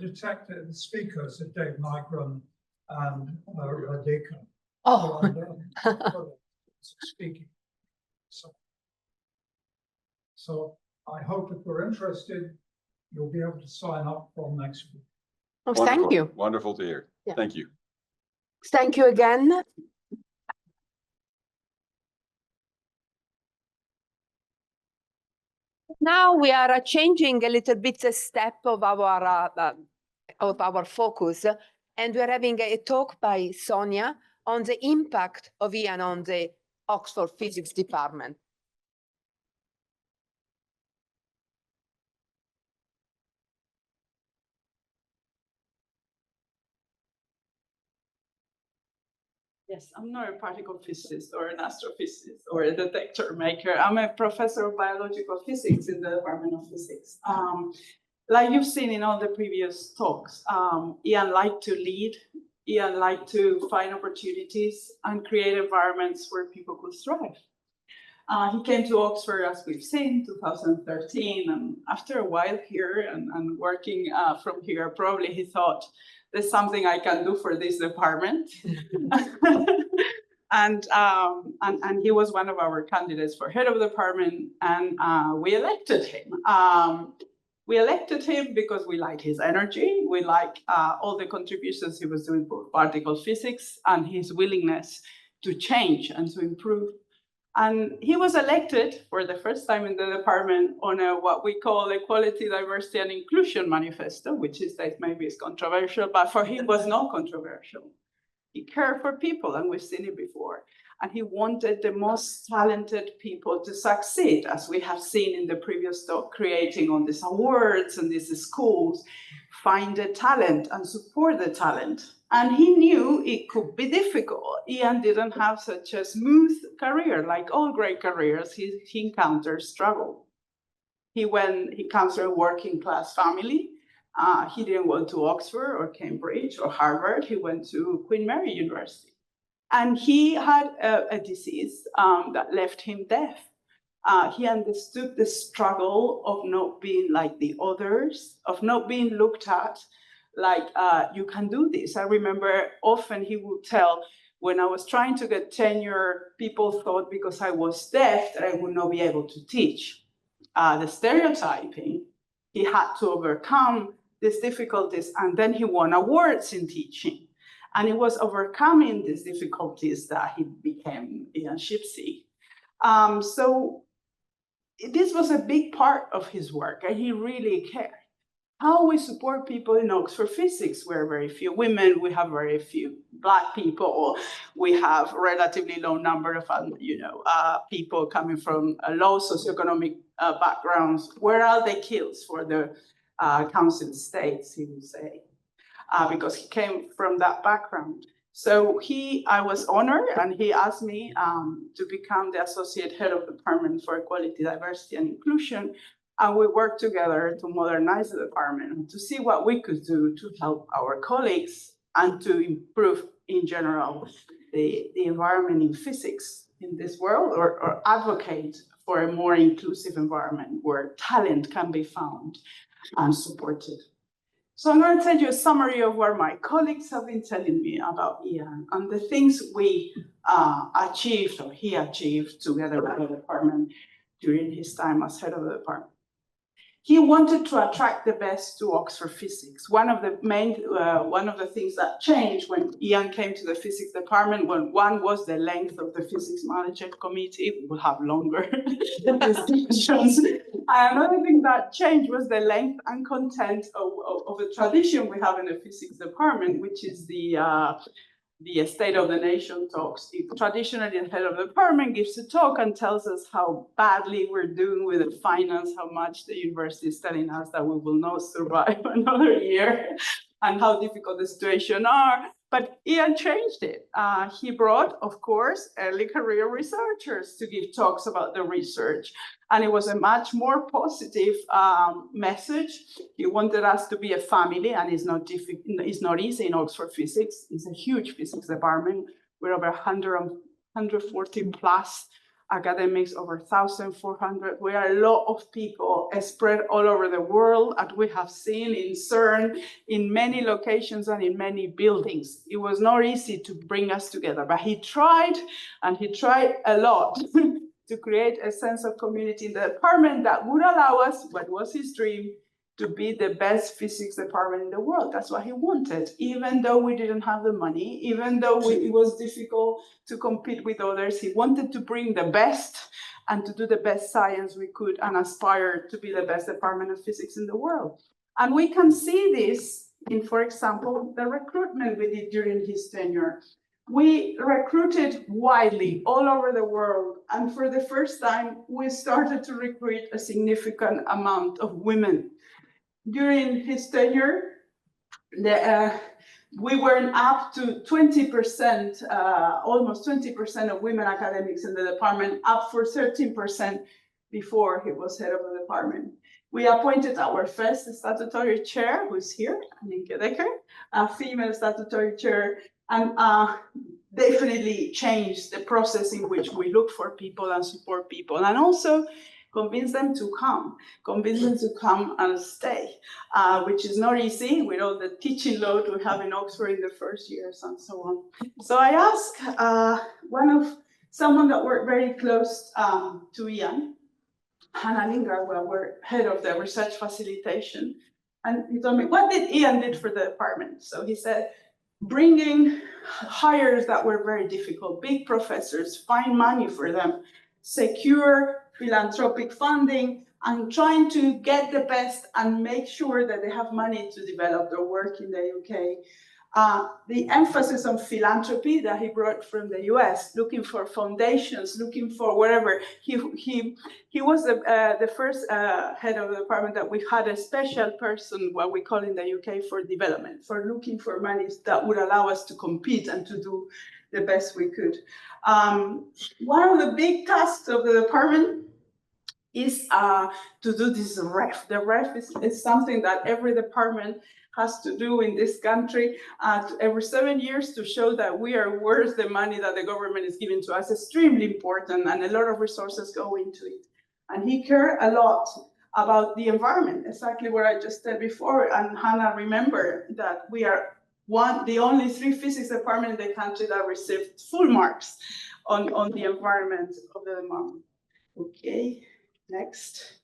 Speaker 10: speakers are Dave Nygren and Radhika.
Speaker 1: Oh.
Speaker 10: Speaking. So I hope if you're interested, you'll be able to sign up from next week.
Speaker 1: Oh, thank you.
Speaker 19: Wonderful to hear. Yeah. Thank you.
Speaker 1: Thank you again. Now we are changing a little bit the step of our focus, and we're having a talk by Sonia on the impact of Ian on the Oxford Physics Department.
Speaker 20: Yes, I'm not a particle physicist or an astrophysicist or a detector maker. I'm a professor of biological physics in the Department of Physics. Like you've seen in all the previous talks, Ian liked to lead. Ian liked to find opportunities and create environments where people could thrive. He came to Oxford, as we've seen, 2013, and after a while here and working from here, probably he thought, there's something I can do for this department. and he was one of our candidates for head of the department, and we elected him. We elected him because we like his energy, we like all the contributions he was doing for particle physics and his willingness to change and to improve. And he was elected for the first time in the department on what we call Equality, Diversity, and Inclusion Manifesto, which is that maybe it's controversial, but for him was not controversial. He cared for people, and we've seen it before. And he wanted the most talented people to succeed, as we have seen in the previous talk, creating on these awards and these schools, find the talent and support the talent. And he knew it could be difficult. Ian didn't have such a smooth career. Like all great careers, he encountered struggle. He comes from a working class family. He didn't go to Oxford or Cambridge or Harvard. He went to Queen Mary University. And he had a disease that left him deaf. He understood the struggle of not being like the others, of not being looked at like, you can do this. I remember often he would tell, when I was trying to get tenure, people thought because I was deaf that I would not be able to teach. The stereotyping, he had to overcome these difficulties, and then he won awards in teaching. And it was overcoming these difficulties that he became Ian Shipsey. So this was a big part of his work, and he really cared. How we support people in Oxford physics. We're very few women, we have very few Black people, we have relatively low number of people coming from low socioeconomic backgrounds. Where are the kills for the Council States, he would say, because he came from that background. So I was honored, and he asked me to become the associate head of the Department for Equality, Diversity, and Inclusion. And we worked together to modernize the department and to see what we could do to help our colleagues and to improve in general the environment in physics in this world, or advocate for a more inclusive environment where talent can be found and supported. So I'm going to tell you a summary of what my colleagues have been telling me about Ian and the things we achieved, or he achieved together with the department during his time as head of the department. He wanted to attract the best to Oxford physics. One of the things that changed when Ian came to the physics department, one was the length of the physics management committee. We will have longer discussions. Another thing that changed was the length and content of a tradition we have in the physics department, which is the State of the Nation talks. Traditionally, the head of the department gives a talk and tells us how badly we're doing with the finance, how much the university is telling us that we will not survive another year, and how difficult the situation are. But Ian changed it. He brought, of course, early career researchers to give talks about the research. And it was a much more positive message. He wanted us to be a family, and it's not easy in Oxford physics. It's a huge physics department. We're over 140 plus academics, over 1,400. We are a lot of people spread all over the world, and we have seen in CERN, in many locations and in many buildings. It was not easy to bring us together, but he tried, and he tried a lot to create a sense of community in the department that would allow us, what was his dream, to be the best physics department in the world. That's what he wanted, even though we didn't have the money, even though it was difficult to compete with others. He wanted to bring the best and to do the best science we could and aspire to be the best department of physics in the world. And we can see this in, for example, the recruitment we did during his tenure. We recruited widely all over the world, and for the first time, we started to recruit a significant amount of women. During his tenure, we were up to 20%, almost 20% of women academics in the department, up for 13% before he was head of the department. We appointed our first statutory chair, who's here, Anike Dekker, a female statutory chair, and definitely changed the process in which we look for people and support people, and also convince them to come and stay, which is not easy with all the teaching load we have in Oxford in the first years and so on. So I asked someone that worked very close to Ian, Hannah Lingard, who were head of the research facilitation, and he told me, what did Ian did for the department? So he said, bringing hires that were very difficult, big professors, find money for them, secure philanthropic funding, and trying to get the best and make sure that they have money to develop their work in the UK. The emphasis on philanthropy that he brought from the US, looking for foundations, looking for wherever. He was the first head of the department that we had a special person, what we call in the UK, for development, for looking for money that would allow us to compete and to do the best we could. One of the big tasks of the department is to do this REF. The REF is something that every department has to do in this country every 7 years to show that we are worth the money that the government is giving to us. Extremely important, and a lot of resources go into it. And he cared a lot about the environment, exactly what I just said before. And Hannah, remember that we are the only 3 physics department in the country that received full marks on the environment of the department. Okay, next.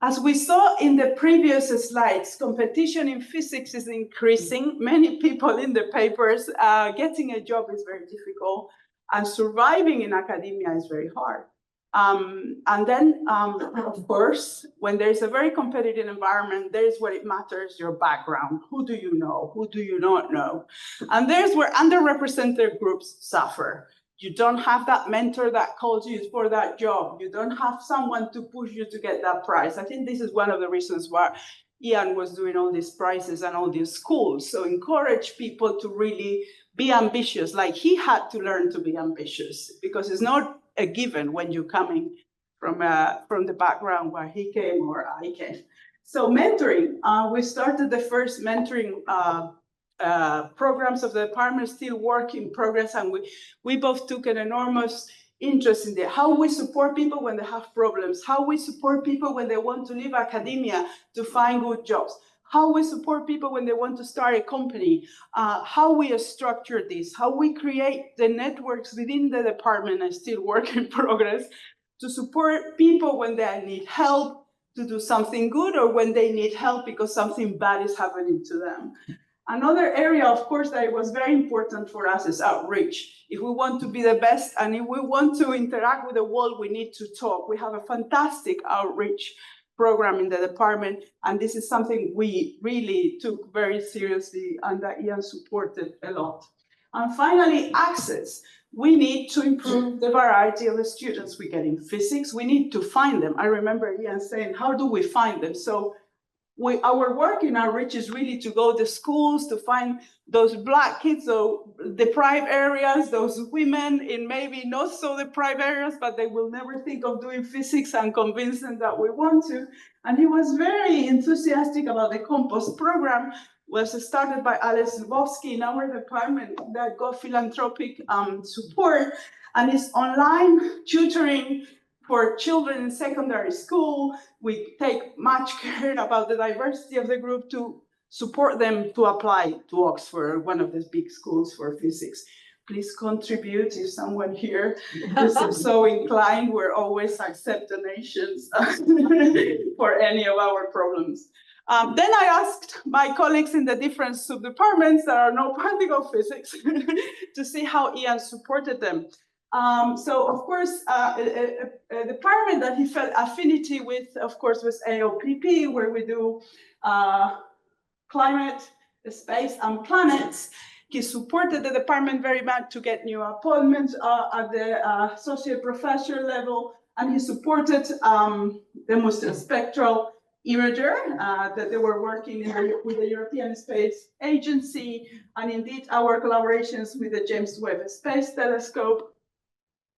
Speaker 20: As we saw in the previous slides, competition in physics is increasing. Many people in the papers, getting a job is very difficult, and surviving in academia is very hard. And then, of course, when there's a very competitive environment, there's where it matters, your background. Who do you know? Who do you not know? And there's where underrepresented groups suffer. You don't have that mentor that calls you for that job. You don't have someone to push you to get that prize. I think this is one of the reasons why Ian was doing all these prizes and all these schools. So encourage people to really be ambitious, like he had to learn to be ambitious, because it's not a given when you're coming from the background where he came or I came. So mentoring, we started the first mentoring programs of the department, still work in progress, and we both took an enormous interest in how we support people when they have problems, how we support people when they want to leave academia to find good jobs, how we support people when they want to start a company, how we structure this, how we create the networks within the department, and still work in progress, to support people when they need help to do something good or when they need help because something bad is happening to them. Another area, of course, that was very important for us is outreach. If we want to be the best and if we want to interact with the world, we need to talk. We have a fantastic outreach program in the department, and this is something we really took very seriously and that Ian supported a lot. And finally, access. We need to improve the variety of the students we get in physics. We need to find them. I remember Ian saying, how do we find them? So our work in outreach is really to go to schools to find those Black kids, so deprived areas, those women in maybe not so deprived areas, but they will never think of doing physics, and convince them that we want to. And he was very enthusiastic about the compost program, was started by Alex Lubowski in our department that got philanthropic support, and it's online tutoring for children in secondary school. We take much care about the diversity of the group to support them to apply to Oxford, one of the big schools for physics. Please contribute if someone here is so inclined. We're always accept donations for any of our problems. Then I asked my colleagues in the different sub-departments that are no particle physics to see how Ian supported them. So of course, a department that he felt affinity with, of course, was AOPP, where we do climate, space, and planets. He supported the department very much to get new appointments at the associate professor level, and he supported the multispectral imager, that they were working with the European Space Agency, and indeed our collaborations with the James Webb Space Telescope.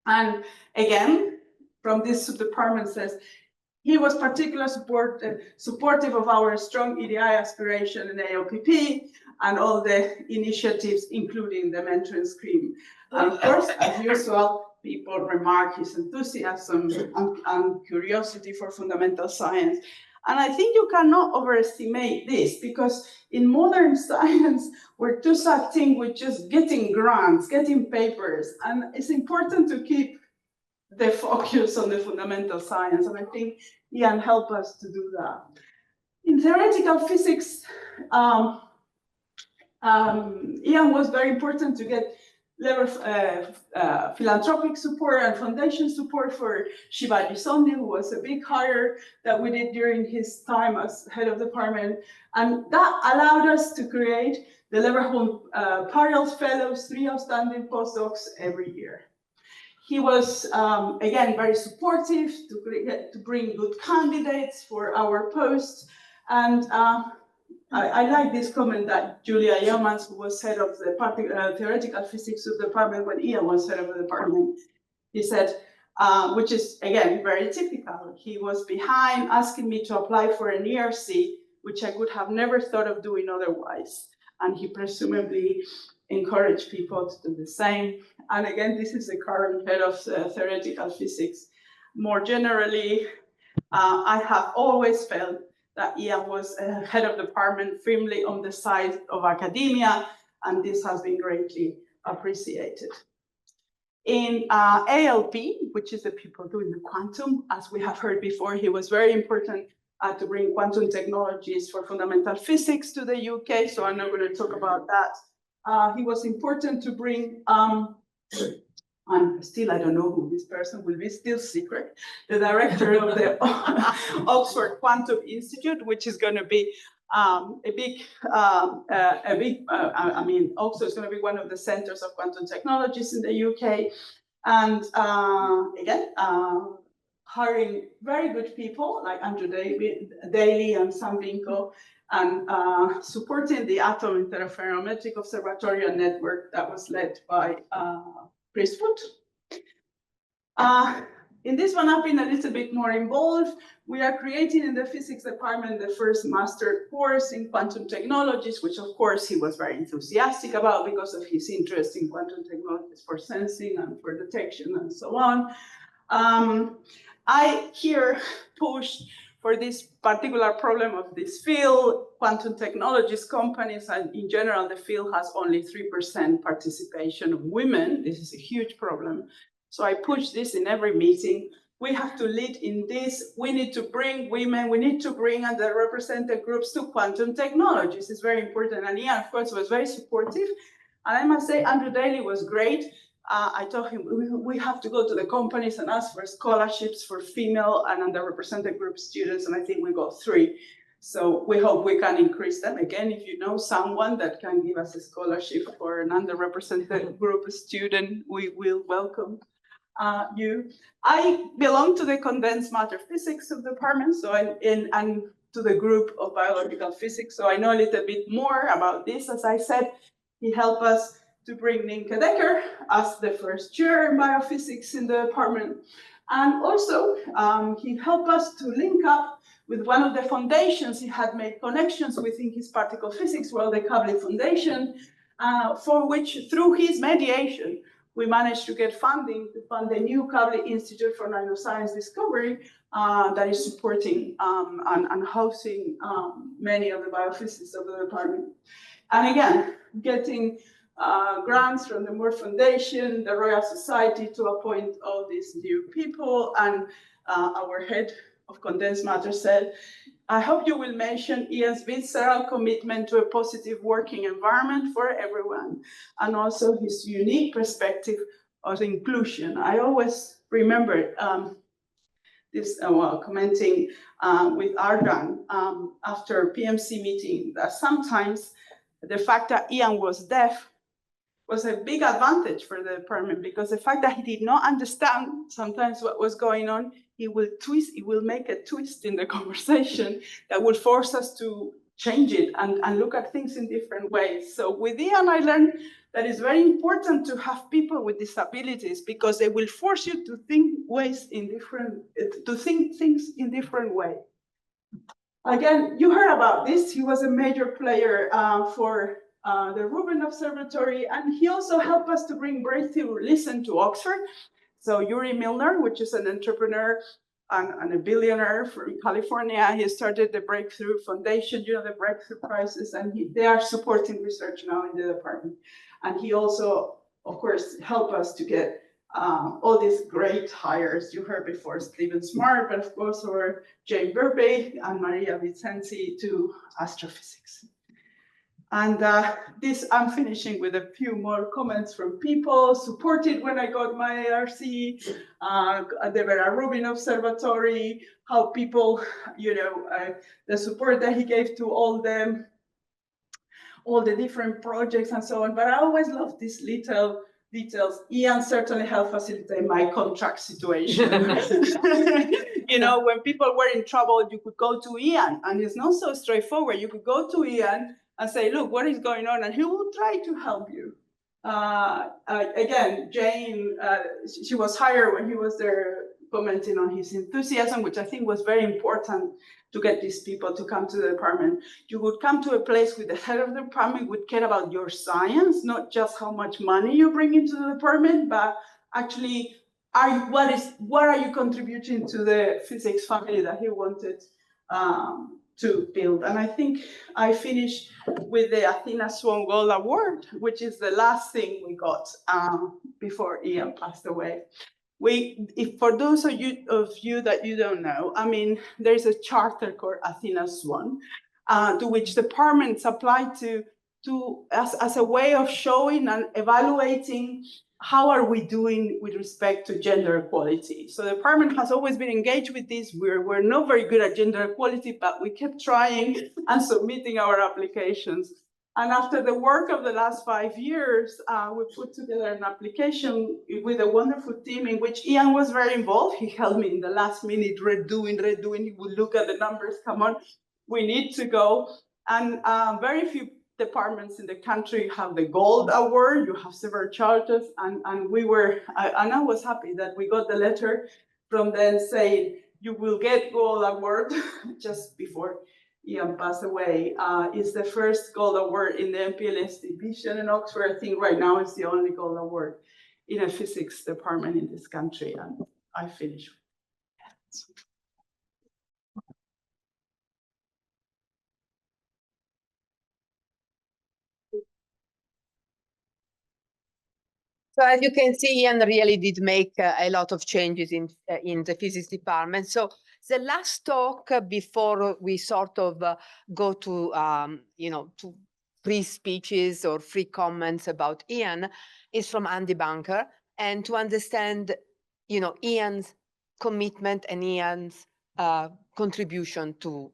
Speaker 20: And again, from this department says, he was particularly supportive of our strong EDI aspiration in AOPP and all the initiatives, including the mentoring scheme. And of course, as usual, people remark his enthusiasm and curiosity for fundamental science. And I think you cannot overestimate this, because in modern science, we're too sucked in with just getting grants, getting papers, and it's important to keep the focus on the fundamental science. And I think Ian helped us to do that. In theoretical physics, Ian was very important to get philanthropic support and foundation support for Shivaji Sondhi, who was a big hire that we did during his time as head of department. And that allowed us to create the Leverhulme Parels Fellows, 3 outstanding postdocs every year. He was, again, very supportive to bring good candidates for our posts. And I like this comment that Julia Yeomans, who was head of the theoretical physics of the department when Ian was head of the department, he said, which is, again, very typical. He was behind asking me to apply for an ERC, which I would have never thought of doing otherwise. And he presumably encouraged people to do the same. And again, this is the current head of theoretical physics. More generally, I have always felt that Ian was head of department firmly on the side of academia, and this has been greatly appreciated. In ALP, which is the people doing the quantum, as we have heard before, he was very important to bring quantum technologies for fundamental physics to the UK, so I'm not going to talk about that. He was important to bring, and still I don't know who this person will be, still secret, the director of the Oxford Quantum Institute, which is going to be I mean, Oxford is going to be one of the centers of quantum technologies in the UK. And again, hiring very good people like Andrew Daly and Sam Vinko, and supporting the Atom Interferometric Observatorial Network that was led by Chris Foote. In this one, I've been a little bit more involved. We are creating in the physics department the first master course in quantum technologies, which of course he was very enthusiastic about because of his interest in quantum technologies for sensing and for detection and so on. I here pushed for this particular problem of this field. Quantum technologies companies, and in general, the field has only 3% participation of women. This is a huge problem. So I push this in every meeting. We have to lead in this. We need to bring women. We need to bring underrepresented groups to quantum technologies. It's very important. And Ian, of course, was very supportive. And I must say, Andrew Daly was great. I told him we have to go to the companies and ask for scholarships for female and underrepresented group students. And I think we got 3. So we hope we can increase them. Again, if you know someone that can give us a scholarship for an underrepresented group student, we will welcome you. I belong to the condensed matter physics of the department, so and to the group of biological physics. So I know a little bit more about this. As I said, he helped us to bring Nienke Dekker as the first chair in biophysics in the department. And also, he helped us to link up with one of the foundations he had made connections with in his particle physics world, the Kavli Foundation, for which, through his mediation, we managed to get funding to fund the new Kavli Institute for Nanoscience Discovery that is supporting and housing many of the biophysicists of the department. And again, getting grants from the Moore Foundation, the Royal Society to appoint all these new people. And our head of condensed matter said, I hope you will mention Ian's visceral commitment to a positive working environment for everyone, and also his unique perspective of inclusion. I always remember this while commenting with Ardan after PMC meeting, that sometimes the fact that Ian was deaf was a big advantage for the department, because the fact that he did not understand sometimes what was going on, he will make a twist in the conversation that will force us to change it and look at things in different ways. So with Ian, I learned that it's very important to have people with disabilities because they will force you to think things in different ways. Again, you heard about this. He was a major player for the Rubin Observatory, and he also helped us to bring Breakthrough Listen to Oxford. So Yuri Milner, which is an entrepreneur and a billionaire from California, he started the Breakthrough Foundation, you know, the Breakthrough Prizes, and they are supporting research now in the department. And he also, of course, helped us to get all these great hires. You heard before Stephen Smart, but of course, our Jane Burbank and Maria Vicenzi to astrophysics. And this, I'm finishing with a few more comments from people supported when I got my ARC, the Vera Rubin Observatory, how people, you know, the support that he gave to all the different projects and so on. But I always love these little details. Ian certainly helped facilitate my contract situation. You know, when people were in trouble, you could go to Ian, and it's not so straightforward. You could go to Ian and say, look, what is going on? And he will try to help you. Again, Jane, she was hired when he was there commenting on his enthusiasm, which I think was very important to get these people to come to the department. You would come to a place with the head of the department would care about your science, not just how much money you bring into the department, but actually, what are you contributing to the physics family that he wanted to build? And I think I finished with the Athena Swan Gold Award, which is the last thing we got before Ian passed away. For those of you that you don't know, I mean, there's a charter called Athena Swan, to which departments apply to as a way of showing and evaluating how are we doing with respect to gender equality. So the department has always been engaged with this. We're not very good at gender equality, but we kept trying and submitting our applications. And after the work of the last 5 years, we put together an application with a wonderful team in which Ian was very involved. He helped me in the last minute, redoing. He would look at the numbers, come on, we need to go. And very few departments in the country have the gold award. You have several charters, and I was happy that we got the letter from them saying, you will get gold award just before Ian passed away. It's the first gold award in the MPLS division in Oxford. I think right now it's the only gold award in a physics department in this country. And I finished.
Speaker 1: So as you can see, Ian really did make a lot of changes in the physics department. So the last talk before we sort of go to, you know, to free speeches or free comments about Ian is from Andy Bunker. And to understand, you know, Ian's commitment and Ian's contribution to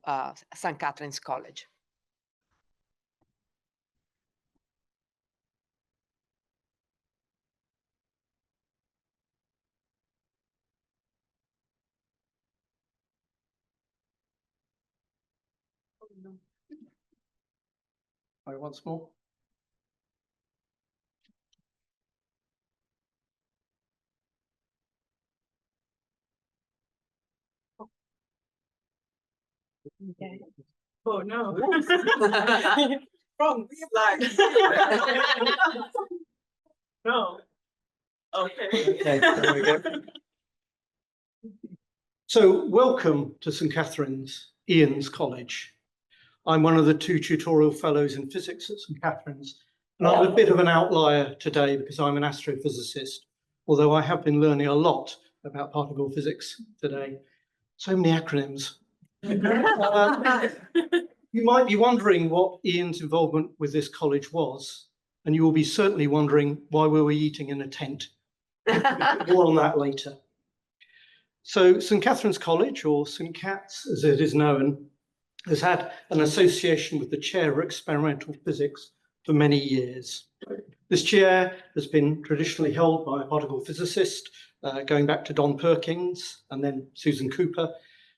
Speaker 1: St. Catherine's College.
Speaker 8: Once more.
Speaker 20: Okay. Oh no. Wrong slide. No. Okay.
Speaker 10: Okay, there we go. So welcome to St. Catherine's, Ian's College. I'm one of the 2 tutorial fellows in physics at St. Catherine's, and I'm a bit of an outlier today because I'm an astrophysicist, although I have been learning a lot about particle physics today. So many acronyms. You might be wondering what Ian's involvement with this college was, and you will be certainly wondering why we were eating in a tent. More on that later. So St. Catherine's College, or St. Cat's as it is known, has had an association with the Chair of Experimental Physics for many years. This chair has been traditionally held by a particle physicist
Speaker 21: going back to Don Perkins and then Susan Cooper.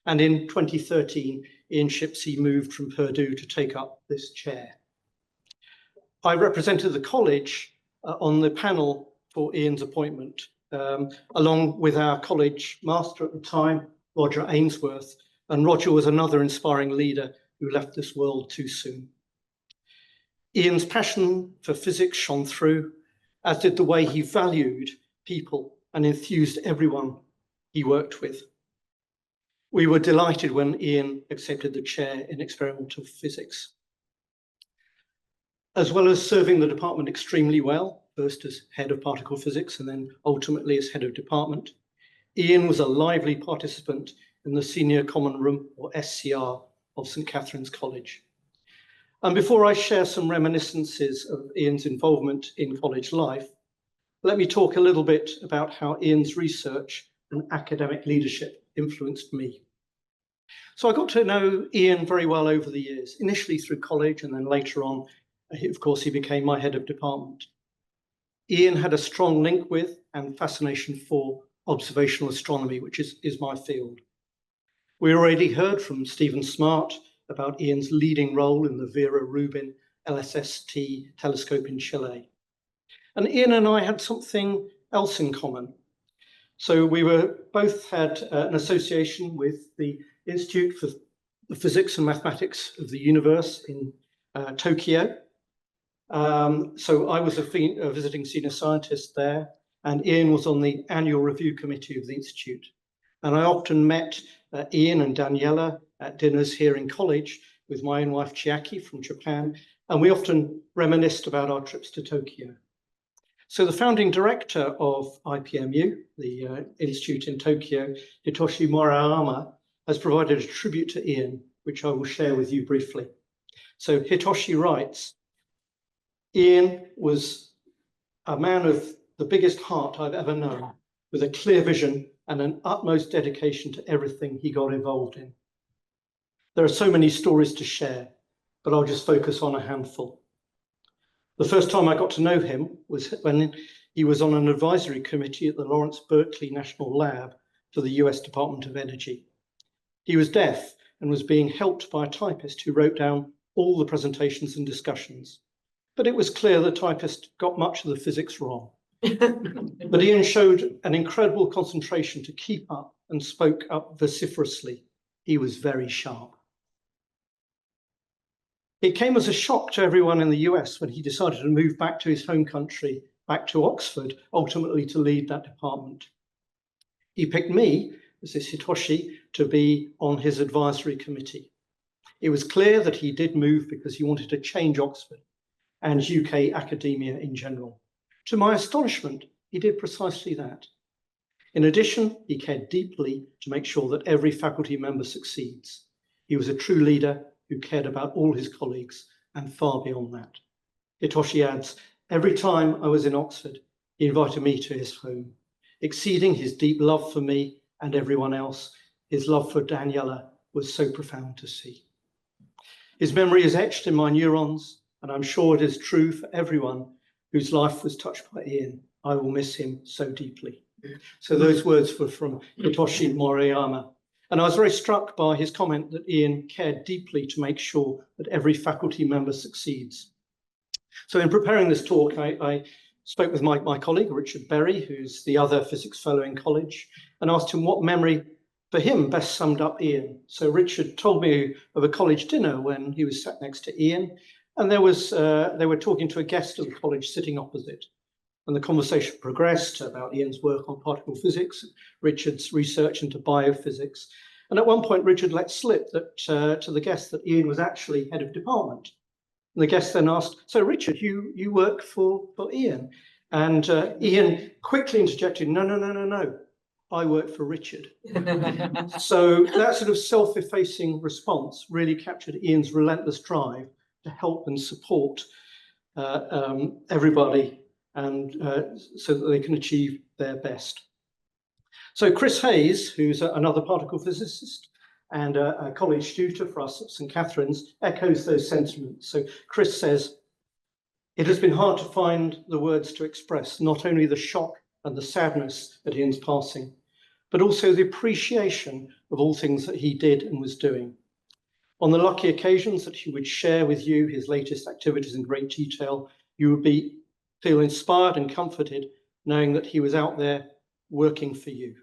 Speaker 21: And in 2013, Ian Shipsey moved from Purdue to take up this chair. I represented the college on the panel for Ian's appointment, along with our college master at the time, Roger Ainsworth. And Roger was another inspiring leader who left this world too soon. Ian's passion for physics shone through, as did the way he valued people and enthused everyone he worked with. We were delighted when Ian accepted the chair in experimental physics. As well as serving the department extremely well, first as head of particle physics and then ultimately as head of department, Ian was a lively participant in the Senior Common Room, or SCR, of St. Catherine's College. And before I share some reminiscences of Ian's involvement in college life, let me talk a little bit about how Ian's research and academic leadership influenced me. So I got to know Ian very well over the years, initially through college, and then later on, of course, he became my head of department. Ian had a strong link with and fascination for observational astronomy, which is my field. We already heard from Stephen Smart about Ian's leading role in the Vera Rubin LSST telescope in Chile. And Ian and I had something else in common. So we both had an association with the Institute for the Physics and Mathematics of the Universe in Tokyo. So I was a visiting senior scientist there, and Ian was on the annual review committee of the Institute. And I often met Ian and Daniela at dinners here in college with my own wife Chiaki from Japan, and we often reminisced about our trips to Tokyo. So the founding director of IPMU, the institute in Tokyo, Hitoshi Moriyama, has provided a tribute to Ian, which I will share with you briefly. So Hitoshi writes, Ian was a man of the biggest heart I've ever known, with a clear vision and an utmost dedication to everything he got involved in. There are so many stories to share, but I'll just focus on a handful. The first time I got to know him was when he was on an advisory committee at the Lawrence Berkeley National Lab for the US Department of Energy. He was deaf and was being helped by a typist who wrote down all the presentations and discussions. But it was clear the typist got much of the physics wrong. But Ian showed an incredible concentration to keep up and spoke up vociferously. He was very sharp. It came as a shock to everyone in the US when he decided to move back to his home country, back to Oxford, ultimately to lead that department. He picked me, as is Hitoshi, to be on his advisory committee. It was clear that he did move because he wanted to change Oxford and UK academia in general. To my astonishment, he did precisely that. In addition, he cared deeply to make sure that every faculty member succeeds. He was a true leader who cared about all his colleagues and far beyond that. Hitoshi adds, every time I was in Oxford, he invited me to his home. Exceeding his deep love for me and everyone else, his love for Daniela was so profound to see. His memory is etched in my neurons, and I'm sure it is true for everyone whose life was touched by Ian. I will miss him so deeply. So those words were from Hitoshi Moriyama. And I was very struck by his comment that Ian cared deeply to make sure that every faculty member succeeds. So in preparing this talk, I spoke with my colleague, Richard Berry, who's the other physics fellow in college, and asked him what memory for him best summed up Ian. So Richard told me of a college dinner when he was sat next to Ian, and they were talking to a guest of the college sitting opposite. And the conversation progressed about Ian's work on particle physics, Richard's research into biophysics. And at one point, Richard let slip that to the guest that Ian was actually head of department. And the guest then asked, so Richard, you work for Ian? And Ian quickly interjected, no, I work for Richard. So that sort of self-effacing response really captured Ian's relentless drive to help and support everybody and so that they can achieve their best. So Chris Hayes, who's another particle physicist and a college tutor for us at St. Catherine's, echoes those sentiments. So Chris says, it has been hard to find the words to express not only the shock and the sadness at Ian's passing, but also the appreciation of all things that he did and was doing. On the lucky occasions that he would share with you his latest activities in great detail, you would feel inspired and comforted knowing that he was out there working for you.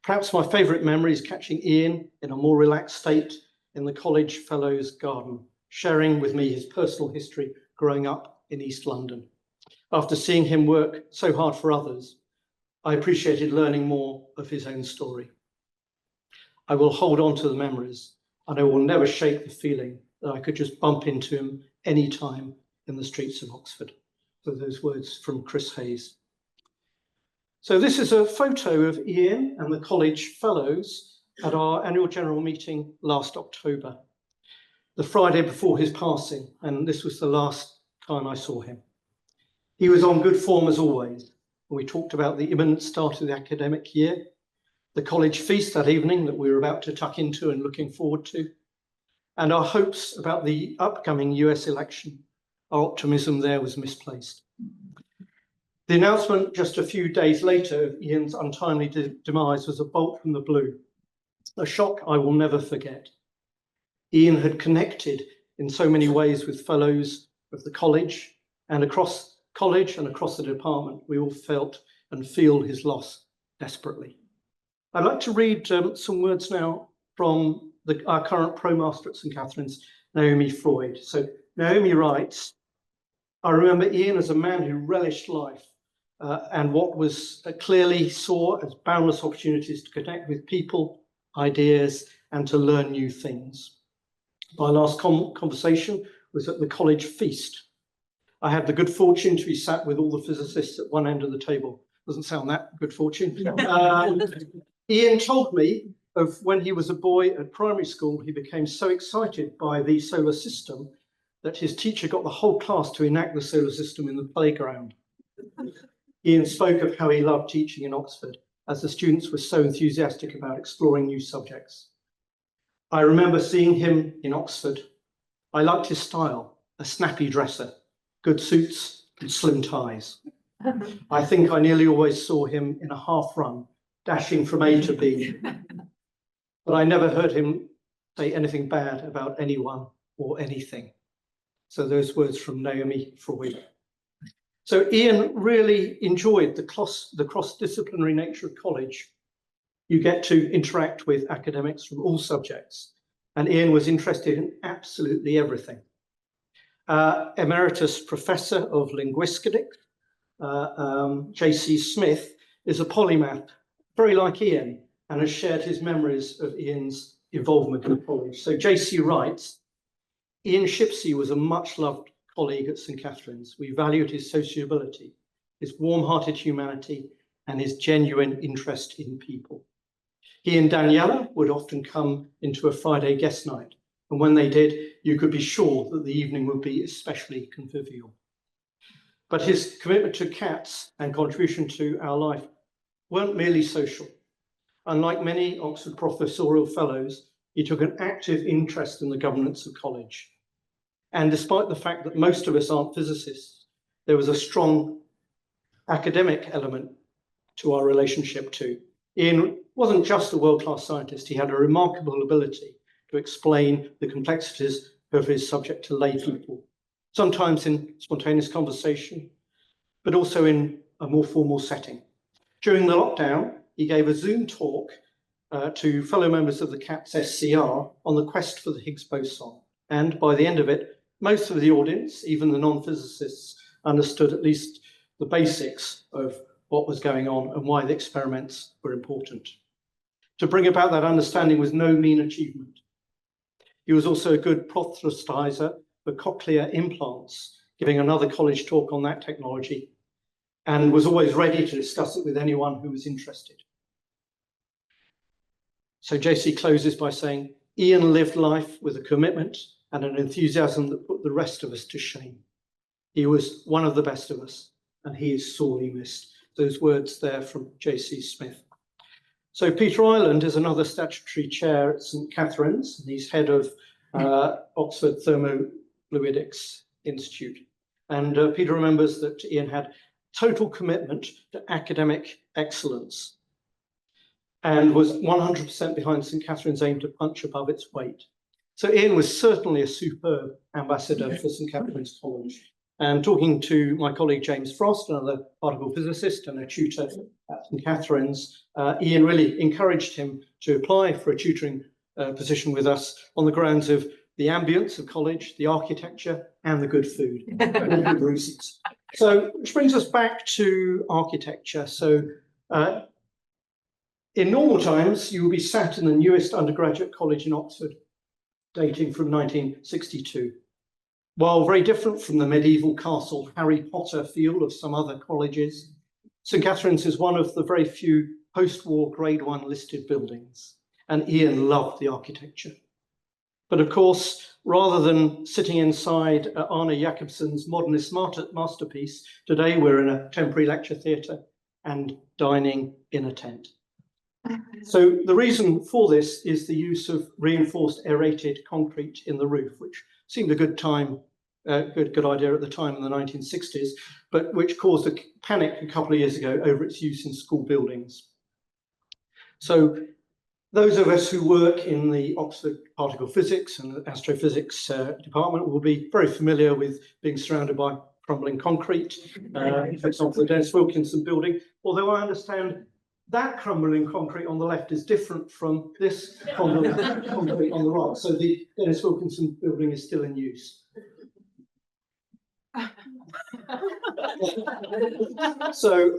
Speaker 21: Perhaps my favourite memory is catching Ian in a more relaxed state in the College Fellows Garden, sharing with me his personal history growing up in East London. After seeing him work so hard for others, I appreciated learning more of his own story. I will hold on to the memories, and I will never shake the feeling that I could just bump into him any time in the streets of Oxford. So those words from Chris Hayes. So this is a photo of Ian and the College Fellows at our annual general meeting last October, the Friday before his passing, and this was the last time I saw him. He was on good form as always. We talked about the imminent start of the academic year, the college feast that evening that we were about to tuck into and looking forward to, and our hopes about the upcoming US election. Our optimism there was misplaced. The announcement just a few days later of Ian's untimely demise was a bolt from the blue, a shock I will never forget. Ian had connected in so many ways with fellows of the college and across college and across the department. We all felt and feel his loss desperately. I'd like to read some words now from our current Pro-Master at St Catherine's, Naomi Freud. So Naomi writes, I remember Ian as a man who relished life and what was clearly saw as boundless opportunities to connect with people, ideas, and to learn new things. My last conversation was at the college feast. I had the good fortune to be sat with all the physicists at one end of the table. Doesn't sound that good fortune. Ian told me of when he was a boy at primary school, he became so excited by the solar system that his teacher got the whole class to enact the solar system in the playground. Ian spoke of how he loved teaching in Oxford, as the students were so enthusiastic about exploring new subjects. I remember seeing him in Oxford. I liked his style, a snappy dresser, good suits and slim ties. I think I nearly always saw him in a half run, dashing from A to B. But I never heard him say anything bad about anyone or anything. So those words from Naomi Freud. So Ian really enjoyed the cross-disciplinary nature of college. You get to interact with academics from all subjects. And Ian was interested in absolutely everything. Emeritus Professor of Linguistics, J.C. Smith, is a polymath, very like Ian, and has shared his memories of Ian's involvement in college. So J.C. writes, Ian Shipsey was a much-loved colleague at St Catherine's. We valued his sociability, his warm-hearted humanity, and his genuine interest in people. He and Daniela would often come into a Friday guest night, and when they did, you could be sure that the evening would be especially convivial. But his commitment to cats and contribution to our life weren't merely social. Unlike many Oxford professorial fellows, he took an active interest in the governance of college. And despite the fact that most of us aren't physicists, there was a strong academic element to our relationship too. Ian wasn't just a world-class scientist, he had a remarkable ability to explain the complexities of his subject to lay people, sometimes in spontaneous conversation, but also in a more formal setting. During the lockdown, he gave a Zoom talk to fellow members of the CATS SCR on the quest for the Higgs boson. And by the end of it, most of the audience, even the non-physicists, understood at least the basics of what was going on and why the experiments were important. To bring about that understanding was no mean achievement. He was also a good proselytizer for cochlear implants, giving another college talk on that technology, and was always ready to discuss it with anyone who was interested. So JC closes by saying, Ian lived life with a commitment and an enthusiasm that put the rest of us to shame. He was one of the best of us, and he is sorely missed. Those words there from J.C. Smith. So Peter Ireland is another statutory chair at St Catherine's, and he's head of Oxford Thermofluidics Institute. And Peter remembers that Ian had total commitment to academic excellence, and was 100% behind St Catherine's aim to punch above its weight. So Ian was certainly a superb ambassador for St Catherine's College. And talking to my colleague James Frost, another particle physicist and a tutor at St Catherine's, Ian really encouraged him to apply for a tutoring position with us on the grounds of the ambience of college, the architecture, and the good food, all good reasons. So, which brings us back to architecture. So, in normal times, you will be sat in the newest undergraduate college in Oxford, dating from 1962. While very different from the medieval castle Harry Potter feel of some other colleges, St Catherine's is one of the very few post-war Grade 1 listed buildings, and Ian loved the architecture. But of course, rather than sitting inside Arne Jacobsen's modernist masterpiece, today we're in a temporary lecture theatre and dining in a tent. So the reason for this is the use of reinforced aerated concrete in the roof, which seemed a good idea at the time in the 1960s, but which caused a panic a couple of years ago over its use in school buildings. So those of us who work in the Oxford particle physics and astrophysics department will be very familiar with being surrounded by crumbling concrete, for example, the Dennis Wilkinson building, although I understand that crumbling concrete on the left is different from this crumbling concrete on the right. So the Dennis Wilkinson building is still in use. So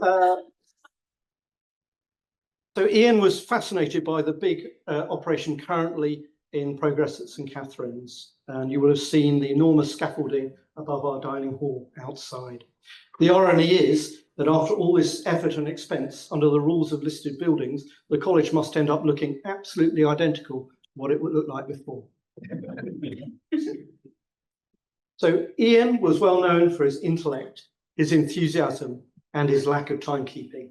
Speaker 21: Ian was fascinated by the big operation currently in progress at St Catherine's, and you will have seen the enormous scaffolding above our dining hall outside. The irony is that after all this effort and expense, under the rules of listed buildings, the college must end up looking absolutely identical to what it would look like before. So Ian was well known for his intellect, his enthusiasm, and his lack of timekeeping.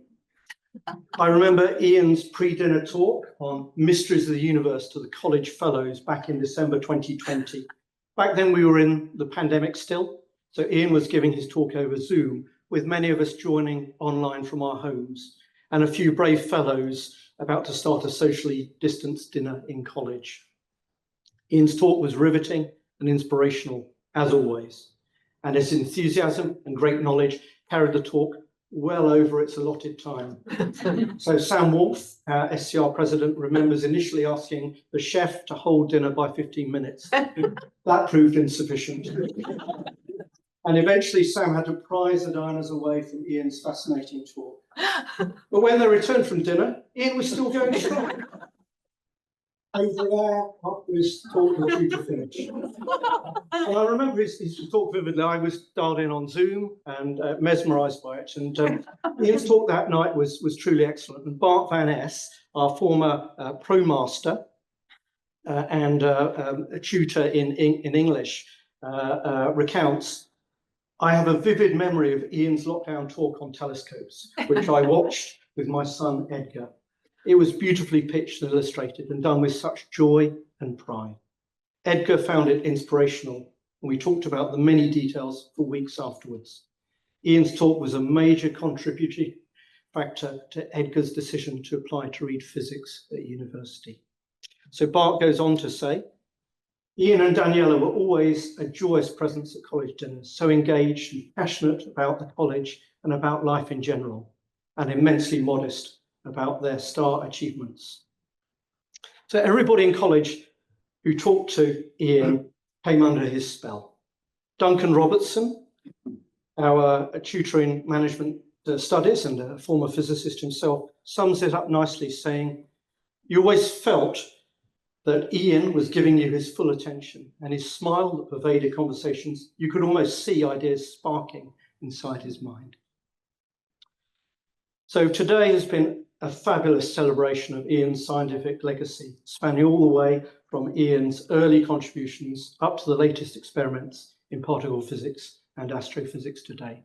Speaker 21: I remember Ian's pre-dinner talk on mysteries of the universe to the college fellows back in December 2020. Back then we were in the pandemic still, so Ian was giving his talk over Zoom, with many of us joining online from our homes, and a few brave fellows about to start a socially distanced dinner in college. Ian's talk was riveting and inspirational, as always, and his enthusiasm and great knowledge carried the talk well over its allotted time. So Sam Wolf, our SCR president, remembers initially asking the chef to hold dinner by 15 minutes. That proved insufficient. And eventually Sam had to prize the diners away from Ian's fascinating talk. But when they returned from dinner, Ian was still going strong. Over there, after his talk was due to finish. And I remember his talk vividly. I was dialed in on Zoom and mesmerised by it. And Ian's talk that night was truly excellent. And Bart Van Es, our former ProMaster and a tutor in English, recounts, "I have a vivid memory of Ian's lockdown talk on telescopes, which I watched with my son Edgar. It was beautifully pitched and illustrated and done with such joy and pride. Edgar found it inspirational, and we talked about the many details for weeks afterwards. Ian's talk was a major contributing factor to Edgar's decision to apply to read physics at university." So Bart goes on to say, "Ian and Daniela were always a joyous presence at college dinners, so engaged and passionate about the college and about life in general, and immensely modest about their star achievements." So everybody in college who talked to Ian came under his spell. Duncan Robertson, our tutor in management studies and a former physicist himself, sums it up nicely, saying, "You always felt that Ian was giving you his full attention, and his smile that pervaded conversations, you could almost see ideas sparking inside his mind." So today has been a fabulous celebration of Ian's scientific legacy, spanning all the way from Ian's early contributions up to the latest experiments in particle physics and astrophysics today.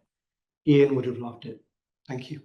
Speaker 21: Ian would have loved it. Thank you.